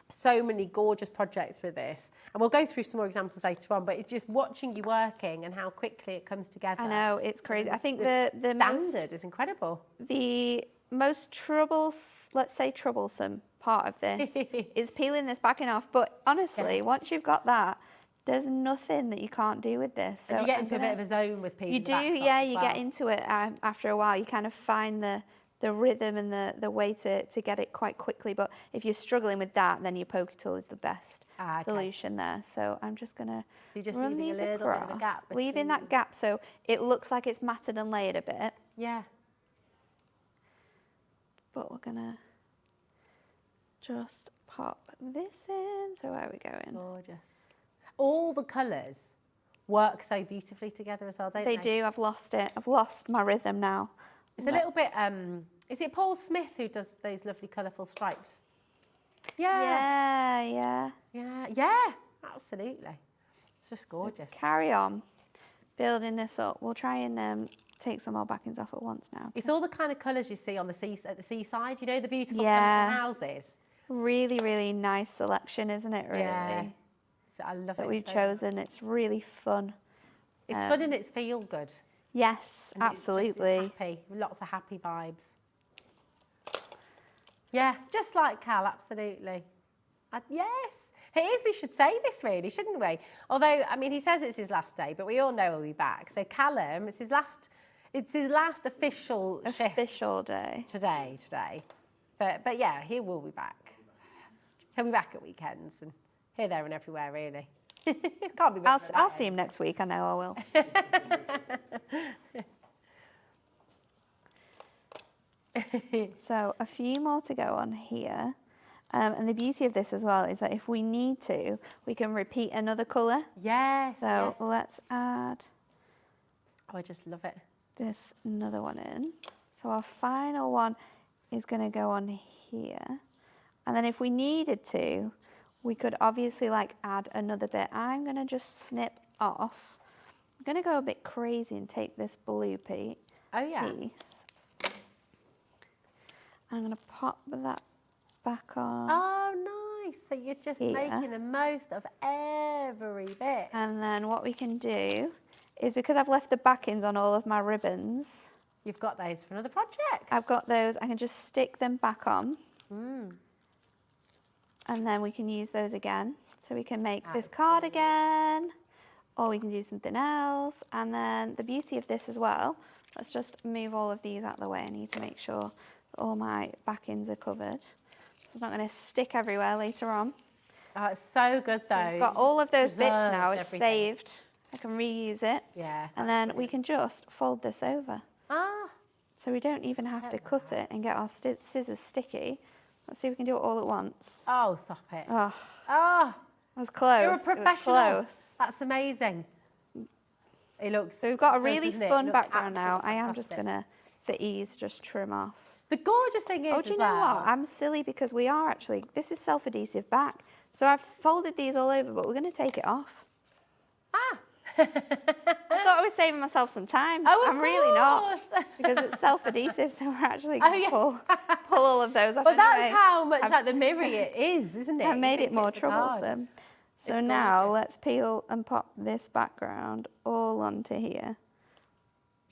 D: so many gorgeous projects with this. And we'll go through some more examples later on, but it's just watching you working and how quickly it comes together.
E: I know, it's crazy. I think the
D: standard is incredible.
E: The most troublesome part of this is peeling this backing off. But honestly, once you've got that, there's nothing that you can't do with this. So
D: and you get into a bit of a zone with peeling.
E: You do, yeah. You get into it after a while. You kind of find the rhythm and the way to get it quite quickly. But if you're struggling with that, then your poker tool is the best solution there. So I'm just going to run these across, leaving that gap so it looks like it's matted and layered a bit.
D: Yeah.
E: But we're going to just pop this in. So where are we going?
D: Gorgeous. All the colours work so beautifully together as well, don't they?
E: They do. I've lost it. I've lost my rhythm now.
D: It's a little bit, is it Paul Smith who does those lovely colourful stripes? Yeah. Yeah, absolutely. It's just gorgeous.
E: So carry on building this up. We'll try and take some more backings off at once now.
D: It's all the kind of colours you see on the at the seaside, you know, the beautiful colourful houses.
E: Really, really nice selection, isn't it, really?
D: Yeah. So I love
E: that
D: it
E: we've
D: so
E: chosen. It's really fun.
D: It's fun and it's feel good.
E: Yes,
D: and
E: absolutely.
D: It's happy, lots of happy vibes. Yeah, just like Cal, absolutely. Yes, it is. We should say this really, shouldn't we? Although, I mean, he says it's his last day, but we all know he'll be back. So Callum, it's his last official
E: day.
D: Today. But yeah, he will be back. He'll be back at weekends and here, there and everywhere, really. Can't be.
E: I'll see him next week. I know I will. So a few more to go on here. And the beauty of this as well is that if we need to, we can repeat another colour.
D: Yes.
E: So let's add.
D: Oh, I just love it.
E: This another one in. So our final one is going to go on here. And then if we needed to, we could obviously like add another bit. I'm going to just snip off. I'm going to go a bit crazy and take this blue piece. I'm going to pop that back on.
D: Oh, nice. So you're just making the most of every bit.
E: And then what we can do is, because I've left the backings on all of my ribbons.
D: You've got those for another project.
E: I've got those. I can just stick them back on. And then we can use those again. So we can make this card again, or we can do something else. And then the beauty of this as well, let's just move all of these out of the way. I need to make sure that all my backings are covered. So it's not going to stick everywhere later on.
D: Oh, it's so good though.
E: So we've got all of those bits now. It's
D: everything.
E: saved. I can reuse it.
D: Yeah.
E: And then we can just fold this over.
D: Ah.
E: So we don't even have to cut it and get our scissors sticky. Let's see if we can do it all at once.
D: Oh, stop it.
E: Oh,
D: Oh,
E: that was close.
D: you're a
E: It was
D: professional.
E: close.
D: That's amazing. It looks.
E: So we've got a
D: does,
E: really
D: doesn't it? It
E: fun
D: looks
E: background now.
D: absolutely
E: I am just
D: fantastic.
E: going to, for ease, just trim off.
D: The gorgeous thing is,
E: Oh, do you know what? I'm silly because we are actually, this is self-adhesive back. So I've folded these all over, but we're going to take it off.
D: Ah.
E: I thought I was saving myself some time.
D: Oh, of
E: I'm really not,
D: course.
E: because it's self-adhesive, so we're actually going to pull all of those off.
D: But that's
E: anyway.
D: how much like the mirror it is, isn't it?
E: I made
D: You
E: it more
D: think it's the card.
E: troublesome. So
D: It's
E: now
D: gorgeous.
E: let's peel and pop this background all onto here.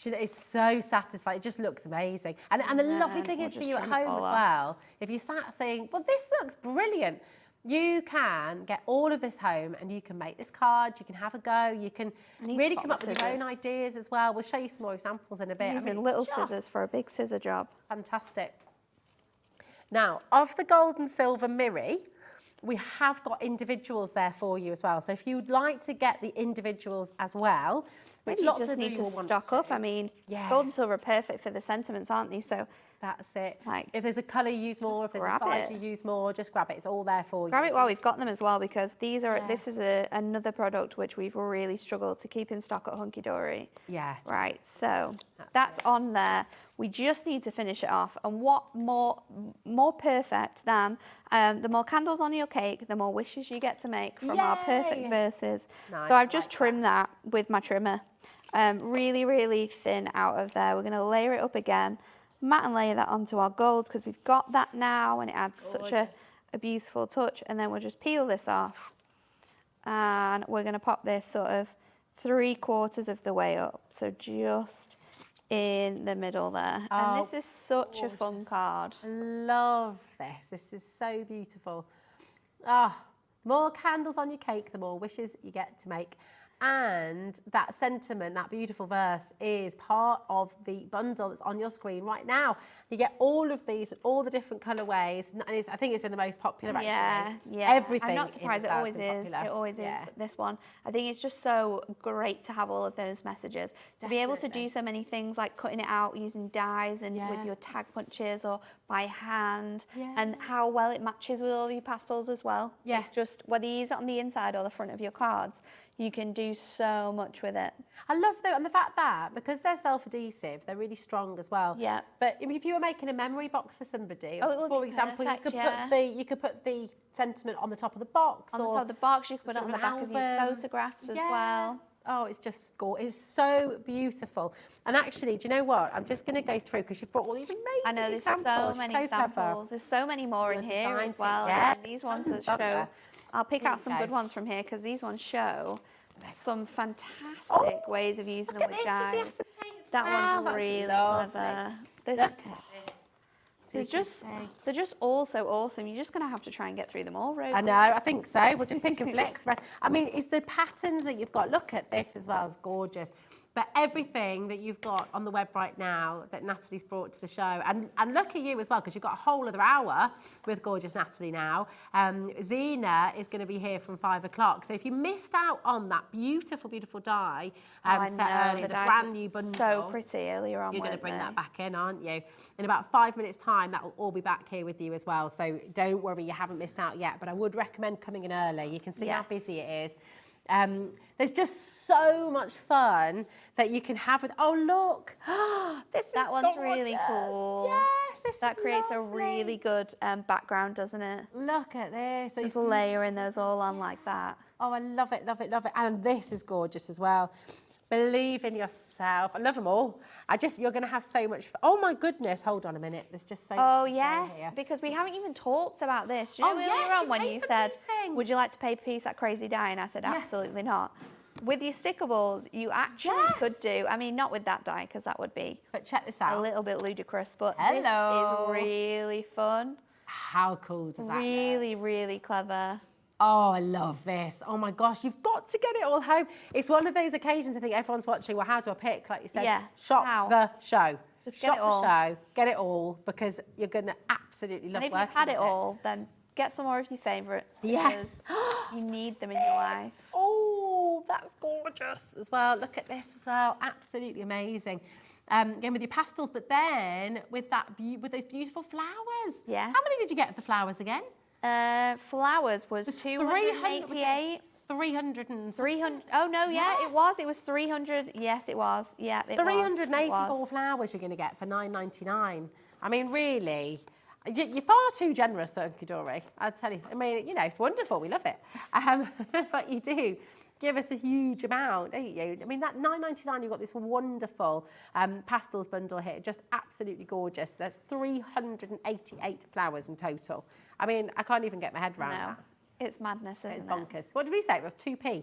D: It's so satisfying. It just looks amazing. And the lovely
E: then
D: thing
E: we'll
D: is for
E: just
D: you at
E: trim it
D: home
E: all
D: as
E: off.
D: well, if you sat saying, well, this looks brilliant, you can get all of this home and you can make this card, you can have a go, you can
E: need
D: really
E: to
D: come
E: pop
D: up with
E: the
D: your own
E: scissors.
D: ideas as well. We'll show you some more examples in a bit.
E: Using little
D: just
E: scissors for a big scissor job.
D: fantastic. Now, of the gold and silver mirror, we have got individuals there for you as well. So if you'd like to get the individuals as well, which
E: Maybe you
D: lots
E: just
D: of
E: need
D: you
E: to
D: will want
E: stock up. I mean,
D: Yeah.
E: gold and silver are perfect for the sentiments, aren't they? So
D: That's it.
E: Like,
D: if there's a colour you use more, if there's a
E: grab
D: size
E: it.
D: you use more, just grab it. It's all there for you.
E: grab it while we've got them as well, because these are
D: Yeah.
E: this is another product which we've really struggled to keep in stock at Hunkydory.
D: Yeah.
E: Right, so that's on there. We just need to finish it off. And what more perfect than the more candles on your cake, the more wishes you get to make from our perfect
D: Yay.
E: verses.
D: Nice,
E: So I've
D: I
E: just
D: like
E: trimmed that with my trimmer. Really, really thin out of there. We're going to layer it up again, matte and layer that onto our gold, because we've got that now and it adds such a beautiful touch. And then we'll just peel this off. And we're going to pop this sort of 3/4 of the way up. So just in the middle there.
D: Oh,
E: And this is such a fun card.
D: Love this. This is so beautiful. Ah, more candles on your cake, the more wishes you get to make. And that sentiment, that beautiful verse, is part of the bundle that's on your screen right now. You get all of these in all the different colourways. And I think it's been the most popular, actually.
E: Yeah.
D: Everything.
E: I'm not
D: in
E: surprised.
D: the
E: It
D: sale's
E: always
D: been
E: is.
D: popular.
E: It always
D: Yeah.
E: is. This one, I think it's just so great to have all of those messages. To be able to
D: Definitely.
E: do so many things like cutting it out using dies and with your tag punches or by hand, and how well it matches with all your pastels as well.
D: Yeah.
E: It's just whether you use it on the inside or the front of your cards, you can do so much with it.
D: I love them, and the fact that because they're self-adhesive, they're really strong as well.
E: Yeah.
D: But if you were making a memory box for somebody,
E: Oh, it would
D: for
E: be
D: example,
E: perfect,
D: you could put the sentiment on the top of the box,
E: On the
D: or
E: top of the box, you can put it
D: sort
E: on
D: of
E: the
D: an
E: back of your
D: album.
E: photographs as
D: Yeah.
E: well.
D: Oh, it's just gorgeous. It's so beautiful. And actually, do you know what? I'm just going to go through because you've brought all these amazing
E: I know there's
D: examples.
E: so many
D: Clever.
E: examples. There's so many more in
D: You're
E: here
D: designed
E: as
D: it,
E: well.
D: yeah.
E: And these ones that
D: Love
E: show.
D: that.
E: I'll pick out some
D: Okay.
E: good ones from here because these ones show some fantastic ways of using them
D: Look
E: with
D: at this
E: dyes.
D: with the acetate as
E: That
D: well.
E: one's
D: That's
E: really
D: lovely.
E: clever. This
D: Look
E: is,
D: at it.
E: they're just all so awesome. You're just going to have to try and get through them all, Rosie.
D: I know, I think so. We'll just pick and flick. I mean, it's the patterns that you've got. Look at this as well, it's gorgeous. But everything that you've got on the web right now that Natalie's brought to the show, and look at you as well, because you've got a whole other hour with gorgeous Natalie now. Zena is going to be here from 5 o'clock. So if you missed out on that beautiful, beautiful die
E: I
D: set
E: know,
D: earlier, the
E: dyes
D: brand
E: look
D: new bundle.
E: so pretty earlier on.
D: You're going to
E: weren't
D: bring
E: they?
D: that back in, aren't you? In about 5 minutes' time, that will all be back here with you as well. So don't worry, you haven't missed out yet. But I would recommend coming in early. You can see how busy it is. There's just so much fun that you can have with. Oh look,
E: That one's really cool.
D: Yes, this
E: That
D: is
E: creates a
D: lovely.
E: really good background, doesn't it?
D: Look at this.
E: Just layering those all on like that.
D: Oh, I love it, love it, love it. And this is gorgeous as well. Believe in yourself. I love them all. You're going to have so much fun. Oh my goodness, hold on a minute. There's just so much
E: Oh,
D: to show
E: yes,
D: here.
E: because we haven't even talked about this. Do you know earlier
D: yes,
E: on when you said,
D: paper-piecing.
E: would you like to paper piece that crazy die? And I said, absolutely not. With your sticker balls, you actually could do, I mean, not with that die, because that would be
D: But check this out.
E: a little bit ludicrous, but
D: Hello.
E: this is really fun.
D: How cool does that look?
E: Really, really clever.
D: Oh, I love this. Oh my gosh, you've got to get it all home. It's one of those occasions I think everyone's watching, well, how do I pick? Like you said,
E: Yeah,
D: shop
E: how?
D: the show.
E: Just get
D: shop
E: it all.
D: the show, get it all, because you're going to absolutely love
E: And if
D: working
E: you've had
D: with
E: it all, then get some more of your favourites.
D: Yes.
E: because You need them in your life.
D: Oh, that's gorgeous as well. Look at this as well. Absolutely amazing. Again with your pastels, but then with those beautiful flowers.
E: Yes.
D: How many did you get of the flowers again?
E: Flowers was
D: It was
E: 288.
D: 300 and
E: 300. Oh no, yeah, it was. It was 300. Yes, it was. Yeah, it
D: 384
E: was.
D: flowers you're going to get for £9.99. I mean, really, you're far too generous, Hunkydory. I'll tell you. I mean, you know, it's wonderful. We love it. But you do give us a huge amount, don't you? I mean, that £9.99, you've got this wonderful pastels bundle here. Just absolutely gorgeous. There's 388 flowers in total. I mean, I can't even get my head around that.
E: It's madness, isn't
D: It's
E: it?
D: bonkers. What did we say? It was 2p.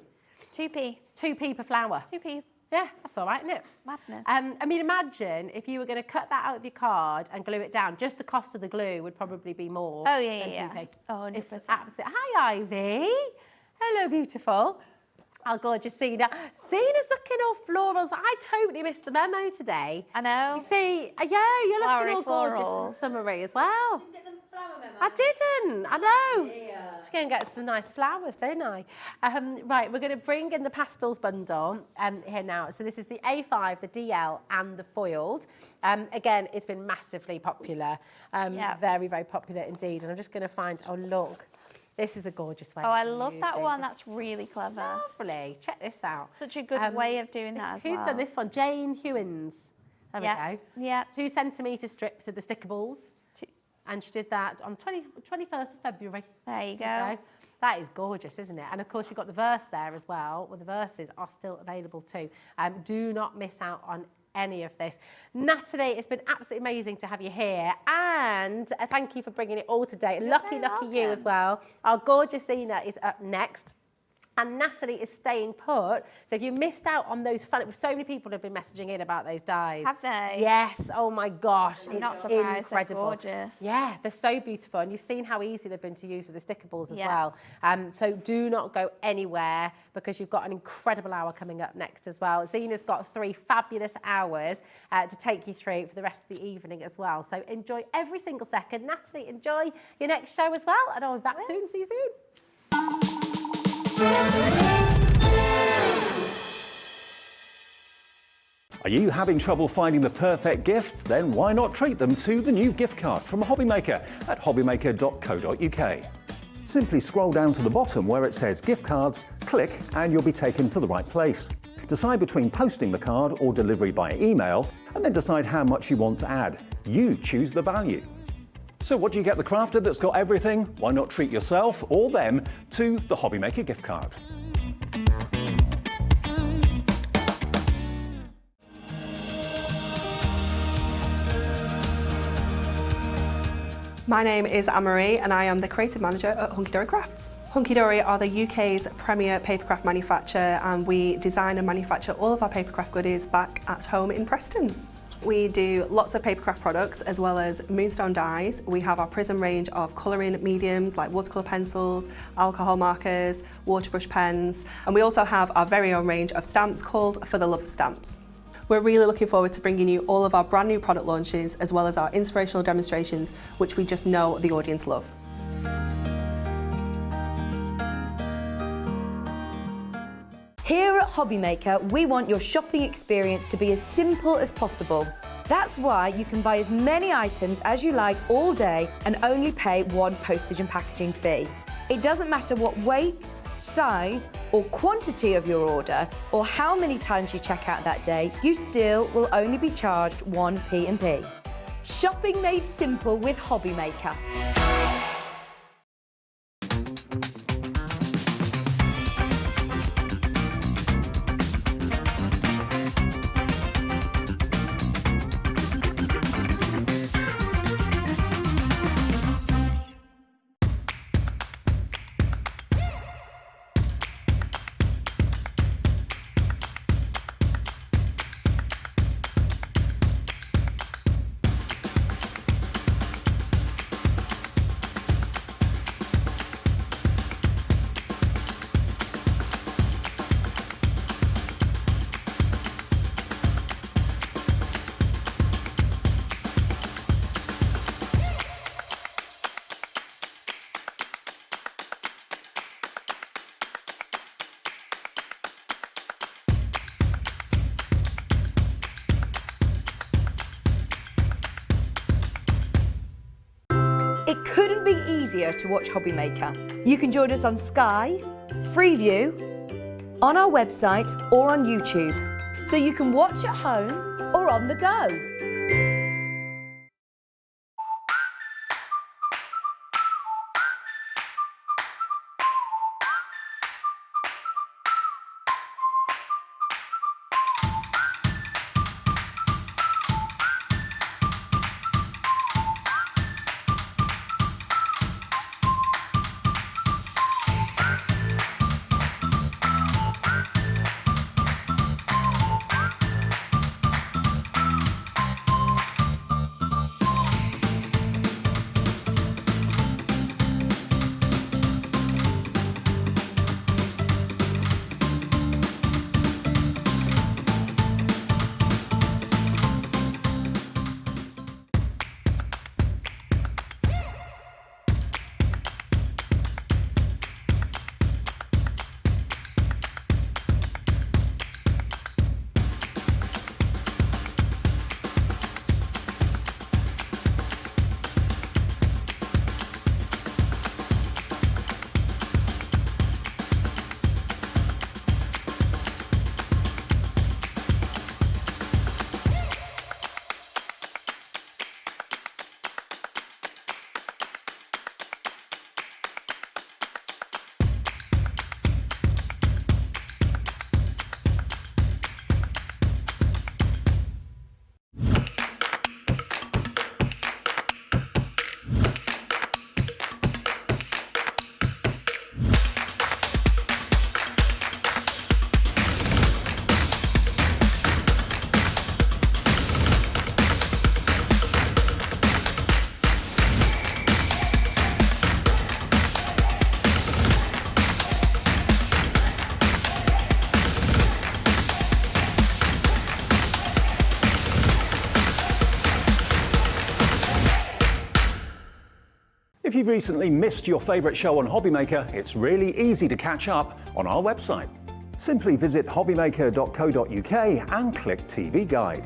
E: 2p.
D: 2p per flower.
E: 2p.
D: Yeah, that's all right, isn't it?
E: Madness.
D: I mean, imagine if you were going to cut that out of your card and glue it down. Just the cost of the glue would probably be more
E: Oh, yeah,
D: than
E: yeah,
D: 2p.
E: yeah. Oh, 100%.
D: It's absolute. Hi, Ivy. Hello, beautiful. Oh, gorgeous, Zena. Zena's looking all florals, but I totally missed the memo today.
E: I know.
D: You see, yeah, you're
E: Flowery
D: looking all gorgeous
E: florals.
D: and summery as well. I didn't. I know. Just go and get some nice flowers, don't I? Right, we're going to bring in the pastels bundle here now. So this is the A5, the DL, and the foiled. Again, it's been massively popular. Very, very popular indeed. And I'm just going to find. Oh, look. This is a gorgeous way.
E: Oh, I love that one. That's really clever.
D: Lovely. Check this out.
E: Such a good way of doing that as well.
D: Who's done this one? Jane Hewins. There we go.
E: Yeah.
D: 2 centimetre strips of the stickables. And she did that on 21st of February.
E: There you go.
D: That is gorgeous, isn't it? And of course, you've got the verse there as well. Well, the verses are still available too. Do not miss out on any of this. Natalie, it's been absolutely amazing to have you here. And thank you for bringing it all today. Lucky you as well. Our gorgeous Zena is up next. And Natalie is staying put. So if you missed out on those fun, so many people have been messaging in about those dies.
E: Have they?
D: Yes. Oh my gosh.
E: I'm
D: it's
E: not surprised.
D: incredible.
E: They're gorgeous.
D: Yeah, they're so beautiful. And you've seen how easy they've been to use with the sticker balls as
E: Yeah.
D: well. So do not go anywhere because you've got an incredible hour coming up next as well. Zena's got 3 fabulous hours to take you through for the rest of the evening as well. So enjoy every single second. Natalie, enjoy your next show as well. And I'll be back soon. See you soon.
A: Are you having trouble finding the perfect gift? Then why not treat them to the new gift card from HobbyMaker at hobbymaker.co.uk. Simply scroll down to the bottom where it says gift cards, click and you'll be taken to the right place. Decide between posting the card or delivery by email and then decide how much you want to add. You choose the value. So what do you get the crafter that's got everything? Why not treat yourself or them to the HobbyMaker gift card?
B: My name is Anne-Marie and I am the creative manager at Hunkydory Crafts. Hunkydory are the UK's premier papercraft manufacturer and we design and manufacture all of our papercraft goodies back at home in Preston. We do lots of papercraft products as well as moonstone dies. We have our Prism range of colouring mediums like watercolour pencils, alcohol markers, waterbrush pens, and we also have our very own range of stamps called For the Love of Stamps. We're really looking forward to bringing you all of our brand new product launches as well as our inspirational demonstrations, which we just know the audience love.
C: Here at HobbyMaker, we want your shopping experience to be as simple as possible. That's why you can buy as many items as you like all day and only pay one postage and packaging fee. It doesn't matter what weight, size or quantity of your order or how many times you check out that day, you still will only be charged one P&P. Shopping made simple with HobbyMaker. It couldn't be easier to watch HobbyMaker. You can join us on Sky, Freeview, on our website or on YouTube, so you can watch at home or on the go.
A: If you've recently missed your favourite show on HobbyMaker, it's really easy to catch up on our website. Simply visit hobbymaker.co.uk and click TV Guide.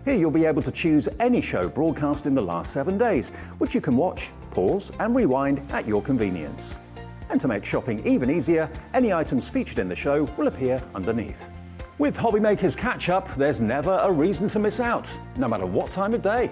A: Here you'll be able to choose any show broadcast in the last 7 days, which you can watch, pause and rewind at your convenience. And to make shopping even easier, any items featured in the show will appear underneath. With HobbyMaker's catch-up, there's never a reason to miss out, no matter what time of day.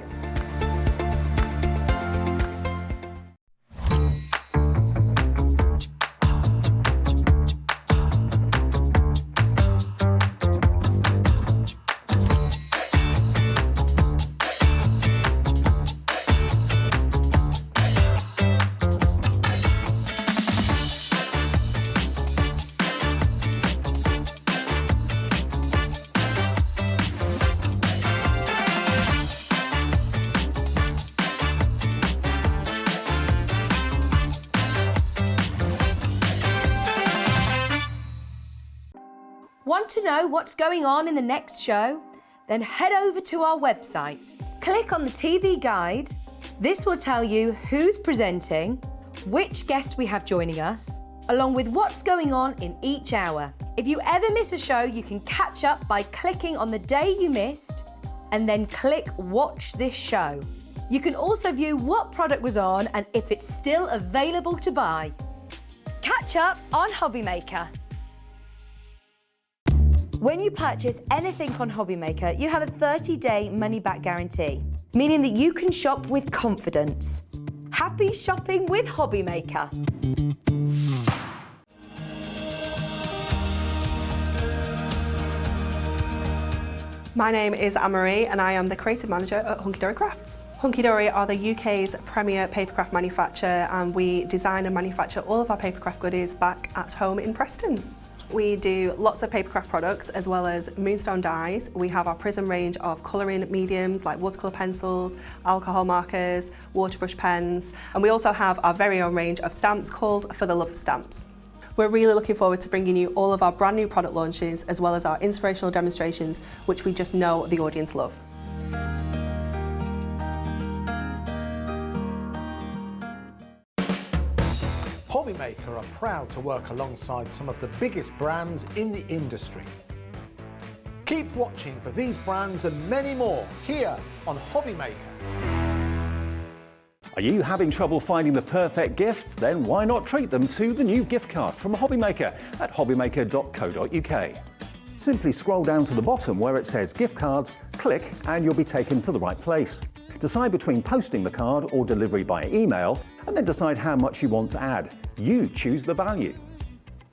C: Want to know what's going on in the next show? Then head over to our website. Click on the TV Guide. This will tell you who's presenting, which guest we have joining us, along with what's going on in each hour. If you ever miss a show, you can catch up by clicking on the day you missed and then click Watch This Show. You can also view what product was on and if it's still available to buy. Catch up on HobbyMaker. When you purchase anything on HobbyMaker, you have a 30-day money-back guarantee, meaning that you can shop with confidence. Happy shopping with HobbyMaker.
B: My name is Anne-Marie and I am the creative manager at Hunkydory Crafts. Hunkydory are the UK's premier papercraft manufacturer, and we design and manufacture all of our papercraft goodies back at home in Preston. We do lots of papercraft products as well as moonstone dyes. We have our Prism range of colouring mediums like watercolour pencils, alcohol markers, waterbrush pens, and we also have our very own range of stamps called For the Love of Stamps. We're really looking forward to bringing you all of our brand new product launches as well as our inspirational demonstrations, which we just know the audience love.
I: HobbyMaker are proud to work alongside some of the biggest brands in the industry. Keep watching for these brands and many more here on HobbyMaker.
A: Are you having trouble finding the perfect gift? Then why not treat them to the new gift card from HobbyMaker at hobbymaker.co.uk. Simply scroll down to the bottom where it says gift cards, click and you'll be taken to the right place. Decide between posting the card or delivery by email and then decide how much you want to add. You choose the value.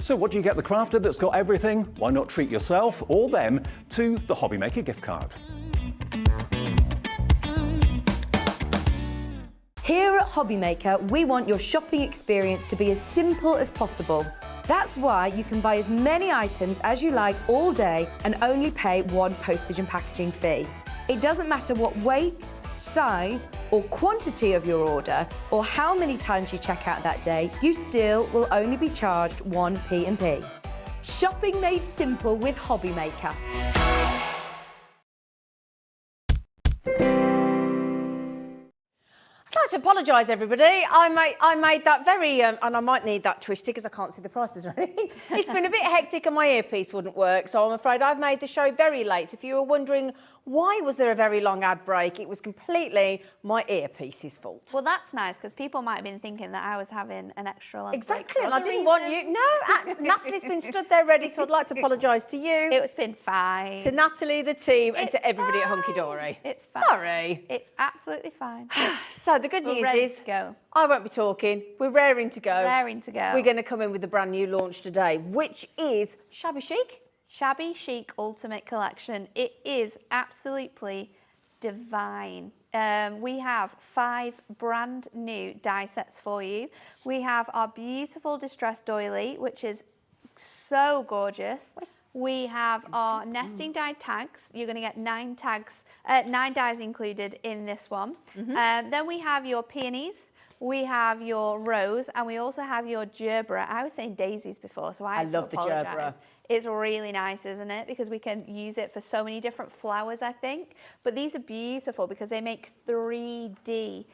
A: So what do you get the crafter that's got everything? Why not treat yourself or them to the HobbyMaker gift card?
C: Here at HobbyMaker, we want your shopping experience to be as simple as possible. That's why you can buy as many items as you like all day and only pay one postage and packaging fee. It doesn't matter what weight, size or quantity of your order or how many times you check out that day, you still will only be charged one P&P. Shopping made simple with HobbyMaker.
J: I'd like to apologise, everybody. I made that very, and I might need that twisted because I can't see the prices or anything. It's been a bit hectic and my earpiece wouldn't work, so I'm afraid I've made the show very late. So if you were wondering why was there a very long ad break, it was completely my earpiece's fault.
E: Well, that's nice because people might have been thinking that I was having an extra long
J: Exactly,
E: break.
J: and I didn't want you. No, Natalie's been stood there ready, so I'd like to apologise to you.
E: It's been fine.
J: To Natalie, the team, and to everybody at Hunkydory.
E: It's fine.
J: Sorry.
E: It's absolutely fine.
J: So the good
E: We're
J: news
E: ready
J: is
E: to go.
J: I won't be talking. We're raring to go.
E: Raring to go.
J: We're going to come in with a brand new launch today, which is Shabby Chic.
E: Shabby Chic Ultimate Collection. It is absolutely divine. We have 5 brand new die sets for you. We have our beautiful distressed doily, which is so gorgeous. We have our nesting die tags. You're going to get 9 tags, 9 dies included in this one. Then we have your peonies. We have your rose, and we also have your gerbera. I was saying daisies before, so I
J: love the gerbera.
E: It's really nice, isn't it? Because we can use it for so many different flowers, I think. But these are beautiful because they make 3D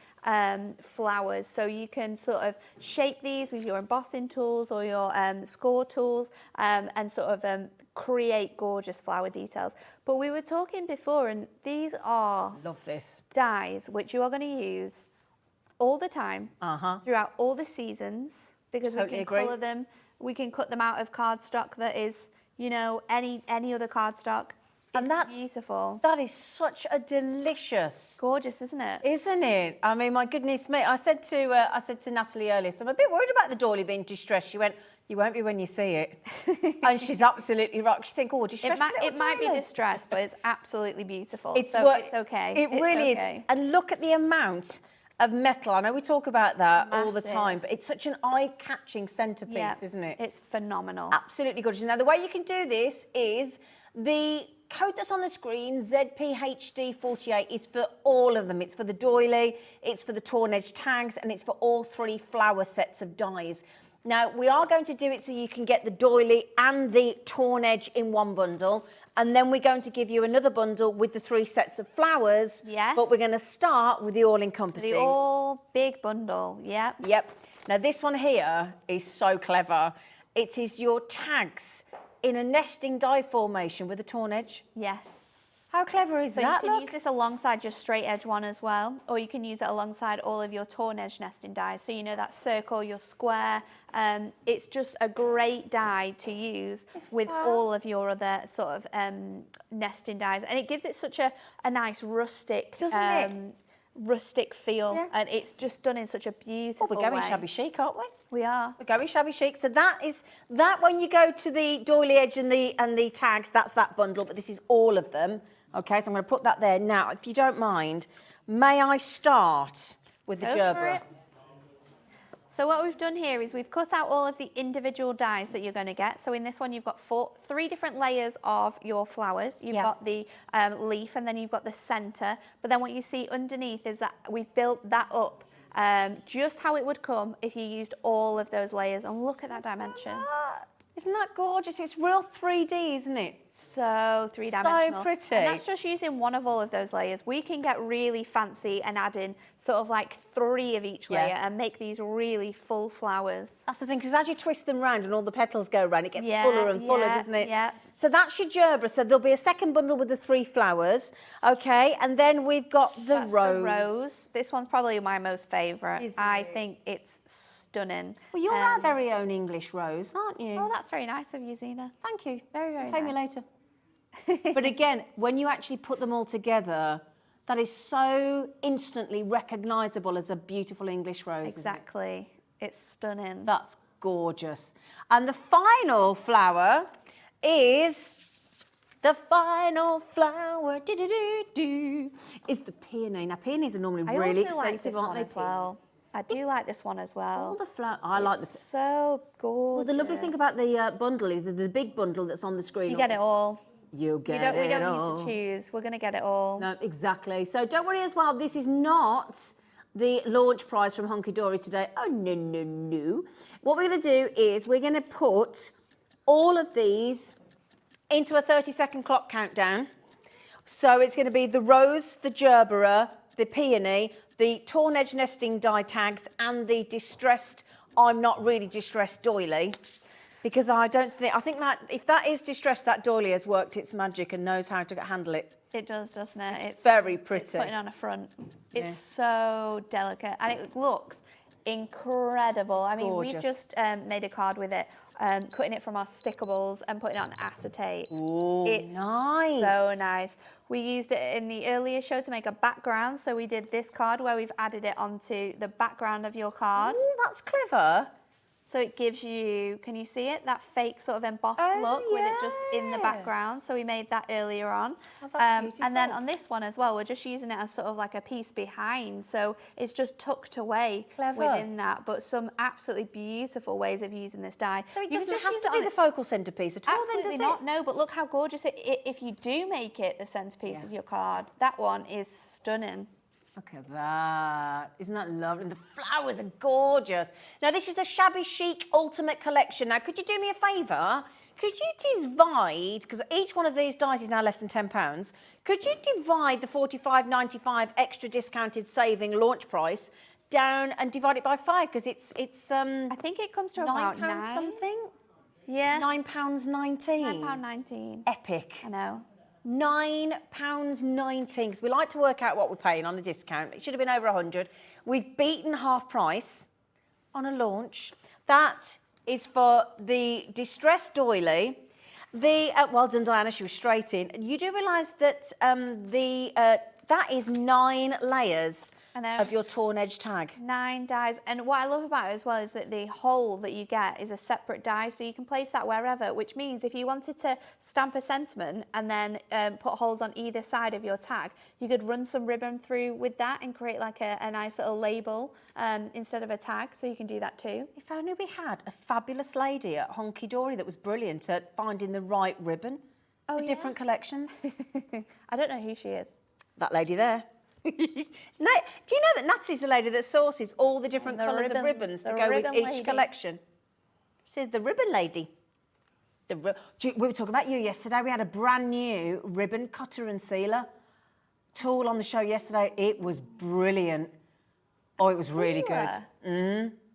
E: flowers. So you can sort of shape these with your embossing tools or your score tools and sort of create gorgeous flower details. But we were talking before, and these are
J: Love this.
E: dies which you are going to use all the time throughout all the seasons because we can colour them. We can cut them out of cardstock that is, you know, any other cardstock.
J: And that's
E: beautiful.
J: That is such a delicious,
E: gorgeous, isn't it?
J: Isn't it? I mean, my goodness me! I said to Natalie earlier, so I'm a bit worried about the doily being distressed. She went, "You won't be when you see it," and she's absolutely right. She think, "Oh, distressed."
E: It might be distressed, but it's absolutely beautiful.
J: It's
E: okay.
J: It really is. And look at the amount of metal. I know we talk about that all the time, but it's such an eye-catching centerpiece, isn't it?
E: It's phenomenal.
J: Absolutely gorgeous. Now, the way you can do this is the code that's on the screen, ZPHD48, is for all of them. It's for the doily, it's for the torn edge tags, and it's for all 3 flower sets of dies. Now, we are going to do it so you can get the doily and the torn edge in one bundle. And then we're going to give you another bundle with the 3 sets of flowers.
E: Yes.
J: But we're going to start with the all-encompassing.
E: The all big bundle, yep.
J: Yep. Now, this one here is so clever. It is your tags in a nesting die formation with a torn edge.
E: Yes.
J: How clever is that?
E: So you can use this alongside your straight edge one as well, or you can use it alongside all of your torn edge nesting dies. So you know that circle, your square. It's just a great die to use with all of your other sort of nesting dies, and it gives it such a nice rustic, rustic feel, and it's just done in such a beautiful way.
J: We're going shabby chic, aren't we?
E: We are.
J: We're going shabby chic. So that is that. When you go to the doily edge and the tags, that's that bundle. But this is all of them. Okay, so I'm going to put that there now. If you don't mind, may I start with the gerbera?
E: So what we've done here is we've cut out all of the individual dies that you're going to get. So in this one, you've got 3 different layers of your flowers. You've got the leaf, and then you've got the centre. But then what you see underneath is that we've built that up just how it would come if you used all of those layers. And look at that dimension.
J: Isn't that gorgeous? It's real 3D, isn't it?
E: So three-dimensional.
J: So pretty.
E: And that's just using one of all of those layers. We can get really fancy and add in sort of like 3 of each layer and make these really full flowers.
J: That's the thing, because as you twist them round and all the petals go round, it gets fuller and fuller, doesn't it?
E: Yeah.
J: So that's your gerbera. So there'll be a second bundle with the 3 flowers, okay? And then we've got the rose.
E: This one's probably my most favourite. I think it's stunning.
J: Well, you're our very own English rose, aren't you?
E: Oh, that's very nice of you, Zena.
J: Thank you.
E: Very, very
J: Pay
E: nice.
J: me later. But again, when you actually put them all together, that is so instantly recognisable as a beautiful English rose.
E: Exactly. It's stunning.
J: That's gorgeous. And the final flower is the final flower. Is the peony. Now peonies are normally really expensive, aren't they?
E: As well. I do like this one as well.
J: All the flowers. I like the.
E: So gorgeous.
J: Well, the lovely thing about the bundle is the big bundle that's on the screen.
E: You get it all.
J: You get it all.
E: We don't need to choose. We're going to get it all.
J: No, exactly. So don't worry as well. This is not the launch prize from Hunkydory today. Oh, no, no, no. What we're going to do is we're going to put all of these into a 30-second clock countdown. So it's going to be the rose, the gerbera, the peony, the torn edge nesting die tags, and the distressed, I'm not really distressed doily. Because I think that if that is distressed, that doily has worked its magic and knows how to handle it.
E: It does, doesn't it? It's
J: very pretty.
E: It's putting on a front. It's so delicate and it looks incredible. I mean, we've just made a card with it, cutting it from our stickables and putting it on acetate.
J: Oh,
E: it's
J: nice.
E: So nice. We used it in the earlier show to make a background. So we did this card where we've added it onto the background of your card.
J: Ooh, that's clever.
E: So it gives you, can you see it? That fake sort of embossed look with it just in the background. So we made that earlier on.
J: Oh, that's
E: and then on this one as well, we're just using it as sort of like a piece behind. So it's just tucked away within that. But some absolutely beautiful ways of using this die.
J: So it doesn't have to be the focal centrepiece at all,
E: Absolutely
J: then, does
E: not, no. But look how gorgeous if you do make it the centrepiece of your card. That one is stunning.
J: Look at that. Isn't that lovely? And the flowers are gorgeous. Now, this is the Shabby Chic Ultimate Collection. Now, could you do me a favour? Could you divide, because each one of these dies is now less than £10, could you divide the £45.95 extra discounted saving launch price down and divide it by 5? Because it's
E: I think it comes to about
J: £9 something.
E: Yeah.
J: £9.19.
E: £9.19.
J: Epic.
E: I know.
J: £9.19, because we like to work out what we're paying on a discount. It should have been over 100. We've beaten half price on a launch. That is for the distressed doily. The well done, Diana. She was straight in. You do realise that that is 9 layers of your torn edge tag. 9 dies. And what I love about it as well is that the hole that you get is a separate die, so you can place that wherever, which means if you wanted to stamp a sentiment and then put holes on either side of your tag, you could run some ribbon through with that and create like a nice little label instead of a tag, so you can do that too. If only we had a fabulous lady at Hunkydory that was brilliant at finding the right ribbon for different collections. I don't know who she is. That lady there. No, do you know that Natalie's the lady that sources all the different colours of ribbons to go with each collection? She's the ribbon lady. We were talking about you yesterday. We had a brand new ribbon cutter and sealer tool on the show yesterday. It was brilliant. Oh, it was really good.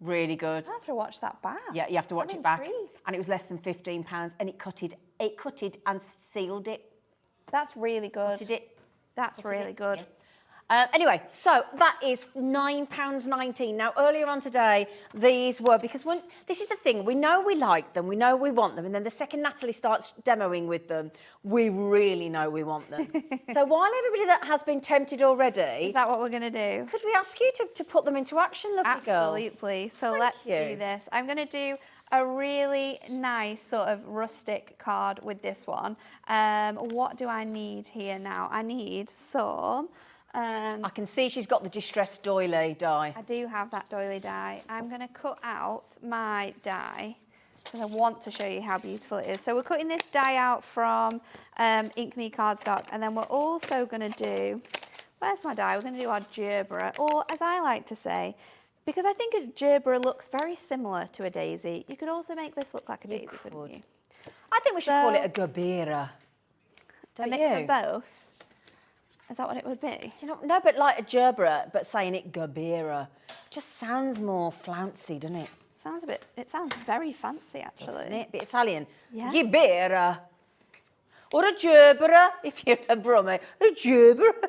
J: Really good. I have to watch that back. Yeah, you have to watch it back. And it was less than £15, and it cutted and sealed it. That's really good. Cutted it. That's really good. Yeah. Anyway, so that is £9.19. Now, earlier on today, these were, because this is the thing, we know we like them, we know we want them, and then the second Natalie starts demoing with them, we really know we want them. So while everybody that has been tempted already... Is that what we're going to do? Could we ask you to put them into action, lovely girl? Absolutely. So let's do this. I'm going to do a really nice sort of rustic card with this one. What do I need here now? I need some... I can see she's got the distressed doily die. I do have that doily die. I'm going to cut out my die because I want to show you how beautiful it is. So we're cutting this die out from Ink Me cardstock, and then we're also going to do, where's my die? We're going to do our gerbera, or as I like to say,
E: Because I think a gerbera looks very similar to a daisy. You could also make this look like a daisy, couldn't you?
J: I think we should call it a gerbera.
E: A mix of both? Is that what it would be?
J: Do you know, no, but like a gerbera, but saying it gerbera just sounds more flouncy, doesn't it?
E: It sounds very fancy, actually.
J: Doesn't it? A bit Italian.
E: Yeah.
J: Gerbera. Or a gerbera, if you're a Brummie. A gerbera.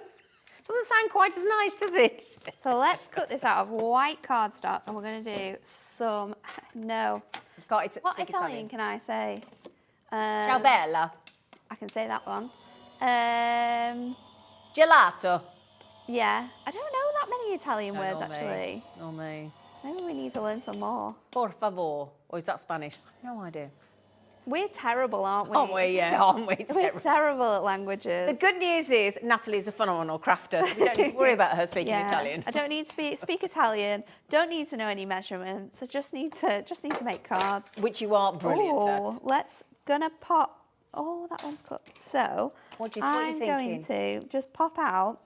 J: Doesn't sound quite as nice, does it?
E: So let's cut this out of white cardstock, and we're going to do some, what Italian can I say?
J: Ciao bella.
E: I can say that one.
J: Gelato.
E: Yeah, I don't know that many Italian words,
J: Not
E: actually.
J: Me. Not me.
E: Maybe we need to learn some more.
J: Por favor. Or is that Spanish? No idea.
E: We're terrible, aren't we?
J: Aren't we? Yeah, aren't we?
E: We're terrible at languages.
J: The good news is Natalie's a phenomenal crafter. We don't need to worry about her speaking Italian.
E: I don't need to speak Italian. Don't need to know any measurements. I just need to make cards.
J: Which you are brilliant at.
E: Gonna pop. Oh, that one's cut. So
J: what are you
E: I'm
J: thinking?
E: going to just pop out.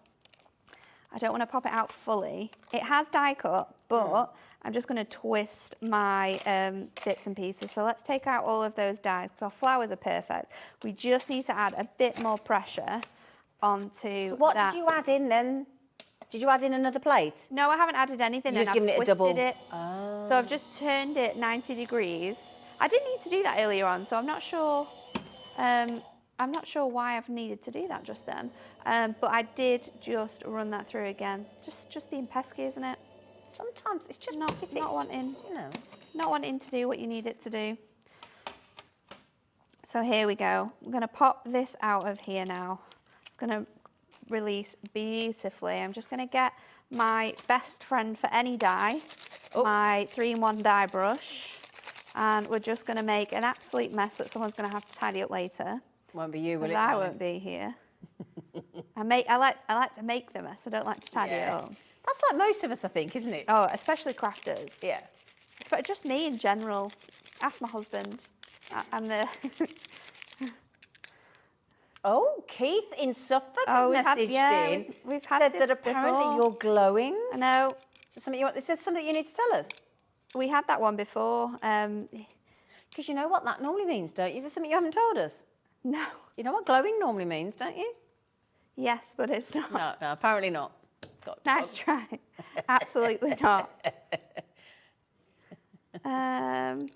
E: I don't want to pop it out fully. It has die cut, but I'm just going to twist my bits and pieces. So let's take out all of those dies because our flowers are perfect. We just need to add a bit more pressure onto
J: So what did you add in then? Did you add in another plate?
E: No, I haven't added anything.
J: You've just given it a double.
E: Oh. So I've just turned it 90 degrees. I didn't need to do that earlier on, so I'm not sure. I'm not sure why I've needed to do that just then. But I did just run that through again. Just being pesky, isn't it?
J: Sometimes it's just
E: not wanting, not wanting to do what you need it to do. So here we go. I'm going to pop this out of here now. It's going to release beautifully. I'm just going to get my best friend for any die, my 3-in-1 die brush, and we're just going to make an absolute mess that someone's going to have to tidy up later.
J: Won't be you, will it?
E: I won't be here. I like to make the mess. I don't like to tidy it up.
J: That's like most of us, I think, isn't it?
E: Oh, especially crafters.
J: Yeah.
E: But just me in general. Ask my husband. I'm the.
J: Oh, Keith in Suffolk has messaged in.
E: We've had
J: said
E: this
J: that apparently
E: before.
J: you're glowing.
E: I know.
J: Is there something you need to tell us?
E: We had that one before.
J: Because you know what that normally means, don't you? Is there something you haven't told us?
E: No.
J: You know what glowing normally means, don't you?
E: Yes, but it's not.
J: No, apparently not.
E: Nice try. Absolutely not. I'm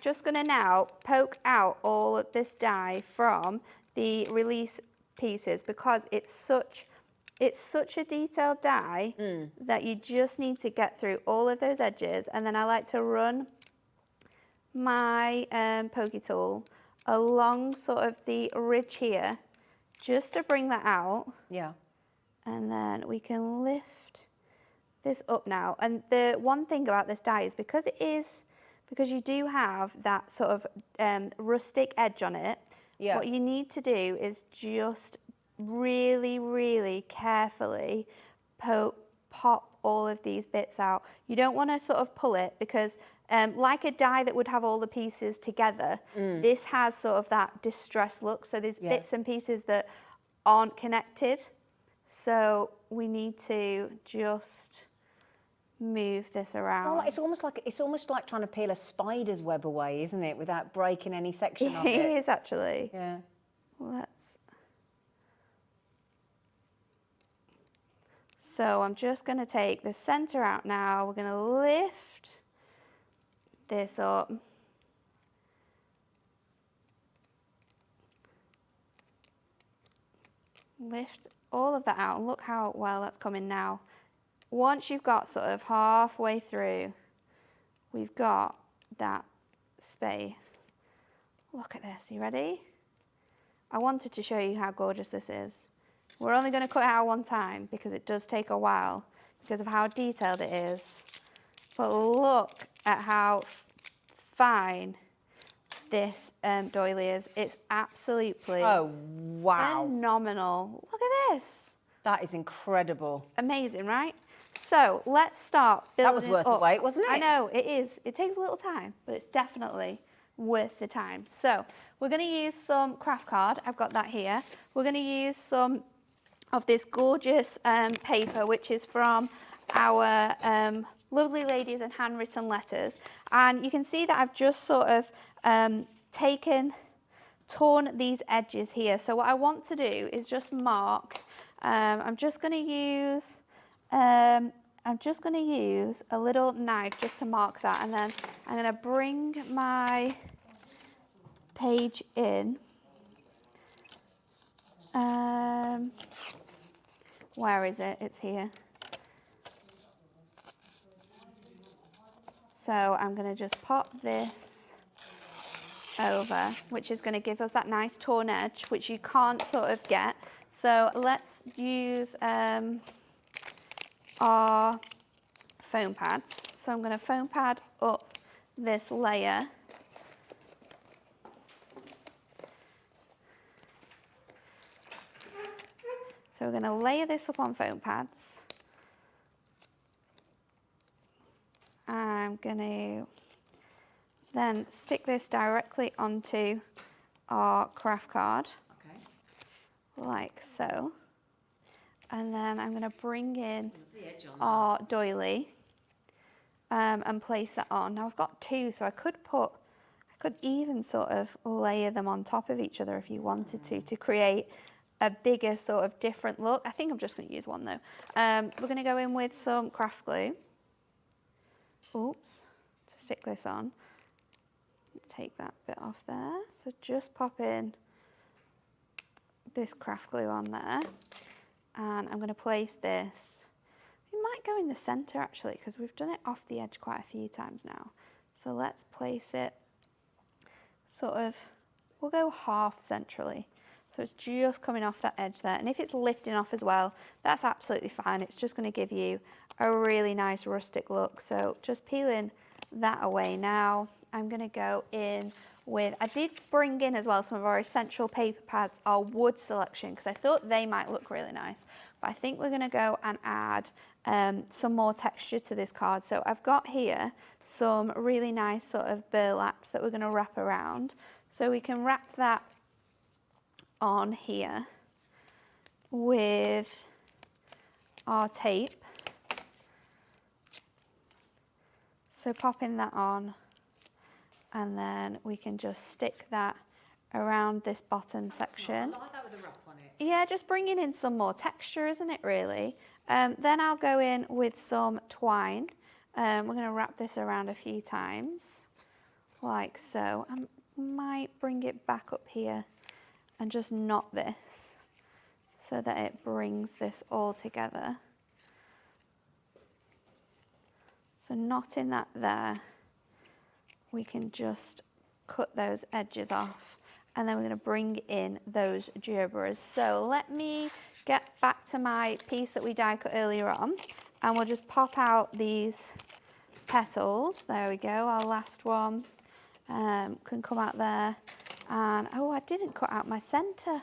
E: just going to now poke out all of this die from the release pieces because it's such a detailed die that you just need to get through all of those edges, and then I like to run my pokey tool along sort of the ridge here just to bring that out.
J: Yeah.
E: And then we can lift this up now. And the one thing about this die is because you do have that sort of rustic edge on it, what you need to do is just really, really carefully pop all of these bits out. You don't want to sort of pull it because like a die that would have all the pieces together, this has sort of that distressed look. So there's bits and pieces that aren't connected. So we need to just move this around.
J: It's almost like trying to peel a spider's web away, isn't it? Without breaking any section of it.
E: It is actually.
J: Yeah.
E: So I'm just going to take the center out now. We're going to lift this up. Lift all of that out and look how well that's coming now. Once you've got sort of halfway through, we've got that space. Look at this, you ready? I wanted to show you how gorgeous this is. We're only going to cut it out one time because it does take a while because of how detailed it is. But look at how fine this doily is. It's absolutely phenomenal. Look at this.
J: That is incredible.
E: Amazing, right? So let's start building.
J: That was worth the wait, wasn't it?
E: I know, it is. It takes a little time, but it's definitely worth the time. So we're going to use some craft card. I've got that here. We're going to use some of this gorgeous paper, which is from our lovely ladies and handwritten letters. And you can see that I've just sort of torn these edges here. So what I want to do is just mark. I'm just going to use a little knife just to mark that, and then I'm going to bring my page in. Where is it? It's here. So I'm going to just pop this over, which is going to give us that nice torn edge, which you can't sort of get. So let's use our foam pads. So I'm going to foam pad up this layer. So we're going to layer this up on foam pads. I'm going to then stick this directly onto our craft card, like so. And then I'm going to bring in our doily and place that on. Now I've got two, so I could even sort of layer them on top of each other if you wanted to create a bigger sort of different look. I think I'm just going to use one though. We're going to go in with some craft glue. Oops, to stick this on. Take that bit off there. So just pop in this craft glue on there. And I'm going to place this. We might go in the center actually, because we've done it off the edge quite a few times now. So let's place it sort of, we'll go half centrally. So it's just coming off that edge there. And if it's lifting off as well, that's absolutely fine. It's just going to give you a really nice rustic look. So just peeling that away now. I'm going to go in with, I did bring in as well some of our essential paper pads, our wood selection, because I thought they might look really nice. But I think we're going to go and add some more texture to this card. So I've got here some really nice sort of burlaps that we're going to wrap around. So we can wrap that on here with our tape. So popping that on, and then we can just stick that around this bottom section.
J: I like that with a wrap on it.
E: Yeah, just bringing in some more texture, isn't it really? Then I'll go in with some twine. We're going to wrap this around a few times, like so. I might bring it back up here and just knot this so that it brings this all together. So knotting that there, we can just cut those edges off, and then we're going to bring in those gerberas. So let me get back to my piece that we die cut earlier on, and we'll just pop out these petals. There we go, our last one can come out there. And oh, I didn't cut out my centre.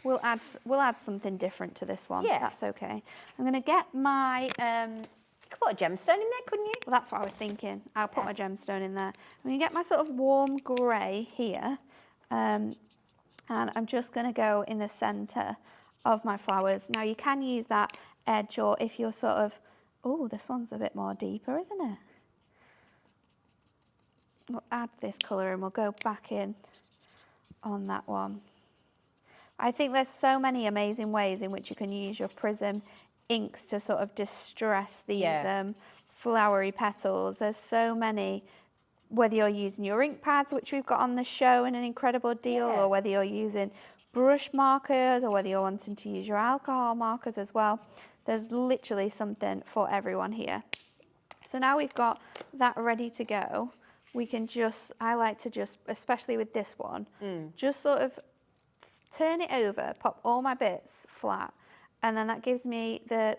E: We'll add something different to this one.
J: Yeah,
E: that's okay. I'm going to get my.
J: You could put a gemstone in there, couldn't you?
E: Well, that's what I was thinking. I'll put my gemstone in there. I'm going to get my sort of warm grey here, and I'm just going to go in the centre of my flowers. Now you can use that edge, or if you're sort of, oh, this one's a bit more deeper, isn't it? We'll add this colour and we'll go back in on that one. I think there's so many amazing ways in which you can use your prism inks to sort of distress these flowery petals. There's so many, whether you're using your ink pads, which we've got on the show in an incredible deal, or whether you're using brush markers, or whether you're wanting to use your alcohol markers as well. There's literally something for everyone here. So now we've got that ready to go. We can just, I like to just, especially with this one, just sort of turn it over, pop all my bits flat, and then that gives me the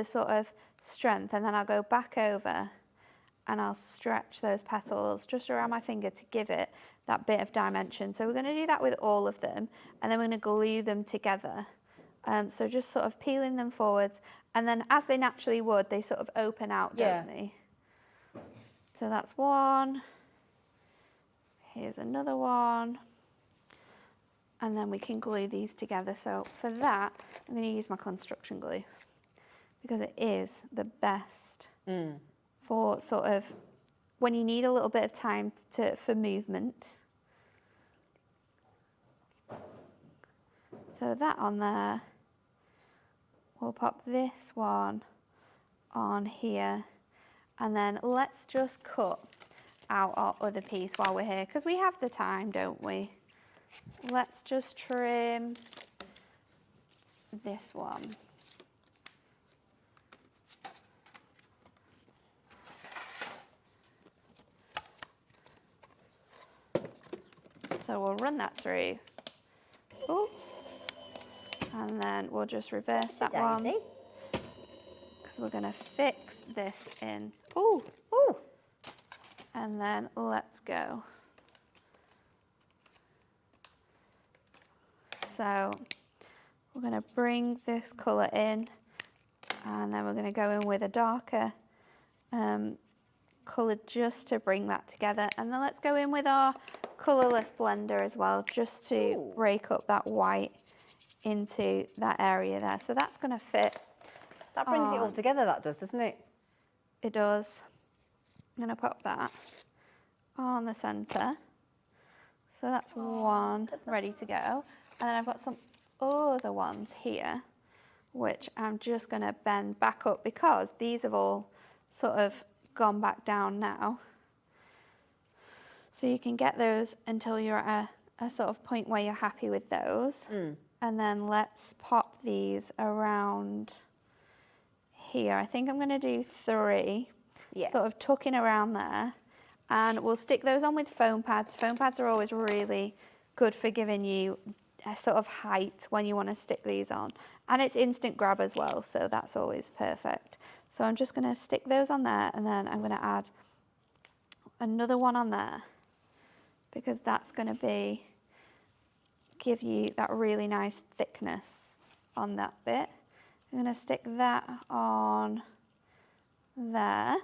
E: sort of strength, and then I'll go back over and I'll stretch those petals just around my finger to give it that bit of dimension. So we're going to do that with all of them, and then we're going to glue them together. So just sort of peeling them forwards, and then as they naturally would, they sort of open out, don't they? So that's one. Here's another one. And then we can glue these together. So for that, I'm going to use my construction glue. because it is the best for sort of when you need a little bit of time for movement. So that on there, we'll pop this one on here, and then let's just cut out our other piece while we're here, because we have the time, don't we? Let's just trim this one. So we'll run that through. Oops. And then we'll just reverse that one, because we're going to fix this in. Ooh. Ooh. And then let's go. So we're going to bring this colour in, and then we're going to go in with a darker colour just to bring that together. And then let's go in with our colourless blender as well, just to break up that white into that area there. So that's going to fit.
J: That brings it all together, that does, doesn't it?
E: It does. I'm going to pop that on the centre. So that's one ready to go. And then I've got some other ones here, which I'm just going to bend back up, because these have all sort of gone back down now. So you can get those until you're at a sort of point where you're happy with those. And then let's pop these around here. I think I'm going to do 3, sort of tucking around there. And we'll stick those on with foam pads. Foam pads are always really good for giving you a sort of height when you want to stick these on. And it's instant grab as well, so that's always perfect. So I'm just going to stick those on there, and then I'm going to add another one on there, because that's going to give you that really nice thickness on that bit. I'm going to stick that on there,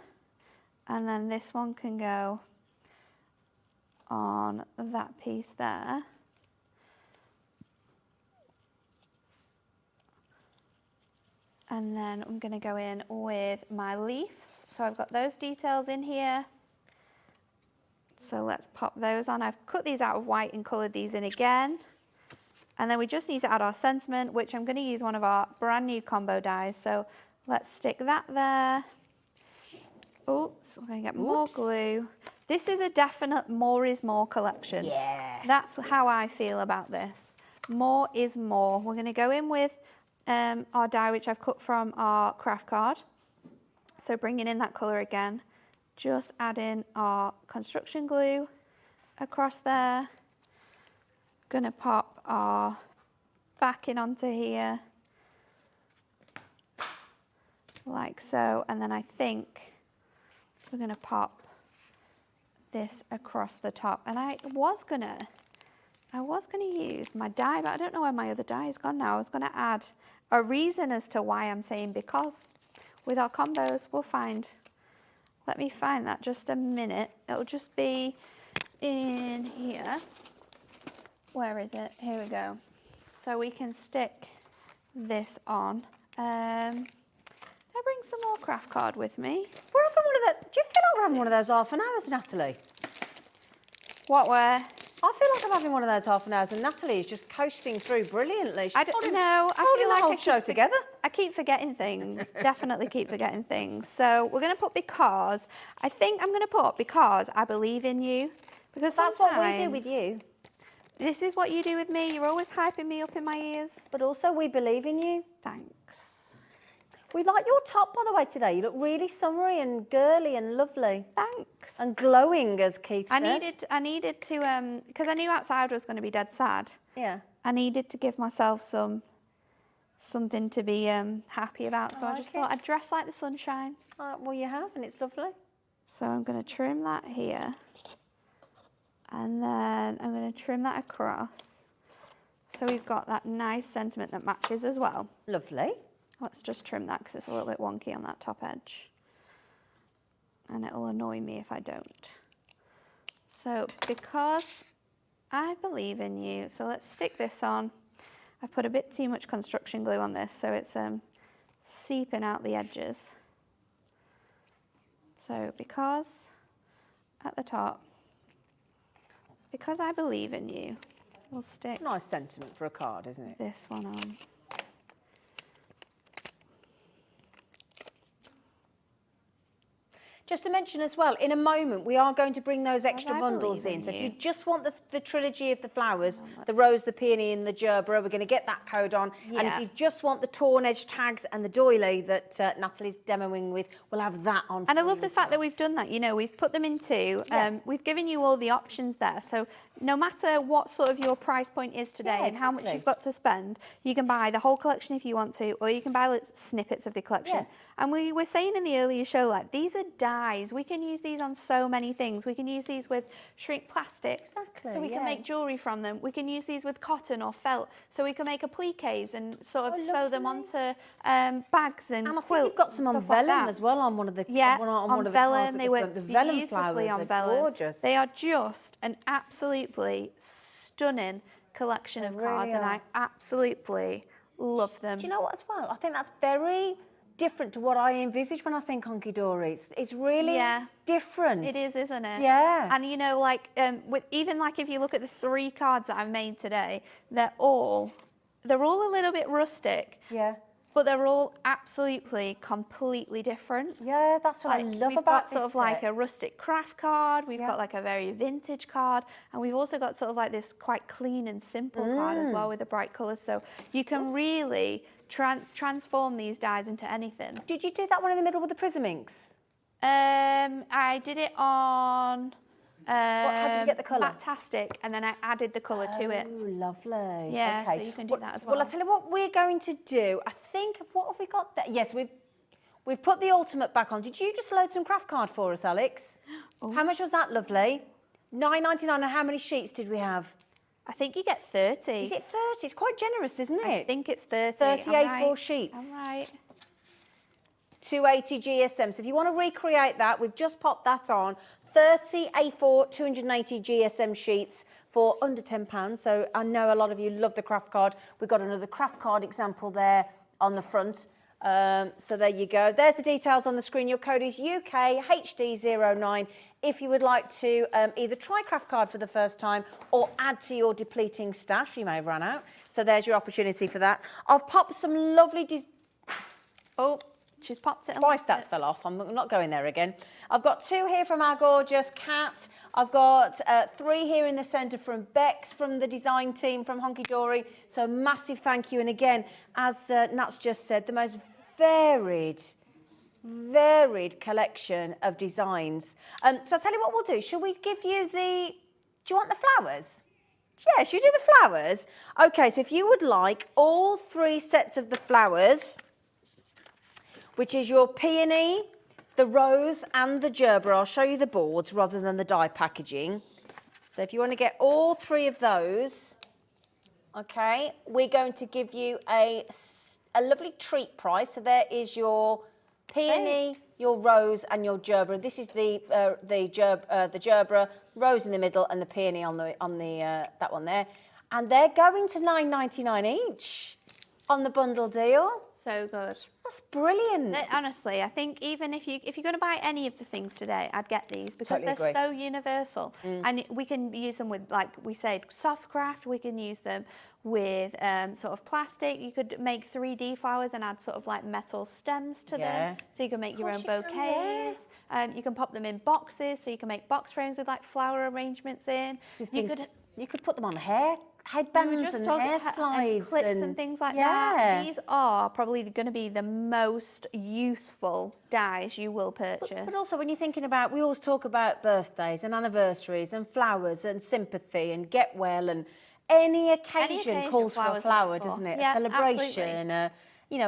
E: and then this one can go on that piece there. And then I'm going to go in with my leaves. So I've got those details in here. So let's pop those on. I've cut these out of white and coloured these in again. And then we just need to add our sentiment, which I'm going to use one of our brand new combo dies. So let's stick that there. Oops, we're going to get more glue. This is a definite more is more collection.
J: Yeah.
E: That's how I feel about this. More is more. We're going to go in with our die, which I've cut from our craft card. So bringing in that colour again, just add in our construction glue across there. Gonna pop our backing onto here, like so, and then I think we're gonna pop this across the top. And I was gonna use my die, but I don't know where my other die has gone now. I was gonna add a reason as to why I'm saying because. With our combos, we'll find, let me find that just a minute. It'll just be in here. Where is it? Here we go. So we can stick this on. I bring some more craft card with me.
J: We're having one of those. Do you feel like we're having one of those half an hours, Natalie?
E: What, where?
J: I feel like I'm having one of those half an hours, and Natalie is just coasting through brilliantly.
E: I don't know. I feel like
J: the whole show together.
E: I keep forgetting things. Definitely keep forgetting things. So we're going to put because. I think I'm going to put because I believe in you. Because
J: that's what we do with you.
E: This is what you do with me. You're always hyping me up in my ears.
J: But also we believe in you.
E: Thanks.
J: We like your top, by the way, today. You look really summery and girly and lovely.
E: Thanks.
J: And glowing, as Keith says.
E: I needed to, because I knew outside was going to be dead sad.
J: Yeah.
E: I needed to give myself something to be happy about. So I just thought I'd dress like the sunshine.
J: Well, you have, and it's lovely.
E: So I'm going to trim that here. And then I'm going to trim that across. So we've got that nice sentiment that matches as well.
J: Lovely.
E: Let's just trim that because it's a little bit wonky on that top edge. And it'll annoy me if I don't. So because I believe in you, so let's stick this on. I've put a bit too much construction glue on this, so it's seeping out the edges. So because at the top, because I believe in you, we'll stick
J: Nice sentiment for a card, isn't it?
E: this one on.
J: Just to mention as well, in a moment we are going to bring those extra
E: I
J: bundles
E: believe
J: in.
E: in
J: So if you
E: you.
J: just want the trilogy of the flowers, the rose, the peony and the gerbera, we're going to get that code on. And if
E: Yeah.
J: you just want the torn edge tags and the doily that Natalie's demoing with, we'll have that on.
E: And I
J: for
E: love
J: you
E: the
J: as
E: fact that
J: well.
E: we've done that, you know, we've put them into,
J: Yeah.
E: we've given you all the options there. So no matter what sort of your price point is today
J: Yeah,
E: and how much
J: exactly.
E: you've got to spend, you can buy the whole collection if you want to, or you can buy snippets of the collection.
J: Yeah.
E: And we were saying in the earlier show, like, these are dyes. We can use these on so many things. We can use these with shrink plastic.
J: Exactly,
E: So we can
J: yeah.
E: make jewellery from them. We can use these with cotton or felt. So we can make appliques and sort of sew them onto bags and
J: And I think
E: quilts
J: you've got some
E: and
J: on
E: stuff like
J: vellum
E: that.
J: as well on one of the
E: Yeah,
J: on one of the
E: vellum,
J: cards at
E: they
J: the
E: work
J: front. The vellum
E: beautifully
J: flowers
E: on
J: are
E: vellum.
J: gorgeous.
E: They are just an absolutely stunning collection of cards, and
J: are.
E: I absolutely love them.
J: Do you know what as well? I think that's very different to what I envisage when I think Hunkydory. It's really
E: Yeah.
J: different.
E: It is, isn't it?
J: Yeah.
E: And you know, like with even like if you look at the 3 cards that I've made today, they're all a little bit rustic.
J: Yeah.
E: But they're all absolutely completely different.
J: Yeah, that's what I
E: Like,
J: love
E: we've
J: about
E: got sort
J: this
E: of like
J: set.
E: a rustic craft card, we've
J: Yeah.
E: got like a very vintage card, and we've also got sort of like this quite clean and simple card as well with the bright colours. So you can really transform these dyes into anything.
J: Did you do that one in the middle with the prism inks?
E: I did it on
J: how did you get the colour?
E: Fantastic, and then I added the colour to it.
J: Oh, lovely.
E: Yeah,
J: okay.
E: so you can do that as well.
J: Well, I'll tell you what we're going to do. I think, what have we got there? Yes, we've put the ultimate back on. Did you just load some craft card for us, Alex? How much was that, lovely? $9.99, and how many sheets did we have?
E: I think you get 30.
J: Is it 30? It's quite generous, isn't it?
E: I think it's 30.
J: 30
E: I'm
J: A4
E: right.
J: sheets.
E: I'm right.
J: 280 GSM. So if you want to recreate that, we've just popped that on. 30 A4, 280 GSM sheets for under £10. So I know a lot of you love the craft card. We've got another craft card example there on the front. So there you go. There's the details on the screen. Your code is UKHD09. If you would like to either try craft card for the first time or add to your depleting stash, you may have run out. So there's your opportunity for that. I've popped some lovely...
E: Oh, she's popped it on.
J: My stats fell off. I'm not going there again. I've got 2 here from our gorgeous Kat. I've got 3 here in the centre from Bex, from the design team, from Hunkydory. So massive thank you. And again, as Nat's just said, the most varied collection of designs. So I'll tell you what we'll do. Shall we give you the... Do you want the flowers? Yeah, should we do the flowers? Okay, so if you would like all 3 sets of the flowers, which is your peony, the rose and the gerbera. I'll show you the boards rather than the die packaging. So if you want to get all 3 of those, okay, we're going to give you a lovely treat price. So there is your peony, your rose and your gerbera. This is the gerbera, rose in the middle and the peony on the that one there. And they're going to $9.99 each on the bundle deal.
E: So good.
J: That's brilliant.
E: Honestly, I think even if you're going to buy any of the things today, I'd get these because
J: Totally
E: they're
J: agree.
E: so universal. And we can use them with, like we said, soft craft. We can use them with sort of plastic. You could make 3D flowers and add sort of like metal stems to them. So you can make your own bouquets. You can pop them in boxes. So you can make box frames with like flower arrangements in.
J: You could put them on headbands and hair slides
E: and clips and things like that. These are probably going to be the most useful dyes you will purchase.
J: But also when you're thinking about, we always talk about birthdays and anniversaries and flowers and sympathy and get well, and any occasion calls for a flower, doesn't it?
E: Yeah,
J: a celebration, a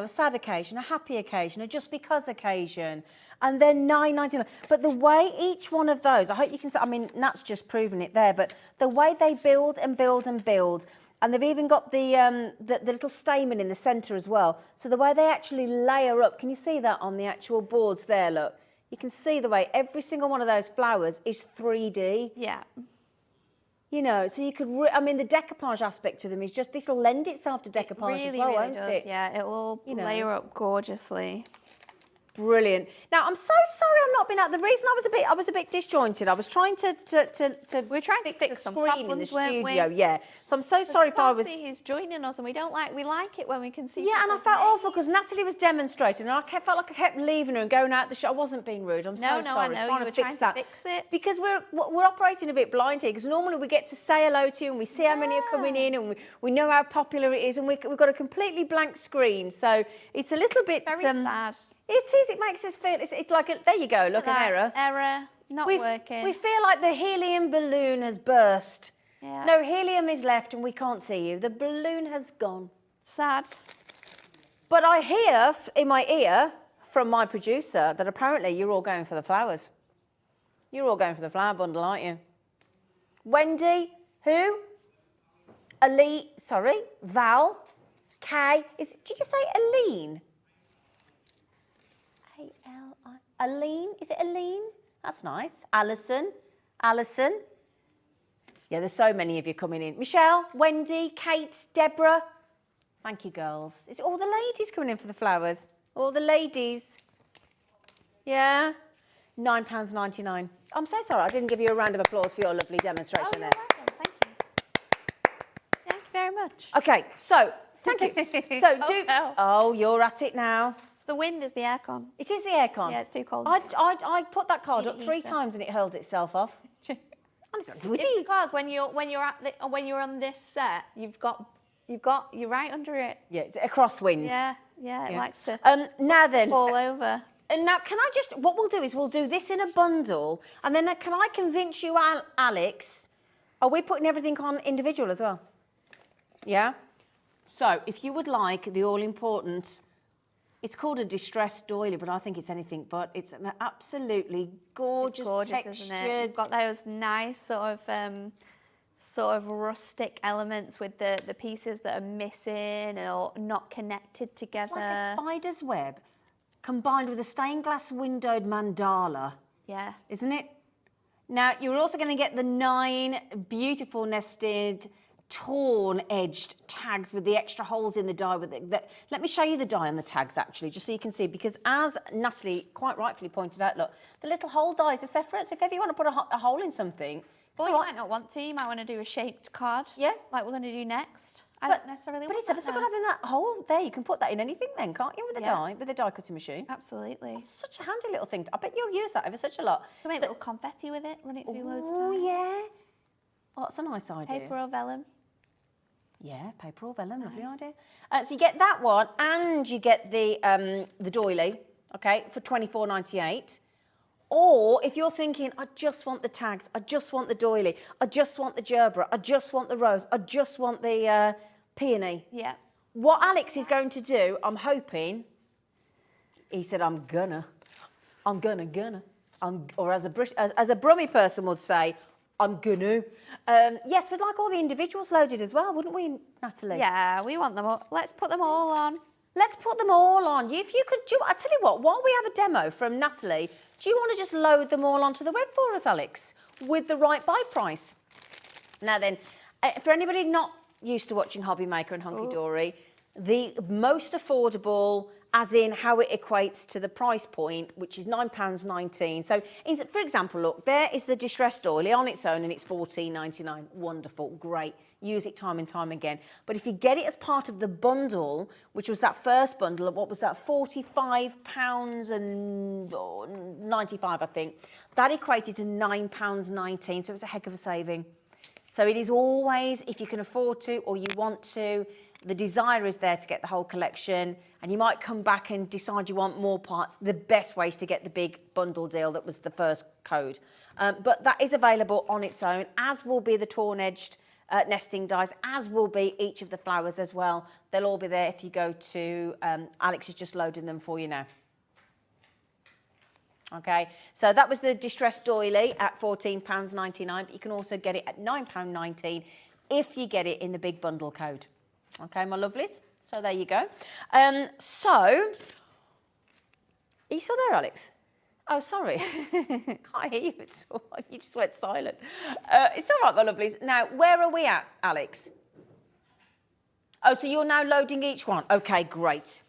J: sad occasion, a happy occasion, a just because occasion. And they're $9.99. But the way each one of those, I hope you can see, I mean, Nat's just proven it there, but the way they build and build and build, and they've even got the little stamen in the centre as well. So the way they actually layer up, can you see that on the actual boards there, look? You can see the way every single one of those flowers is 3D.
E: Yeah.
J: You know, so you could, I mean, the decoupage aspect to them is just, this will lend itself to decoupage as well, won't it?
E: Yeah, it'll all layer up gorgeously.
J: Brilliant. Now, I'm so sorry I've not been out. The reason I was a bit disjointed, I was trying to
E: we're trying to fix
J: the
E: some
J: screen in the
E: problems, weren't we?
J: studio, yeah. So I'm so sorry if I was...
E: Who's joining us, and we like it when we can see.
J: Yeah, and I felt awful because Natalie was demonstrating, and felt like I kept leaving her and going out the show. I wasn't being rude. I'm so sorry.
E: I know. You were trying to fix it.
J: Because we're operating a bit blind here. Because normally we get to say hello to you, and we see how many are coming in, and we know how popular it is, and we've got a completely blank screen. So it's a little bit
E: very sad.
J: It is. It makes us feel. It's like there you go. Look, an error.
E: Error. Not working.
J: We feel like the helium balloon has burst.
E: Yeah.
J: No helium is left, and we can't see you. The balloon has gone.
E: Sad.
J: But I hear in my ear from my producer that apparently you're all going for the flowers. You're all going for the flower bundle, aren't you? Wendy, who? Val, Kay. Did you say Aline? A-L-I. Aline? Is it Aline? That's nice. Alison. Yeah, there's so many of you coming in. Michelle, Wendy, Kate, Deborah. Thank you, girls. It's all the ladies coming in for the flowers. All the ladies. Yeah? £9.99. I'm so sorry I didn't give you a round of applause for your lovely demonstration there.
E: Welcome. Thank you. Thank you very much.
J: Okay, so, thank you. So, oh, you're at it now.
E: It's the wind, is the aircon.
J: It is the aircon.
E: Yeah, it's too cold.
J: I put that card up 3 times and it hurled itself off.
E: It's because when you're on this set, you're right under it.
J: Yeah, it's a crosswind.
E: Yeah, it likes to
J: now then,
E: fall over.
J: And now, what we'll do is we'll do this in a bundle, and then can I convince you, Alex, are we putting everything on individual as well? Yeah? So, if you would like the all-important, it's called a distressed doily, but I think it's anything but. It's an absolutely gorgeous textured.
E: Isn't it? You've got those nice sort of rustic elements with the pieces that are missing or not connected together.
J: It's like a spider's web combined with a stained glass windowed mandala.
E: Yeah.
J: Isn't it? Now, you're also going to get the 9 beautiful nested, torn-edged tags with the extra holes in the die. Let me show you the die on the tags, actually, just so you can see, because as Natalie quite rightfully pointed out, look, the little hole dies are separate, so if ever you want to put a hole in something...
E: Or you might not want to. You might want to do a shaped card.
J: Yeah.
E: Like we're going to do next. I don't necessarily want
J: But it's ever so good having that hole there. You can put that in anything then, can't you, with a die cutting machine?
E: Absolutely.
J: It's such a handy little thing. I bet you'll use that ever such a lot.
E: You can make little confetti with it, run it through loads of time.
J: Oh, yeah. Oh, that's a nice idea.
E: Paper or vellum.
J: Yeah, paper or vellum, lovely idea. So you get that one, and you get the doily, okay, for $24.98. Or if you're thinking, I just want the tags, I just want the doily, I just want the gerbera, I just want the rose, I just want the peony.
E: Yeah.
J: What Alex is going to do, I'm hoping, he said, I'm gonna. Or as a Brummie person would say, I'm gonna. Yes, we'd like all the individuals loaded as well, wouldn't we, Natalie?
E: Yeah, we want them all. Let's put them all on.
J: Let's put them all on. If you could, I tell you what, while we have a demo from Natalie, do you want to just load them all onto the web for us, Alex, with the right buy price? Now then, for anybody not used to watching HobbyMaker and Hunkydory, the most affordable, as in how it equates to the price point, which is £9.19. So, for example, look, there is the distressed doily on its own and it's $14.99. Wonderful, great. Use it time and time again. But if you get it as part of the bundle, which was that first bundle of, what was that, £45 and 95, I think, that equated to £9.19. So it's a heck of a saving. So it is always, if you can afford to or you want to, the desire is there to get the whole collection, and you might come back and decide you want more parts. The best way is to get the big bundle deal that was the first code. But that is available on its own, as will be the torn-edged nesting dies, as will be each of the flowers as well. They'll all be there if you go to, Alex is just loading them for you now. Okay, so that was the distressed doily at £14.99, but you can also get it at £9.19 if you get it in the big bundle code. Okay, my lovelies, so there you go. Are you still there, Alex? Oh, sorry. Can't hear you at all. You just went silent. It's all right, my lovelies. Now, where are we at, Alex? Oh, so you're now loading each one. Okay, great.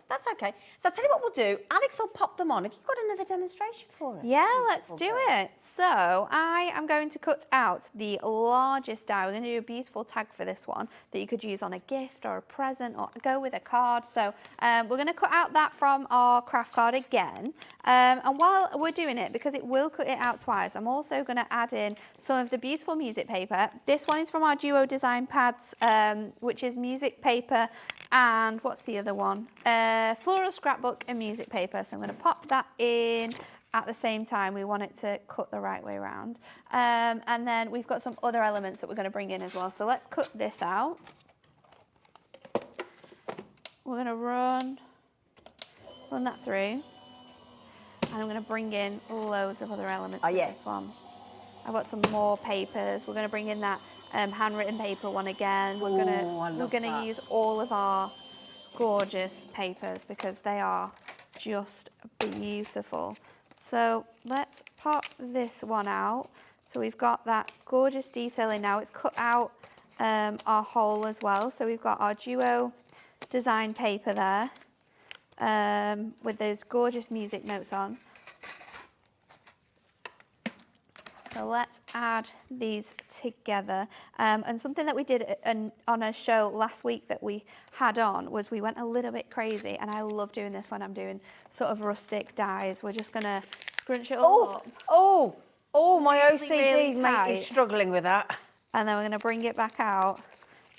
J: That's okay. So I'll tell you what we'll do. Alex will pop them on. Have you got another demonstration for us?
E: Yeah, let's do it. So I am going to cut out the largest die. We're going to do a beautiful tag for this one that you could use on a gift or a present or go with a card. So we're going to cut out that from our craft card again. And while we're doing it, because it will cut it out twice, I'm also going to add in some of the beautiful music paper. This one is from our Duo Design Pads, which is music paper and what's the other one? Floral scrapbook and music paper. So I'm going to pop that in at the same time. We want it to cut the right way around. And then we've got some other elements that we're going to bring in as well. So let's cut this out. We're going to run that through. And I'm going to bring in loads of other elements for this one. I've got some more papers. We're going to bring in that handwritten paper one again. We're going to use all of our gorgeous papers because they are just beautiful. So let's pop this one out. So we've got that gorgeous detailing now. It's cut out our hole as well. So we've got our Duo Design paper there with those gorgeous music notes on. So let's add these together. And something that we did on a show last week that we had on was we went a little bit crazy, and I love doing this when I'm doing sort of rustic dies. We're just gonna scrunch it all up.
J: Oh, my OCD
E: really
J: mate
E: tight.
J: is struggling with that.
E: And then we're gonna bring it back out,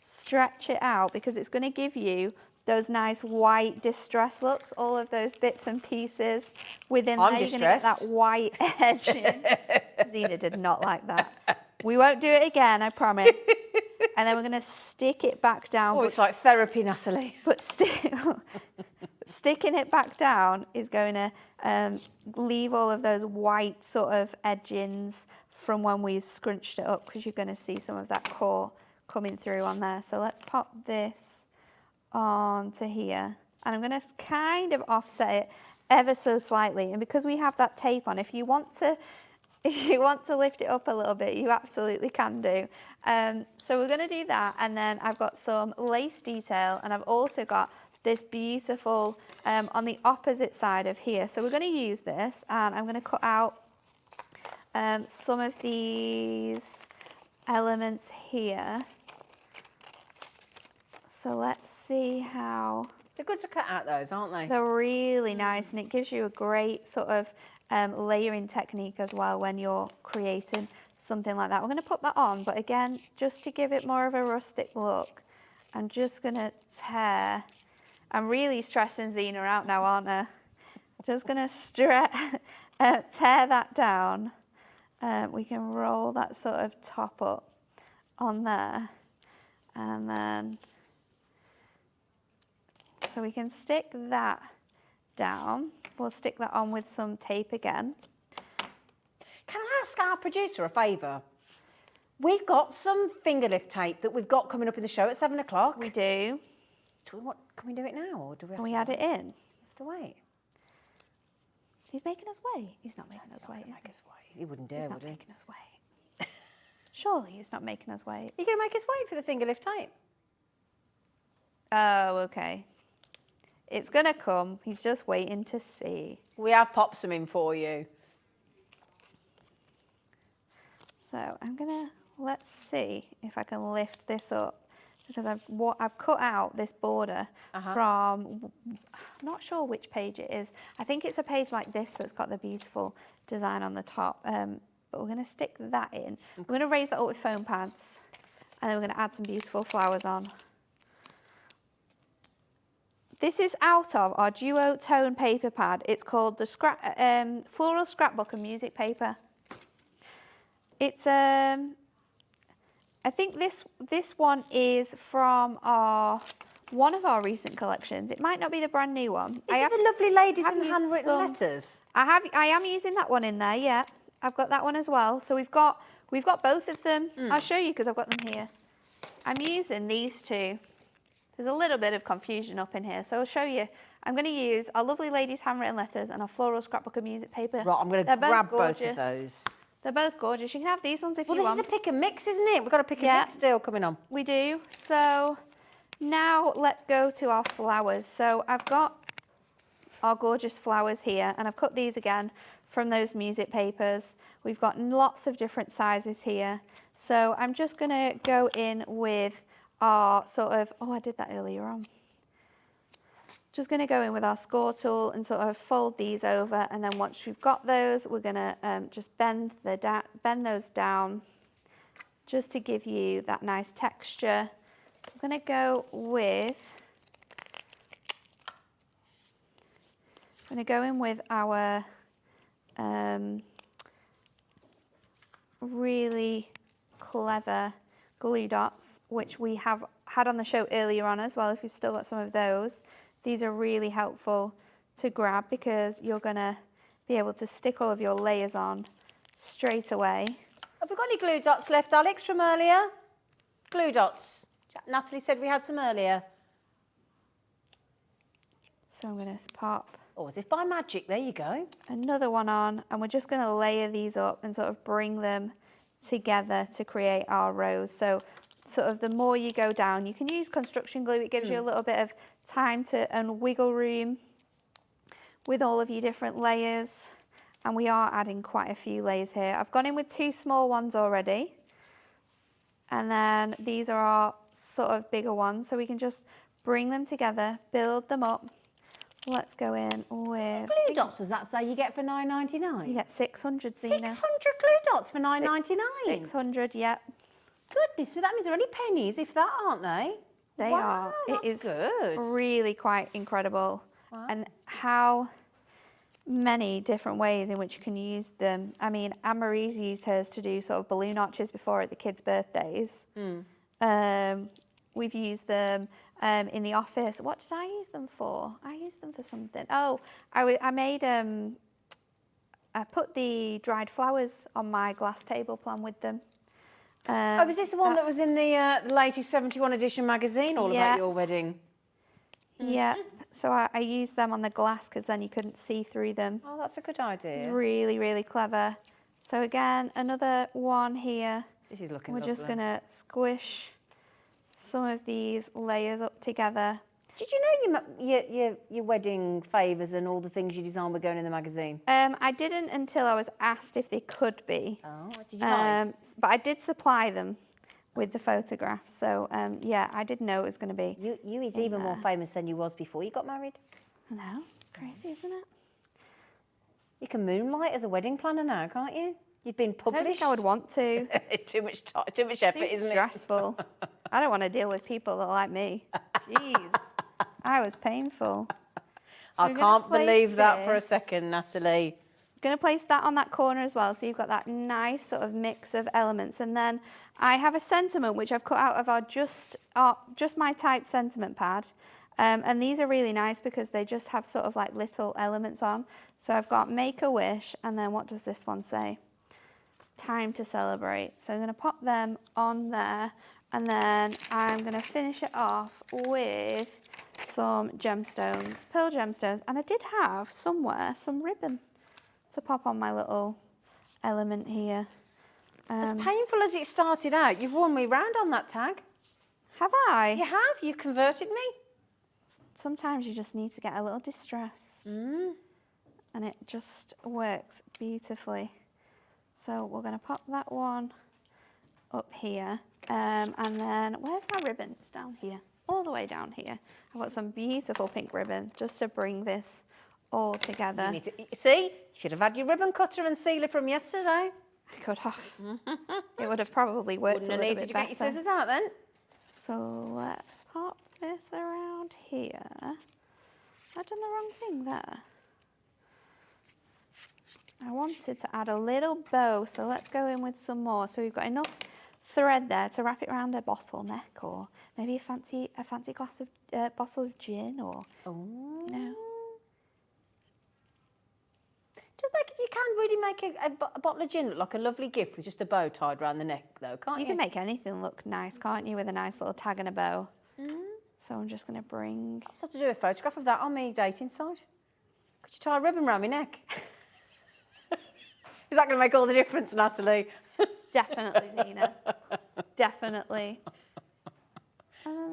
E: stretch it out, because it's gonna give you those nice white distress looks, all of those bits and pieces within there. You're going to get that white edge in. Zena did not like that. We won't do it again, I promise. And then we're going to stick it back down.
J: Oh, it's like therapy, Natalie.
E: But sticking it back down is going to leave all of those white sort of edgings from when we scrunched it up, because you're going to see some of that core coming through on there. So let's pop this onto here, and I'm going to kind of offset it ever so slightly. And because we have that tape on, if you want to lift it up a little bit, you absolutely can do. So we're going to do that, and then I've got some lace detail, and I've also got this beautiful on the opposite side of here. So we're going to use this, and I'm going to cut out some of these elements here. So let's see how...
J: They're good to cut out those, aren't they?
E: They're really nice, and it gives you a great sort of layering technique as well when you're creating something like that. We're going to put that on, but again, just to give it more of a rustic look, I'm just going to tear... I'm really stressing Zena out now, aren't I? Just going to tear that down. We can roll that sort of top up on there, and then... So we can stick that down. We'll stick that on with some tape again.
J: Can I ask our producer a favour? We've got some finger lift tape that we've got coming up in the show at 7 o'clock.
E: We do.
J: Can we do it now, or do we have
E: Can we add it in?
J: have to wait?
E: He's making us wait. He's not making us wait.
J: He wouldn't dare,
E: He's
J: would
E: not
J: he?
E: making us wait. Surely he's not making us wait.
J: You're going to make us wait for the finger lift tape?
E: Oh, okay. It's going to come. He's just waiting to see.
J: We have popped some in for you.
E: So I'm going to, let's see if I can lift this up, because I've cut out this border from, I'm not sure which page it is. I think it's a page like this that's got the beautiful design on the top. But we're going to stick that in. Okay. We're going to raise that up with foam pads, and then we're going to add some beautiful flowers on. This is out of our Duo Tone paper pad. It's called the Floral Scrapbook and Music Paper. It's I think this one is from one of our recent collections. It might not be the brand new one.
J: Is it the lovely ladies in the handwritten letters?
E: I am using that one in there. Yeah, I've got that one as well. So we've got both of them. I'll show you because I've got them here. I'm using these two. There's a little bit of confusion up in here, so I'll show you I'm going to use our lovely lady's handwritten letters and our floral scrapbook of music paper.
J: Right, I'm going to grab both of those.
E: They're both gorgeous. You can have these ones if you want.
J: Well, this is a pick and mix, isn't it? We've got a pick and mix deal coming on.
E: We do. So now let's go to our flowers. So I've got our gorgeous flowers here, and I've cut these again from those music papers. We've got lots of different sizes here. So I'm just going to go in with our sort of, oh, I did that earlier on. Just going to go in with our score tool and sort of fold these over, and then once we've got those, we're going to just bend those down just to give you that nice texture. I'm going to go in with our really clever glue dots, which we have had on the show earlier on as well, if you've still got some of those. These are really helpful to grab because you're going to be able to stick all of your layers on straight away.
J: Have we got any glue dots left, Alex, from earlier? Glue dots. Natalie said we had some earlier.
E: So I'm going to pop.
J: Oh, as if by magic, there you go.
E: Another one on, and we're just going to layer these up and sort of bring them together to create our rose. So sort of the more you go down, you can use construction glue. It gives you a little bit of time and wiggle room with all of your different layers. And we are adding quite a few layers here. I've gone in with 2 small ones already. And then these are our sort of bigger ones. So we can just bring them together, build them up. Let's go in with...
J: Glue dots, does that say you get for $9.99?
E: You get 600, Zena.
J: 600 glue dots for $9.99?
E: 600, yep.
J: Goodness, so that means they're only pennies, if that, aren't they?
E: They
J: Wow,
E: are. It is
J: good.
E: really quite incredible.
J: Wow.
E: And how many different ways in which you can use them. I mean, Anne-Marie's used hers to do sort of balloon arches before at the kids' birthdays. We've used them in the office. What did I use them for? I used them for something. Oh, I made, I put the dried flowers on my glass table plan with them.
J: Oh, was this the one that was in the latest 71 edition magazine, all about your wedding?
E: Yeah, so I used them on the glass because then you couldn't see through them.
J: Oh, that's a good idea.
E: It's really, really clever. So again, another one here.
J: This is looking
E: We're
J: lovely.
E: just going to squish some of these layers up together.
J: Did you know your wedding favours and all the things you designed were going in the magazine?
E: I didn't until I was asked if they could be.
J: Oh, did you mind?
E: But I did supply them with the photographs. So yeah, I did know it was going to be.
J: You is even more famous than you was before you got married.
E: I know, crazy, isn't it?
J: You can moonlight as a wedding planner now, can't you? You've been
E: I
J: published.
E: don't think I would want to.
J: too much effort,
E: It's
J: isn't
E: stressful. I don't want to deal with people that are like me. Jeez, I was painful. So
J: I
E: we're gonna
J: can't
E: place
J: believe that for a
E: this.
J: second, Natalie.
E: Going to place that on that corner as well, so you've got that nice sort of mix of elements. And then I have a sentiment which I've cut out of our just my type sentiment pad. And these are really nice because they just have sort of like little elements on. So I've got make a wish, and then what does this one say? Time to celebrate. So I'm going to pop them on there, and then I'm going to finish it off with some gemstones, pearl gemstones. And I did have somewhere some ribbon to pop on my little element here.
J: As painful as it started out, you've worn me round on that tag.
E: Have I?
J: You have. You converted me.
E: Sometimes you just need to get a little distressed. And it just works beautifully. So we're going to pop that one up here. And then, where's my ribbon? It's down here, all the way down here. I've got some beautiful pink ribbon just to bring this all together.
J: You need to, see, should have had your ribbon cutter and sealer from yesterday.
E: I could have. It would have probably worked
J: Wouldn't
E: a
J: have
E: little
J: needed
E: bit
J: to
E: better.
J: get your scissors out then.
E: So let's pop this around here. I've done the wrong thing there. I wanted to add a little bow, so let's go in with some more. So we've got enough thread there to wrap it around a bottleneck, or maybe a fancy glass of bottle of gin, or you know.
J: You can really make a bottle of gin look like a lovely gift with just a bow tied around the neck, though, can't you?
E: You can make anything look nice, can't you, with a nice little tag and a bow. So I'm just going to bring...
J: I just have to do a photograph of that on my dating site. Could you tie a ribbon around my neck? Is that going to make all the difference, Natalie?
E: Definitely, Zena. Definitely.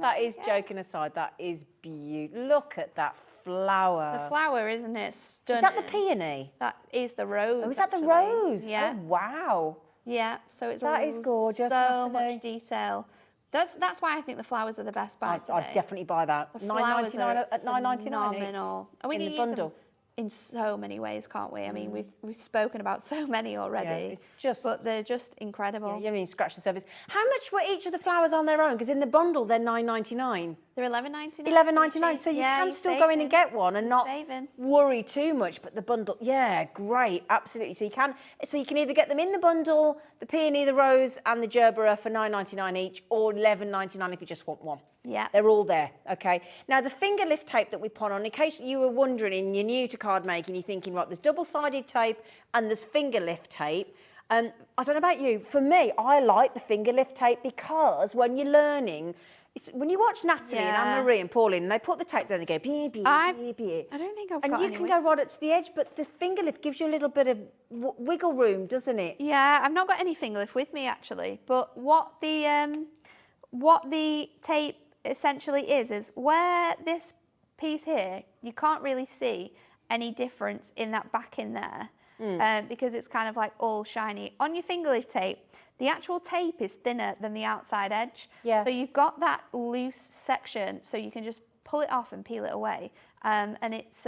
J: That is, joking aside, that is beautiful. Look at that flower.
E: The flower, isn't it? Stunning.
J: Is that the peony?
E: That is the rose.
J: Oh, is that the
E: actually.
J: rose?
E: Yeah.
J: Oh, wow.
E: Yeah, so it's
J: That is gorgeous,
E: so
J: Natalie.
E: much detail. That's why I think the flowers are the best buy today.
J: I'd definitely buy that.
E: The flowers
J: $9.99
E: are
J: at $9.99
E: phenomenal. And we
J: in
E: can
J: the
E: use them
J: bundle.
E: in so many ways, can't we? I mean, we've spoken about so many already.
J: Yeah, it's just...
E: But they're just incredible.
J: Yeah, you haven't even scratched the surface. How much were each of the flowers on their own? Because in the bundle, they're $9.99.
E: They're $11.99.
J: $11.99, so you can still go in and get one and not
E: saving.
J: worry too much. But the bundle, yeah, great, absolutely. So you can either get them in the bundle, the peony, the rose, and the gerbera for $9.99 each, or $11.99 if you just want one.
E: Yeah,
J: they're all there. Okay. Now the finger lift tape that we put on, in case you were wondering, and you're new to card making, you're thinking, right, there's double-sided tape and there's finger lift tape. I don't know about you. For me, I like the finger lift tape because when you're learning. When you watch Natalie and Anne-Marie and Pauline, and they put the tape there and they go, bee, bee, bee, bee.
E: I don't think I've
J: and
E: got
J: you can go right up to the edge, but the finger lift gives you a little bit of wiggle room, doesn't it?
E: Yeah, I've not got any finger lift with me, actually. But what the tape essentially is where this piece here, you can't really see any difference in that backing there because it's kind of like all shiny. On your finger lift tape, the actual tape is thinner than the outside edge. Yeah. So you've got that loose section, so you can just pull it off and peel it away. And it's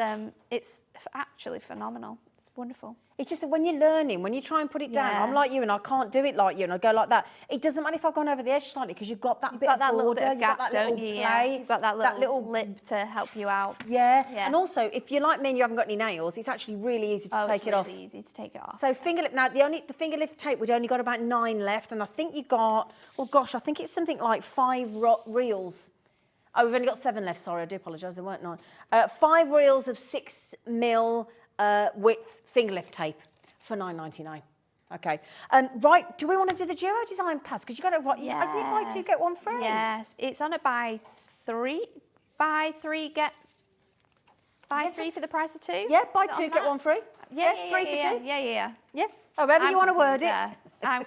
E: actually phenomenal. It's wonderful.
J: It's just that when you're learning, when you try and put it down, I'm like you and I can't do it like you and I go like that. It doesn't matter if I've gone over the edge slightly because you've got that bit of border,
E: little bit of gap, don't you? Yeah. You've got that little lip to help you out.
J: Yeah. And also, if you're like me and you haven't got any nails, it's actually really easy to take it off.
E: It's really easy to take it off.
J: So finger lift, now the finger lift tape, we'd only got about 9 left, and I think you got, oh gosh, I think it's something like 5 reels. Oh, we've only got 7 left, sorry, I do apologise, there weren't 9. 5 reels of 6mm width finger lift tape for $9.99. Okay. Right, do we want to do the duo design pads? Because you got to, isn't it buy 2 get 1 free?
E: Yes, it's on a buy 3 get 3 for the price of 2.
J: Yeah, buy 2 get 1 free.
E: Yeah,
J: 3 for 2.
E: Yeah.
J: However you want to word it.
E: I'm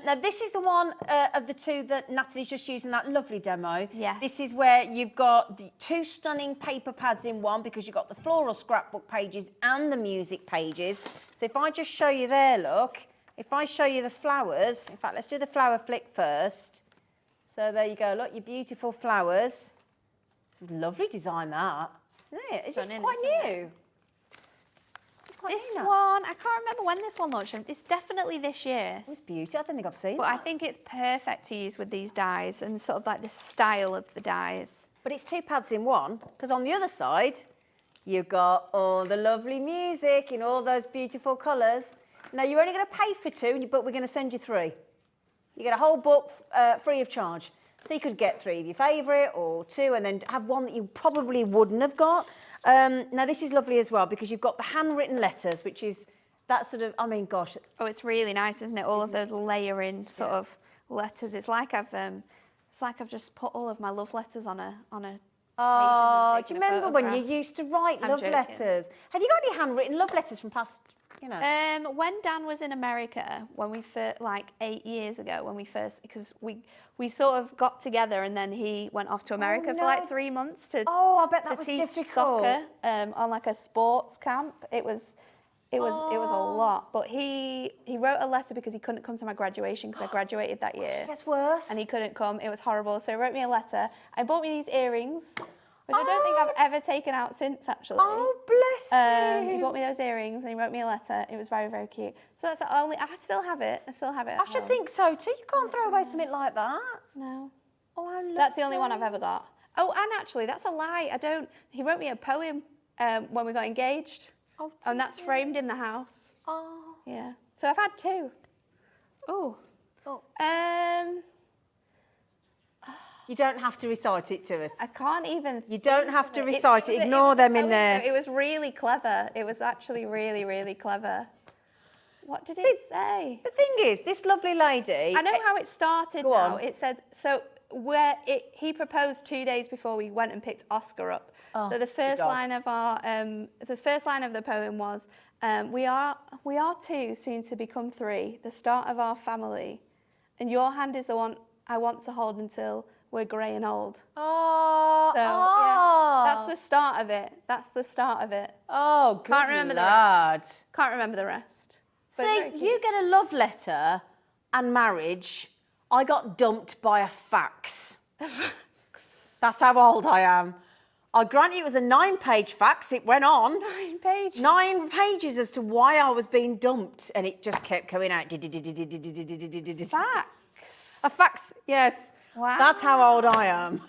J: now, this is the one of the 2 that Natalie's just used in that lovely demo.
E: Yes.
J: This is where you've got the 2 stunning paper pads in one because you've got the floral scrapbook pages and the music pages. So if I just show you there, look, if I show you the flowers, in fact, let's do the flower flick first. So there you go, look, your beautiful flowers. It's a lovely design, that, isn't it? It's just quite new.
E: This one, I can't remember when this one launched. It's definitely this year.
J: It was beauty. I don't think I've seen
E: But
J: that.
E: I think it's perfect to use with these dies and sort of like the style of the dies.
J: But it's 2 pads in one, because on the other side, you've got all the lovely music in all those beautiful colours. Now, you're only going to pay for 2, but we're going to send you 3. You get a whole book free of charge. So you could get 3 of your favourite or 2 and then have one that you probably wouldn't have got. Now, this is lovely as well because you've got the handwritten letters, which is that sort of, I mean, gosh.
E: Oh, it's really nice, isn't it? All of those layering sort of letters. It's like I've just put all of my love letters on a
J: Oh, do you remember when you used to write love letters? Have you got any handwritten love letters from past, you know?
E: When Dan was in America, when we first, like 8 years ago, when we first, because we sort of got together and then he went off to America for like 3 months to
J: I bet that was
E: teach
J: difficult.
E: soccer on like a sports camp. It was a lot. But he wrote a letter because he couldn't come to my graduation because I graduated that year.
J: It gets worse.
E: And he couldn't come. It was horrible. So he wrote me a letter. I bought me these earrings, which I don't think I've ever taken out since, actually.
J: Oh, bless you.
E: He bought me those earrings and he wrote me a letter. It was very, very cute. So that's the only, I still have it.
J: I should think so too. You can't throw away something like that.
E: No.
J: Oh, I love
E: That's the only one I've ever got. Oh, and actually, that's a lie. He wrote me a poem when we got engaged.
J: Oh,
E: and that's framed in the house.
J: Oh.
E: Yeah. So I've had 2. Oh.
J: You don't have to recite it to us.
E: I can't even.
J: You don't have to recite it. Ignore them in there.
E: It was really clever. It was actually really, really clever. What did it say?
J: The thing is, this lovely lady.
E: I know how it started
J: Go
E: now.
J: on.
E: It said, so he proposed 2 days before we went and picked Oscar up.
J: Oh,
E: so the first line of the poem was, we are two, soon to become three, the start of our family, and your hand is the one I want to hold until we're grey and old.
J: Oh,
E: So yeah, that's the start of it.
J: Oh, good
E: Can't remember
J: lad.
E: Can't remember the rest. But
J: See,
E: very cute.
J: you get a love letter and marriage. I got dumped by a fax. That's how old I am. I grant you it was a 9-page fax. It went on.
E: 9 pages.
J: 9 pages as to why I was being dumped, and it just kept coming out.
E: Fax.
J: A fax, yes.
E: Wow.
J: That's how old I am.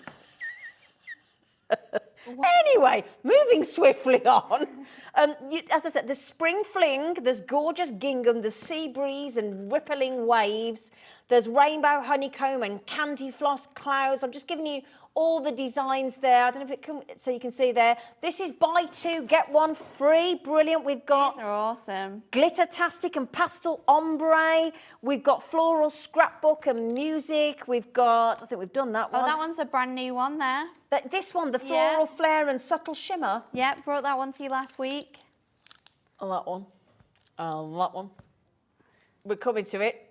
J: Anyway, moving swiftly on. As I said, there's spring fling, there's gorgeous gingham, there's sea breeze and rippling waves, there's rainbow honeycomb and candy floss clouds. I'm just giving you all the designs there. I don't know if it can, so you can see there. This is buy 2, get 1 free. Brilliant. We've got
E: These are awesome.
J: Glittertastic and pastel ombre. We've got floral scrapbook and music. We've got, I think we've done that one.
E: Oh, that one's a brand new one there.
J: This one, the floral flare and subtle shimmer.
E: Yeah, brought that one to you last week.
J: Oh, that one. Oh, that one. We're coming to it.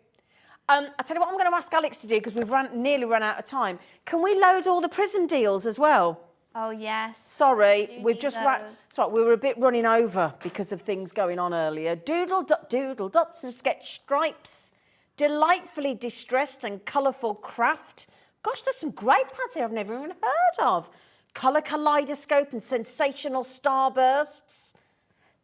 J: I tell you what I'm going to ask Alex to do, because we've nearly run out of time. Can we load all the prism deals as well?
E: Oh, yes.
J: Sorry, we've
E: need
J: just
E: those.
J: sorry, we were a bit running over because of things going on earlier. Doodle dots and sketch stripes. Delightfully distressed and colourful craft. Gosh, there's some great pads here I've never even heard of. Colour kaleidoscope and sensational starbursts.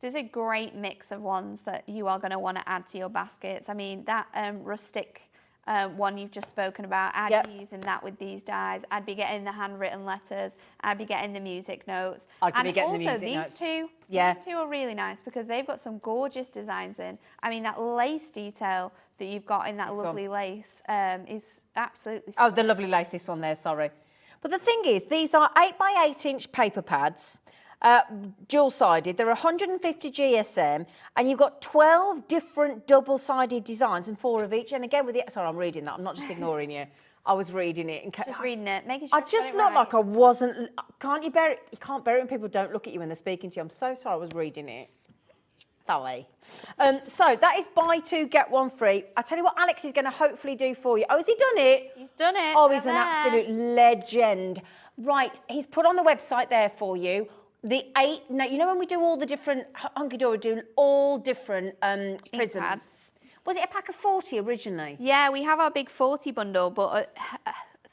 E: There's a great mix of ones that you are going to want to add to your baskets. I mean, that rustic one you've just spoken about, I'd be using that with these dies. I'd be getting the handwritten letters. I'd be getting the music notes.
J: I'd be getting the music
E: these
J: notes.
E: These two are really nice because they've got some gorgeous designs in. I mean, that lace detail that you've got in that lovely lace is absolutely stunning.
J: Oh, the lovely lace, this one there, sorry. But the thing is, these are 8x8-inch paper pads. Dual-sided, they're 150 GSM, and you've got 12 different double-sided designs and 4 of each. And again, with the sorry, I'm reading that. I'm not just ignoring you. I was reading it.
E: Just reading it, making sure
J: I just looked like I wasn't. Can't you bear it? You can't bear it when people don't look at you when they're speaking to you. I'm so sorry. I was reading it. Sorry. So that is buy 2 get 1 free. I tell you what, Alex is going to hopefully do for you. Oh, has he done it?
E: He's done it.
J: Oh, he's an absolute legend. Right, he's put on the website there for you. Now, you know when we do all the different, Hunkydory do all different prisms.
E: Pads.
J: Was it a pack of 40 originally?
E: Yeah, we have our big 40 bundle, but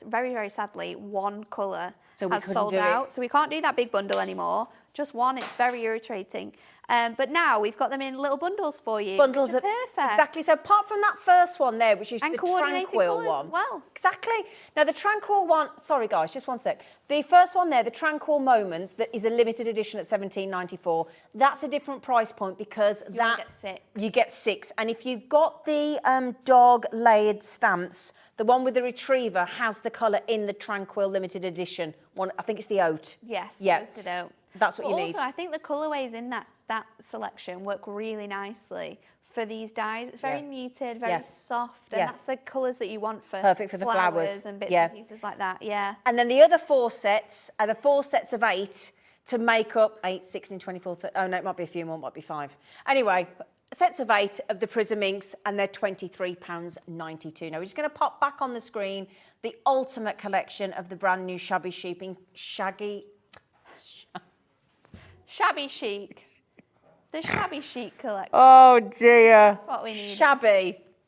E: very, very sadly, one colour has sold out. So we can't do that big bundle anymore. Just one, it's very irritating. But now we've got them in little bundles for you.
J: Bundles
E: are
J: are
E: perfect.
J: Exactly. So apart from that first one there, which is
E: And
J: the
E: coordinated
J: tranquil
E: colours
J: one.
E: as well.
J: Exactly. Now the tranquil one, sorry guys, just one sec. The first one there, the tranquil moments, that is a limited edition at $17.94. That's a different price point because you get 6. And if you've got the dog layered stamps, the one with the retriever has the colour in the tranquil limited edition one. I think it's the oat.
E: Yes,
J: roasted
E: oat.
J: That's what you need.
E: Also, I think the colourways in that selection work really nicely for these dyes. It's very muted, very soft, and that's the colours that you want for
J: perfect for the flowers
E: and bits and pieces like that. Yeah.
J: And then the other 4 sets are the 4 sets of 8 to make up 8, 16, 24, 30, oh no, it might be a few more, it might be 5. Anyway, sets of 8 of the Prism inks, and they're £23.92. Now we're just going to pop back on the screen the ultimate collection of the brand new Shabby Chic
E: Shabby Chic. The Shabby Chic Collection.
J: Oh dear.
E: That's what we need.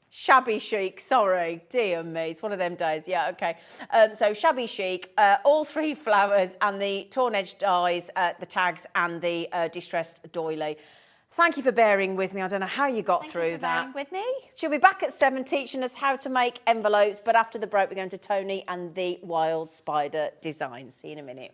J: Shabby Chic, sorry. Dear me, it's one of them days. Yeah, okay. So Shabby Chic, all 3 flowers and the torn edge dies, the tags and the distressed doily. Thank you for bearing with me. I don't know how you got through that.
E: With me.
J: She'll be back at 7 teaching us how to make envelopes, but after the break we're going to Tony and the wild spider design. See you in a minute.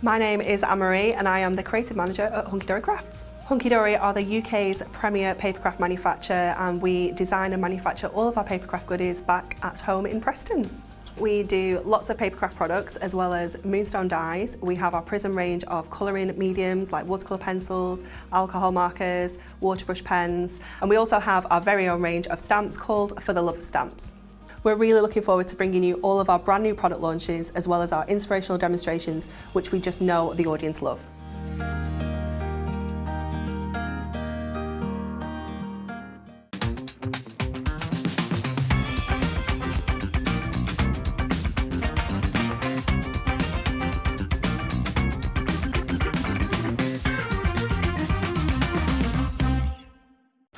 B: My name is Anne-Marie and I am the creative manager at Hunkydory Crafts. Hunkydory are the UK's premier papercraft manufacturer, and we design and manufacture all of our papercraft goodies back at home in Preston. We do lots of papercraft products as well as moonstone dyes. We have our Prism range of colouring mediums like watercolour pencils, alcohol markers, waterbrush pens, and we also have our very own range of stamps called For the Love of Stamps. We're really looking forward to bringing you all of our brand new product launches as well as our inspirational demonstrations, which we just know the audience love.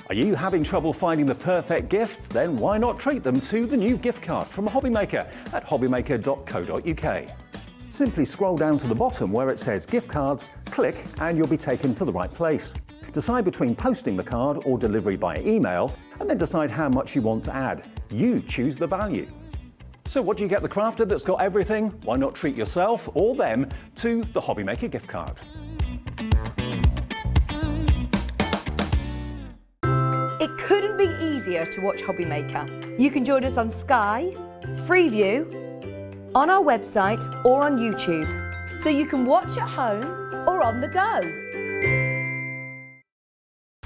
A: Are you having trouble finding the perfect gift? Then why not treat them to the new gift card from HobbyMaker at hobbymaker.co.uk. Simply scroll down to the bottom where it says gift cards, click and you'll be taken to the right place. Decide between posting the card or delivery by email and then decide how much you want to add. You choose the value. So what do you get the crafter that's got everything? Why not treat yourself or them to the HobbyMaker gift card?
C: It couldn't be easier to watch HobbyMaker. You can join us on Sky, Freeview, on our website or on YouTube, so you can watch at home or on the go.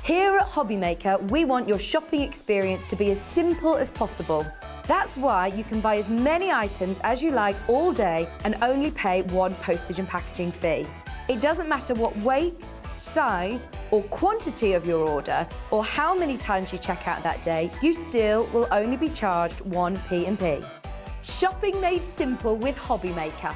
C: Here at HobbyMaker, we want your shopping experience to be as simple as possible. That's why you can buy as many items as you like all day and only pay one postage and packaging fee. It doesn't matter what weight, size or quantity of your order or how many times you check out that day, you still will only be charged one P&P. Shopping made simple with HobbyMaker.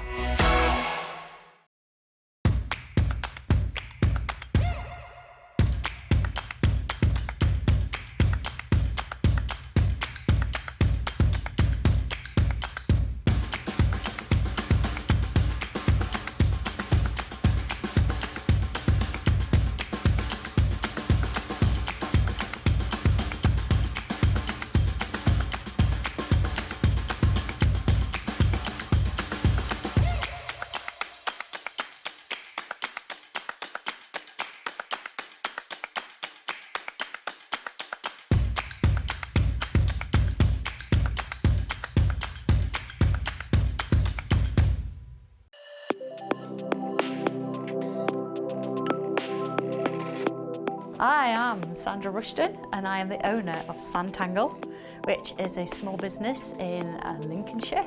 F: I am Sandra Rushton and I am the owner of Zentangle, which is a small business in Lincolnshire,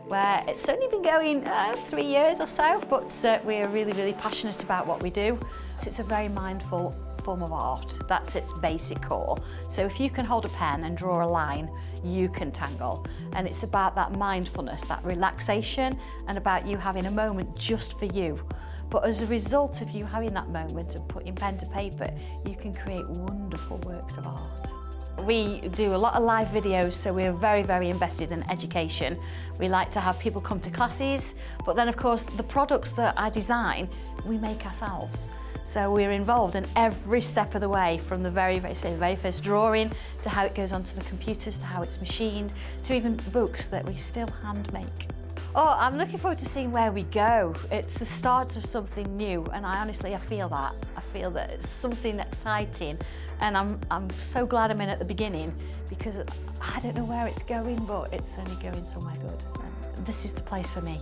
F: where it's only been going 3 years or so, but we're really passionate about what we do. So it's a very mindful form of art. That's its basic core. So if you can hold a pen and draw a line, you can tangle. And it's about that mindfulness, that relaxation, and about you having a moment just for you. But as a result of you having that moment and putting pen to paper, you can create wonderful works of art. We do a lot of live videos, so we're very invested in education. We like to have people come to classes, but then of course the products that I design, we make ourselves. So we're involved in every step of the way, from the very first drawing to how it goes onto the computers, to how it's machined, to even books that we still hand make. Oh, I'm looking forward to seeing where we go. It's the start of something new, and I feel that. I feel that it's something exciting, and I'm so glad I'm in at the beginning, because I don't know where it's going, but it's certainly going somewhere good. And this is the place for me.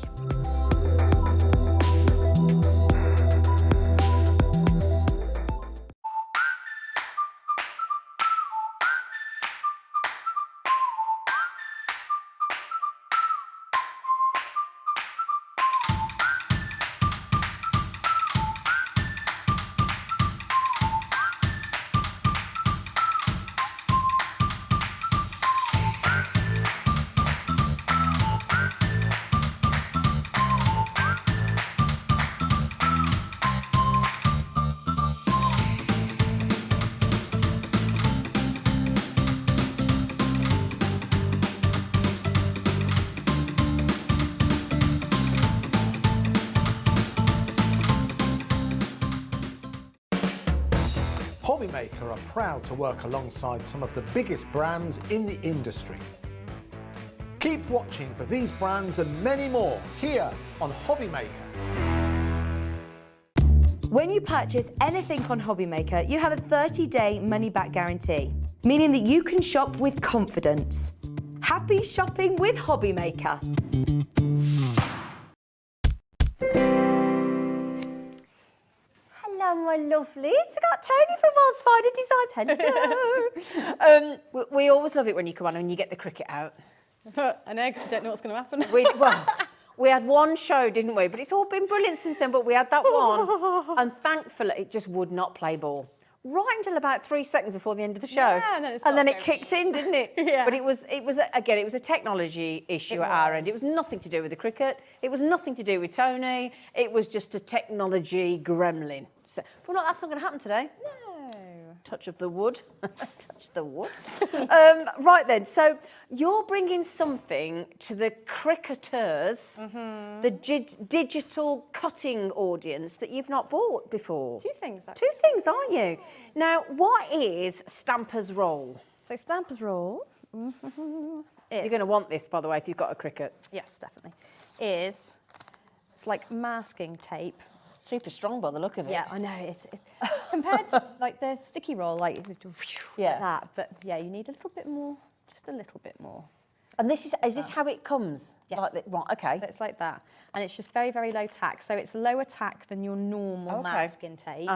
I: HobbyMaker are proud to work alongside some of the biggest brands in the industry. Keep watching for these brands and many more here on HobbyMaker.
C: When you purchase anything on HobbyMaker, you have a 30-day money-back guarantee, meaning that you can shop with confidence. Happy shopping with HobbyMaker.
J: Hello, my lovelies. We've got Tony from World's Finder Designs. Hello. We always love it when you come on and you get the cricket out.
H: I know, because you don't know what's going to happen.
J: We had one show, didn't we? But it's all been brilliant since then, but we had that one. And thankfully, it just would not play ball. Right until about 3 seconds before the end of the show.
H: Yeah,
J: and then it kicked in, didn't it?
H: Yeah.
J: But it was a technology issue at our end. It was nothing to do with the cricket. It was nothing to do with Tony. It was just a technology gremlin. So, but that's not going to happen today.
H: No.
J: Touch of the wood. Touch the wood. Right then, so you're bringing something to the cricketers, the digital cutting audience that you've not bought before.
H: Two things, actually.
J: Two things, aren't you? Now, what is Stamper's Roll?
H: So Stamper's Roll,
J: You're going to want this, by the way, if you've got a cricket.
H: yes, definitely, it's like masking tape.
J: Super strong by the look of it.
H: Yeah, I know. It's compared to like the sticky roll, like
J: Yeah.
H: that. But yeah, you need a little bit more, just a little bit more.
J: And is this how it comes?
H: Yes.
J: Right, okay.
H: So it's like that, and it's just very, very low tack. So it's lower tack than your normal masking tape.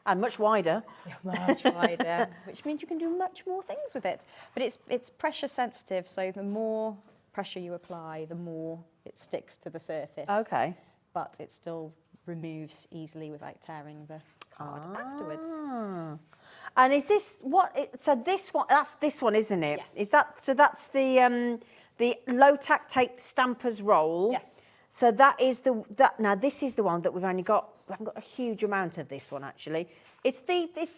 J: And much wider.
H: Much wider, which means you can do much more things with it. But it's pressure sensitive, so the more pressure you apply, the more it sticks to the surface.
J: Okay.
H: But it still removes easily without tearing the card afterwards.
J: And is this so this one, that's this one, isn't it?
H: Yes.
J: Is that, so that's the low tack tape Stamper's Roll.
H: Yes.
J: So that is now this is the one that we haven't got a huge amount of this one actually. It's it's,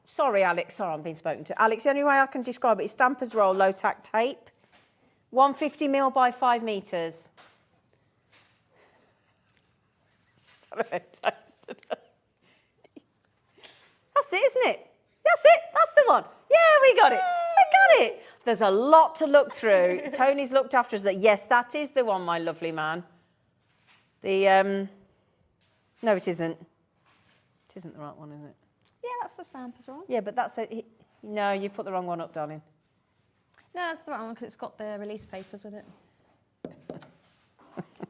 J: sorry Alex, sorry I'm being spoken to. Alex, the only way I can describe it is Stamper's Roll low tack tape, 150mm by 5 metres. That's it, isn't it? That's it, that's the one. Yeah, we got it. We got it. There's a lot to look through. Tony's looked after us. Yes, that is the one, my lovely man. No, it isn't. It isn't the right one, is it?
H: Yeah, that's the Stamper's Roll.
J: Yeah, but that's it. No, you put the wrong one up, darling.
H: No, that's the right one because it's got the release papers with it.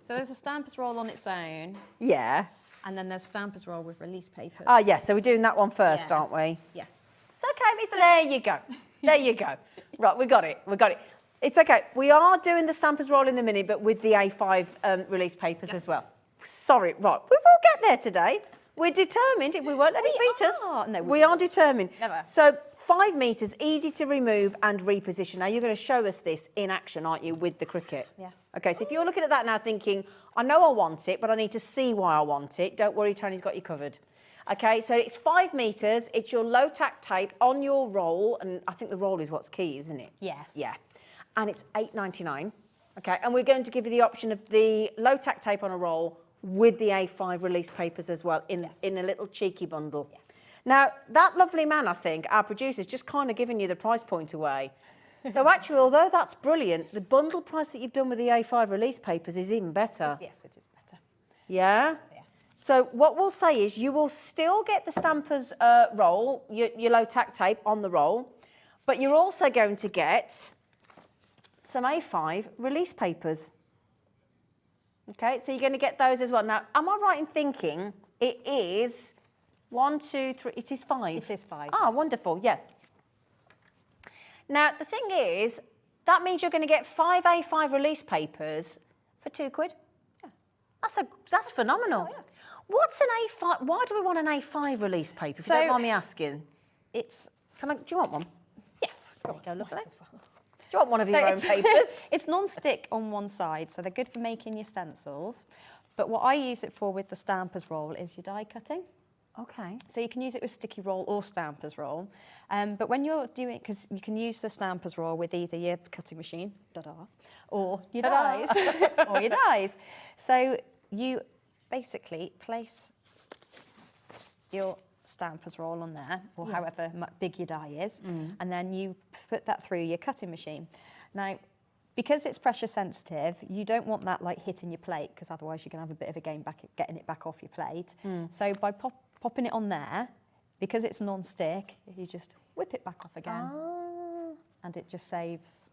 H: So there's a Stamper's Roll on its own,
J: Yeah.
H: and then there's Stamper's Roll with release papers.
J: Oh, yeah, so we're doing that one first,
H: Yeah.
J: aren't we?
H: Yes.
J: It's okay, Miss. There you go. There you go. Right, we got it. We got it. It's okay. We are doing the Stamper's Roll in a minute, but with the A5 release papers as well. Sorry, right. We will get there today. We're determined. We won't let it beat us.
H: No,
J: we are determined.
H: Never.
J: So 5 metres, easy to remove and reposition. Now, you're going to show us this in action, aren't you, with the cricket?
H: Yes.
J: Okay, so if you're looking at that now thinking, I know I want it, but I need to see why I want it, don't worry, Tony's got you covered. Okay, so it's 5 metres, it's your low tack tape on your roll, and I think the roll is what's key, isn't it?
H: Yes.
J: Yeah. And it's $8.99. Okay, and we're going to give you the option of the low tack tape on a roll with the A5 release papers as well in a little cheeky bundle.
H: Yes.
J: Now, that lovely man, I think, our producer's just kind of giving you the price point away. So actually, although that's brilliant, the bundle price that you've done with the A5 release papers is even better.
H: Yes, it is better.
J: Yeah?
H: Yes.
J: So what we'll say is you will still get the Stamper's roll, your low tack tape on the roll, but you're also going to get some A5 release papers. Okay, so you're going to get those as well. Now, am I right in thinking it is 1, 2, 3, it is 5?
H: It is 5.
J: Ah, wonderful, yeah. Now, the thing is, that means you're going to get 5 A5 release papers for £2. Yeah. That's phenomenal.
H: Oh, yeah.
J: What's an A5? Why do we want an A5 release paper? If you don't mind me asking.
H: It's...
J: Do you want one?
H: Yes.
J: There you go, lovely.
H: Might as well.
J: Do you want one of your own papers?
H: It's non-stick on one side, so they're good for making your stencils. But what I use it for with the Stamper's Roll is your die cutting.
J: Okay.
H: So you can use it with sticky roll or Stamper's Roll. But when you're doing, because you can use the Stamper's Roll with either your cutting machine, or your dies, or your dies. So you basically place your Stamper's Roll on there, or however big your die is, and then you put that through your cutting machine. Now, because it's pressure sensitive, you don't want that like hitting your plate, because otherwise you're going to have a bit of a game back getting it back off your plate. So by popping it on there, because it's non-stick, you just whip it back off again. And it just saves.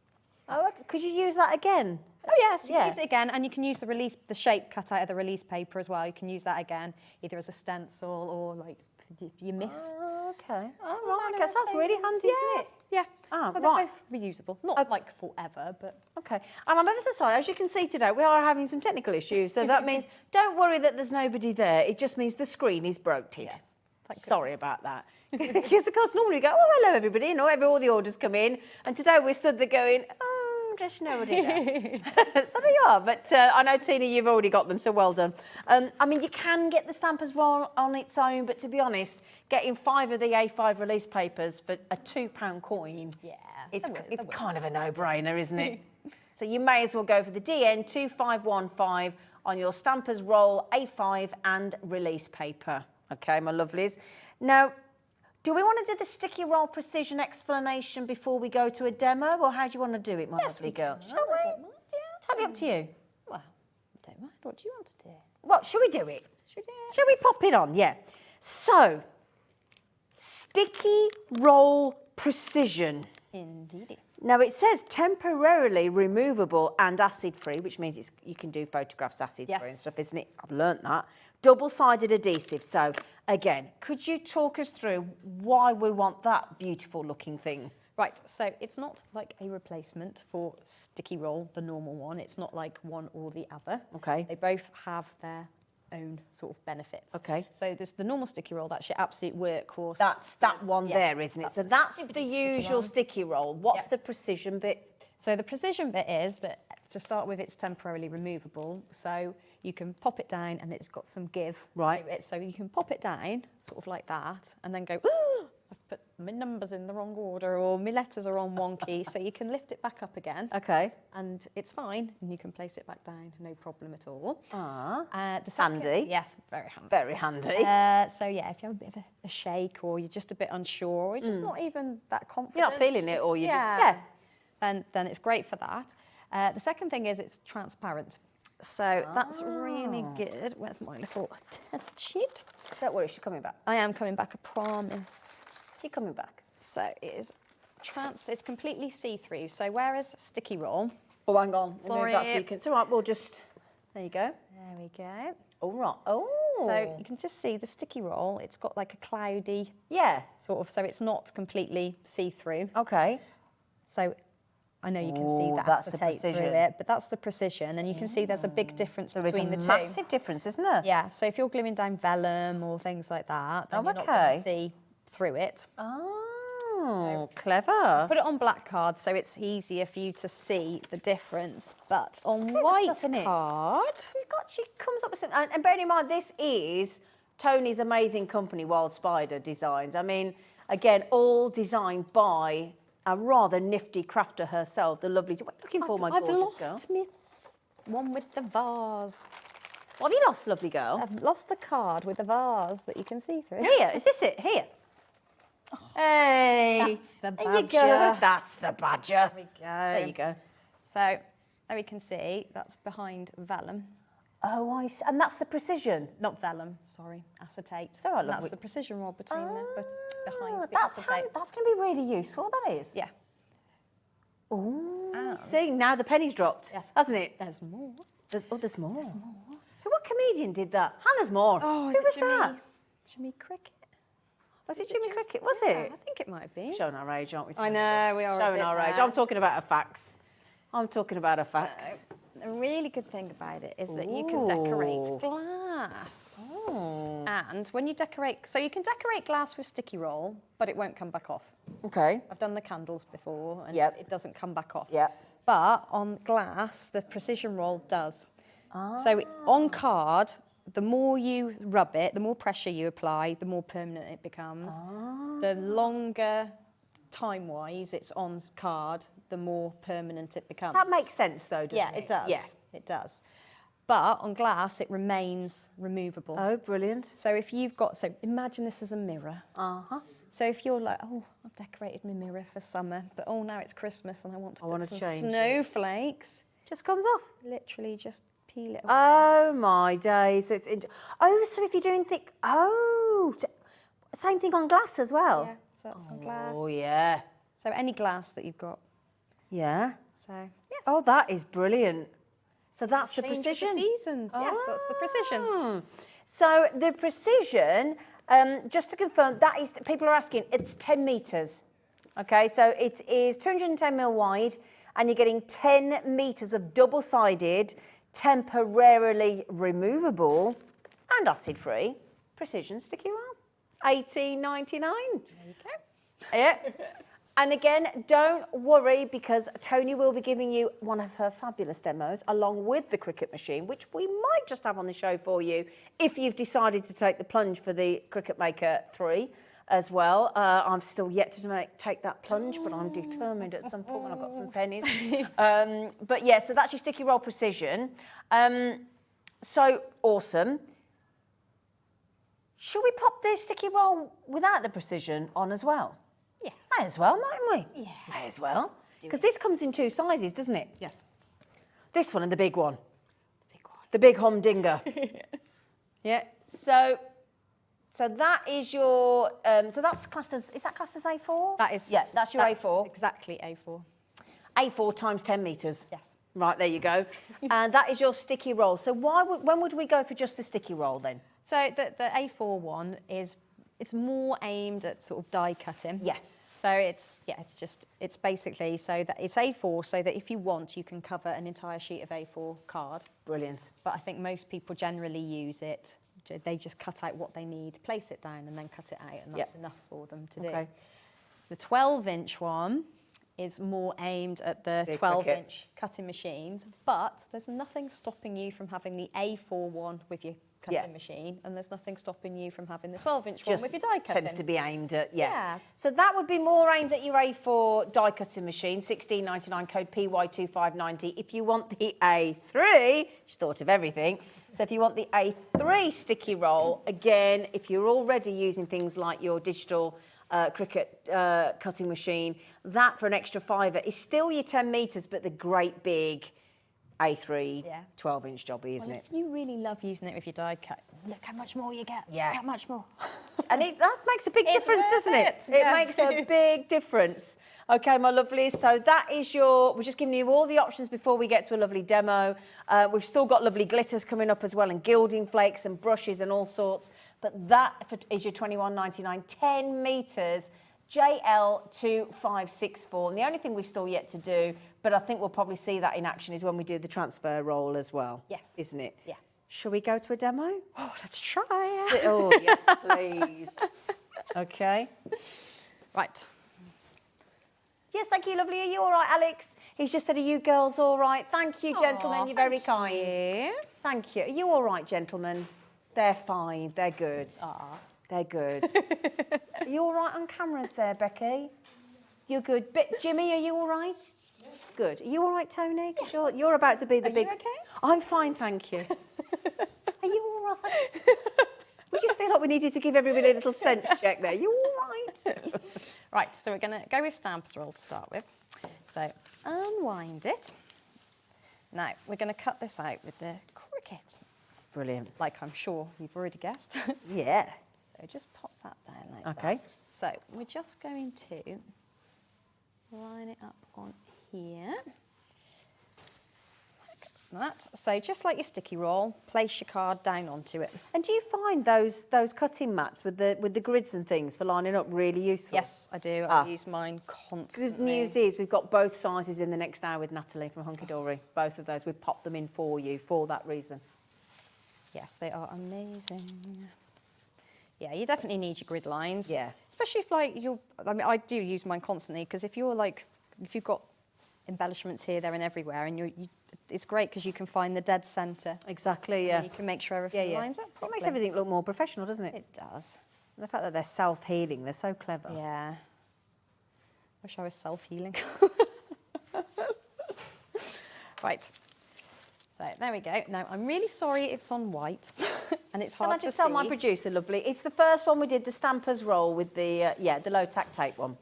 J: Oh, could you use that again?
H: Oh yes, you can use it again, and you can use the shape cut out of the release paper as well. You can use that again, either as a stencil or like for your mists.
J: Okay. Oh, right. Okay. So that's really handy, isn't it?
H: Yeah.
J: Ah,
H: so
J: right.
H: they're both reusable. Not like forever, but...
J: Okay. And I'm ever so sorry, as you can see today, we are having some technical issues. So that means don't worry that there's nobody there. It just means the screen is broke.
H: Yes.
J: Sorry about that. Because, of course, normally we go, oh, hello, everybody. You know, all the orders come in. And today we're stood there going, oh, there's nobody there. But they are. But I know, Tina, you've already got them, so well done. I mean, you can get the stampers roll on its own, but to be honest, getting 5 of the A5 release papers for a £2 coin, it's kind of a no-brainer, isn't it? So you may as well go for the DN 2515 on your stampers roll, A5 and release paper. Okay, my lovelies. Now, do we want to do the sticky roll precision explanation before we go to a demo, or how do you want to do it, my lovely girl? Shall we?
H: I don't mind, yeah.
J: Totally up to you.
H: Well, I don't mind. What do you want to do?
J: What, shall we do it?
H: Should we do it?
J: Shall we pop it on? Yeah. So, sticky roll precision.
H: Indeed.
J: Now, it says temporarily removable and acid-free, which means you can do photographs acid-free and stuff, isn't it? I've learnt that. Double-sided adhesive. So, again, could you talk us through why we want that beautiful-looking thing?
H: Right, so it's not like a replacement for sticky roll, the normal one. It's not like one or the other.
J: Okay.
H: They both have their own sort of benefits.
J: Okay.
H: So there's the normal sticky roll, that's your absolute workhorse.
J: That's that one there, isn't it? So that's the usual sticky roll. What's the precision bit?
H: So the precision bit is that, to start with, it's temporarily removable. So you can pop it down and it's got some give to it. So you can pop it down, sort of like that, and then go, oh, I've put my numbers in the wrong order, or my letters are on wonky. So you can lift it back up again.
J: Okay.
H: And it's fine, and you can place it back down, no problem at all.
J: Handy.
H: Yes, very handy.
J: Very handy.
H: So yeah, if you have a bit of a shake, or you're just a bit unsure, or you're just not even that confident.
J: You're not feeling it, or you
H: then it's great for that. The second thing is it's transparent. So that's really good. Where's my little test sheet?
J: Don't worry, she's coming back.
H: I am coming back, I promise.
J: She's coming back.
H: So it is it's completely see-through. So whereas sticky roll...
J: Oh, hang on. We'll move that so you
H: Sorry.
J: can... It's all right, we'll just... There you go.
H: There we go.
J: All right. Oh.
H: So you can just see the sticky roll, it's got like a cloudy...
J: Yeah.
H: Sort of, so it's not completely see-through.
J: Okay.
H: So I know you can see that
J: that's the
H: acetate through
J: precision.
H: it, but that's the precision, and you can see there's a big difference between the two.
J: There is a massive difference, isn't there?
H: Yeah, so if you're gluing down vellum or things like that, then you're not going to see through it.
J: Oh, clever.
H: Put it on black card so it's easier for you to see the difference, but on white card...
J: She comes up with something, and bearing in mind, this is Tony's amazing company, Wild Spider Designs. I mean, again, all designed by a rather nifty crafter herself, the lovely... What are you looking for, my gorgeous girl?
H: I've lost me one with the vase.
J: What have you lost, lovely girl?
H: I've lost the card with the vase that you can see through.
J: Here, is this it? Here. Oh, hey.
H: That's the badger.
J: There you go. That's the badger.
H: There we go.
J: There you go.
H: So, there we can see, that's behind vellum.
J: Oh, I see. And that's the precision?
H: Not vellum, sorry, acetate.
J: All right,
H: that's the precision roll between behind the
J: that's
H: acetate.
J: That's going to be really useful, that is.
H: Yeah.
J: Oh, see, now the penny's dropped, hasn't it?
H: There's more.
J: There's more. What comedian did that? Hannah's more.
H: Oh,
J: Who was that?
H: Jimmy Cricket.
J: Was it Jimmy Cricket? Was
H: Yeah,
J: it?
H: I think it might be.
J: Showing our age, aren't we?
H: I know, we are
J: Showing our age. I'm talking about her facts.
H: A really good thing about it is that you can decorate glass. And when you decorate, so you can decorate glass with sticky roll, but it won't come back off.
J: Okay.
H: I've done the candles before, and
J: Yep.
H: it doesn't come back off.
J: Yep.
H: But on glass, the precision roll does. So on card, the more you rub it, the more pressure you apply, the more permanent it becomes. The longer time-wise it's on card, the more permanent it becomes.
J: That makes sense, though, doesn't it?
H: Yeah, it does.
J: Yeah.
H: It does. But on glass, it remains removable.
J: Oh, brilliant.
H: So if you've got, so imagine this as a mirror. So if you're like, oh, I've decorated my mirror for summer, but oh, now it's Christmas and I want to put some
J: change it.
H: snowflakes.
J: Just comes off.
H: Literally just peel it away.
J: Oh, my days. So it's so if you're doing thick... Oh, so Same thing on glass as well?
H: Yeah, so that's on glass.
J: Oh, yeah.
H: So any glass that you've got.
J: Yeah.
H: So, yeah.
J: Oh, that is brilliant. So that's the
H: Change with
J: precision.
H: the seasons. Yes, that's the precision.
J: So the precision, just to confirm, that is, people are asking, it's 10 metres. Okay, so it is 210 mil wide, and you're getting 10 metres of double-sided, temporarily removable, and acid-free precision sticky roll. $18.99.
H: There you go.
J: Yeah. And again, don't worry, because Tony will be giving you one of her fabulous demos along with the Cricut machine, which we might just have on the show for you if you've decided to take the plunge for the Cricut Maker 3 as well. I'm still yet to take that plunge, but I'm determined at some point when I've got some pennies. But yeah, so that's your sticky roll precision. So awesome. Should we pop the sticky roll without the precision on as well?
H: Yeah.
J: May as well, mightn't we?
H: Yeah.
J: May as well. Because this comes in 2 sizes, doesn't it?
H: Yes.
J: This one and the big one. The big one. The big humdinger. Yeah. So that is your, so that's classed as, is that classed as A4?
H: That is.
J: Yeah, that's your A4.
H: Exactly A4.
J: A4 times 10 metres.
H: Yes.
J: Right, there you go. And that is your sticky roll. So when would we go for just the sticky roll then?
H: So the A4 one it's more aimed at sort of die cutting.
J: Yeah.
H: So it's basically so that it's A4 so that if you want, you can cover an entire sheet of A4 card.
J: Brilliant.
H: But I think most people generally use it. They just cut out what they need, place it down and then cut it out, and that's enough for them to do. The 12-inch one is more aimed at the 12-inch cutting machines, but there's nothing stopping you from having the A4 one with your cutting machine, and there's nothing stopping you from having the 12-inch one with your die cutting.
J: Tends to be aimed at, So that would be more aimed at your A4 die cutting machine, $16.99, code PY2590. If you want the A3, she's thought of everything. So if you want the A3 sticky roll, again, if you're already using things like your digital Cricut cutting machine, that for an extra $5 is still your 10 metres, but the great big A3 12-inch jobby, isn't it?
H: If you really love using it with your die cut, look how much more you get.
J: Yeah.
H: How much more.
J: And that makes a big difference, doesn't it? It makes a big difference. Okay, my lovelies, so that is we're just giving you all the options before we get to a lovely demo. We've still got lovely glitters coming up as well, and gilding flakes and brushes and all sorts. But that is your $21.99, 10 metres, JL2564. And the only thing we've still yet to do, but I think we'll probably see that in action, is when we do the transfer roll as well.
H: Yes.
J: Isn't it?
H: Yeah.
J: Shall we go to a demo?
H: Oh, let's try.
J: Oh, yes, please. Okay.
H: Right.
J: Yes, thank you, lovely. Are you all right, Alex? He's just said, are you girls all right? Thank you, gentlemen. You're very kind. Thank you. Are you all right, gentlemen? They're fine. They're good. They're good. Are you all right on cameras there, Becky? You're good. Jimmy, are you all right? Yes. Good. Are you all right, Tony? Yes. You're about to be the big...
H: Are you okay?
J: I'm fine, thank you. Are you all right? We just feel like we needed to give everybody a little sense check there. You all right?
H: Right, so we're going to go with stamps roll to start with. So unwind it. Now, we're going to cut this out with the Cricut.
J: Brilliant.
H: Like I'm sure you've already guessed.
J: Yeah.
H: So just pop that down like that.
J: Okay.
H: So we're just going to line it up on here. Like that. So just like your sticky roll, place your card down onto it.
J: And do you find those cutting mats with the grids and things for lining up really useful?
H: Yes, I do. I use mine constantly.
J: Good news is we've got both sizes in the next hour with Natalie from Hunkydory. Both of those. We've popped them in for you for that reason.
H: Yes, they are amazing. Yeah, you definitely need your grid lines.
J: Yeah.
H: Especially if I mean, I do use mine constantly, because if you've got embellishments here, there and everywhere, and it's great because you can find the dead centre.
J: Exactly, yeah.
H: And you can make sure everything lines up properly.
J: It makes everything look more professional, doesn't it?
H: It does.
J: And the fact that they're self-healing, they're so clever.
H: Yeah. Wish I was self-healing. Right. So there we go. Now, I'm really sorry it's on white and it's hard to see.
J: Can I just tell my producer, lovely, it's the first one we did, the stampers roll with the low tack tape one.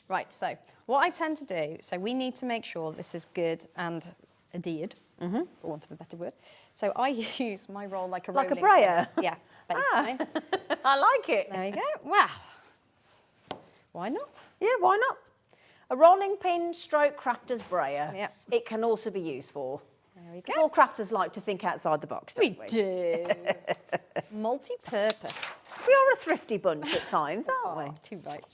H: Right, so what I tend to do, so we need to make sure this is good and adhered, for want of a better word. So I use my roll like a
J: Like a
H: rolling
J: brayer?
H: pin. Yeah, basically.
J: I like it.
H: There we go. Well, why not?
J: Yeah, why not? A rolling pin stroke crafter's brayer.
H: Yep.
J: It can also be used for.
H: There we
J: 'Cause
H: go.
J: all crafters like to think outside the box, don't we?
H: We do. Multi-purpose.
J: We are a thrifty bunch at times, aren't we?
H: Oh, too right.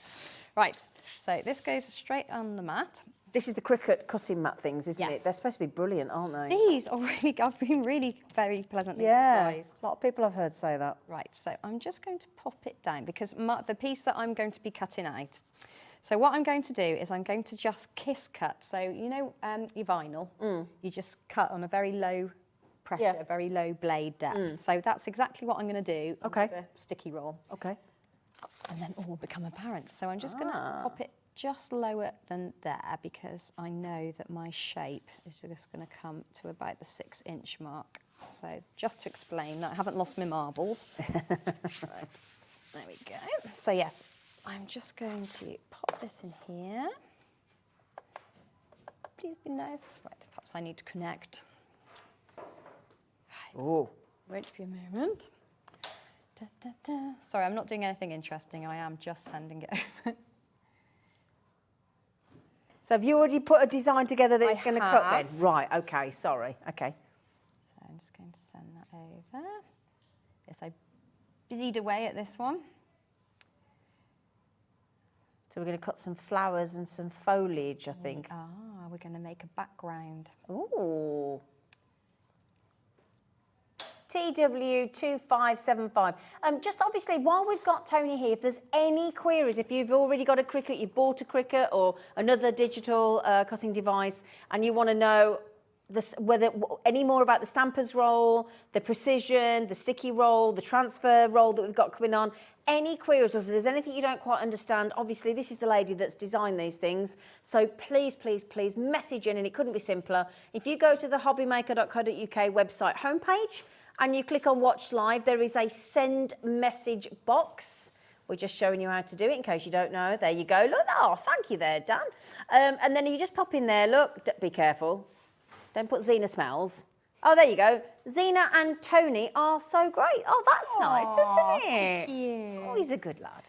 H: Right, so this goes straight on the mat.
J: This is the cricket cutting mat things, isn't it?
H: Yes.
J: They're supposed to be brilliant, aren't they?
H: These are really, I've been really very pleasantly
J: Yeah,
H: surprised.
J: a lot of people I've heard say that.
H: Right, so I'm just going to pop it down because the piece that I'm going to be cutting out. So what I'm going to do is I'm going to just kiss cut. So you know your vinyl, you just cut on a very low pressure, very low blade depth. So that's exactly what I'm going to do onto the sticky roll.
J: Okay.
H: And then all will become apparent. So I'm just going to pop it just lower than there because I know that my shape is just going to come to about the 6-inch mark. So just to explain that I haven't lost my marbles. Right. There we go. So yes, I'm just going to pop this in here. Please be nice. Right, perhaps I need to connect. Right.
J: Oh.
H: Wait for a moment. Da, da, da. Sorry, I'm not doing anything interesting. I am just sending it over.
J: So have you already put a design together that it's going to cut then?
H: have.
J: Right, okay, sorry. Okay.
H: So I'm just going to send that over. Yes, I busied away at this one.
J: So we're going to cut some flowers and some foliage, I think.
H: We're going to make a background.
J: Ooh. TW2575. Just obviously, while we've got Tony here, if there's any queries, if you've already got a Cricut, you've bought a Cricut or another digital cutting device, and you want to know whether any more about the Stampers roll, the precision, the sticky roll, the transfer roll that we've got coming on, any queries, or if there's anything you don't quite understand, obviously this is the lady that's designed these things. So please, please, please message in, and it couldn't be simpler. If you go to the hobbymaker.co.uk website homepage, and you click on Watch Live, there is a send message box. We're just showing you how to do it in case you don't know. There you go. Look, oh, thank you there, Dan. And then you just pop in there. Look, be careful. Don't put Zena smells. Oh, there you go. Zena and Tony are so great. Oh, that's nice, isn't it?
H: Thank you.
J: Oh, he's a good lad.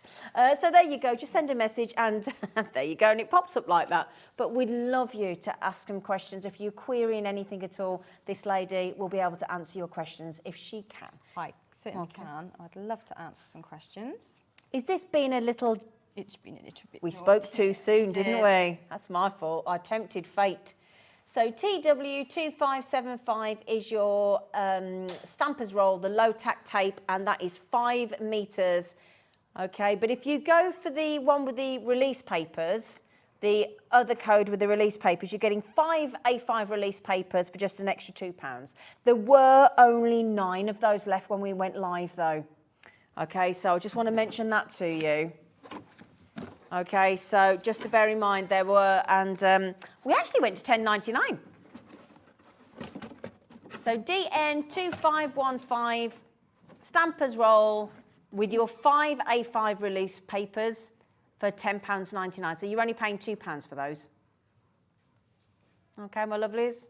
J: So there you go. Just send a message and there you go. And it pops up like that. But we'd love you to ask them questions. If you're querying anything at all, this lady will be able to answer your questions if she can.
H: I certainly can. I'd love to answer some questions.
J: Is this been a little...
H: It's been a little bit...
J: We spoke too soon, didn't we? That's my fault. I tempted fate. So TW2575 is your Stampers roll, the low tack tape, and that is 5 meters. Okay, but if you go for the one with the release papers, the other code with the release papers, you're getting 5 A5 release papers for just an extra £2. There were only 9 of those left when we went live though. Okay, so I just want to mention that to you. Okay, so just to bear in mind there were, and we actually went to £10.99. So DN2515 Stampers roll with your 5 A5 release papers for £10.99. So you're only paying £2 for those. Okay, my lovelies?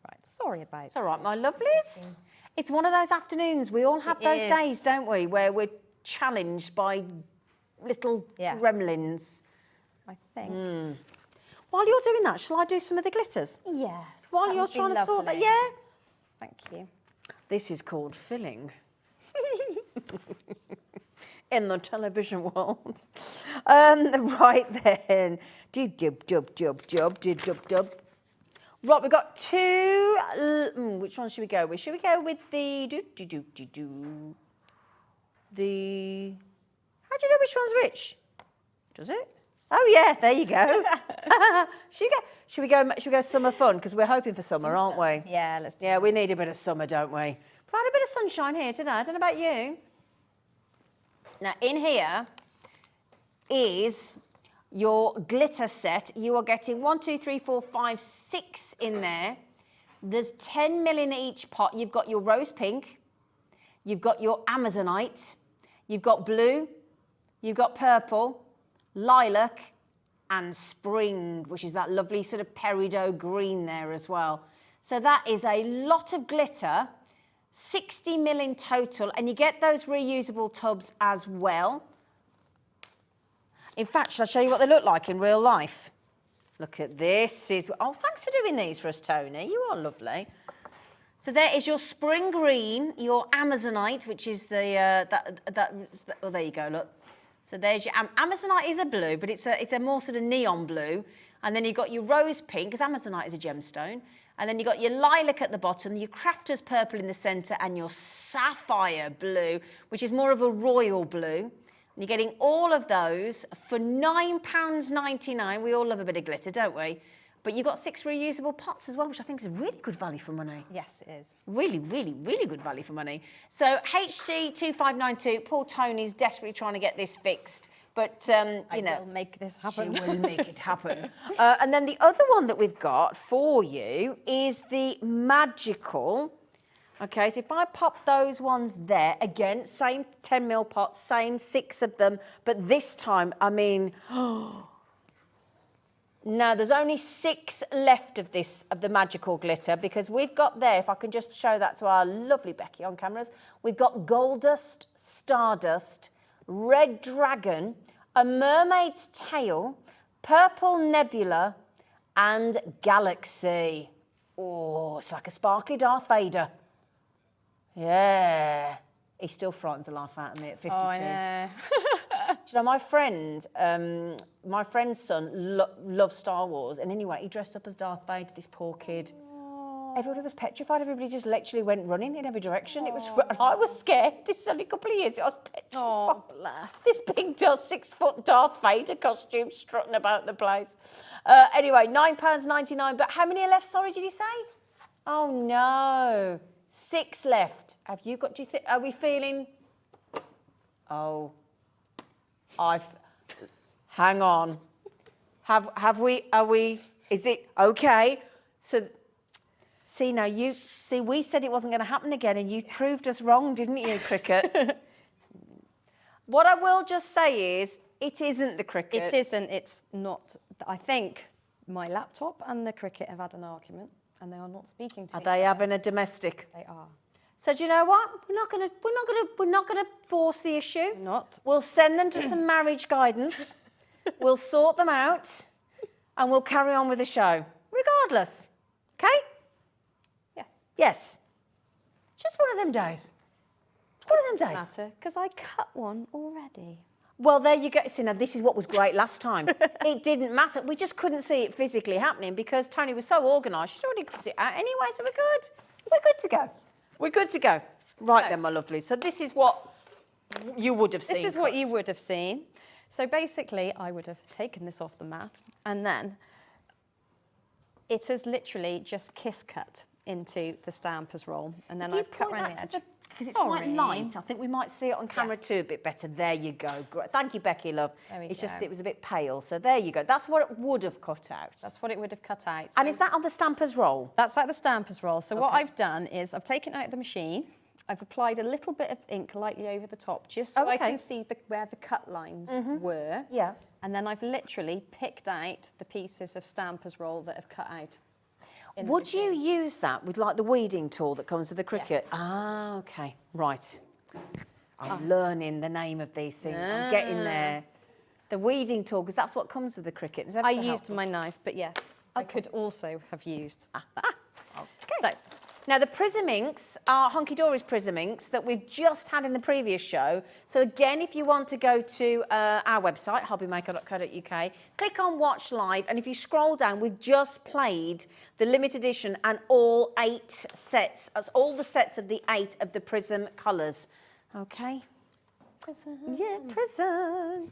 H: Right, sorry about it.
J: It's all right, my lovelies. It's one of those afternoons. We all have those days, don't we, where we're challenged by little gremlins.
H: I think.
J: While you're doing that, shall I do some of the glitters?
H: Yes.
J: While you're trying to sort that, yeah?
H: Thank you.
J: This is called filling. In the television world. Right then. Dub. Right, we've got 2. Which one should we go with? Should we go with the... The... How do you know which one's which? Does it? Oh yeah, there you go. Should we go summer fun? Because we're hoping for summer, aren't we?
H: Yeah, let's do
J: Yeah, we need a bit of summer, don't we? Quite a bit of sunshine here today. I don't know about you. Now, in here is your glitter set. You are getting 1, 2, 3, 4, 5, 6 in there. There's 10 mil in each pot. You've got your rose pink. You've got your Amazonite. You've got blue. You've got purple, lilac, and spring, which is that lovely sort of peridot green there as well. So that is a lot of glitter 60 ml in total, and you get those reusable tubs as well. In fact, shall I show you what they look like in real life? Look at this. Oh, thanks for doing these for us, Tony. You are lovely. So there is your spring green, your Amazonite, which is the, oh, there you go, look. So there's your, Amazonite is a blue, but it's a more sort of neon blue. And then you've got your rose pink, because Amazonite is a gemstone. And then you've got your lilac at the bottom, your crafter's purple in the centre, and your sapphire blue, which is more of a royal blue. And you're getting all of those for £9.99. We all love a bit of glitter, don't we? But you've got 6 reusable pots as well, which I think is a really good value for money.
H: Yes, it is.
J: Really, really, really good value for money. So HC2592, poor Tony's desperately trying to get this fixed. But, you know,
H: will make this happen.
J: She will make it happen. And then the other one that we've got for you is the magical. Okay, so if I pop those ones there, again, same 10 ml pots, same 6 of them, but this time, I mean, now there's only 6 left of this, of the magical glitter, because we've got there, if I can just show that to our lovely Becky on cameras, we've got Goldust, Stardust, Red Dragon, a Mermaid's Tail, Purple Nebula, and Galaxy. Oh, it's like a sparkly Darth Vader. Yeah. He still frightens the life out of me at 52.
H: Oh, I know.
J: Do you know, my friend's son loves Star Wars, and anyway, he dressed up as Darth Vader, this poor kid. Everybody was petrified. Everybody just literally went running in every direction. It was, I was scared. This is only a couple of years. I was petrified.
H: Oh, bless.
J: This big 6-foot Darth Vader costume strutting about the place. Anyway, £9.99. But how many are left? Sorry, did you say? Oh no, 6 left. Have you got? Do you think? Are we feeling? Oh, hang on. Have we? Are we? Is it okay? So. See, now we said it wasn't going to happen again, and you proved us wrong, didn't you, Cricket? What I will just say is, it isn't the Cricket.
H: It isn't. It's not. I think my laptop and the Cricket have had an argument, and they are not speaking to each other.
J: Are they having a domestic?
H: They are.
J: So do you know what? We're not gonna force the issue.
H: Not.
J: We'll send them to some marriage guidance. We'll sort them out, and we'll carry on with the show, regardless. Okay? Yes. Just one of them days. One of them days.
H: Matter, because I cut one already.
J: Well, there you go. See, now this is what was great last time. It didn't matter. We just couldn't see it physically happening because Tony was so organised. She's already cut it out anyway, so we're good. We're good to go. We're good to go. Right then, my lovely. So this is what you would have seen.
H: This is what you would have seen. So basically, I would have taken this off the mat, and then it is literally just kiss cut into the stampers roll, and then I've cut around the edge.
J: Because it's quite light. I think we might see it on camera too a bit better. There you go. Great. Thank you, Becky, love. It's just it was a bit pale, so there you go. That's what it would have cut out.
H: That's what it would have cut out. So
J: and is that on the stampers roll?
H: That's like the stampers roll. So what I've done is I've taken out the machine. I've applied a little bit of ink lightly over the top, just so I can see where the cut lines were.
J: Yeah.
H: And then I've literally picked out the pieces of stampers roll that have cut out.
J: Would you use that with like the weeding tool that comes with the Cricket?
H: Yes.
J: Ah, okay. Right. I'm learning the name of these things. I'm getting there. The weeding tool, because that's what comes with the Cricket.
H: I used my knife, but yes, I could also have used that.
J: Okay. So, now the Prism inks are Hunkydory's Prism inks that we've just had in the previous show. So again, if you want to go to our website, hobbymaker.co.uk, click on Watch Live, and if you scroll down, we've just played the limited edition and all 8 sets, as all the sets of the 8 of the Prism colours. Okay?
H: Prism.
J: Yeah, Prism.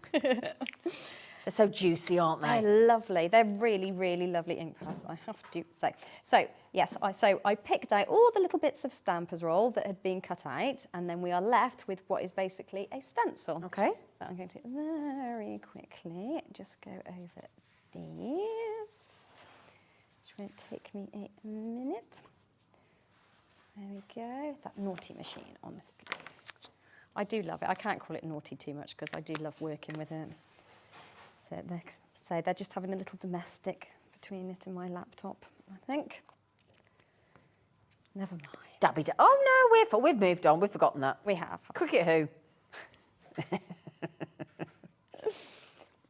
J: They're so juicy, aren't they?
H: They're lovely. They're really, really lovely ink pads, I have to say. So, yes, I picked out all the little bits of stampers roll that had been cut out, and then we are left with what is basically a stencil.
J: Okay.
H: So I'm going to very quickly just go over these. Which won't take me a minute. There we go. That naughty machine, honestly. I do love it. I can't call it naughty too much because I do love working with it. So they're just having a little domestic between it and my laptop, I think. Never mind.
J: Dabby da. Oh no, we've moved on. We've forgotten that.
H: We have.
J: Cricket who?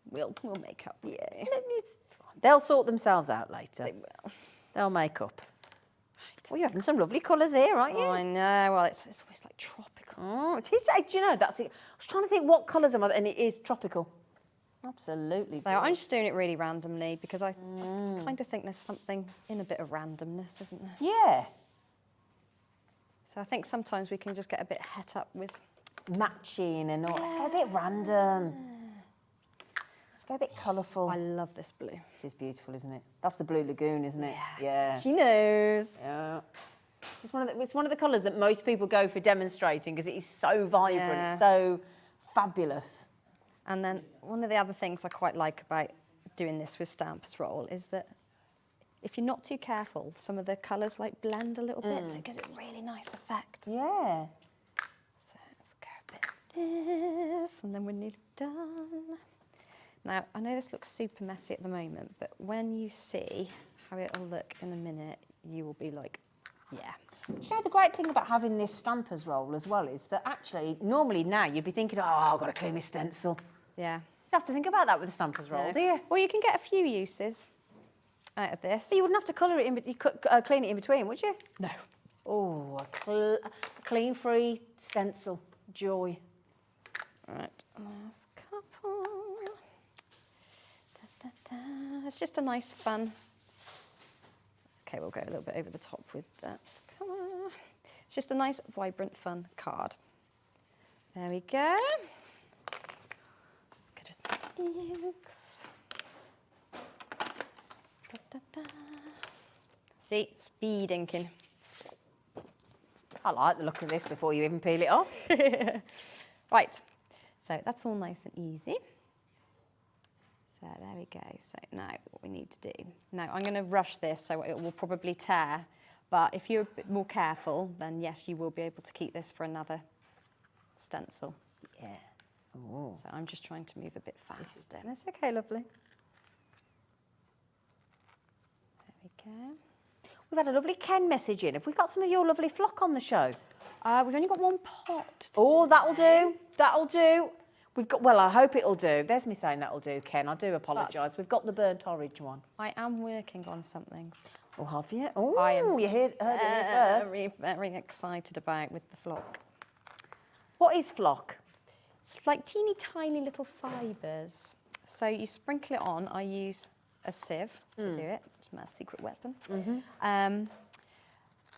H: We'll make up.
J: Yeah. They'll sort themselves out later.
H: They will.
J: They'll make up. Right. Well, you're having some lovely colours here, aren't you?
H: Oh, I know. Well, it's always like tropical.
J: Oh, it is. Do you know, that's it. I was trying to think what colours am I, and it is tropical. Absolutely.
H: So I'm just doing it really randomly because I kind of think there's something in a bit of randomness, isn't there?
J: Yeah.
H: So I think sometimes we can just get a bit het up with
J: matching and all. Let's go a bit random. Let's go a bit colourful.
H: I love this blue.
J: She's beautiful, isn't it? That's the Blue Lagoon, isn't it? Yeah.
H: She knows.
J: Yeah. It's one of the colours that most people go for demonstrating because it is so vibrant,
H: Yeah.
J: it's so fabulous.
H: And then one of the other things I quite like about doing this with Stamps Roll is that if you're not too careful, some of the colours like blend a little bit, so it gives it a really nice effect.
J: Yeah.
H: So let's go a bit of this, and then we're nearly done. Now, I know this looks super messy at the moment, but when you see how it'll look in a minute, you will be like, yeah.
J: Do you know the great thing about having this Stampers Roll as well is that actually, normally now you'd be thinking, oh, I've got to clean my stencil.
H: Yeah.
J: You don't have to think about that with the Stampers Roll, do you?
H: Well, you can get a few uses out of this.
J: But you wouldn't have to colour it in, you could clean it in between, would you?
H: No.
J: Oh, a clean-free stencil. Joy.
H: Right, last couple. Da, da, da. It's just a nice fun. Okay, we'll go a little bit over the top with that colour. It's just a nice, vibrant, fun card. There we go. Let's get us some inks. Da, da, da. See, speed inking.
J: I like the look of this before you even peel it off.
H: Right, so that's all nice and easy. So there we go. So now what we need to do. Now I'm going to rush this so it will probably tear, but if you're a bit more careful, then yes, you will be able to keep this for another stencil.
J: Yeah. Ooh.
H: So I'm just trying to move a bit faster.
J: That's okay, lovely.
H: There we go.
J: We've had a lovely Ken message in. Have we got some of your lovely flock on the show?
H: We've only got one pot.
J: Oh, that'll do. That'll do. We've got, well, I hope it'll do. There's me saying that'll do, Ken. I do apologise. We've got the burnt orange one.
H: I am working on something.
J: Oh, have you? Oh,
H: I am
J: you heard it here first.
H: very, very excited about with the flock.
J: What is flock?
H: It's like teeny tiny little fibres. So you sprinkle it on. I use a sieve to do it. It's my secret weapon.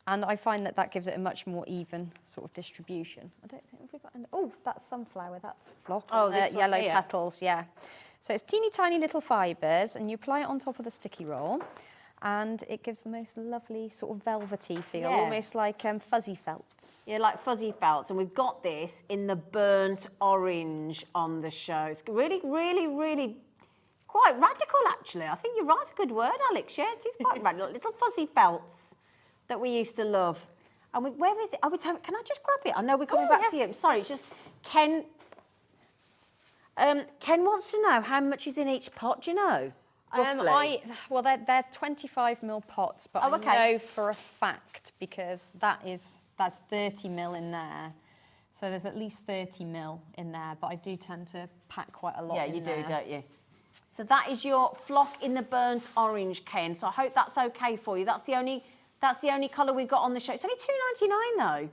H: And I find that that gives it a much more even sort of distribution. I don't think we've got any. Oh, that's sunflower. That's flock.
J: Oh, this one
H: yellow
J: here.
H: petals. Yeah. So it's teeny tiny little fibres, and you apply it on top of the sticky roll, and it gives the most lovely sort of velvety feel,
J: Yeah.
H: almost like fuzzy felts.
J: Yeah, like fuzzy felts. And we've got this in the burnt orange on the show. It's really, really, really quite radical, actually. I think you're right. It's a good word, Alex. Yeah, it is quite radical. Little fuzzy felts that we used to love. And where is it? Can I just grab it? I know we're coming back to you. Sorry, it's just Ken. Ken wants to know how much is in each pot. Do you know? Roughly?
H: Well, they're 25ml pots, but
J: Oh,
H: I
J: okay.
H: know for a fact because that's 30ml in there. So there's at least 30ml in there, but I do tend to pack quite a lot.
J: Yeah,
H: in
J: you do,
H: there.
J: don't you? So that is your flock in the burnt orange, Ken. So I hope that's okay for you. That's the only colour we've got on the show. It's only £2.99 though.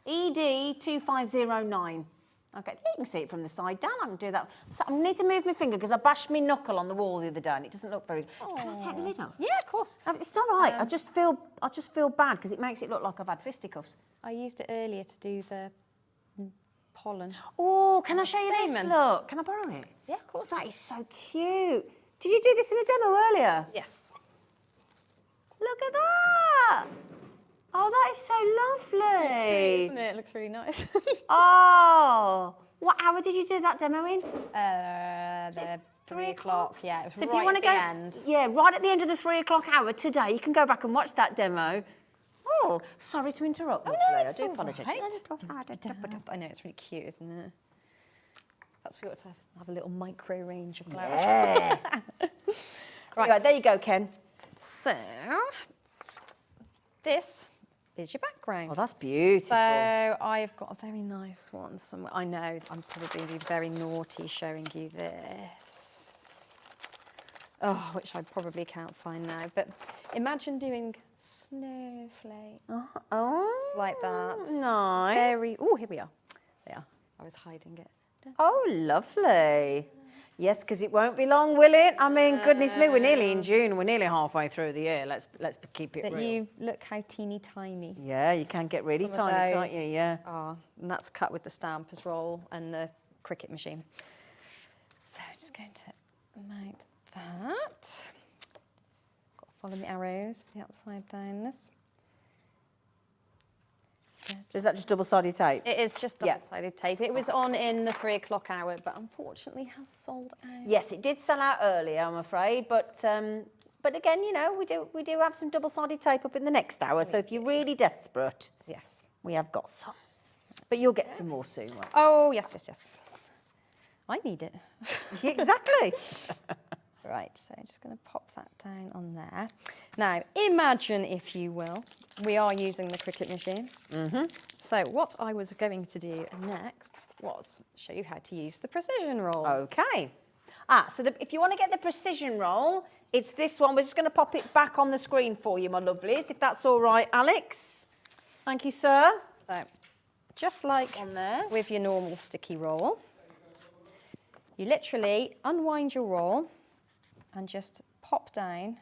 J: ED2509. Okay, you can see it from the side down. I can do that. So I need to move my finger because I bashed my knuckle on the wall the other day and it doesn't look very good. Can I take the lid off?
H: Yeah, of course.
J: No, it's all right. I just feel bad because it makes it look like I've had fisticuffs.
H: I used it earlier to do the pollen.
J: Oh, can I show you this?
H: Stamen.
J: Look, can I borrow it?
H: Yeah, of course.
J: That is so cute. Did you do this in a demo earlier?
H: Yes.
J: Look at that. Oh, that is so lovely.
H: Isn't it? It looks really nice.
J: Oh, what hour did you do that demo in?
H: The 3 o'clock. Yeah, it was
J: So if
H: right
J: you want
H: at
J: to
H: the
J: go,
H: end.
J: yeah, right at the end of the 3 o'clock hour today, you can go back and watch that demo. Oh, sorry to interrupt.
H: Oh,
J: lovely.
H: no,
J: I
H: it's
J: do
H: all
J: apologise.
H: right. I know, it's really cute, isn't it? Perhaps we ought to have a little micro range of flowers.
J: Yeah. Right, there you go, Ken.
H: So, this is your background.
J: Oh, that's beautiful.
H: So I've got a very nice one somewhere. I know I'm probably being very naughty showing you this. Oh, which I probably can't find now. But imagine doing snowflakes like that.
J: Nice.
H: Very. Oh, here we are. There. I was hiding it.
J: Oh, lovely. Yes, because it won't be long, will it? I mean, goodness me, we're nearly in June. We're nearly halfway through the year. Let's keep it
H: But
J: real.
H: you look how teeny tiny.
J: Yeah, you can get really
H: Some of
J: tiny, can't
H: those
J: you? Yeah.
H: are, and that's cut with the Stampers roll and the Cricut machine. So I'm just going to mount that. Got to follow the arrows for the upside downness.
J: Is that just double-sided tape?
H: It is just
J: Yeah.
H: double-sided tape. It was on in the 3 o'clock hour, but unfortunately has sold out.
J: Yes, it did sell out earlier, I'm afraid, but again, you know, we do have some double-sided tape up in the next hour. So if you're really desperate,
H: Yes.
J: we have got some. But you'll get some more soon, won't
H: Oh, yes. I need it.
J: you? Exactly.
H: Right, so I'm just going to pop that down on there. Now, imagine, if you will, we are using the Cricut machine. So what I was going to do next was show you how to use the precision roll.
J: Okay. So if you want to get the precision roll, it's this one. We're just going to pop it back on the screen for you, my lovelies, if that's all right, Alex. Thank you, sir.
H: So, just like
J: On there.
H: with your normal sticky roll, you literally unwind your roll and just pop down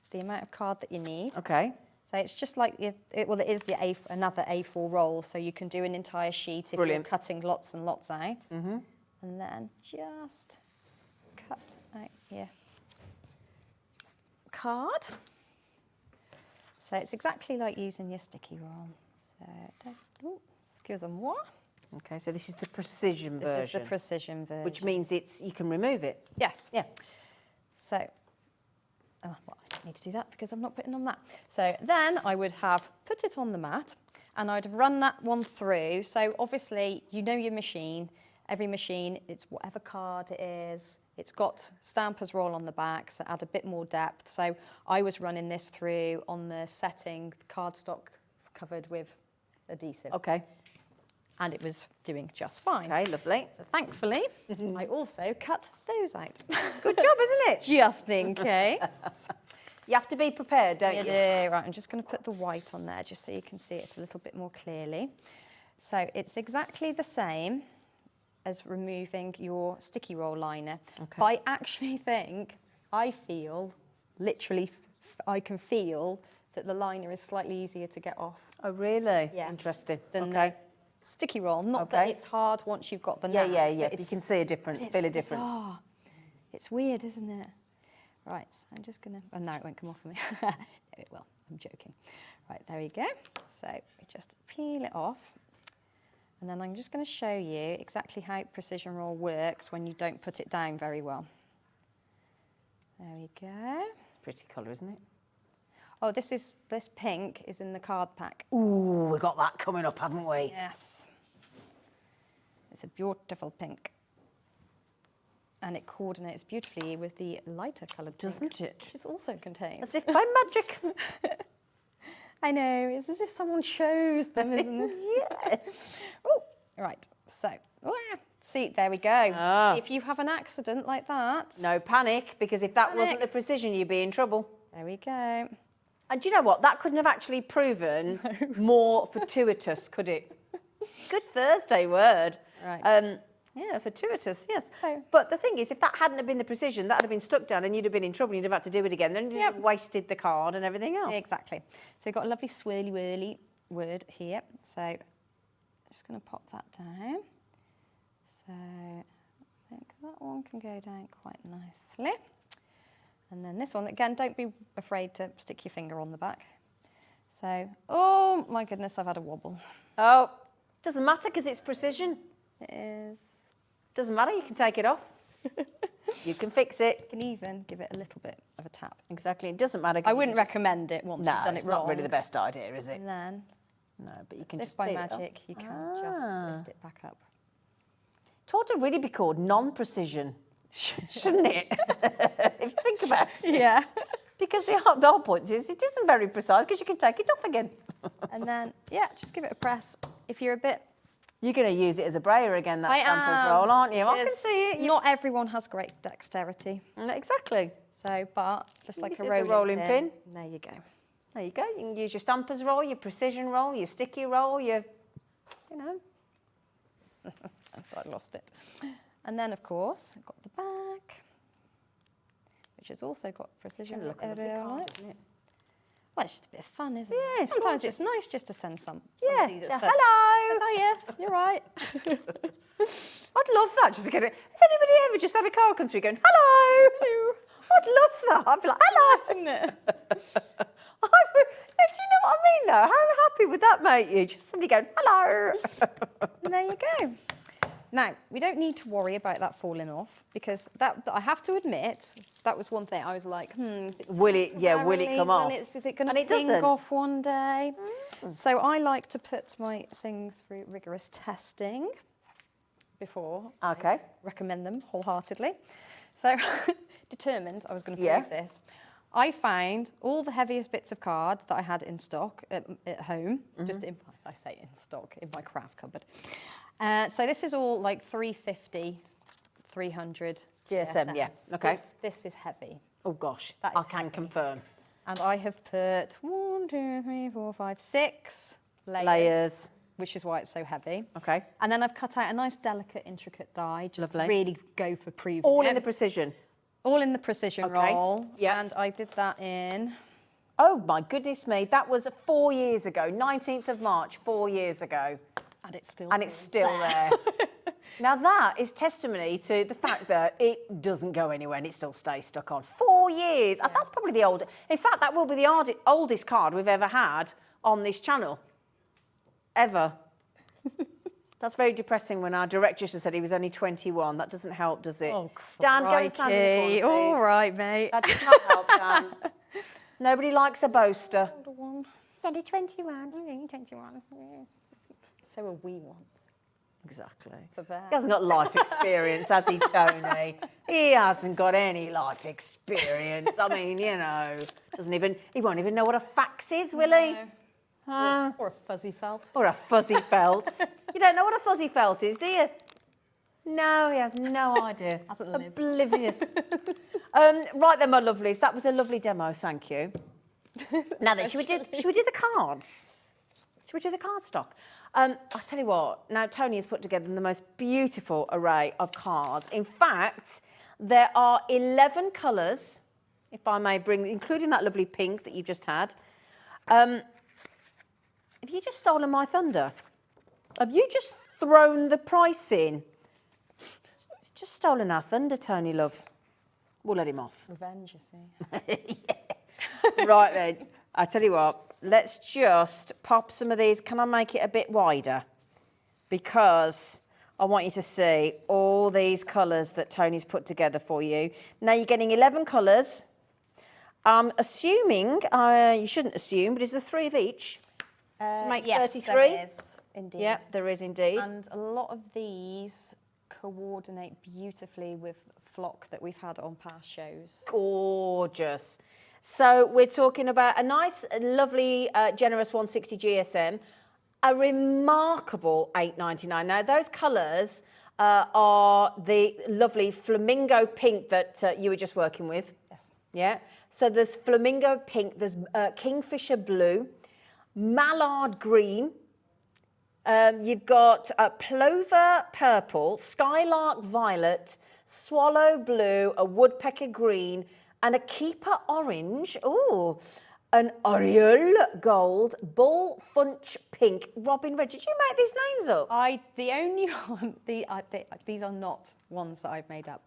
H: the amount of card that you need.
J: Okay.
H: So it's just like, it is another A4 roll, so you can do an entire sheet if
J: Brilliant.
H: you're cutting lots and lots out. And then just cut out your card. So it's exactly like using your sticky roll. So, excusez-moi.
J: Okay, so this is the precision version.
H: This is the precision version.
J: Which means you can remove it.
H: Yes.
J: Yeah.
H: So, well, I don't need to do that because I'm not putting on that. So then I would have put it on the mat and I'd have run that one through. So obviously, you know your machine. Every machine, it's whatever card it is. It's got Stampers roll on the back, so add a bit more depth. So I was running this through on the setting, cardstock covered with adhesive.
J: Okay.
H: And it was doing just fine.
J: Okay, lovely.
H: So thankfully, I also cut those out.
J: Good job, isn't it?
H: Just in case.
J: You have to be prepared, don't you?
H: Yeah, right, I'm just going to put the white on there just so you can see it a little bit more clearly. So it's exactly the same as removing your sticky roll liner.
J: Okay.
H: But I actually think, I can feel that the liner is slightly easier to get off.
J: Oh, really?
H: Yeah.
J: Interesting.
H: Than
J: Okay.
H: the sticky roll. Not that
J: Okay.
H: it's hard once you've got the
J: Yeah,
H: knack,
J: yeah.
H: but
J: You can see a difference,
H: it's
J: feel a difference.
H: bizarre. It's weird, isn't it? Right, so I'm just going to... Oh, no, it won't come off of me. No, it will. I'm joking. Right, there we go. So we just peel it off. And then I'm just going to show you exactly how precision roll works when you don't put it down very well. There we go.
J: It's a pretty colour, isn't it?
H: Oh, this pink is in the card pack.
J: Ooh, we've got that coming up, haven't we?
H: Yes. It's a beautiful pink. And it coordinates beautifully with the lighter coloured pink,
J: Doesn't it?
H: which is also contained.
J: As if by magic.
H: I know, it's as if someone chose them, isn't it?
J: Yes.
H: Oh, right, so, see, there we go.
J: Ah.
H: See, if you have an accident like that,
J: No panic, because if that wasn't
H: Panic.
J: the precision, you'd be in trouble.
H: there we go.
J: And do you know what? That couldn't have actually proven more fortuitous, could it? Good Thursday word.
H: Right.
J: Yeah, fortuitous, yes.
H: Oh.
J: But the thing is, if that hadn't have been the precision, that would have been stuck down and you'd have been in trouble and you'd have had to do it again. Then you'd have wasted the card and everything else.
H: Exactly. So you've got a lovely swirly whirly word here. So I'm just going to pop that down. So I think that one can go down quite nicely. And then this one, again, don't be afraid to stick your finger on the back. So, oh my goodness, I've had a wobble.
J: Oh, doesn't matter because it's precision.
H: It is.
J: Doesn't matter, you can take it off. You can fix it.
H: You can even give it a little bit of a tap.
J: Exactly, it doesn't matter. 'cause
H: I
J: you
H: wouldn't
J: can just-
H: recommend it once
J: No,
H: you've done
J: it's
H: it wrong.
J: not really the best idea, is it?
H: And then,
J: No, but you can
H: as
J: just
H: if by
J: peel it off.
H: magic, you can just lift it back up.
J: It ought to really be called non-precision, shouldn't it? If you think about it.
H: Yeah.
J: Because the whole point is it isn't very precise because you can take it off again.
H: And then, yeah, just give it a press. If you're a bit...
J: You're going to use it as a brayer again, that
H: I
J: Stampers
H: am,
J: roll, aren't you? I can
H: because
J: see it.
H: Not everyone has great dexterity.
J: Exactly.
H: So, but just like
J: Use
H: a
J: it as
H: rolling,
J: pin.
H: There you go.
J: There you go. You can use your Stampers roll, your precision roll, your sticky roll, your, you know.
H: I lost it. And then, of course, I've got the back, which has also got precision.
J: Look at the card, isn't it?
H: Well, it's just a bit of fun, isn't
J: Yeah,
H: it?
J: it's
H: Sometimes
J: gorgeous.
H: it's nice just to send somebody
J: Yeah,
H: that
J: so
H: says,
J: hello.
H: "Oh yes, you're right."
J: I'd love that, just to get it. Has anybody ever just had a card come through going, hello? Hello. I'd love that. I'd be like, hello.
H: Isn't it?
J: Do you know what I mean, though? How happy would that make you? Just somebody going, hello.
H: And there you go. Now, we don't need to worry about that falling off, because that I have to admit, that was one thing I was like, if it's
J: Will it come off?
H: Is it going
J: And
H: to
J: it
H: ping
J: doesn't.
H: off one day? So I like to put my things through rigorous testing before
J: Okay.
H: I recommend them wholeheartedly. So determined I was going to prove this. I found all the heaviest bits of card that I had in stock at home, just in, I say in stock, in my craft cupboard. So this is all like 350, 300
J: GSM, yeah, okay.
H: This is heavy.
J: Oh, gosh,
H: That
J: I
H: is
J: can
H: heavy.
J: confirm.
H: And I have put 1, 2, 3, 4, 5, 6
J: Layers.
H: which is why it's so heavy.
J: Okay.
H: And then I've cut out a nice, delicate, intricate die, just
J: Lovely.
H: to really go for proving
J: All
H: it.
J: in the precision.
H: All in the precision
J: Okay,
H: roll.
J: yeah.
H: And I did that in...
J: Oh, my goodness me. That was 4 years ago, 19th of March, 4 years ago.
H: And it's still
J: And it's still there. Now, that is testimony to the fact that it doesn't go anywhere and it still stays stuck on. 4 years. Yeah. That's probably the oldest. In fact, that will be the oldest card we've ever had on this channel. Ever. That's very depressing when our director just said he was only 21. That doesn't help, does it?
H: Oh,
J: Dan, go and stand in the corner, please.
H: All right, mate.
J: That does not help, Dan. Nobody likes a boaster.
H: It's only 21. 21. So are we once.
J: Exactly.
H: So there.
J: He hasn't got life experience, has he, Tony? He hasn't got any life experience. I mean, you know, he won't even know what a fax is, will he?
H: Or a fuzzy felt.
J: Or a fuzzy felt. You don't know what a fuzzy felt is, do you? No, he has no idea.
H: Hasn't lived.
J: Oblivious. Right then, my lovelies, that was a lovely demo, thank you. Now then, should we do the cards? Should we do the card stock? I'll tell you what, now Tony has put together the most beautiful array of cards. In fact, there are 11 colours, if I may bring, including that lovely pink that you've just had. Have you just stolen my thunder? Have you just thrown the price in? He's just stolen our thunder, Tony, love. We'll let him off.
H: Revenge, you see.
J: Right then, I tell you what, let's just pop some of these. Can I make it a bit wider? Because I want you to see all these colours that Tony's put together for you. Now you're getting 11 colours. I'm assuming, you shouldn't assume, but is there 3 of each? To make
H: yes,
J: 33?
H: there is, indeed.
J: Yeah, there is indeed.
H: And a lot of these coordinate beautifully with flock that we've had on past shows.
J: Gorgeous. So we're talking about a nice, lovely, generous 160 GSM, a remarkable $8.99. Now those colours are the lovely flamingo pink that you were just working with.
H: Yes.
J: Yeah. So there's flamingo pink, there's kingfisher blue, mallard green. You've got plover purple, skylark violet, swallow blue, a woodpecker green, and a keeper orange. Ooh, an oriole gold, bull funch pink, robin red. Did you make these names up?
H: The only one, these are not ones that I've made up.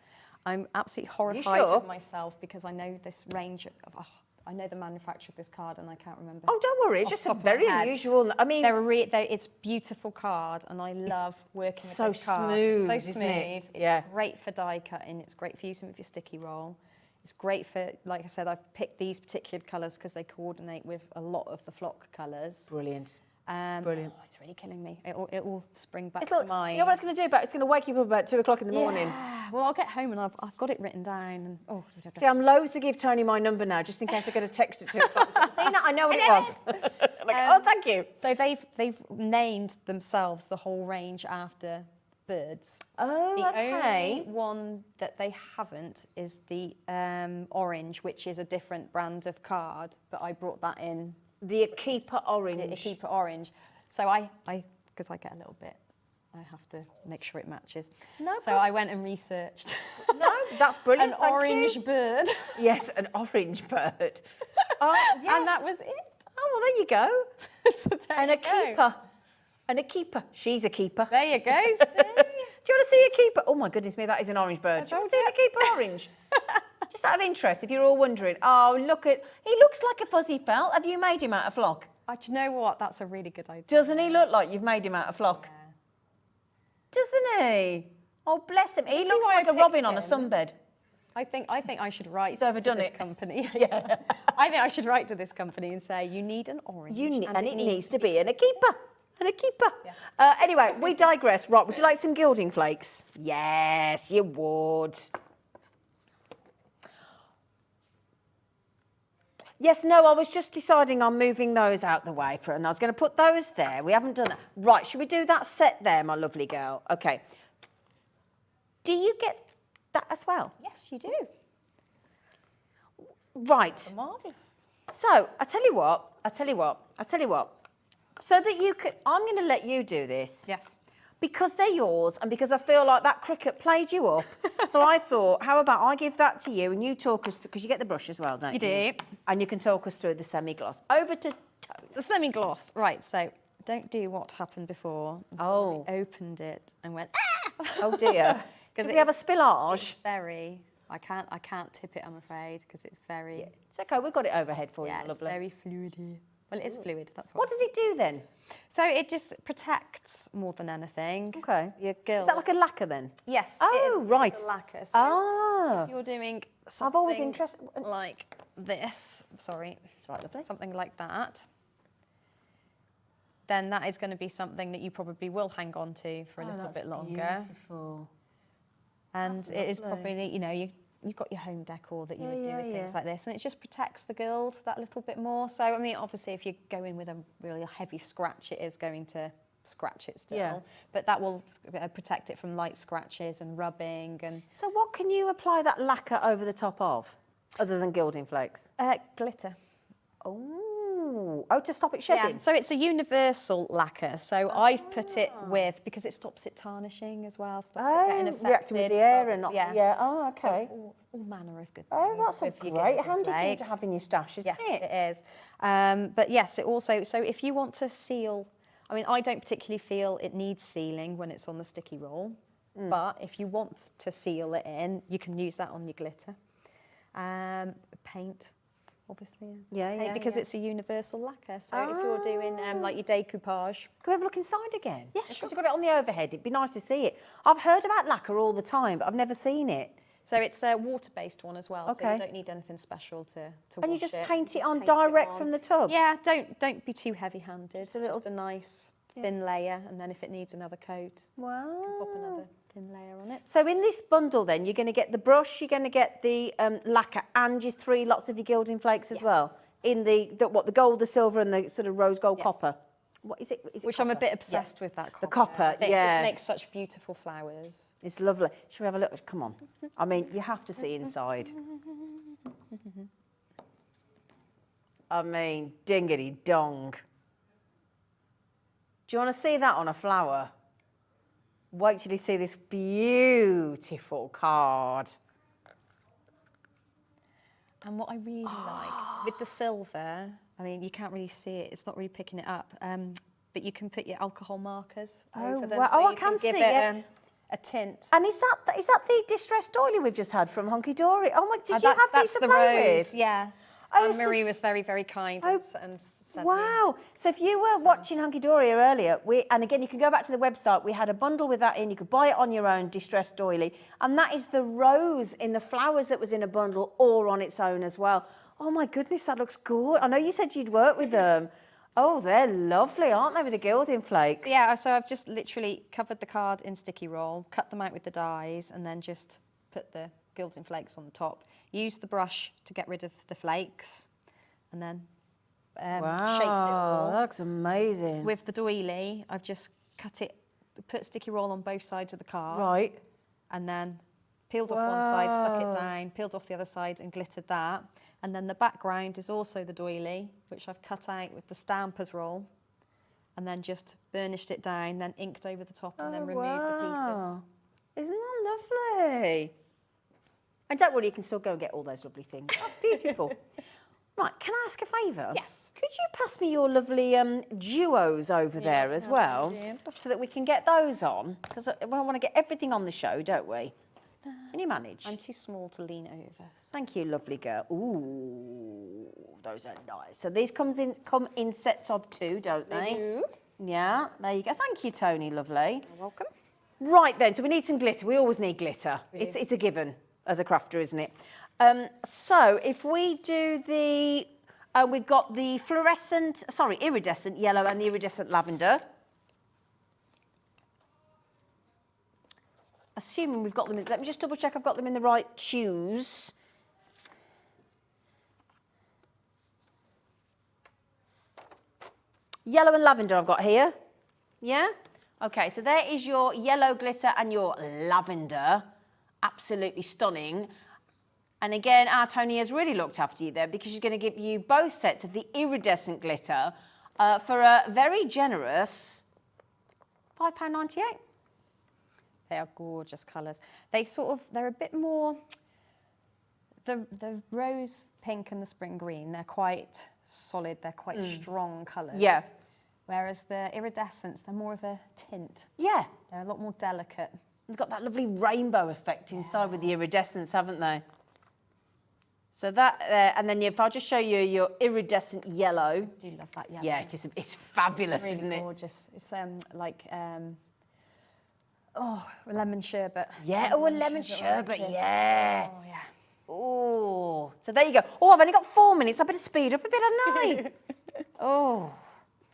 H: I'm absolutely horrified
J: sure?
H: with myself because I know this range of, I know the manufacturer of this card and I can't remember.
J: Oh, don't worry, it's
H: off
J: just
H: the
J: a
H: top of my
J: very
H: head.
J: unusual. I mean,
H: It's beautiful card and I love working
J: so
H: with this card.
J: smooth,
H: So
J: isn't
H: smooth.
J: it?
H: It's
J: Yeah.
H: great for die cutting. It's great for using with your sticky roll. It's great for, like I said, I've picked these particular colours because they coordinate with a lot of the flock colours.
J: brilliant. Brilliant.
H: Oh, it's really killing me. It will spring back to mind.
J: You know what it's going to do, Bert? It's going to wake you up about 2 o'clock in the morning.
H: Well, I'll get home and I've got it written down. And
J: See, I'm loath to give Tony my number now, just in case I get a text at 2 o'clock. Zena, I know what it was. I'm like, oh, thank you.
H: So they've named themselves the whole range after birds.
J: Oh,
H: the
J: okay.
H: only one that they haven't is the orange, which is a different brand of card, but I brought that in.
J: The Keeper Orange.
H: The Keeper Orange. So I because I get a little bit, I have to make sure it matches.
J: No,
H: so I went and researched.
J: No, that's brilliant.
H: An orange bird.
J: Yes, an orange bird. Oh, yes.
H: And that was it.
J: Oh, well, there you go.
H: So there
J: And
H: you
J: a
H: go.
J: keeper. And a keeper. She's a keeper.
H: There you go.
J: Do you want to see a keeper? Oh, my goodness me, that is an orange bird. Do you want to see a keeper orange? Just out of interest, if you're all wondering, oh, look at, he looks like a fuzzy felt. Have you made him out of flock?
H: Do you know what? That's a really good idea.
J: Doesn't he look like you've made him out of flock? Yeah. Doesn't he? Oh, bless him. He
H: See
J: looks
H: why I
J: like a
H: picked
J: robin on a
H: him?
J: sunbed.
H: I think I should write
J: He's overdone
H: to this
J: it.
H: company.
J: Yeah.
H: I think I should write to this company and say, you need an orange.
J: And it needs to be in a keeper. And a keeper.
H: Yeah.
J: Anyway, we digress. Right, would you like some gilding flakes? Yes, you would. Yes, no, I was just deciding on moving those out the way and I was going to put those there. We haven't done that. Right, should we do that set there, my lovely girl? Okay. Do you get that as well?
H: Yes, you do.
J: Right.
H: Marvellous.
J: So, I tell you what. So that you could, I'm going to let you do this.
H: Yes.
J: Because they're yours and because I feel like that cricket played you up. So I thought, how about I give that to you and you talk us, because you get the brush as well, don't you?
H: You do.
J: And you can talk us through the semi-gloss. Over to Tony.
H: The semi-gloss. Right, so don't do what happened before.
J: Oh.
H: Somebody opened it and went, ah!
J: Oh dear. Because we have a spillage.
H: Very, I can't tip it, I'm afraid, because it's very...
J: Yeah. It's okay, we've got it overhead for
H: Yeah,
J: you,
H: it's
J: lovely.
H: very fluidy. Well, it is fluid, that's
J: What does it do then?
H: So it just protects more than anything.
J: Okay.
H: Your girls.
J: Is that like a lacquer then?
H: Yes.
J: Oh,
H: it is,
J: right.
H: It's a lacquer. So
J: Ah.
H: if you're doing something
J: I've always interested...
H: like this, sorry,
J: Right, lovely.
H: something like that, then that is going to be something that you probably will hang on to for a little bit longer.
J: Beautiful.
H: And
J: That's
H: it is
J: lovely.
H: probably, you know, you've got your home decor that you would do
J: yeah,
H: with things
J: yeah.
H: like this, and it just protects the gild that little bit more. So, I mean, obviously, if you go in with a really heavy scratch, it is going to scratch it still.
J: Yeah.
H: But that will protect it from light scratches and rubbing and...
J: So what can you apply that lacquer over the top of, other than gilding flakes?
H: Glitter.
J: Oh, to stop it shedding?
H: Yeah, so it's a universal lacquer. So I've put it with, because it stops it tarnishing as well, stops it getting affected.
J: Reacting with the air and not...
H: Yeah.
J: Oh, okay.
H: So all manner of good things.
J: Oh, that's a
H: with your
J: great
H: gilding
J: handy thing
H: flakes.
J: to have in your stash, isn't
H: Yes,
J: it?
H: it is. But yes, it also, so if you want to seal, I mean, I don't particularly feel it needs sealing when it's on the sticky roll, but if you want to seal it in, you can use that on your glitter. Paint, obviously.
J: Yeah,
H: because
J: yeah.
H: it's a universal lacquer. So if you're doing like your decoupage.
J: Can we have a look inside again?
H: Yeah,
J: Because
H: sure.
J: you've got it on the overhead. It'd be nice to see it. I've heard about lacquer all the time, but I've never seen it.
H: So it's a water-based one as well, so
J: Okay.
H: you don't need anything special to
J: And you
H: wash
J: just
H: it.
J: paint
H: You
J: it on
H: paint
J: direct
H: on.
J: from the tub?
H: Yeah, don't be too heavy-handed.
J: Just a little-
H: Just a nice thin layer, and then if it needs another coat,
J: Wow.
H: you can pop another thin layer on it.
J: So in this bundle then, you're going to get the brush, you're going to get the lacquer and your lots of your gilding flakes as well? In the gold, the silver and the sort of rose gold copper? What is it? Is it
H: Which I'm a
J: copper?
H: bit obsessed with, that copper.
J: The copper,
H: I think
J: yeah.
H: It just makes such beautiful flowers.
J: It's lovely. Should we have a look? Come on. I mean, you have to see inside. I mean, dingity dong. Do you want to see that on a flower? Wait till you see this beautiful card.
H: And what I really like, with the silver, I mean, you can't really see it, it's not really picking it up, but you can put your alcohol markers over them.
J: wow.
H: So
J: Oh, I
H: you
J: can
H: give
J: see
H: it
J: it.
H: a tint.
J: And is that the distressed doily we've just had from Hunkydory? Oh my, did you have
H: that's
J: these to
H: the
J: play
H: rose,
J: with?
H: yeah.
J: Oh,
H: And
J: so-
H: Marie was very, very kind and sent me.
J: Wow. So if you were watching Hunkydory earlier, and again, you can go back to the website, we had a bundle with that in. You could buy it on your own, distressed doily. And that is the rose in the flowers that was in a bundle or on its own as well. Oh my goodness, that looks good. I know you said you'd work with them. Oh, they're lovely, aren't they, with the gilding flakes?
H: Yeah, so I've just literally covered the card in sticky roll, cut them out with the dies, and then just put the gilding flakes on the top. Use the brush to get rid of the flakes, and then shaped it all.
J: That looks amazing.
H: With the doily, I've just put sticky roll on both sides of the card.
J: Right.
H: And then peeled off one side, stuck it down, peeled off the other side and glittered that. And then the background is also the doily, which I've cut out with the Stampers roll. And then just burnished it down, then inked over the top and then removed the pieces.
J: Isn't that lovely? And don't worry, you can still go and get all those lovely things. That's beautiful. Right, can I ask a favour?
H: Yes.
J: Could you pass me your lovely duos over there as well, so that we can get those on? Because we want to get everything on the show, don't we? Can you manage?
H: I'm too small to lean over.
J: Thank you, lovely girl. Ooh, those are nice. So these come in sets of 2, don't they?
H: They do.
J: Yeah, there you go. Thank you, Tony, lovely.
H: You're welcome.
J: Right then, so we need some glitter. We always need glitter. It's a given as a crafter, isn't it? So if we do the, we've got the iridescent yellow and the iridescent lavender. Assuming we've got them in, let me just double check I've got them in the right hues. Yellow and lavender I've got here. Yeah? Okay, so there is your yellow glitter and your lavender. Absolutely stunning. And again, our Tony has really looked after you there because she's going to give you both sets of the iridescent glitter for a very generous £5.98.
H: They are gorgeous colours. They're a bit more, the rose pink and the spring green, they're quite solid, they're quite strong colours.
J: Yeah.
H: Whereas the iridescents, they're more of a tint.
J: Yeah.
H: They're a lot more delicate.
J: They've got that lovely rainbow effect inside with the iridescents, haven't they? So that, and then if I'll just show you your iridescent yellow.
H: I do love that yellow.
J: Yeah, it's fabulous,
H: it's really
J: isn't it?
H: Gorgeous. It's lemon sherbet.
J: Yeah, a lemon sherbet, yeah.
H: Oh, yeah.
J: Oh, so there you go. Oh, I've only got 4 minutes. I better speed up a bit, haven't I? Oh,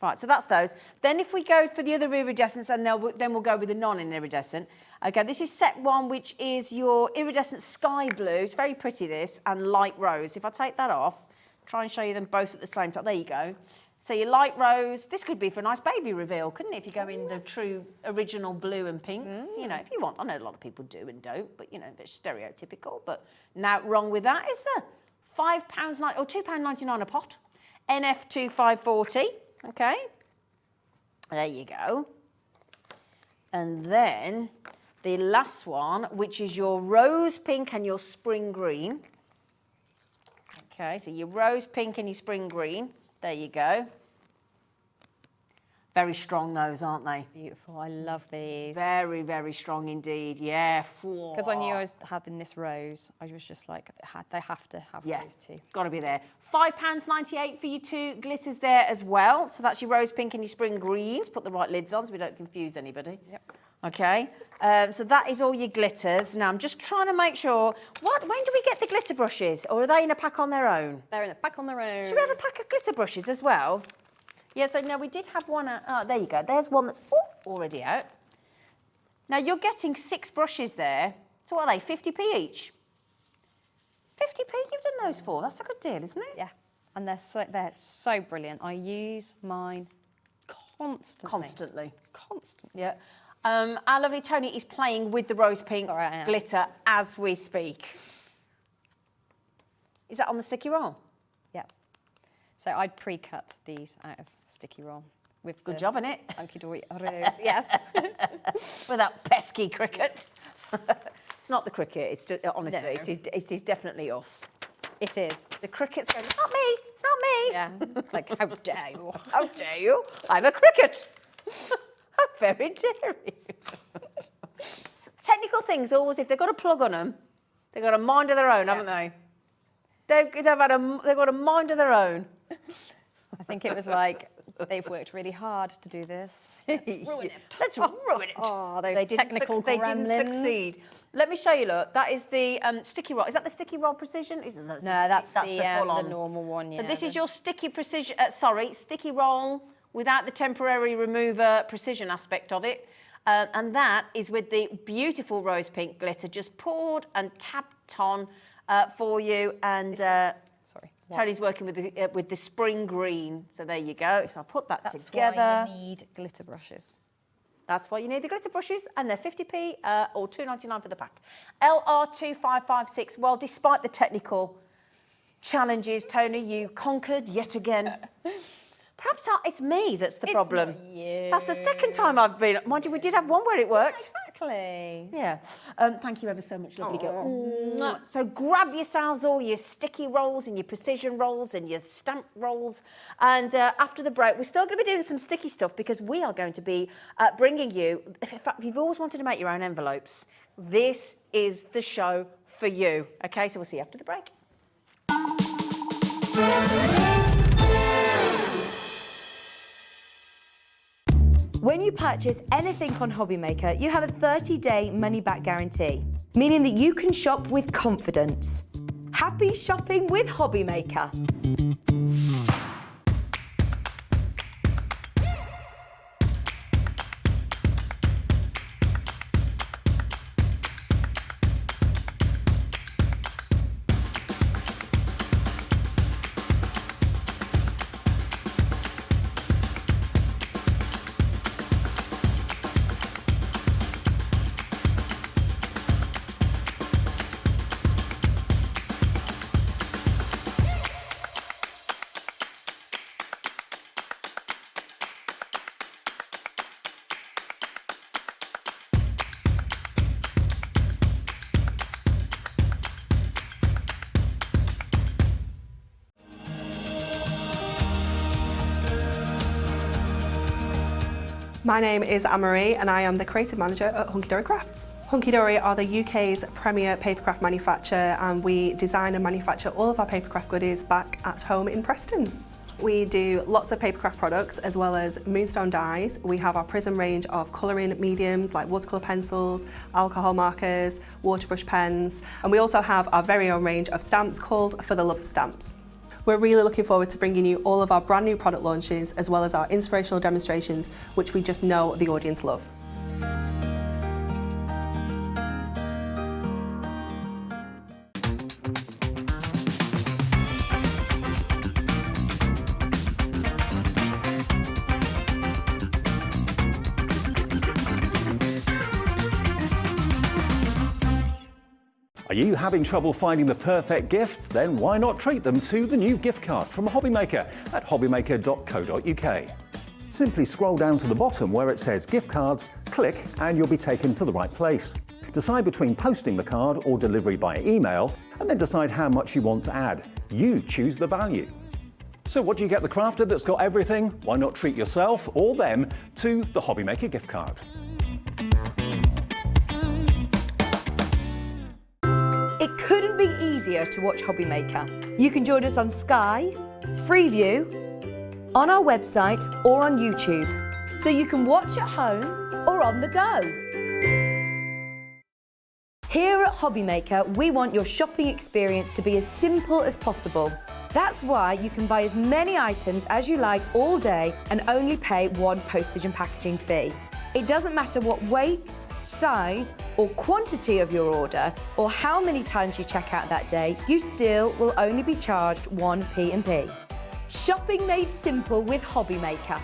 J: right, so that's those. Then if we go for the other iridescents, and then we'll go with the non-iridescent. Okay, this is set 1, which is your iridescent sky blue. It's very pretty, this, and light rose. If I take that off, try and show you them both at the same time. There you go. So your light rose, this could be for a nice baby reveal, couldn't it? If you go in the true original blue and pinks, you know, if you want. I know a lot of people do and don't, but, you know, it's stereotypical. But now wrong with that is the £5.90 or £2.99 a pot. NF2540, okay? There you go. And then the last one, which is your rose pink and your spring green. Okay, so your rose pink and your spring green. There you go. Very strong, those, aren't they?
H: Beautiful. I love these.
J: Very, very strong indeed. Yeah.
H: Because I knew I had in this rose. I was just like, they have to have those two.
J: Got to be there. £5.98 for your 2 glitters there as well. So that's your rose pink and your spring greens. Put the right lids on so we don't confuse anybody.
H: Yep.
J: Okay. So that is all your glitters. Now I'm just trying to make sure. When do we get the glitter brushes? Or are they in a pack on their own?
H: They're in a pack on their own.
J: Should we have a pack of glitter brushes as well? Yeah, so now we did have one. Oh, there you go. There's one that's already out. Now you're getting 6 brushes there. So what are they, 50p each? 50p you've done those for. That's a good deal, isn't it?
H: Yeah. And they're so brilliant. I use mine constantly. Constantly.
J: Yeah. Our lovely Tony is playing with the rose pink glitter as we speak. Is that on the sticky roll?
H: Yeah. So I'd pre-cut these out of sticky roll. With
J: Good job, innit?
H: Hunkydory rose. Yes.
J: With that pesky cricket. It's not the cricket, it's just, honestly,
H: No.
J: it is definitely us.
H: It is.
J: The cricket's going, it's not me, it's not me.
H: Yeah. It's like, how dare you?
J: How dare you? I'm a cricket. How very dare you? Technical things always, if they've got a plug on them, they've got a mind of their own, haven't they? They've got a mind of their own.
H: I think it was like They've worked really hard to do this.
J: Let's ruin it. Let's ruin it.
H: Oh, those
J: They
H: technical
J: didn't
H: gremlins.
J: succeed. Let me show you, look. That is the sticky roll. Is that the sticky roll precision?
H: No, that's the
J: full-on.
H: normal one, yeah.
J: So this is your sticky precision, sticky roll without the temporary remover precision aspect of it. And that is with the beautiful rose pink glitter just poured and tapped on for you. And Tony's working with the spring green. So there you go. So I'll put that together.
H: That's why you need glitter brushes.
J: That's why you need the glitter brushes, and they're 50p or $2.99 for the pack. LR2556. Well, despite the technical challenges, Tony, you conquered yet again. Perhaps it's me that's the problem.
H: Not you.
J: That's the second time I've been. Mind you, we did have one where it worked.
H: Exactly.
J: Yeah. Thank you ever so much, lovely girl. So grab yourselves all your sticky rolls and your precision rolls and your stamp rolls. And after the break, we're still going to be doing some sticky stuff because we are going to be bringing you, in fact, if you've always wanted to make your own envelopes, this is the show for you. Okay, so we'll see you after the break.
C: When you purchase anything on HobbyMaker, you have a 30-day money-back guarantee, meaning that you can shop with confidence. Happy shopping with HobbyMaker.
B: My name is Anne-Marie and I am the creative manager at Hunkydory Crafts. Hunkydory are the UK's premier papercraft manufacturer, and we design and manufacture all of our papercraft goodies back at home in Preston. We do lots of papercraft products as well as moonstone dyes. We have our prism range of colouring mediums like watercolour pencils, alcohol markers, waterbrush pens, and we also have our very own range of stamps called For the Love of Stamps. We're really looking forward to bringing you all of our brand new product launches as well as our inspirational demonstrations, which we just know the audience love.
A: Are you having trouble finding the perfect gift? Then why not treat them to the new gift card from HobbyMaker at hobbymaker.co.uk. Simply scroll down to the bottom where it says gift cards, click and you'll be taken to the right place. Decide between posting the card or delivery by email and then decide how much you want to add. You choose the value. So what do you get the crafter that's got everything? Why not treat yourself or them to the HobbyMaker gift card?
C: It couldn't be easier to watch HobbyMaker. You can join us on Sky, Freeview, on our website or on YouTube, so you can watch at home or on the go. Here at HobbyMaker, we want your shopping experience to be as simple as possible. That's why you can buy as many items as you like all day and only pay one postage and packaging fee. It doesn't matter what weight, size or quantity of your order or how many times you check out that day, you still will only be charged one P&P. Shopping made simple with HobbyMaker.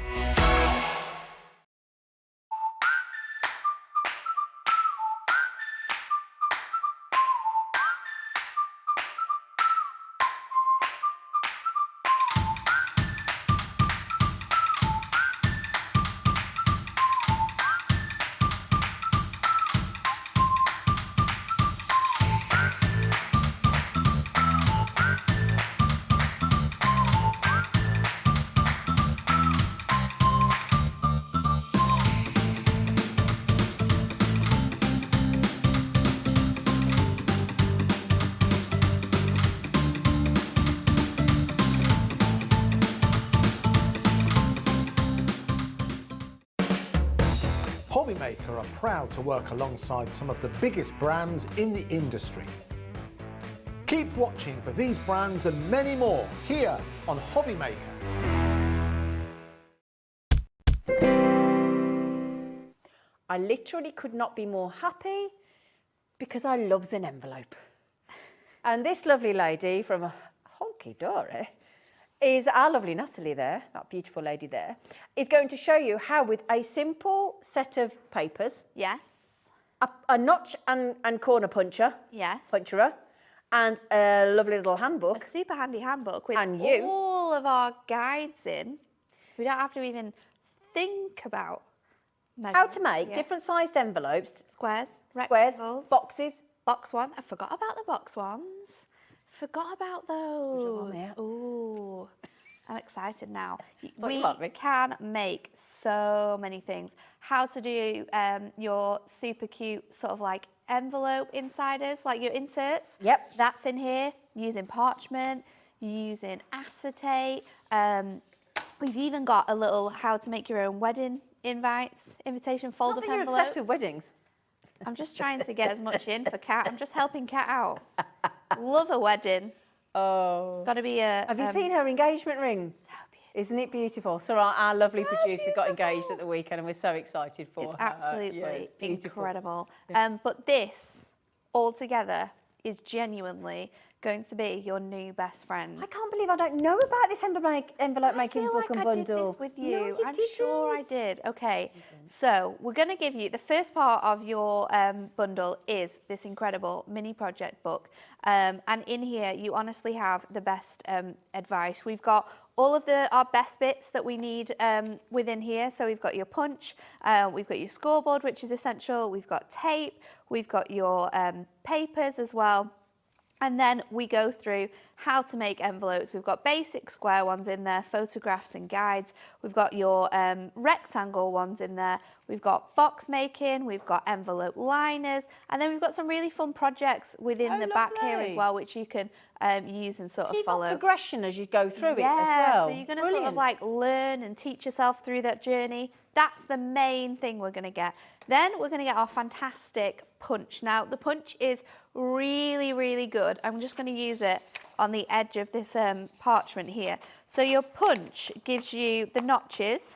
I: HobbyMaker are proud to work alongside some of the biggest brands in the industry. Keep watching for these brands and many more here on HobbyMaker.
J: I literally could not be more happy because I love an envelope. And this lovely lady from Hunkydory is our lovely Natalie there, that beautiful lady there, is going to show you how with a simple set of papers,
E: Yes.
J: a notch and corner puncher,
E: Yes.
J: puncherer, and a lovely little handbook.
E: A super handy handbook with
J: And you.
E: all of our guides in. We don't have to even think about
J: How to make
E: Yeah.
J: different sized envelopes,
E: squares,
J: squares,
E: rectangles,
J: boxes.
E: box one. I forgot about the box ones. Forgot about those.
J: there.
E: Ooh, I'm excited now.
J: Thought you
E: We
J: might be.
E: can make so many things. How to do your super cute sort of like envelope insiders, like your inserts.
J: Yep.
E: That's in here, using parchment, using acetate. We've even got a little how to make your own wedding invitation
J: Not
E: folder
J: that
E: for
J: you're
E: envelopes.
J: obsessed with weddings.
E: I'm just trying to get as much in for Kat. I'm just helping Kat out. Love a wedding.
J: Oh.
E: Got to be a.
J: Have you seen her engagement ring?
E: So beautiful.
J: Isn't it beautiful? So our lovely
E: So
J: producer got
E: beautiful.
J: engaged at the weekend and we're so excited for
E: It's
J: her.
E: absolutely
J: Yeah, it's beautiful.
E: incredible. But this altogether is genuinely going to be your new best friend.
J: I can't believe I don't know about this envelope making
E: I feel
J: book
E: like
J: and
E: I did
J: bundle.
E: this with
J: No,
E: you. I'm
J: didn't.
E: sure I did. Okay, so we're going to give you the first part of your bundle is this incredible mini project book, and in here you honestly have the best advice. We've got all of our best bits that we need within here. So we've got your punch, we've got your scoreboard, which is essential. We've got tape, we've got your papers as well. And then we go through how to make envelopes. We've got basic square ones in there, photographs and guides. We've got your rectangle ones in there. We've got box making, we've got envelope liners, and then we've got some really fun projects within the back here as
J: lovely.
E: well, which you can use and sort
J: So
E: of
J: you've got
E: follow.
J: progression as you go through it as
E: Yeah,
J: well.
E: so you're going to sort of like learn and teach yourself through that journey. That's the main thing we're going to get. Then we're going to get our fantastic punch. Now, the punch is really, really good. I'm just going to use it on the edge of this parchment here. So your punch gives you the notches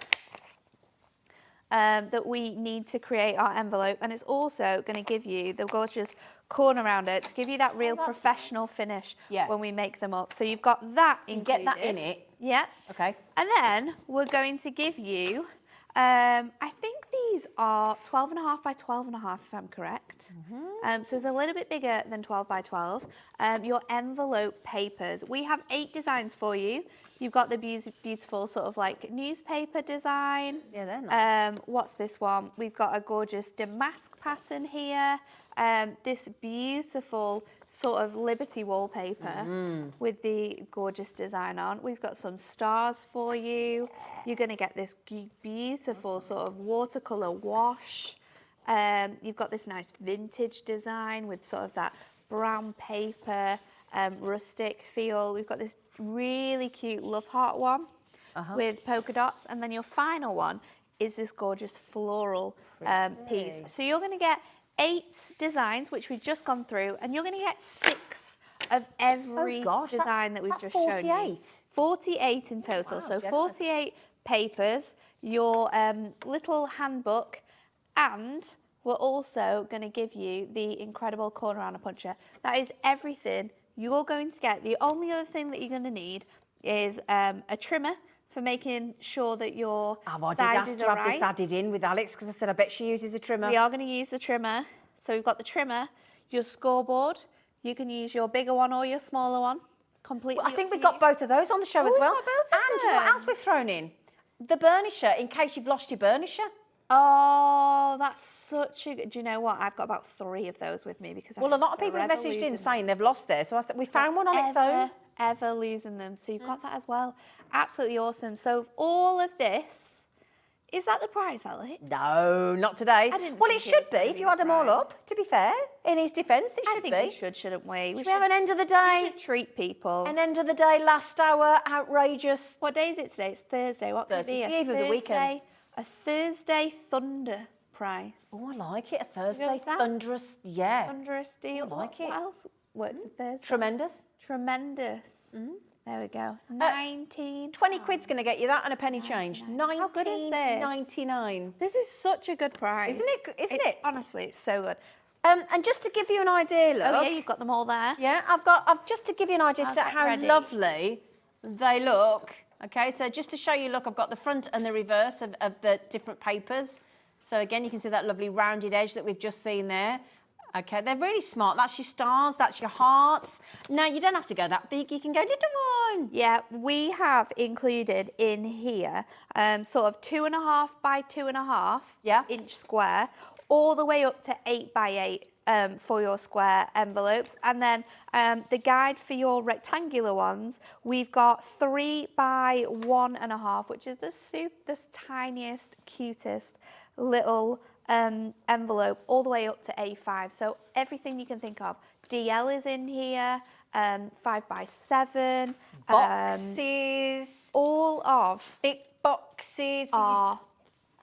E: that we need to create our envelope, and it's also going to give you the gorgeous corner around it to give you that real professional finish when we make them up. So you've got that included.
J: Get that in it.
E: Yeah.
J: Okay.
E: And then we're going to give you, I think these are 12.5 by 12.5, if I'm correct. So it's a little bit bigger than 12 by 12. Your envelope papers. We have 8 designs for you. You've got the beautiful sort of like newspaper design.
J: Yeah, they're nice.
E: What's this one? We've got a gorgeous damask pattern here. This beautiful sort of Liberty wallpaper with the gorgeous design on. We've got some stars for you. You're going to get this beautiful sort of watercolour wash. You've got this nice vintage design with sort of that brown paper, rustic feel. We've got this really cute love heart one with polka dots. And then your final one is this gorgeous floral piece. So you're going to get 8 designs, which we've just gone through, and you're going to get 6 of every design that we've just shown you. 48 in total.
J: Wow,
E: so
J: generous.
E: 48 papers, your little handbook, and we're also going to give you the incredible corner on a puncher. That is everything you're going to get. The only other thing that you're going to need is a trimmer for making sure that your
J: I did
E: sizes
J: ask to
E: are
J: have this
E: right.
J: added in with Alex because I said I bet she uses a trimmer.
E: We are going to use the trimmer. So we've got the trimmer, your scoreboard. You can use your bigger one or your smaller one. Completely.
J: Well, I think
E: up to
J: we've got
E: you.
J: both of those on the show as
E: we've
J: well.
E: got both of
J: And you know what
E: them.
J: else we've thrown in? The burnisher, in case you've lost your burnisher.
E: Oh, that's such a good. Do you know what? I've got about 3 of those with me because
J: Well, a lot of people have
E: forever
J: messaged in
E: losing
J: saying they've lost theirs. So I said we found one on its
E: ever,
J: own.
E: ever losing them. So you've got that as well. Absolutely awesome. So all of this, is that the price, Alex?
J: No, not today.
E: I didn't
J: Well, it
E: think it was
J: should be
E: gonna
J: if
E: be
J: you add them all
E: price.
J: up, to be fair. In his defence, it
E: I
J: should
E: think
J: be.
E: we should, shouldn't we?
J: Should we have an end of the day?
E: We should treat people.
J: An end of the day, last hour, outrageous.
E: What day is it today? It's Thursday. What could it
J: Thursday.
E: be?
J: It's the eve of the weekend.
E: A Thursday thunder price.
J: Oh, I like it. A Thursday
E: with that?
J: thunderous, yeah.
E: Thunderous deal.
J: I like it.
E: What else works a Thursday?
J: Tremendous.
E: Tremendous. There we go. 19.
J: 20 quid's going to get you that and a penny change.
E: How good is this?
J: 19.99.
E: This is such a good price.
J: Isn't it? Isn't it?
E: Honestly, it's so good.
J: And just to give you an idea, look.
E: Oh yeah, you've got them all there.
J: Yeah, I've just to give you an idea as to how
E: ready.
J: lovely they look. Okay, so just to show you, look, I've got the front and the reverse of the different papers. So again, you can see that lovely rounded edge that we've just seen there. Okay, they're really smart. That's your stars, that's your hearts. Now, you don't have to go that big. You can go little one.
E: Yeah, we have included in here sort of 2.5 by 2.5 inch square, all the way up to 8 by 8 for your square envelopes. And then the guide for your rectangular ones, we've got 3 by 1.5, which is the tiniest, cutest little envelope, all the way up to A5. So everything you can think of. DL is in here, 5 by 7.
J: Boxes.
E: All of
J: thick boxes.
E: are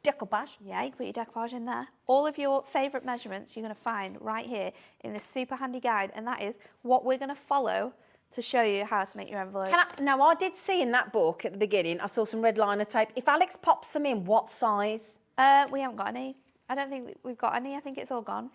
J: decoupage.
E: Yeah, you can put your decoupage in there. All of your favourite measurements you're going to find right here in this super handy guide, and that is what we're going to follow to show you how to make your envelope.
J: Now, I did see in that book at the beginning, I saw some red liner tape. If Alex pops them in, what size?
E: We haven't got any. I don't think we've got any. I think it's all gone.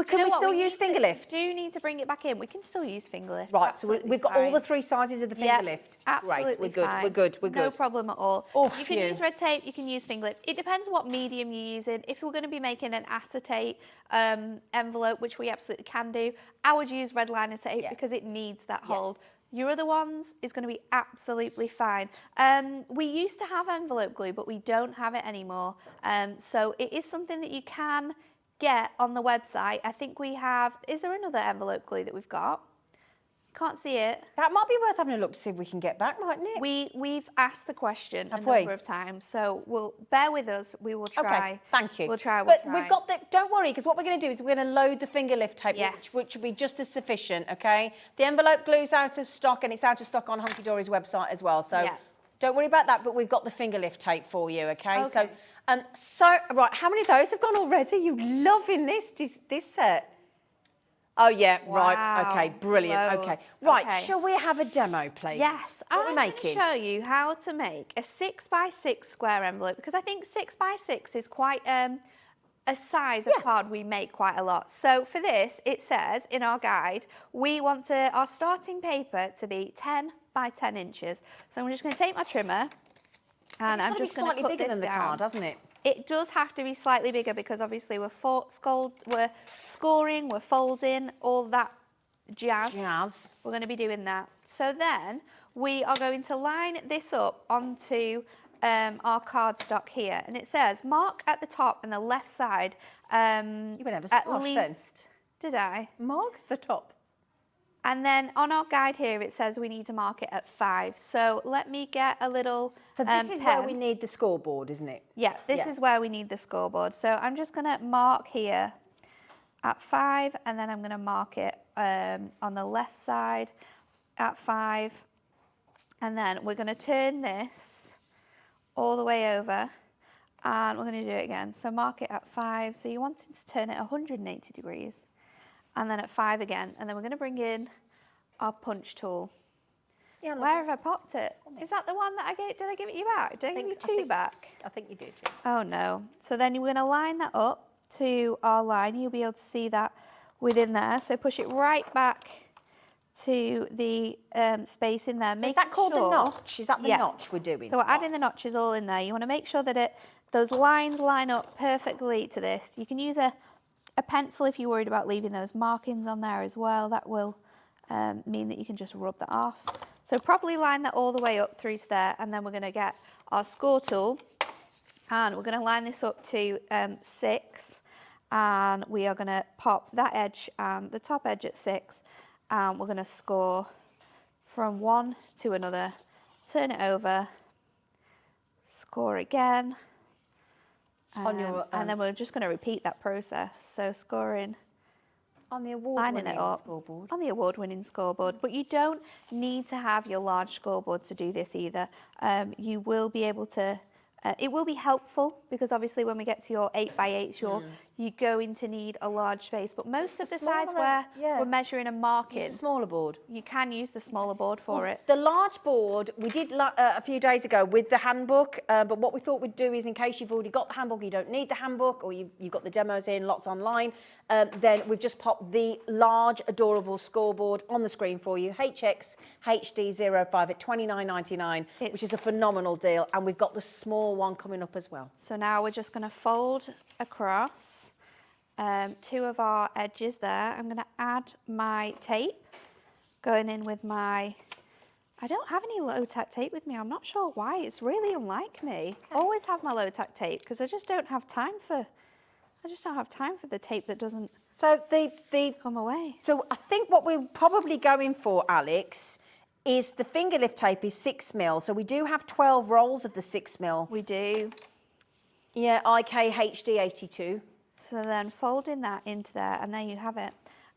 J: Can we still use finger lift?
E: We do need to bring it back in. We can still use finger lift.
J: Right, so we've got all the 3 sizes of the finger lift.
E: Absolutely.
J: Great, we're good,
E: fine.
J: we're good, we're good.
E: No problem at all.
J: Oh,
E: you can use red tape, you can use finger lift. It depends what medium you're using. If you're going to be making an acetate envelope, which we absolutely can do, I would use red liner tape because it needs that hold. Your other ones is going to be absolutely fine. We used to have envelope glue, but we don't have it anymore. So it is something that you can get on the website. I think we have, is there another envelope glue that we've got? Can't see it.
J: That might be worth having a look to see if we can get back, mightn't it?
E: We've asked the question
J: Have
E: a number of times, so we'll bear with us. We will try.
J: Okay, thank you.
E: We'll try.
J: But we've got the. Don't worry, because what we're going to do is we're going to load the finger lift tape, which will be just as sufficient. Okay. The envelope glue's out of stock, and it's out of stock on Hunkydory's website as well. So don't worry about that. But we've got the finger lift tape for you. Okay. So right, how many of those have gone already? You loving this set? Oh, yeah, right, okay, brilliant,
E: Loads.
J: okay. Right,
E: Okay.
J: shall we have a demo, please?
E: Yes,
J: What are we
E: I'm
J: making?
E: going to show you how to make a 6 by 6 square envelope, because I think 6 by 6 is quite a size of card we make quite a lot. So for this, it says in our guide, we want our starting paper to be 10 by 10 inches. So I'm just going to take my trimmer, and I'm just going to cut
J: slightly bigger
E: this
J: than the
E: down.
J: card, hasn't it?
E: It does have to be slightly bigger because obviously we're scoring, we're folding, all that jazz. We're going to be doing that. So then we are going to line this up onto our cardstock here, and it says mark at the top and the left side.
J: You went ever so
E: at
J: posh
E: least.
J: then.
E: Did I?
J: Mark the top.
E: And then on our guide here, it says we need to mark it at 5. So let me get a little
J: So this is where we need the scoreboard, isn't it?
E: Yeah, this is where we need the scoreboard. So I'm just going to mark here at 5, and then I'm going to mark it on the left side at 5. And then we're going to turn this all the way over, and we're going to do it again. So mark it at 5. So you want to turn it 180 degrees. And then at 5 again, and then we're going to bring in our punch tool.
J: Yeah,
E: where have I popped it? Is that the one that I gave? Did I give it you back? Did I give you 2 back?
J: I think you did. Yeah.
E: Oh no. So then you're going to line that up to our line. You'll be able to see that within there. So push it right back to the space in there.
J: So is that called the notch? Is that the notch we're doing?
E: So we're adding the notches all in there. You want to make sure that those lines line up perfectly to this. You can use a pencil if you're worried about leaving those markings on there as well. That will mean that you can just rub that off. So properly line that all the way up through to there, and then we're going to get our score tool, and we're going to line this up to 6, and we are going to pop that edge and the top edge at 6, and we're going to score from one to another, turn it over, score again. And then we're just going to repeat that process. So scoring
J: on the award-winning
E: scoreboard. On the award-winning scoreboard. But you don't need to have your large scoreboard to do this either. You will be able to It will be helpful because obviously when we get to your 8x8s, you're going to need a large space. But most of the sides where we're measuring and marking,
J: use a smaller board.
E: You can use the smaller board for it.
J: The large board we did a few days ago with the handbook, but what we thought we'd do is, in case you've already got the handbook, you don't need the handbook, or you've got the demos in, lots online, then we've just popped the large, adorable scoreboard on the screen for you, HX HD05 at $29.99, which is a phenomenal deal, and we've got the small one coming up as well.
E: So now we're just going to fold across 2 of our edges there. I'm going to add my tape, going in with my, I don't have any low tack tape with me. I'm not sure why. It's really unlike me. I always have my low tack tape because I just don't have time for the tape that doesn't come away.
J: So I think what we're probably going for, Alex, is the finger lift tape is 6mm. So we do have 12 rolls of the 6mm.
E: We do.
J: Yeah, IK HD 82.
E: So then folding that into there, and there you have it.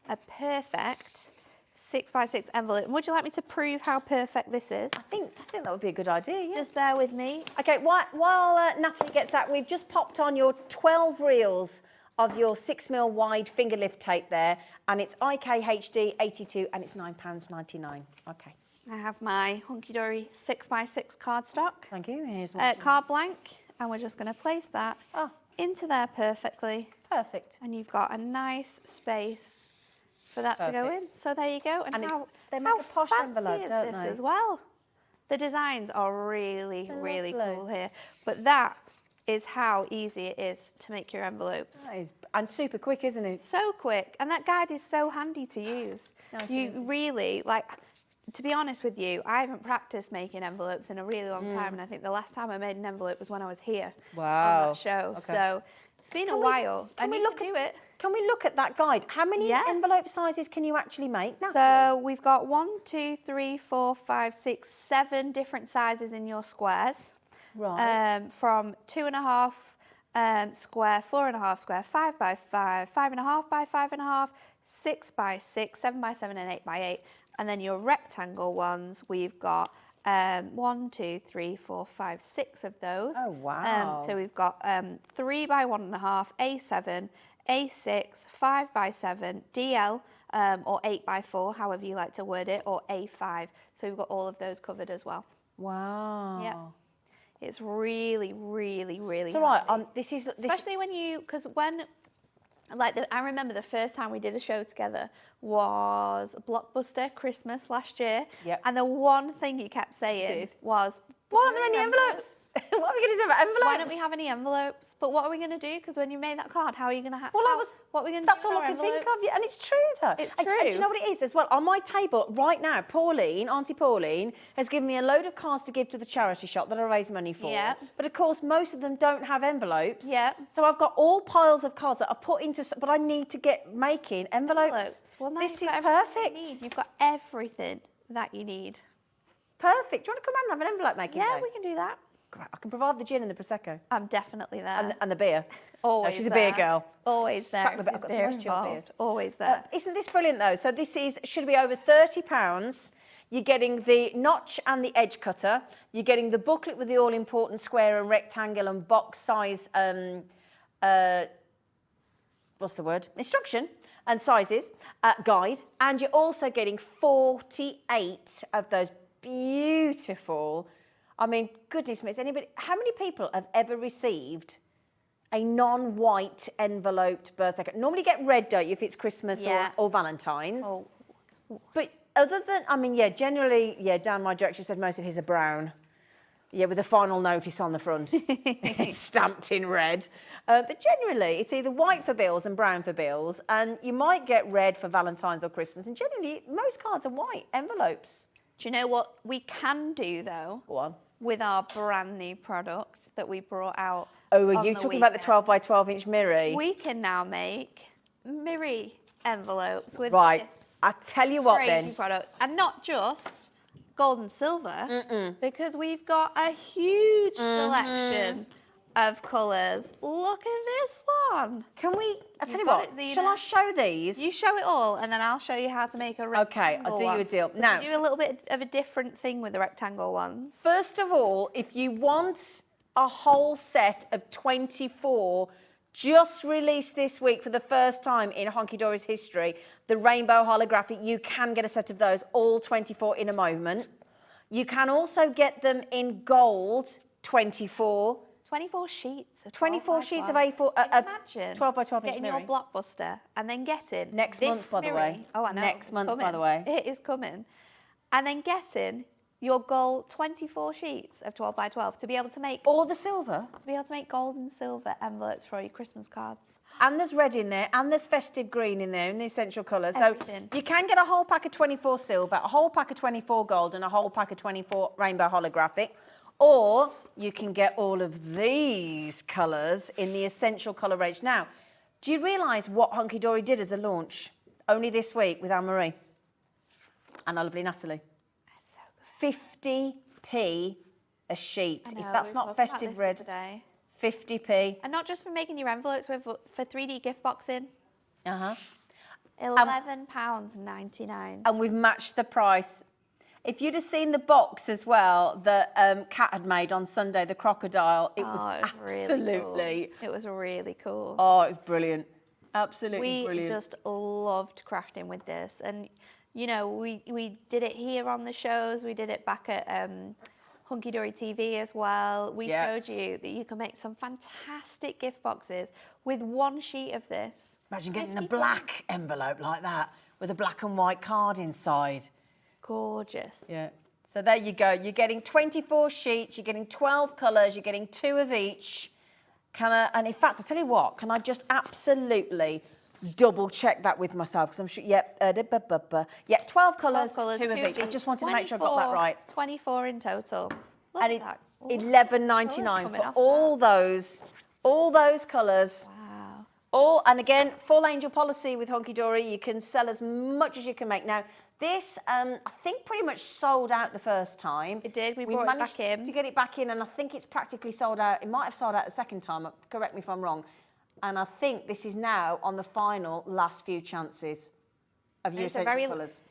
E: A perfect 6x6 envelope. And would you like me to prove how perfect this is?
J: I think that would be a good idea, yeah.
E: Just bear with me.
J: Okay, while Natalie gets that, we've just popped on your 12 reels of your 6mm wide finger lift tape there, and it's IK HD 82, and it's £9.99. Okay.
E: I have my Hunkydory 6x6 cardstock.
J: Thank you. Here's
E: card blank, and we're just going to place that into there perfectly.
J: Perfect.
E: And you've got a nice space for that to go in. So there you go. And
J: they make a posh envelope, don't
E: this
J: they?
E: as well. The designs are really, really cool here. But that is how easy it is to make your envelopes.
J: That is, and super quick, isn't it?
E: So quick. And that guide is so handy to use. You really, like, to be honest with you, I haven't practiced making envelopes in a really long time, and I think the last time I made an envelope was when I was here on that show.
J: Okay.
E: So it's been a while.
J: Can we look at that guide? How many envelope sizes can you actually make?
E: So we've got 1, 2, 3, 4, 5, 6, 7 different sizes in your squares.
J: Right.
E: From 2.5 square, 4.5 square, 5 by 5, 5.5 by 5.5, 6 by 6, 7 by 7, and 8 by 8. And then your rectangle ones, we've got 1, 2, 3, 4, 5, 6 of those.
J: Oh, wow.
E: So we've got 3 by 1.5, A7, A6, 5 by 7, DL, or 8 by 4, however you like to word it, or A5. So we've got all of those covered as well.
J: Wow.
E: Yeah. It's really, really, really
J: It's all right.
E: Especially when because I remember the first time we did a show together was Blockbuster Christmas last year.
J: Yep.
E: And the one thing you kept saying was,
J: why aren't there any envelopes? What are we going to do about envelopes?
E: Why don't we have any envelopes? But what are we going to do? Because when you made that card, how are you going to have?
J: Well,
E: what are we going to do?
J: That's all I can think of. Yeah, and it's true though.
E: It's true.
J: And do you know what it is as well? On my table right now, Auntie Pauline, has given me a load of cards to give to the charity shop that I raise money for.
E: Yeah.
J: But of course, most of them don't have envelopes.
E: Yeah.
J: So I've got all piles of cards that I put into, but I need to get making envelopes.
E: Well, now
J: this
E: you've
J: is
E: got everything
J: perfect.
E: you need. You've got everything that you need.
J: Perfect. Do you want to come around and have an envelope making
E: Yeah,
J: day?
E: we can do that.
J: Great. I can provide the gin and the Prosecco.
E: I'm definitely there.
J: And the beer.
E: Always
J: No, she's a
E: there.
J: beer girl.
E: Always there.
J: I've got some nice chilled beers.
E: Always there.
J: Isn't this brilliant though? So this should be over £30. You're getting the notch and the edge cutter. You're getting the booklet with the all-important square and rectangle and box size, instruction and sizes, guide. And you're also getting 48 of those beautiful, I mean, goodness me, how many people have ever received a non-white enveloped birthday card? Normally get red, don't you, if it's Christmas or Valentine's.
E: Oh.
J: But other than, generally, Dan, my director, said most of his are brown. Yeah, with a final notice on the front. It's stamped in red. But generally, it's either white for bills and brown for bills. And you might get red for Valentine's or Christmas. And generally, most cards are white envelopes.
E: Do you know what we can do, though?
J: Go on.
E: With our brand new product that we brought out.
J: Oh, are you talking about the 12 by 12 inch mirror?
E: We can now make mirror envelopes with
J: Right.
E: this
J: I tell you what
E: crazy
J: then.
E: product. And not just gold and silver, because we've got a huge selection of colours. Look at this one.
J: Can we, I tell
E: You've
J: you
E: got
J: what,
E: it, Zena.
J: shall I show these?
E: You show it all, and then I'll show you how to make a rectangle
J: Okay, I'll do you a deal.
E: one.
J: Now,
E: do a little bit of a different thing with the rectangle ones.
J: first of all, if you want a whole set of 24 just released this week for the first time in Hunkydory's history. The rainbow holographic, you can get a set of those, all 24 in a moment. You can also get them in gold, 24.
E: 24 sheets.
J: 24 sheets of
E: A4.
J: Imagine 12 by 12 inch
E: getting your
J: mirror.
E: Blockbuster and then getting
J: Next
E: this
J: month, by the
E: mirror.
J: way.
E: Oh, I know.
J: Next
E: it's
J: month, by
E: coming.
J: the way.
E: It is coming. And then getting your gold 24 sheets of 12 by 12 to be able to make
J: all the silver.
E: To be able to make gold and silver envelopes for your Christmas cards.
J: And there's red in there, and there's festive green in there, in the essential colours.
E: Everything.
J: So you can get a whole pack of 24 silver, a whole pack of 24 gold, and a whole pack of 24 rainbow holographic. Or you can get all of these colours in the essential colour range. Now, do you realise what Hunkydory did as a launch only this week with Anne-Marie and our lovely Natalie? 50p a sheet.
E: I know,
J: If that's
E: we
J: not
E: talked about
J: festive
E: this
J: red,
E: today.
J: 50p.
E: And not just for making your envelopes with for 3D gift boxing.
J: Uh-huh.
E: £11.99.
J: And we've matched the price. If you'd have seen the box as well that Kat had made on Sunday, the crocodile, it was absolutely...
E: Really cool. It was really cool.
J: Oh, it was brilliant. Absolutely brilliant.
E: We just loved crafting with this. And, you know, we did it here on the shows. We did it back at Hunkydory TV as well. We showed you that you can make some fantastic gift boxes with one sheet of this.
J: Imagine getting a black envelope like that with a black and white card inside.
E: Gorgeous.
J: Yeah. So there you go. You're getting 24 sheets. You're getting 12 colours. You're getting 2 of each. And in fact, I tell you what, can I just absolutely double check that with myself? Because I'm sure, 12 colours, 2 of each. I just wanted to make sure I got that right.
E: 24 in total. Look
J: And
E: at that.
J: £11.99 for all those colours.
E: Wow.
J: And again, full angel policy with Hunkydory. You can sell as much as you can make. Now, this, I think, pretty much sold out the first time.
E: It did. We brought it back in.
J: To get it back in, and I think it's practically sold out. It might have sold out the second time. Correct me if I'm wrong. And I think this is now on the final last few chances of your essential colours.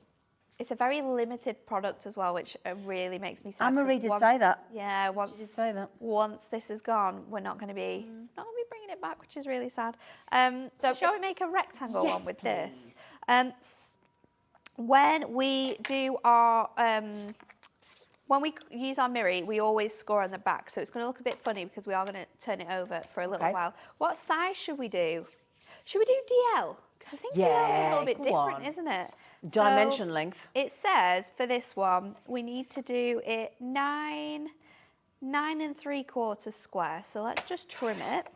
E: It's a very limited product as well, which really makes me sad.
J: Anne-Marie did say that.
E: Yeah,
J: she did say that.
E: Once this is gone, we're not going to be bringing it back, which is really sad. So shall we make a rectangle one with this? When we do our when we use our mirror, we always score on the back, so it's going to look a bit funny because we are going to turn it over for a little while. What size should we do? Should we do DL? Because I think DL is a little bit different, isn't it?
J: Dimension length.
E: It says for this one we need to do it 9 3/4 square. So let's just trim it.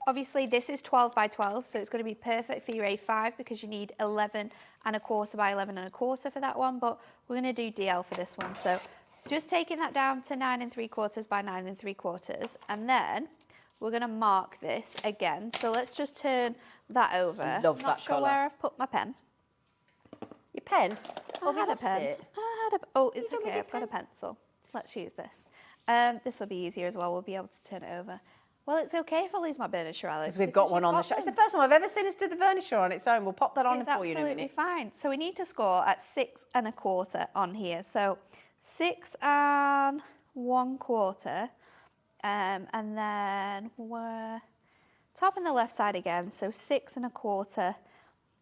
E: Obviously this is 12 by 12, so it's going to be perfect for your A5 because you need 11 1/4 by 11 1/4 for that one. But we're going to do DL for this one. So just taking that down to 9 3/4 by 9 3/4, and then we're going to mark this again. So let's just turn that over.
J: I love that
E: Not sure
J: colour.
E: where I've put my pen.
J: Your pen?
E: I had a pen. Oh, it's okay. I've got a pencil. Let's use this. This will be easier as well. We'll be able to turn it over. Well, it's okay if I lose my burnisher, Alex.
J: Because we've got one on the show. It's the first time I've ever seen us do the vernisher on its own. We'll pop that on
E: It's
J: for you in a minute.
E: absolutely fine. So we need to score at 6 1/4 on here. So 6 1/4, and then we're top on the left side again. So 6 1/4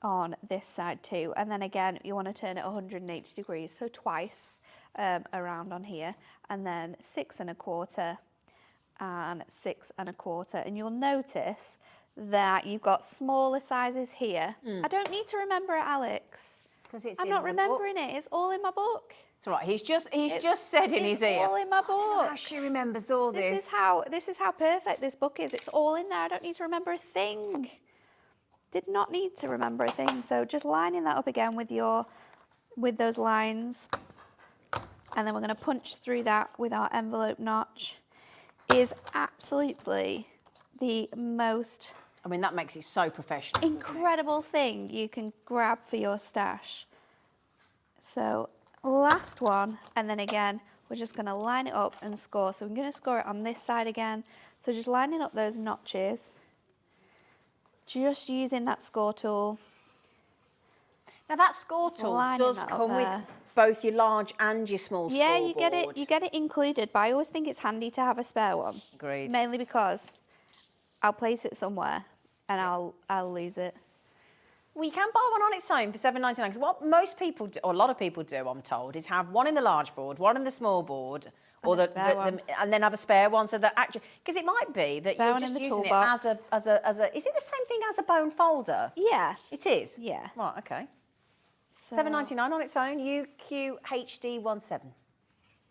E: on this side too, and then again you want to turn it 180 degrees, so twice around on here, and then 6 1/4 and 6 1/4, and you'll notice that you've got smaller sizes here. I don't need to remember it, Alex. I'm not remembering it. It's all in my book.
J: It's all right. He's just said in his ear.
E: It's all in my
J: I don't know
E: book.
J: how she remembers all this.
E: This is how perfect this book is. It's all in there. I don't need to remember a thing. Did not need to remember a thing. So just lining that up again with those lines, and then we're going to punch through that with our envelope notch. Is absolutely the most,
J: I mean, that makes it so professional.
E: incredible thing you can grab for your stash. So last one, and then again we're just going to line it up and score. So I'm going to score it on this side again. So just lining up those notches, just using that score tool.
J: Now that score tool
E: lining
J: does
E: that up
J: come with
E: there.
J: both your large and your small
E: Yeah,
J: scoreboard.
E: you get it included, but I always think it's handy to have a spare one.
J: Agreed.
E: Mainly because I'll place it somewhere and I'll lose it.
J: Well, you can buy one on its own for $7.99. Because what most people do, or a lot of people do, I'm told, is have one in the large board, one in the small board, or and then have a spare one. So that actually, because it might be that you're just using it as a. Is it the same thing as a bone folder?
E: Yeah,
J: it is.
E: Yeah.
J: Right. Okay.
E: So,
J: $7.99 on its own. UQHD17.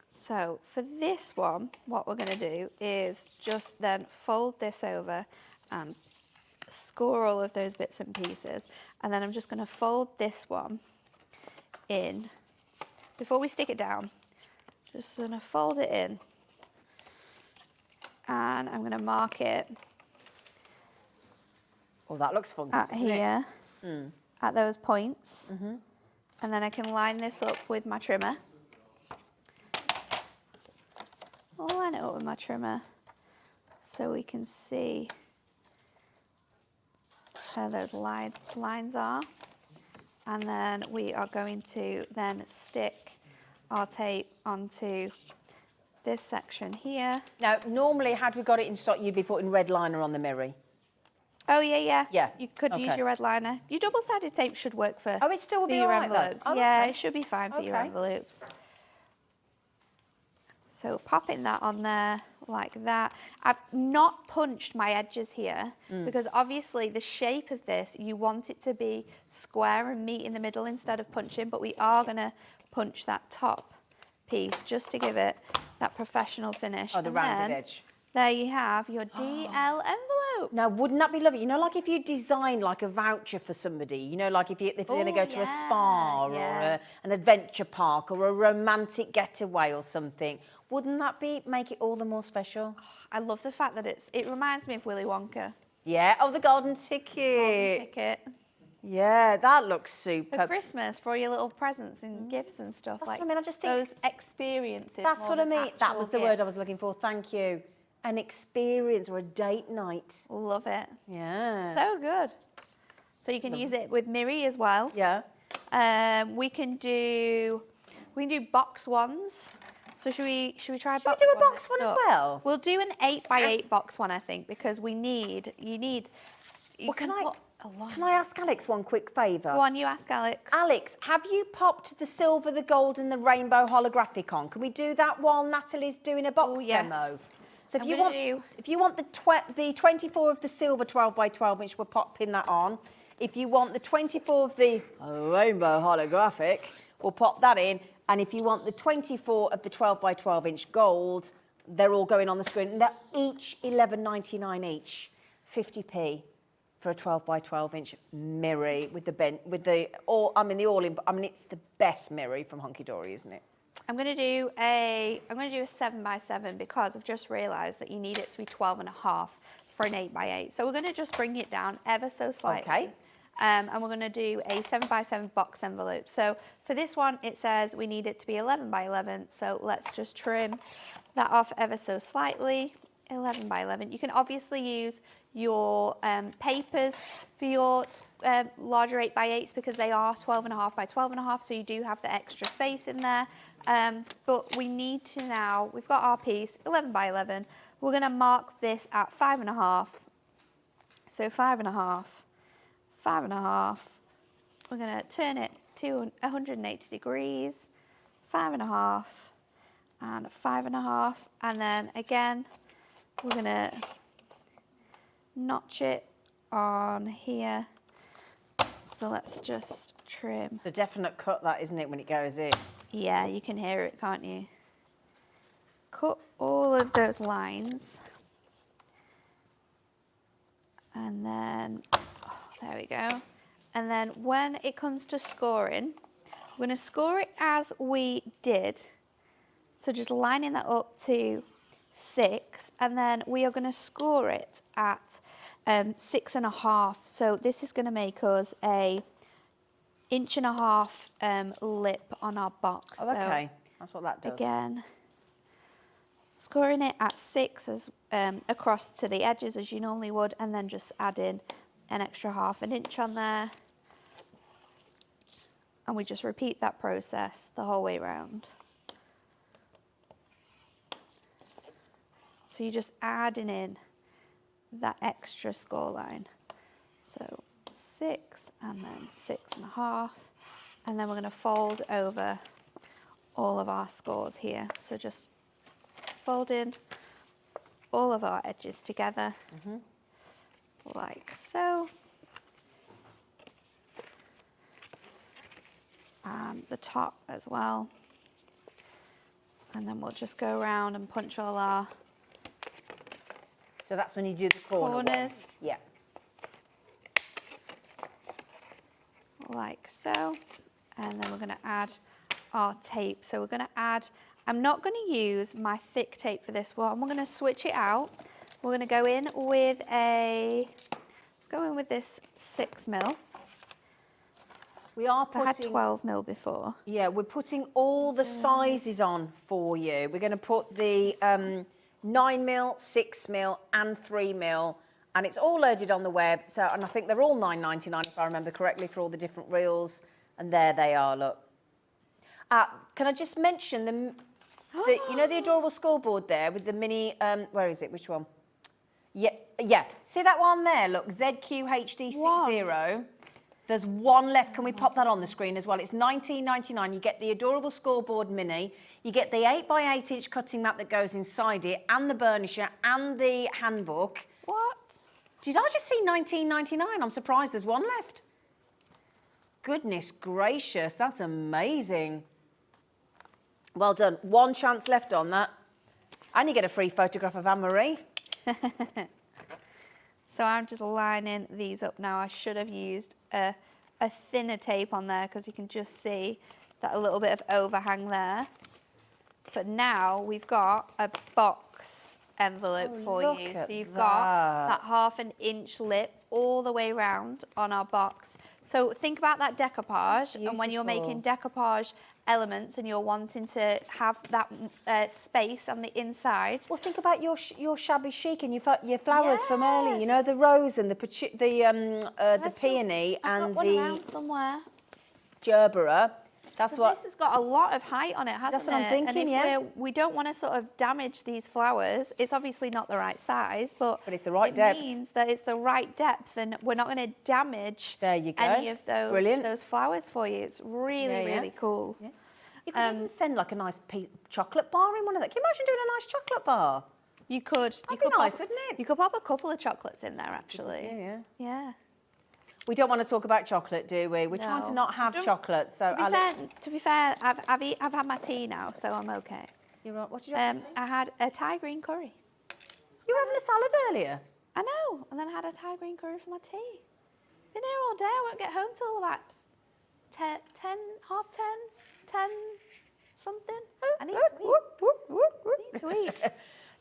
E: So for this one, what we're going to do is just then fold this over and score all of those bits and pieces, and then I'm just going to fold this one in before we stick it down. Just going to fold it in, and I'm going to mark it.
J: Oh, that looks funky.
E: At here, at those points, and then I can line this up with my trimmer. I'll line it up with my trimmer so we can see where those lines are, and then we are going to then stick our tape onto this section here.
J: Now, normally, had we got it in stock, you'd be putting red liner on the mirror.
E: Oh yeah.
J: Yeah.
E: You could use your red liner. Your double-sided tape should work for.
J: Oh, it still would be
E: your
J: all right, though?
E: envelopes.
J: Oh,
E: yeah,
J: okay.
E: it should be fine for your
J: Okay.
E: envelopes. So popping that on there like that. I've not punched my edges here because obviously the shape of this, you want it to be square and meet in the middle instead of punching, but we are going to punch that top piece just to give it that professional finish.
J: Oh, the rounded edge.
E: There you have your DL envelope.
J: Now, wouldn't that be lovely? You know, like if you design like a voucher for somebody, you know, like if they're going to go to a spa or an adventure park or a romantic getaway or something, wouldn't that make it all the more special?
E: I love the fact that it reminds me of Willy Wonka.
J: Yeah, oh, the golden ticket.
E: Golden ticket.
J: Yeah, that looks super.
E: For Christmas, for all your little presents and gifts and stuff.
J: That's
E: like
J: what I mean, I just think
E: those experiences.
J: That's what I mean. That was the word I was
E: gift.
J: looking for. Thank you. An experience or a date night.
E: Love it.
J: Yeah.
E: So good. So you can use it with Miri as well.
J: Yeah.
E: We can do box ones. So should we try a box one?
J: Should we do a box one as well?
E: We'll do an 8x8 box one, I think, because you need.
J: Well, can I ask Alex one quick favour?
E: Go on, you ask Alex.
J: Alex, have you popped the silver, the gold and the rainbow holographic on? Can we do that while Natalie's doing a box demo? So if you want the 24 of the silver 12x12 inch, we're popping that on. If you want the 24 of the rainbow holographic, we'll pop that in. And if you want the 24 of the 12x12 inch gold, they're all going on the screen. They're each $11.99 each, 50p for a 12x12 inch mirror with it's the best mirror from Hunkydory, isn't it?
E: I'm going to do a 7x7 because I've just realised that you need it to be 12.5 for an 8x8. So we're going to just bring it down ever so slightly.
J: Okay.
E: And we're going to do a 7x7 box envelope. So for this one, it says we need it to be 11x11. So let's just trim that off ever so slightly. 11x11. You can obviously use your papers for your larger 8x8s because they are 12.5 by 12.5. So you do have the extra space in there. But we need to now, we've got our piece, 11x11. We're going to mark this at 5.5. So 5.5. 5.5. We're going to turn it to 180 degrees. 5.5 and 5.5. And then again, we're going to notch it on here. So let's just trim.
J: It's a definite cut, that, isn't it, when it goes in?
E: Yeah, you can hear it, can't you? Cut all of those lines. And then, there we go. And then when it comes to scoring, we're going to score it as we did. So just lining that up to 6, and then we are going to score it at 6.5. So this is going to make us a 1.5 inch lip on our box.
J: Oh, okay. That's what that does.
E: Again, scoring it at 6 as across to the edges as you normally would, and then just add in an extra 1/2 inch on there. And we just repeat that process the whole way around. So you're just adding in that extra score line. So 6 and then 6.5. And then we're going to fold over all of our scores here. So just fold in all of our edges together, like so. And the top as well. And then we'll just go around and punch all our
J: So that's when you do the corners.
E: Yeah. Like so. And then we're going to add our tape. So we're going to add, I'm not going to use my thick tape for this one. We're going to switch it out. We're going to go in with let's go in with this 6mm.
J: We are
E: So I had 12mm before.
J: Yeah, we're putting all the sizes on for you. We're going to put the 9mm, 6mm and 3mm, and it's all loaded on the web. So, and I think they're all £9.99 if I remember correctly for all the different reels. And there they are, look. Can I just mention you know the adorable scoreboard there with the mini, where is it, which one? Yeah, see that one there, look, ZQHD60. There's one left. Can we pop that on the screen as well? It's £19.99. You get the adorable scoreboard mini. You get the 8x8 inch cutting mat that goes inside it, and the burnisher, and the handbook.
E: What?
J: Did I just see £19.99? I'm surprised there's one left. Goodness gracious, that's amazing. Well done. One chance left on that. And you get a free photograph of Anne-Marie.
E: So I'm just lining these up now. I should have used a thinner tape on there because you can just see that a little bit of overhang there. But now we've got a box envelope for you. So you've got that 1/2 inch lip all the way around on our box. So think about that decoupage, and when you're making decoupage elements and you're wanting to have that space on the inside.
J: Well, think about your shabby chic and your flowers from earlier. You know, the rose and the peony and the
E: somewhere.
J: gerbera. That's what.
E: This has got a lot of height on it, hasn't it?
J: That's what I'm thinking.
E: And if we don't want to sort of damage these flowers, it's obviously not the right size, but
J: it's the right depth.
E: It means that it's the right depth, and we're not going to damage any of those flowers for you. It's really, really cool.
J: Yeah. You could even send like a nice chocolate bar in one of that. Can you imagine doing a nice chocolate bar?
E: You could.
J: That'd be nice, wouldn't it?
E: You could pop a couple of chocolates in there, actually.
J: Yeah. We don't want to talk about chocolate, do we? We're trying to not have chocolate. So
E: to be fair, I've had my tea now, so I'm okay.
J: You're right. What did you have?
E: I had a Thai green curry.
J: You were having a salad earlier.
E: I know, and then I had a Thai green curry for my tea. Been here all day. I won't get home till about 10, 10 something. I need to eat.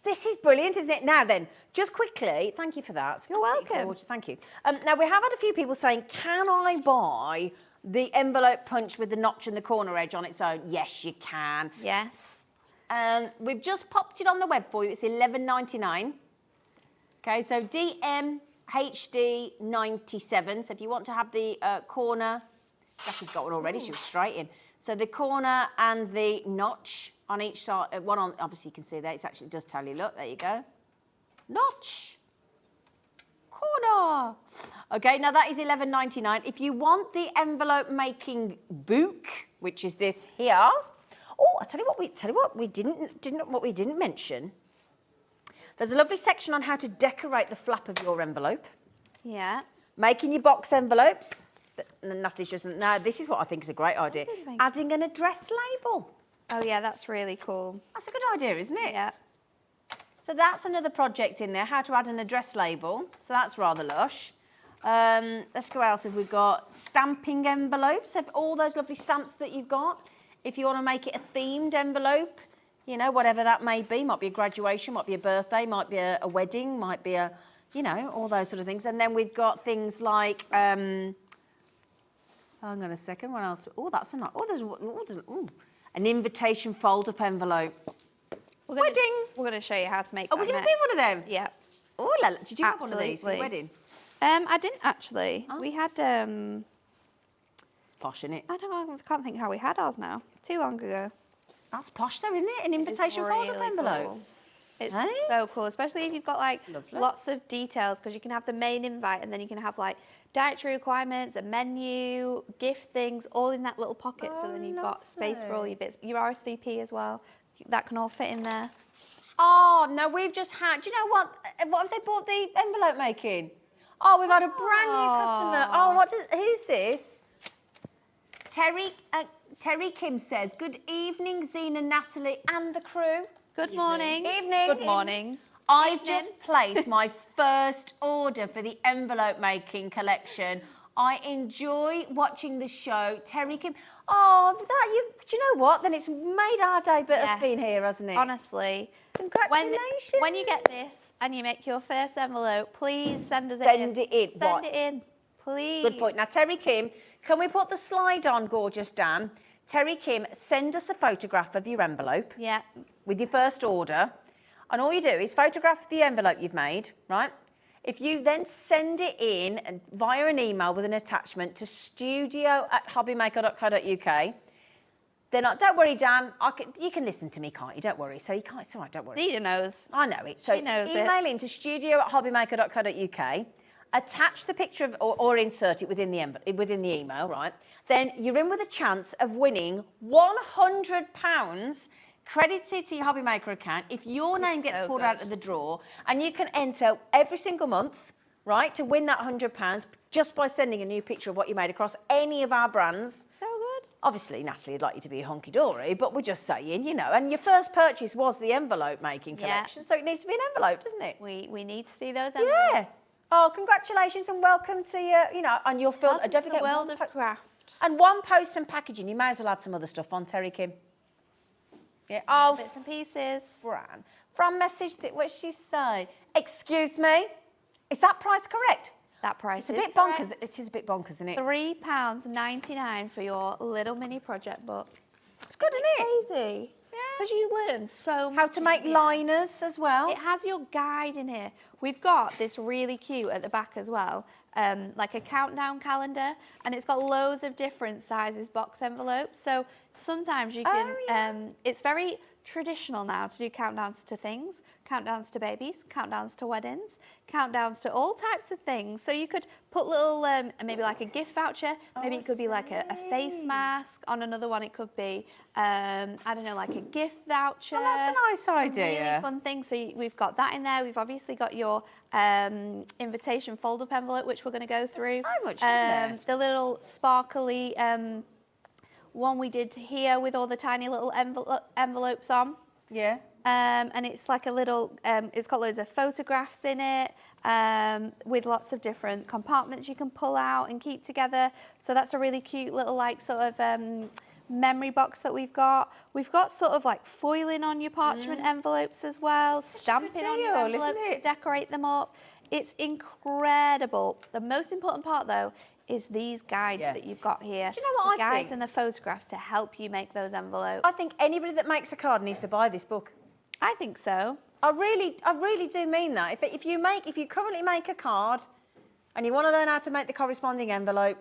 J: This is brilliant, isn't it? Now then, just quickly, thank you for that.
E: You're welcome.
J: Thank you. Now, we have had a few people saying, can I buy the envelope punch with the notch and the corner edge on its own? Yes, you can.
E: Yes.
J: We've just popped it on the web for you. It's $11.99. Okay, so DMHD97. So if you want to have the corner, Jackie's got one already. She was straight in. So the corner and the notch on each side, one on, obviously you can see there, it actually does tell you, look, there you go. Notch, corner. Okay, now that is $11.99. If you want the envelope making book, which is this here, oh, I tell you what we didn't mention. There's a lovely section on how to decorate the flap of your envelope.
E: Yeah.
J: Making your box envelopes. Natalie's just, now this is what I think is a great idea. Adding an address label.
E: Oh yeah, that's really cool.
J: That's a good idea, isn't it?
E: Yeah.
J: So that's another project in there, how to add an address label. So that's rather lush. Let's go else if we've got stamping envelopes. So all those lovely stamps that you've got. If you want to make it a themed envelope, you know, whatever that may be. Might be a graduation, might be a birthday, might be a wedding, might be a, you know, all those sort of things. And then we've got things like, hang on a second, what else? Oh, that's a nice, an invitation fold-up envelope. Wedding.
E: We're going to show you how to make
J: we're going to do one of them?
E: Yeah.
J: Oh, did you have one of these for the wedding?
E: I didn't actually.
J: Oh.
E: We had...
J: Let's posh, isn't it?
E: I can't think how we had ours now. Too long ago.
J: That's posh though, isn't it? An invitation fold-up envelope.
E: Cool. It's
J: Hey?
E: so cool, especially if you've got like
J: lovely.
E: lots of details, because you can have the main invite and then you can have like dietary requirements, a menu, gift things, all in that little pocket. So then you've got space for all your bits. Your RSVP as well. That can all fit in there.
J: Oh, no, we've just had, do you know what? What have they bought the envelope making? Oh, we've had a brand new customer. Oh, who's this? Terry Kim says, good evening, Zena, Natalie and the crew.
E: Good morning.
J: Evening.
E: Good morning.
J: I've just placed my first order for the envelope making collection. I enjoy watching the show. Terry Kim. Oh, do you know what? Then it's made our day, but it's been here, hasn't it?
E: Honestly.
J: Congratulations.
E: When you get this and you make your first envelope, please send us
J: Send it in.
E: Send it in, please.
J: Good point. Now, Terry Kim, can we put the slide on, gorgeous Dan? Terry Kim, send us a photograph of your envelope.
E: Yeah.
J: With your first order. And all you do is photograph the envelope you've made, right? If you then send it in via an email with an attachment to studio@hobbymaker.co.uk, then don't worry, Dan, you can listen to me, can't you? Don't worry. So you can't, it's all right, don't worry.
E: Zena knows.
J: I know it. So
E: She knows
J: email into studio@hobbymaker.co.uk, attach the picture of, or insert it within the email, right? Then you're in with a chance of winning £100 credited to your HobbyMaker account if your name gets pulled out of the draw, and you can enter every single month, right, to win that £100 just by sending a new picture of what you made across any of our brands.
E: So good.
J: Obviously, Natalie would like you to be a Hunkydory, but we're just saying, you know, and your first purchase was the envelope making collection, so it needs to be an envelope, doesn't it?
E: We need to see those envelopes.
J: Yeah. Oh, congratulations and welcome to your, you know, and you'll feel.
E: Welcome
J: Don't
E: to
J: forget
E: the world of craft.
J: And one post and packaging. You may as well add some other stuff on, Terry Kim. Yeah. Oh,
E: Bits and pieces.
J: Fran. Fran messaged it. What did she say? Excuse me. Is that price correct?
E: That price
J: It's a
E: is
J: bit bonkers.
E: correct.
J: It is a bit bonkers, isn't it?
E: £3.99 for your little mini project book.
J: It's good, isn't it?
E: Crazy. Because you learn so much.
J: How to make liners as well.
E: It has your guide in here. We've got this really cute at the back as well, like a countdown calendar, and it's got loads of different sizes box envelopes. So sometimes you can, it's very traditional now to do countdowns to things, countdowns to babies, countdowns to weddings, countdowns to all types of things. So you could put little, maybe like a gift voucher, maybe it could be like a face mask. On another one it could be, I don't know, like a gift voucher.
J: Oh, that's a nice idea.
E: Really fun thing. So we've got that in there. We've obviously got your invitation fold-up envelope, which we're going to go through.
J: There's so much in there.
E: The little sparkly one we did here with all the tiny little envelopes on.
J: Yeah.
E: And it's like a little, it's got loads of photographs in it with lots of different compartments you can pull out and keep together. So that's a really cute little like sort of memory box that we've got. We've got sort of like foiling on your parchment envelopes as well, stamping on your envelopes to decorate them up. It's incredible. The most important part though is these guides that you've got here.
J: Do you know what
E: the
J: I
E: guides
J: think?
E: and the photographs to help you make those envelopes.
J: I think anybody that makes a card needs to buy this book.
E: I think so.
J: I really do mean that. If you currently make a card and you want to learn how to make the corresponding envelope,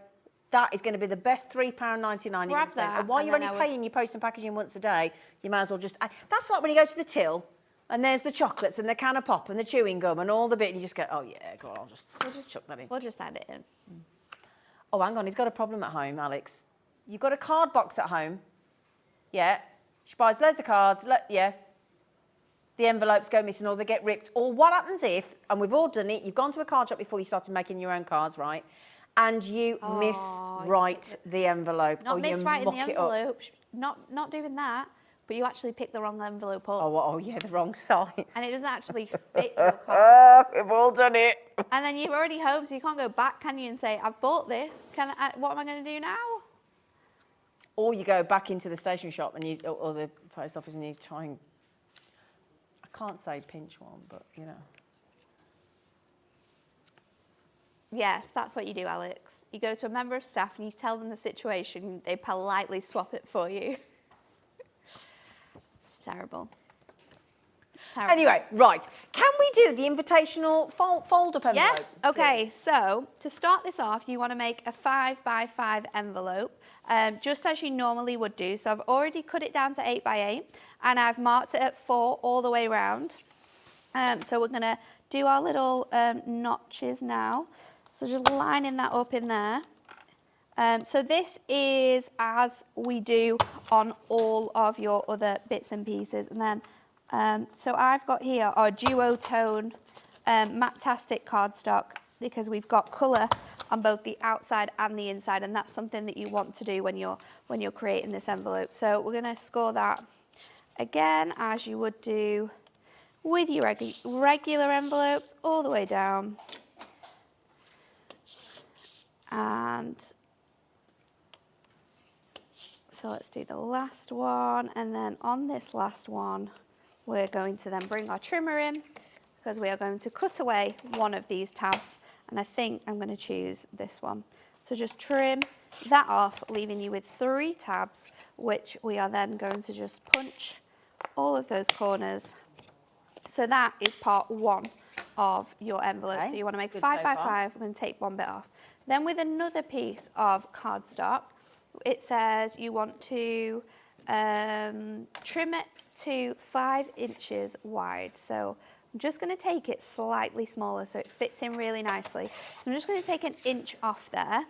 J: that is going to be the best £3.99 you can spend.
E: that,
J: And while
E: and
J: you're
E: then
J: only paying your post and packaging once a day, you might as well just... That's like when you go to the till and there's the chocolates and the can of pop and the chewing gum and all the bit, and you just go, oh yeah, go on, we'll just chuck that in.
E: We'll just add it in.
J: Oh, hang on, he's got a problem at home, Alex. You've got a card box at home. Yeah. She buys loads of cards. Yeah. The envelopes go missing or they get ripped. Or what happens if, and we've all done it, you've gone to a card shop before you started making your own cards, right? And you miswrite the envelope.
E: Not
J: or
E: miswriting
J: you
E: the
J: muck it up.
E: envelope. Not doing that. But you actually pick the wrong envelope up.
J: Oh, yeah, the wrong size.
E: And it doesn't actually fit your card.
J: We've all done it.
E: And then you're already home, so you can't go back, can you, and say, I've bought this. What am I going to do now?
J: Or you go back into the stationery shop and or the post office and you try and... I can't say pinch one, but, you know.
E: Yes, that's what you do, Alex. You go to a member of staff and you tell them the situation. They politely swap it for you. It's terrible.
J: Anyway, right. Can we do the invitational fold-up envelope?
E: Yeah, okay,
J: please?
E: so to start this off, you want to make a 5 by 5 envelope, just as you normally would do. So I've already cut it down to 8 by 8, and I've marked it at 4 all the way around. So we're going to do our little notches now. So just lining that up in there. So this is as we do on all of your other bits and pieces. And then, so I've got here our duotone Matte-tastic cardstock, because we've got colour on both the outside and the inside, and that's something that you want to do when you're creating this envelope. So we're going to score that again as you would do with your regular envelopes, all the way down. And so let's do the last one, and then on this last one we're going to then bring our trimmer in, because we are going to cut away one of these tabs, and I think I'm going to choose this one. So just trim that off, leaving you with 3 tabs, which we are then going to just punch all of those corners. So that is part 1 of your envelope. Okay. So you want to make 5 by 5. We're going to take one bit off. Then with another piece of cardstock, it says you want to trim it to 5 inches wide. So I'm just going to take it slightly smaller so it fits in really nicely. So I'm just going to take an inch off there.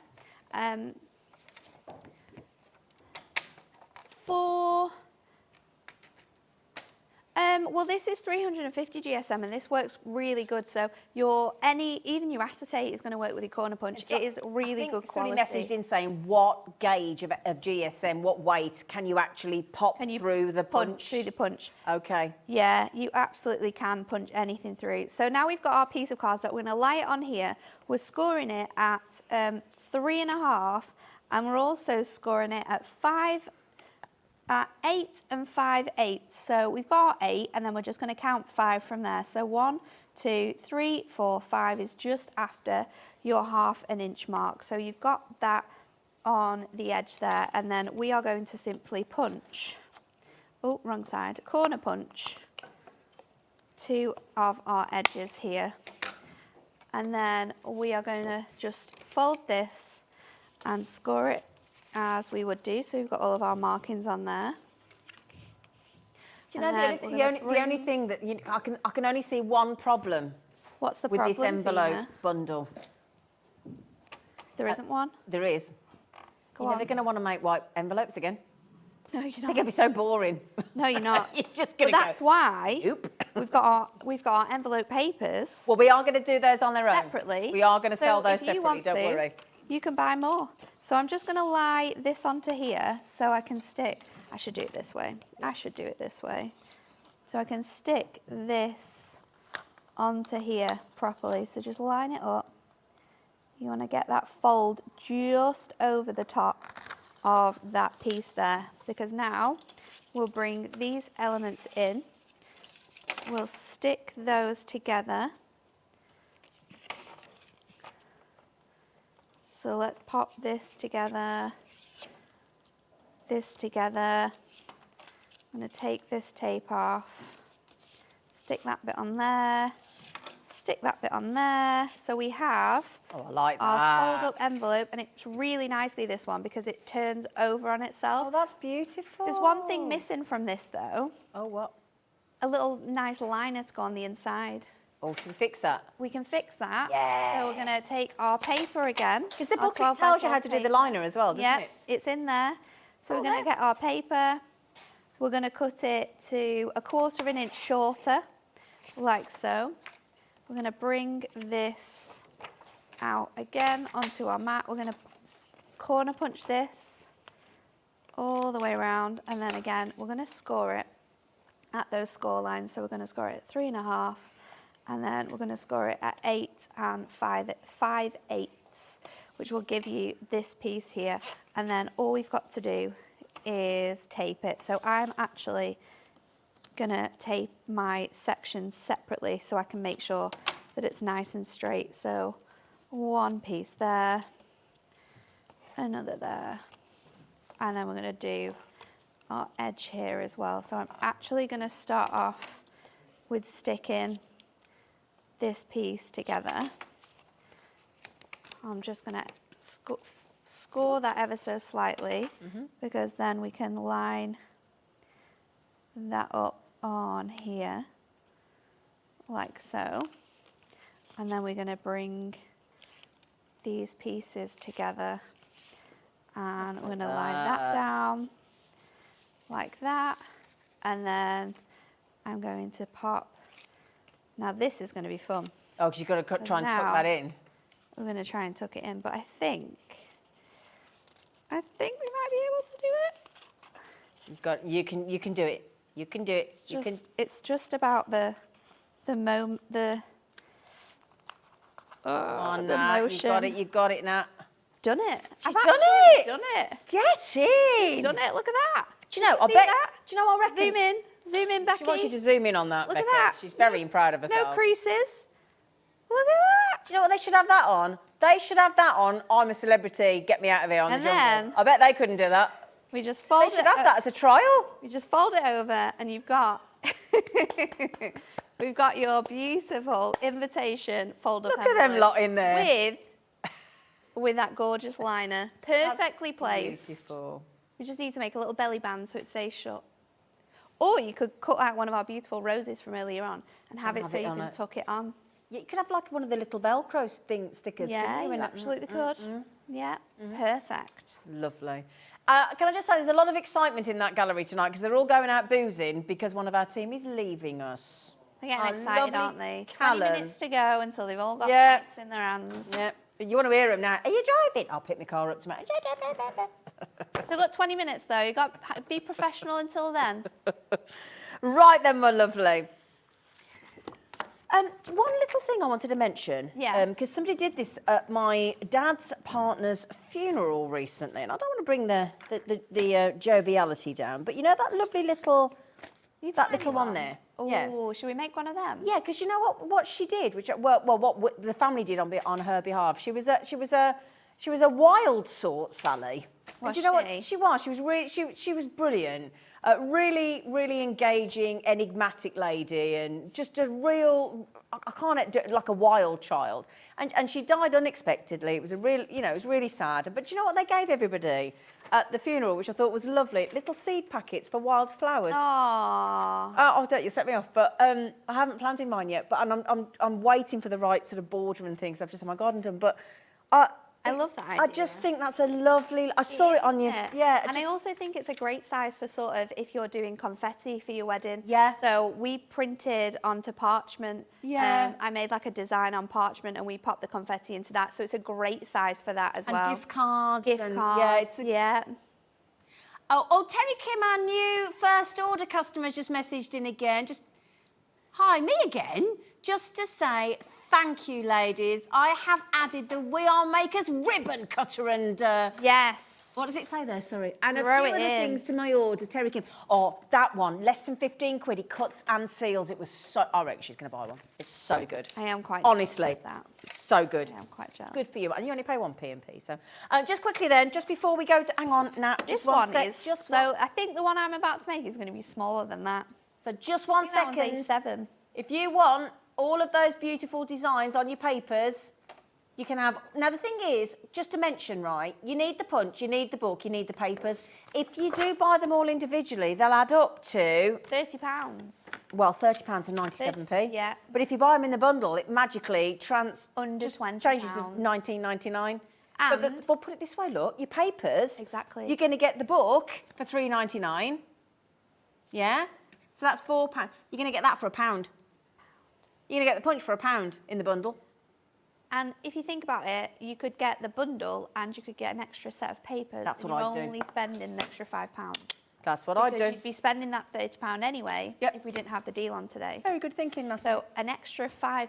E: Well, this is 350 GSM, and this works really good. So even your acetate is going to work with your corner punch. It is really good quality.
J: Somebody messaged in saying what gauge of GSM, what weight can you actually pop through the punch?
E: Through the punch.
J: Okay.
E: Yeah, you absolutely can punch anything through. So now we've got our piece of cardstock. We're going to lay it on here. We're scoring it at 3.5, and we're also scoring it at 8 and 5/8. So we've got 8, and then we're just going to count 5 from there. So 1, 2, 3, 4, 5 is just after your 1/2 inch mark. So you've got that on the edge there, and then we are going to simply punch, oh, wrong side, corner punch 2 of our edges here. And then we are going to just fold this and score it as we would do. So we've got all of our markings on there.
J: Do you know the only thing that I can only see one problem.
E: What's the
J: with
E: problem,
J: this envelope
E: Zena?
J: bundle?
E: There isn't one?
J: There is. You're never going to want to make white envelopes again.
E: No, you're not.
J: They're going to be so boring.
E: No, you're not.
J: You're just going
E: to
J: go.
E: That's why we've got our envelope papers.
J: Well, we are going to do those on their own.
E: Separately.
J: We are going to sell those
E: if you
J: separately,
E: want
J: don't worry.
E: You can buy more. So I'm just going to lie this onto here so I can stick. I should do it this way. So I can stick this onto here properly. So just line it up. You want to get that fold just over the top of that piece there, because now we'll bring these elements in. We'll stick those together. So let's pop this together, this together. I'm going to take this tape off, stick that bit on there, stick that bit on there. So we have
J: I like
E: our fold-up envelope, and it's really nicely, this one, because it turns over on itself.
J: Oh, that's beautiful.
E: There's one thing missing from this, though.
J: Oh, what?
E: A little nice liner to go on the inside.
J: Oh, can we fix that?
E: We can fix that.
J: Yeah.
E: So we're going to take our paper again.
J: Because the booklet tells you how to do the liner as well, doesn't it?
E: It's in there. So we're going to get our paper. We're going to cut it to 1/4 inch shorter, like so. We're going to bring this out again onto our mat. We're going to corner punch this all the way around, and then again we're going to score it at those score lines. So we're going to score it at 3.5, and then we're going to score it at 8 and 5/8, which will give you this piece here. And then all we've got to do is tape it. So I'm actually going to tape my sections separately so I can make sure that it's nice and straight. So one piece there, another there, and then we're going to do our edge here as well. So I'm actually going to start off with sticking this piece together. I'm just going to score that ever so slightly, because then we can line that up on here like so, and then we're going to bring these pieces together, and we're going to line that down like that, and then I'm going to pop. Now this is going to be fun.
J: Oh, because you've got to try and tuck that in.
E: We're going to try and tuck it in, but I think we might be able to do it.
J: You can do it. You can do it.
E: It's just about the motion.
J: You got it, Nat.
E: Done it.
J: She's done it.
E: Done it.
J: Get in.
E: Done it. Look at that.
J: Do you know? I bet.
E: That?
J: Do you know? I reckon.
E: Zoom in, Becky.
J: She wants you to zoom in on that.
E: Look
J: Becky.
E: at that.
J: She's very proud of herself.
E: No creases. Look at that.
J: Do you know what they should have that on? They should have that on. I'm a celebrity. Get me out of here on
E: And
J: the jungle.
E: then-
J: I bet they couldn't do that.
E: We just fold
J: They should have that as a trial.
E: You just fold it over, and you've got we've got your beautiful invitation fold-up.
J: Look at them lot in there.
E: With that gorgeous liner, perfectly placed.
J: Beautiful.
E: We just need to make a little belly band so it stays shut. Or you could cut out one of our beautiful roses from earlier on and have it so you can tuck it on.
J: Yeah, you could have like one of the little Velcro stickers.
E: Yeah,
J: couldn't
E: you
J: you?
E: absolutely could. Yeah, perfect.
J: Lovely. Can I just say, there's a lot of excitement in that gallery tonight because they're all going out boozing because one of our team is leaving us.
E: They're getting excited, aren't they? 20
J: Callum.
E: minutes to go until they've all got
J: Yeah.
E: bikes in their hands.
J: Yeah. You want to hear them now? Are you driving? I'll pick my car up tomorrow.
E: They've got 20 minutes though. You've got to be professional until then.
J: Right then, my lovely. One little thing I wanted to mention.
E: Yes.
J: Because somebody did this at my dad's partner's funeral recently, and I don't want to bring the joviality down, but you know that lovely little, that little one there.
E: Oh,
J: Yeah.
E: should we make one of them?
J: Yeah, because you know what she did, which what the family did on her behalf. She was a wild sort, Sally. And do you know what she was? She was really she was brilliant. Really, really engaging, enigmatic lady, and just a real, I can't do it, like a wild child. And she died unexpectedly. It was it was really sad. But do you know what they gave everybody at the funeral, which I thought was lovely? Little seed packets for wild flowers.
E: Aww.
J: Oh, don't you set me off. But I haven't planted mine yet. But I'm waiting for the right sort of border and things. I've just had my garden done. But
E: I love that idea.
J: I just think that's a lovely. I saw it on you. Yeah.
E: And I also think it's a great size for sort of if you're doing confetti for your wedding.
J: Yeah.
E: So we printed onto parchment.
J: Yeah.
E: I made like a design on parchment and we popped the confetti into that. So it's a great size for that as well.
J: And gift cards.
E: Gift cards. Yeah.
J: Oh, Terry Kim, our new first order customer, just messaged in again. Hi, me again. Just to say thank you, ladies. I have added the We Are Makers ribbon cutter and...
E: Yes.
J: What does it say there? Sorry. And
E: Throw
J: a few
E: it
J: other
E: in.
J: things to my order, Terry Kim. Oh, that one, less than 15 quid. It cuts and seals. It was so... I reckon she's going to buy one. It's so good.
E: I am quite
J: honestly,
E: jealous of that.
J: It's so good.
E: I am quite jealous.
J: Good for you. And you only pay 1 p&p. So just quickly then, just before we go to... Hang on, now.
E: This
J: just one
E: one
J: sec,
E: is...
J: just
E: So I think the one I'm about to make is going to be smaller than that.
J: So just 1
E: That one's
J: second.
E: A7.
J: If you want all of those beautiful designs on your papers, you can have... Now, the thing is, just to mention, right, you need the punch, you need the book, you need the papers. If you do buy them all individually, they'll add up to...
E: £30.
J: Well, £30 and 97p.
E: Yeah.
J: But if you buy them in the bundle, it magically
E: Under
J: just
E: £20.
J: changes to £19.99.
E: And-
J: But put it this way, look, your papers...
E: Exactly.
J: You're going to get the book for £3.99. Yeah? So that's £4. You're going to get that for £1. You're going to get the punch for £1 in the bundle.
E: And if you think about it, you could get the bundle and you could get an extra set of papers.
J: That's what
E: and
J: I'd do.
E: you're only spending an extra £5.
J: That's what I'd
E: Because
J: do.
E: you'd be spending that £30 anyway
J: Yep.
E: if we didn't have the deal on today.
J: Very good thinking, Nessa.
E: So an extra £5,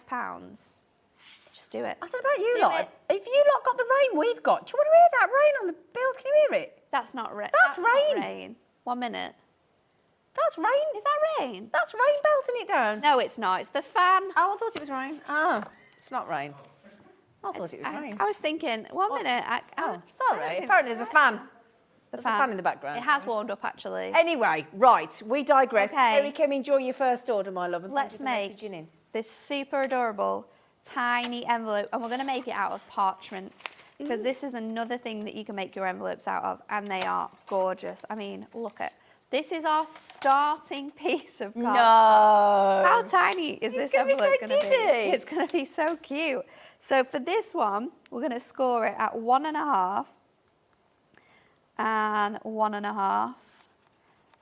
E: just do it.
J: I don't know about you
E: Do
J: lot.
E: it.
J: If you lot got the rain we've got, do you want to hear that rain on the build? Can you hear it?
E: That's not rain.
J: That's
E: not
J: rain.
E: rain. 1 minute.
J: That's rain.
E: Is that rain?
J: That's rain belting it down.
E: No, it's not. It's the fan.
J: Oh, I thought it was rain. Oh, it's not rain. I thought it was rain.
E: I was thinking, 1 minute.
J: Oh, sorry. Apparently there's a fan.
E: The
J: There's a fan in the background.
E: It has warmed up, actually.
J: Anyway, right, we digress.
E: Okay.
J: Here we come, enjoy your first order, my love. And
E: Let's make this super adorable tiny envelope, and we're going to make it out of parchment, because this is another thing that you can make your envelopes out of, and they are gorgeous. I mean, look at this. Is our starting piece of card.
J: No.
E: How tiny is this envelope going to be? It's going to be so cute. So for this one, we're going to score it at 1.5 and 1.5,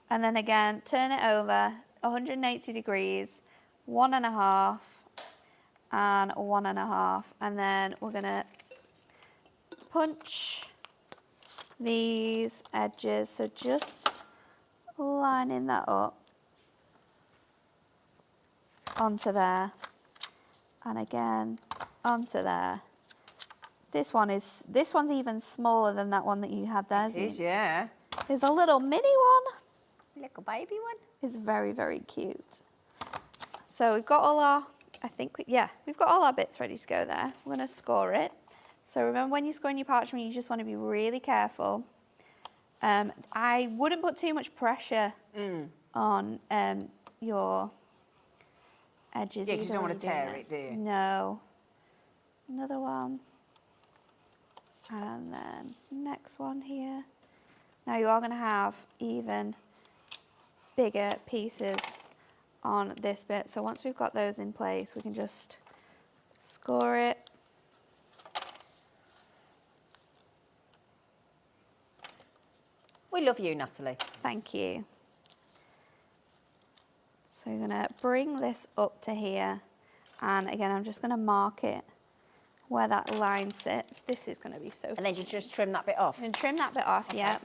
E: and then again turn it over 180 degrees, 1.5 and 1.5, and then we're going to punch these edges, so just lining that up onto there, and again onto there. This one's even smaller than that one that you had there.
J: It is, yeah.
E: There's a little mini one.
J: Little baby one.
E: It's very, very cute. So we've got all our, we've got all our bits ready to go there. We're going to score it. So remember, when you're scoring your parchment, you just want to be really careful. I wouldn't put too much pressure on your edges.
J: Yeah, because you don't want to tear it, do you?
E: No. Another one. And then next one here. Now you are going to have even bigger pieces on this bit. So once we've got those in place, we can just score it.
J: We love you, Natalie.
E: Thank you. So we're going to bring this up to here. And again, I'm just going to mark it where that line sits. This is going to be so cute.
J: And then you just trim that bit off?
E: And trim that bit off, yeah.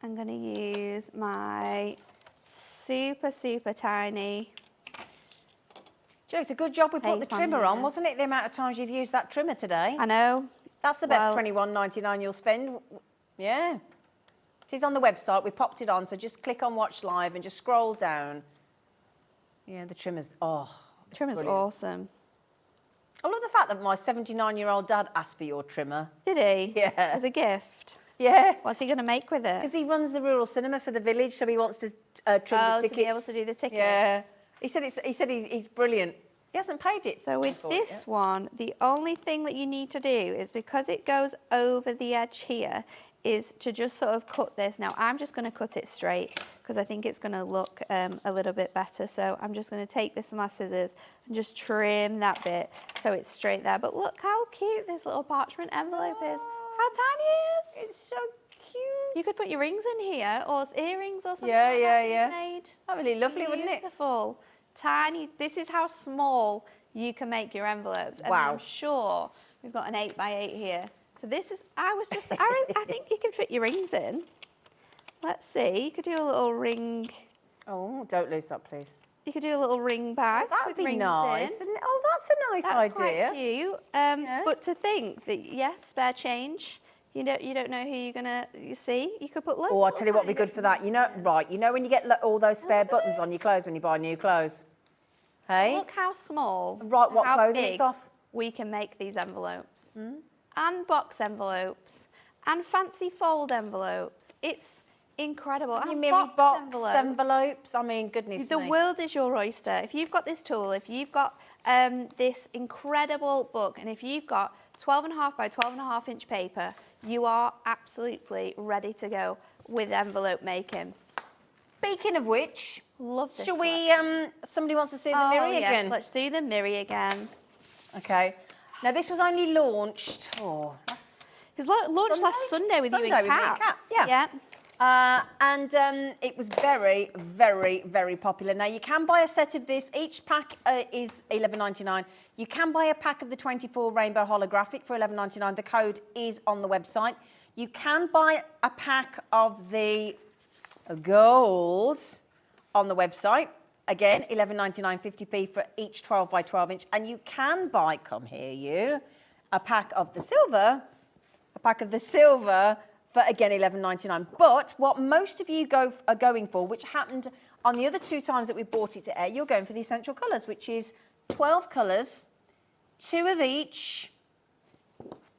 E: I'm going to use my super, super tiny.
J: Joe, it's a good job we put the
E: tape
J: trimmer on,
E: here.
J: wasn't it? The amount of times you've used that trimmer today.
E: I know.
J: That's the best £21.99 you'll spend. Yeah. It is on the website. We popped it on, so just click on Watch Live and just scroll down. Yeah, the trimmer's,
E: Trimmer's
J: brilliant.
E: awesome.
J: I love the fact that my 79-year-old dad asked for your trimmer.
E: Did he?
J: Yeah.
E: As a gift?
J: Yeah.
E: What's he going to make with it?
J: Because he runs the rural cinema for the village, so he wants to trim the tickets.
E: To be able to do the tickets.
J: Yeah. He said he's brilliant. He hasn't paid it.
E: So with this one, the only thing that you need to do is, because it goes over the edge here, is to just sort of cut this. Now I'm just going to cut it straight because I think it's going to look a little bit better. So I'm just going to take this with my scissors and just trim that bit so it's straight there. But look how cute this little parchment envelope is. How tiny it is.
J: It's so cute.
E: You could put your rings in here, or earrings or something
J: Yeah,
E: like
J: yeah,
E: that
J: yeah.
E: made.
J: That'd be lovely, wouldn't it?
E: Beautiful. Tiny. This is how small you can make your envelopes. And
J: Wow.
E: I'm sure we've got an 8x8 here. So this is, I think you can fit your rings in. Let's see, you could do a little ring.
J: Oh, don't lose that, please.
E: You could do a little ring bag.
J: That would
E: with
J: be
E: rings
J: nice.
E: in.
J: Oh, that's a nice
E: That's
J: idea.
E: quite cute. But to think that, yes, spare change. You don't know who you're gonna see. You could put loads.
J: Oh, I'll tell you what would be good for that. You know when you get all those spare buttons on your clothes when you buy new clothes. Hey?
E: Look how small.
J: Right, what
E: how
J: clothing
E: big
J: it's off.
E: we can make these envelopes. And box envelopes. And fancy fold envelopes. It's incredible.
J: You
E: And
J: mirror box
E: envelopes.
J: envelopes. I mean, goodness
E: The
J: me.
E: world is your oyster. If you've got this tool, if you've got this incredible book, and if you've got 12.5 by 12.5 inch paper, you are absolutely ready to go with envelope making.
J: Speaking of which,
E: Love this.
J: shall we, somebody wants to see the mirror
E: yes,
J: again?
E: let's do the mirror again.
J: Okay. Now, this was only launched,
E: It was launched last Sunday with you and Kat.
J: Yeah. And it was very, very, very popular. Now, you can buy a set of this. Each pack is $11.99. You can buy a pack of the 24 rainbow holographic for $11.99. The code is on the website. You can buy a pack of the gold on the website. Again, $11.99, 50p for each 12 by 12 inch. And you can buy, come here you, a pack of the silver for, again, $11.99. But what most of you are going for, which happened on the other 2 times that we bought it to air, you're going for the essential colours, which is 12 colours, 2 of each,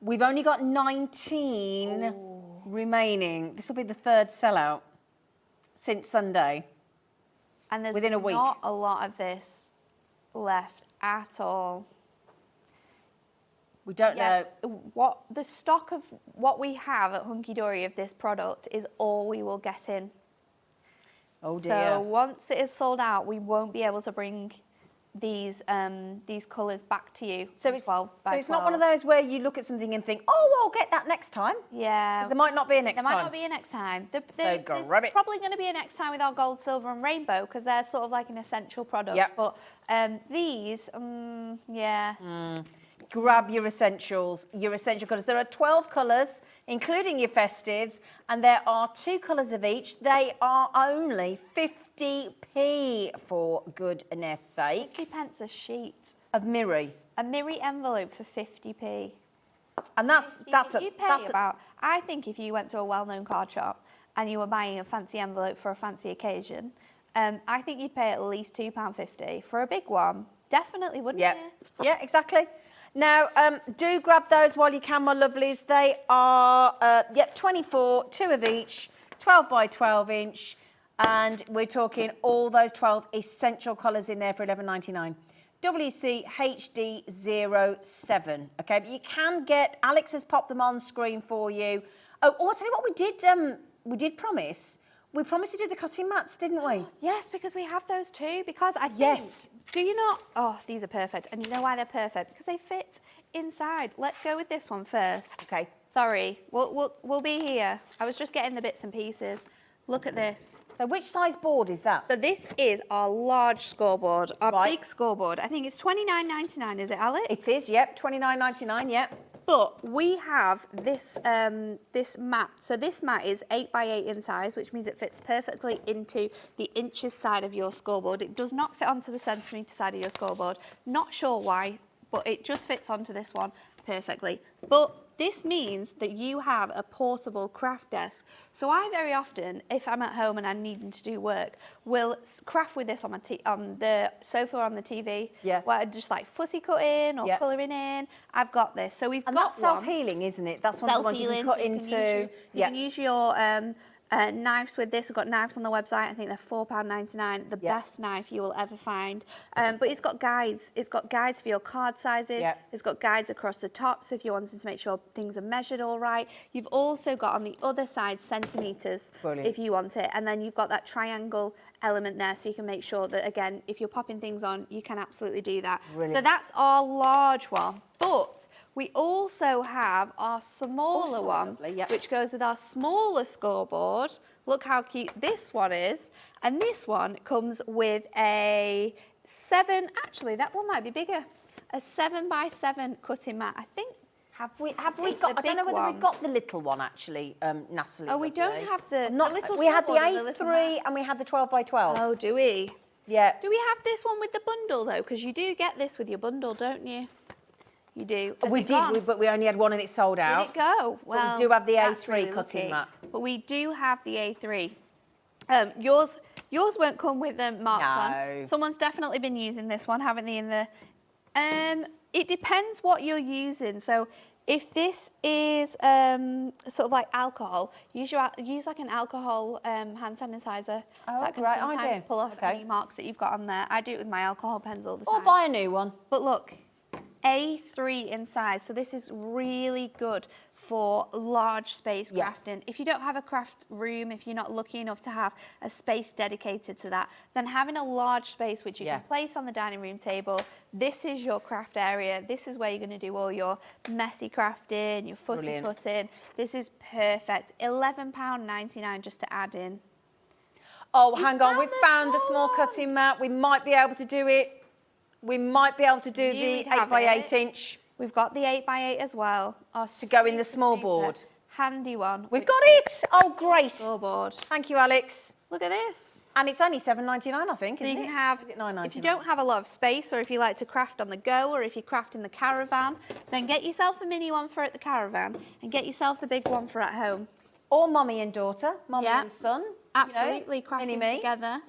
J: We've only got 19 remaining. This will be the third sellout since Sunday.
E: And there's
J: within a week.
E: not a lot of this left at all.
J: We don't know.
E: What the stock of what we have at Hunkydory of this product is all we will get in.
J: Oh dear.
E: So once it is sold out, we won't be able to bring these colours back to you.
J: So it's not one of those where you look at something and think, oh, I'll get that next time.
E: Yeah.
J: 'Cause there might not be a next time.
E: There might not be a next time. There's
J: grab it.
E: probably going to be a next time with our gold, silver and rainbow because they're sort of like an essential product.
J: Yep.
E: But these, yeah.
J: Grab your essentials, your essential colours. There are 12 colours, including your festives, and there are 2 colours of each. They are only 50p for goodness sake.
E: 50 pence a sheet.
J: Of Miri.
E: A Miri envelope for 50p.
J: And that's
E: about. I think if you went to a well-known card shop and you were buying a fancy envelope for a fancy occasion, I think you'd pay at least £2.50 for a big one. Definitely, wouldn't you?
J: Yeah, exactly. Now, do grab those while you can, my lovelies. They are, 24, 2 of each, 12 by 12 inch. And we're talking all those 12 essential colours in there for $11.99. WCHD07, okay? But you can get, Alex has popped them on screen for you. Oh, I'll tell you what we did promise. We promised to do the cutting mats, didn't we?
E: Yes, because we have those too. Because I think, do you not? Oh, these are perfect. And you know why they're perfect? Because they fit inside. Let's go with this one first.
J: Okay.
E: Sorry, we'll be here. I was just getting the bits and pieces. Look at this.
J: So which size board is that?
E: So this is our large scoreboard, our big scoreboard. I think it's $29.99, is it, Alex?
J: It is, yep, $29.99, yep.
E: But we have this this mat. So this mat is 8 by 8 in size, which means it fits perfectly into the inches side of your scoreboard. It does not fit onto the centimetre side of your scoreboard. Not sure why, but it just fits onto this one perfectly. But this means that you have a portable craft desk. So I very often, if I'm at home and I'm needing to do work, will craft with this on the sofa or on the TV.
J: Yeah.
E: Where I just like fussy cutting or colouring in. I've got this. So we've got
J: that's self-healing, isn't it? That's one of the ones you can cut into.
E: You can use your knives with this. We've got knives on the website. I think they're £4.99. The best knife you will ever find. But it's got guides. It's got guides for your card sizes. It's got guides across the top. So if you're wanting to make sure things are measured all right. You've also got on the other side centimetres if you want it. And then you've got that triangle element there so you can make sure that, again, if you're popping things on, you can absolutely do that.
J: Brilliant.
E: So that's our large one. But we also have our smaller one, which goes with our smaller scoreboard. Look how cute this one is. And this one comes with a 7, actually that one might be bigger, a 7 by 7 cutting mat, I think.
J: Have we got, I don't know whether we've got the little one actually, Natalie.
E: Oh, we don't have the little
J: we had the
E: scoreboard
J: A3 and we had the 12 by 12.
E: Oh, do we?
J: Yeah.
E: Do we have this one with the bundle though? Because you do get this with your bundle, don't you? You do.
J: We did, but we only had one and it sold out.
E: Did it go? Well,
J: but we do have the A3
E: really
J: cutting mat.
E: But we do have the A3. Yours won't come with the marks on. Someone's definitely been using this one, haven't they? In the, it depends what you're using. So if this is sort of like alcohol, use like an alcohol hand sanitizer.
J: Oh,
E: that can
J: great
E: sometimes
J: idea.
E: pull off any marks that you've got on there. I do it with my alcohol pens all the time.
J: Or buy a new one.
E: But look, A3 in size, so this is really good for large space crafting. If you don't have a craft room, if you're not lucky enough to have a space dedicated to that, then having a large space which you can place on the dining room table, this is your craft area. This is where you're going to do all your messy crafting, your fussy cutting. This is perfect. £11.99 just to add in.
J: Oh, hang on, we've found a small cutting mat. We might be able to do it. We might be able to do the 8 by 8 inch.
E: We've got the 8 by 8 as well.
J: To go in the small board.
E: Handy one.
J: We've got it. Oh, great.
E: Board.
J: Thank you, Alex.
E: Look at this.
J: And it's only $7.99, I think,
E: So
J: isn't
E: you can
J: it?
E: have,
J: Is it $9.99?
E: if you don't have a lot of space, or if you like to craft on the go, or if you craft in the caravan, then get yourself a mini one for at the caravan and get yourself the big one for at home.
J: Or mummy and daughter, mummy and son.
E: Absolutely, crafting together.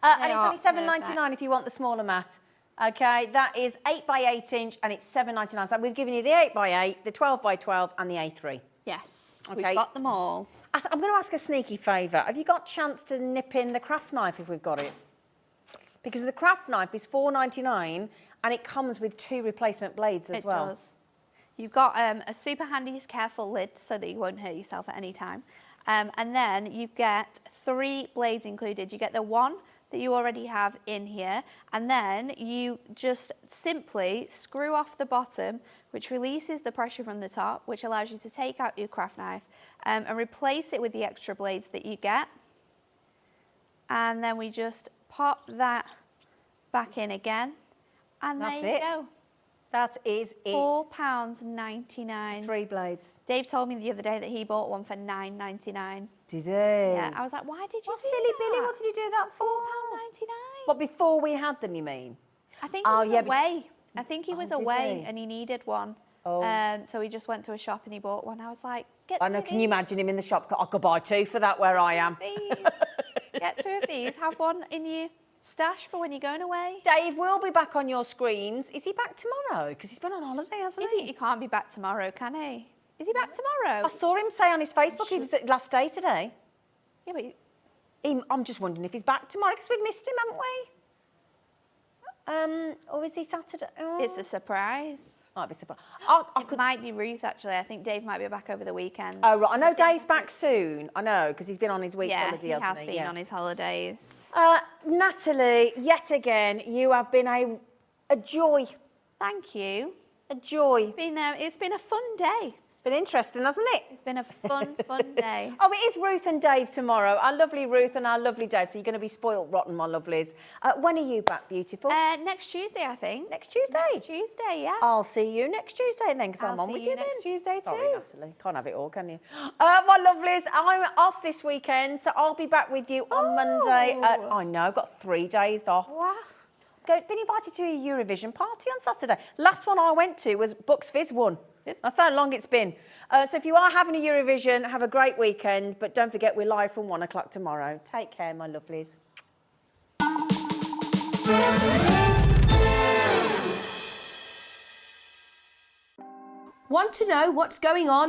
J: And it's only $7.99 if you want the smaller mat. Okay, that is 8 by 8 inch and it's £7.99. So we've given you the 8 by 8, the 12 by 12 and the A3.
E: Yes,
J: Okay.
E: we've got them all.
J: I'm going to ask a sneaky favour. Have you got a chance to nip in the craft knife if we've got it? Because the craft knife is £4.99 and it comes with 2 replacement blades as well.
E: It does. You've got a super handy, careful lid so that you won't hurt yourself at any time. And then you get 3 blades included. You get the one that you already have in here, and then you just simply screw off the bottom, which releases the pressure from the top, which allows you to take out your craft knife and replace it with the extra blades that you get. And then we just pop that back in again, and
J: That's
E: there you
J: it.
E: go.
J: That is it.
E: £4.99.
J: 3 blades.
E: Dave told me the other day that he bought one for £9.99.
J: Did he?
E: Yeah, I was like, why did you
J: What
E: do
J: silly
E: that?
J: Billy, what did you do that for?
E: £4.99.
J: What, before we had them, you mean?
E: I think he was
J: yeah,
E: away. I think he was
J: did
E: away
J: he?
E: and he needed one.
J: Oh.
E: So he just went to a shop and he bought one. I was like, get
J: I
E: 2
J: know,
E: of
J: can you
E: these.
J: imagine him in the shop? I could buy 2 for that where I am.
E: These. Get 2 of these. Have one in your stash for when you're going away.
J: Dave will be back on your screens. Is he back tomorrow? Because he's been on holiday, hasn't
E: Is he? He can't be back tomorrow, can he? Is he back tomorrow?
J: I saw him say on his Facebook he was at last day today.
E: Yeah, but
J: I'm just wondering if he's back tomorrow because we've missed him, haven't we? Or is he Saturday? Oh.
E: it's a surprise.
J: Might be surprised.
E: It might be Ruth, actually. I think Dave might be back over the weekend.
J: Oh, right. I know Dave's back soon. I know, because he's been on his week's
E: yeah,
J: holiday,
E: he
J: hasn't
E: has
J: he?
E: been
J: Yeah.
E: on his holidays.
J: Natalie, yet again, you have been a joy.
E: Thank you.
J: A joy.
E: It's been a fun day.
J: It's been interesting, hasn't it?
E: It's been a fun day.
J: Oh, it is Ruth and Dave tomorrow. Our lovely Ruth and our lovely Dave. So you're going to be spoilt rotten, my lovelies. When are you back, beautiful?
E: Next Tuesday, I think.
J: Next Tuesday?
E: Next Tuesday, yeah.
J: I'll see you next Tuesday then, because I'm
E: I'll
J: on
E: see
J: with
E: you
J: you
E: next
J: then.
E: Tuesday
J: Sorry,
E: too.
J: Natalie. Can't have it all, can you? My lovelies, I'm off this weekend, so I'll be back with you on Monday. I know, I've got 3 days off.
E: Wow.
J: Been invited to a Eurovision party on Saturday. Last one I went to was Bucks Fizz won. That's how long it's been. So if you are having a Eurovision, have a great weekend. But don't forget, we're live from 1 o'clock tomorrow. Take care, my lovelies.
C: Want to know what's going on in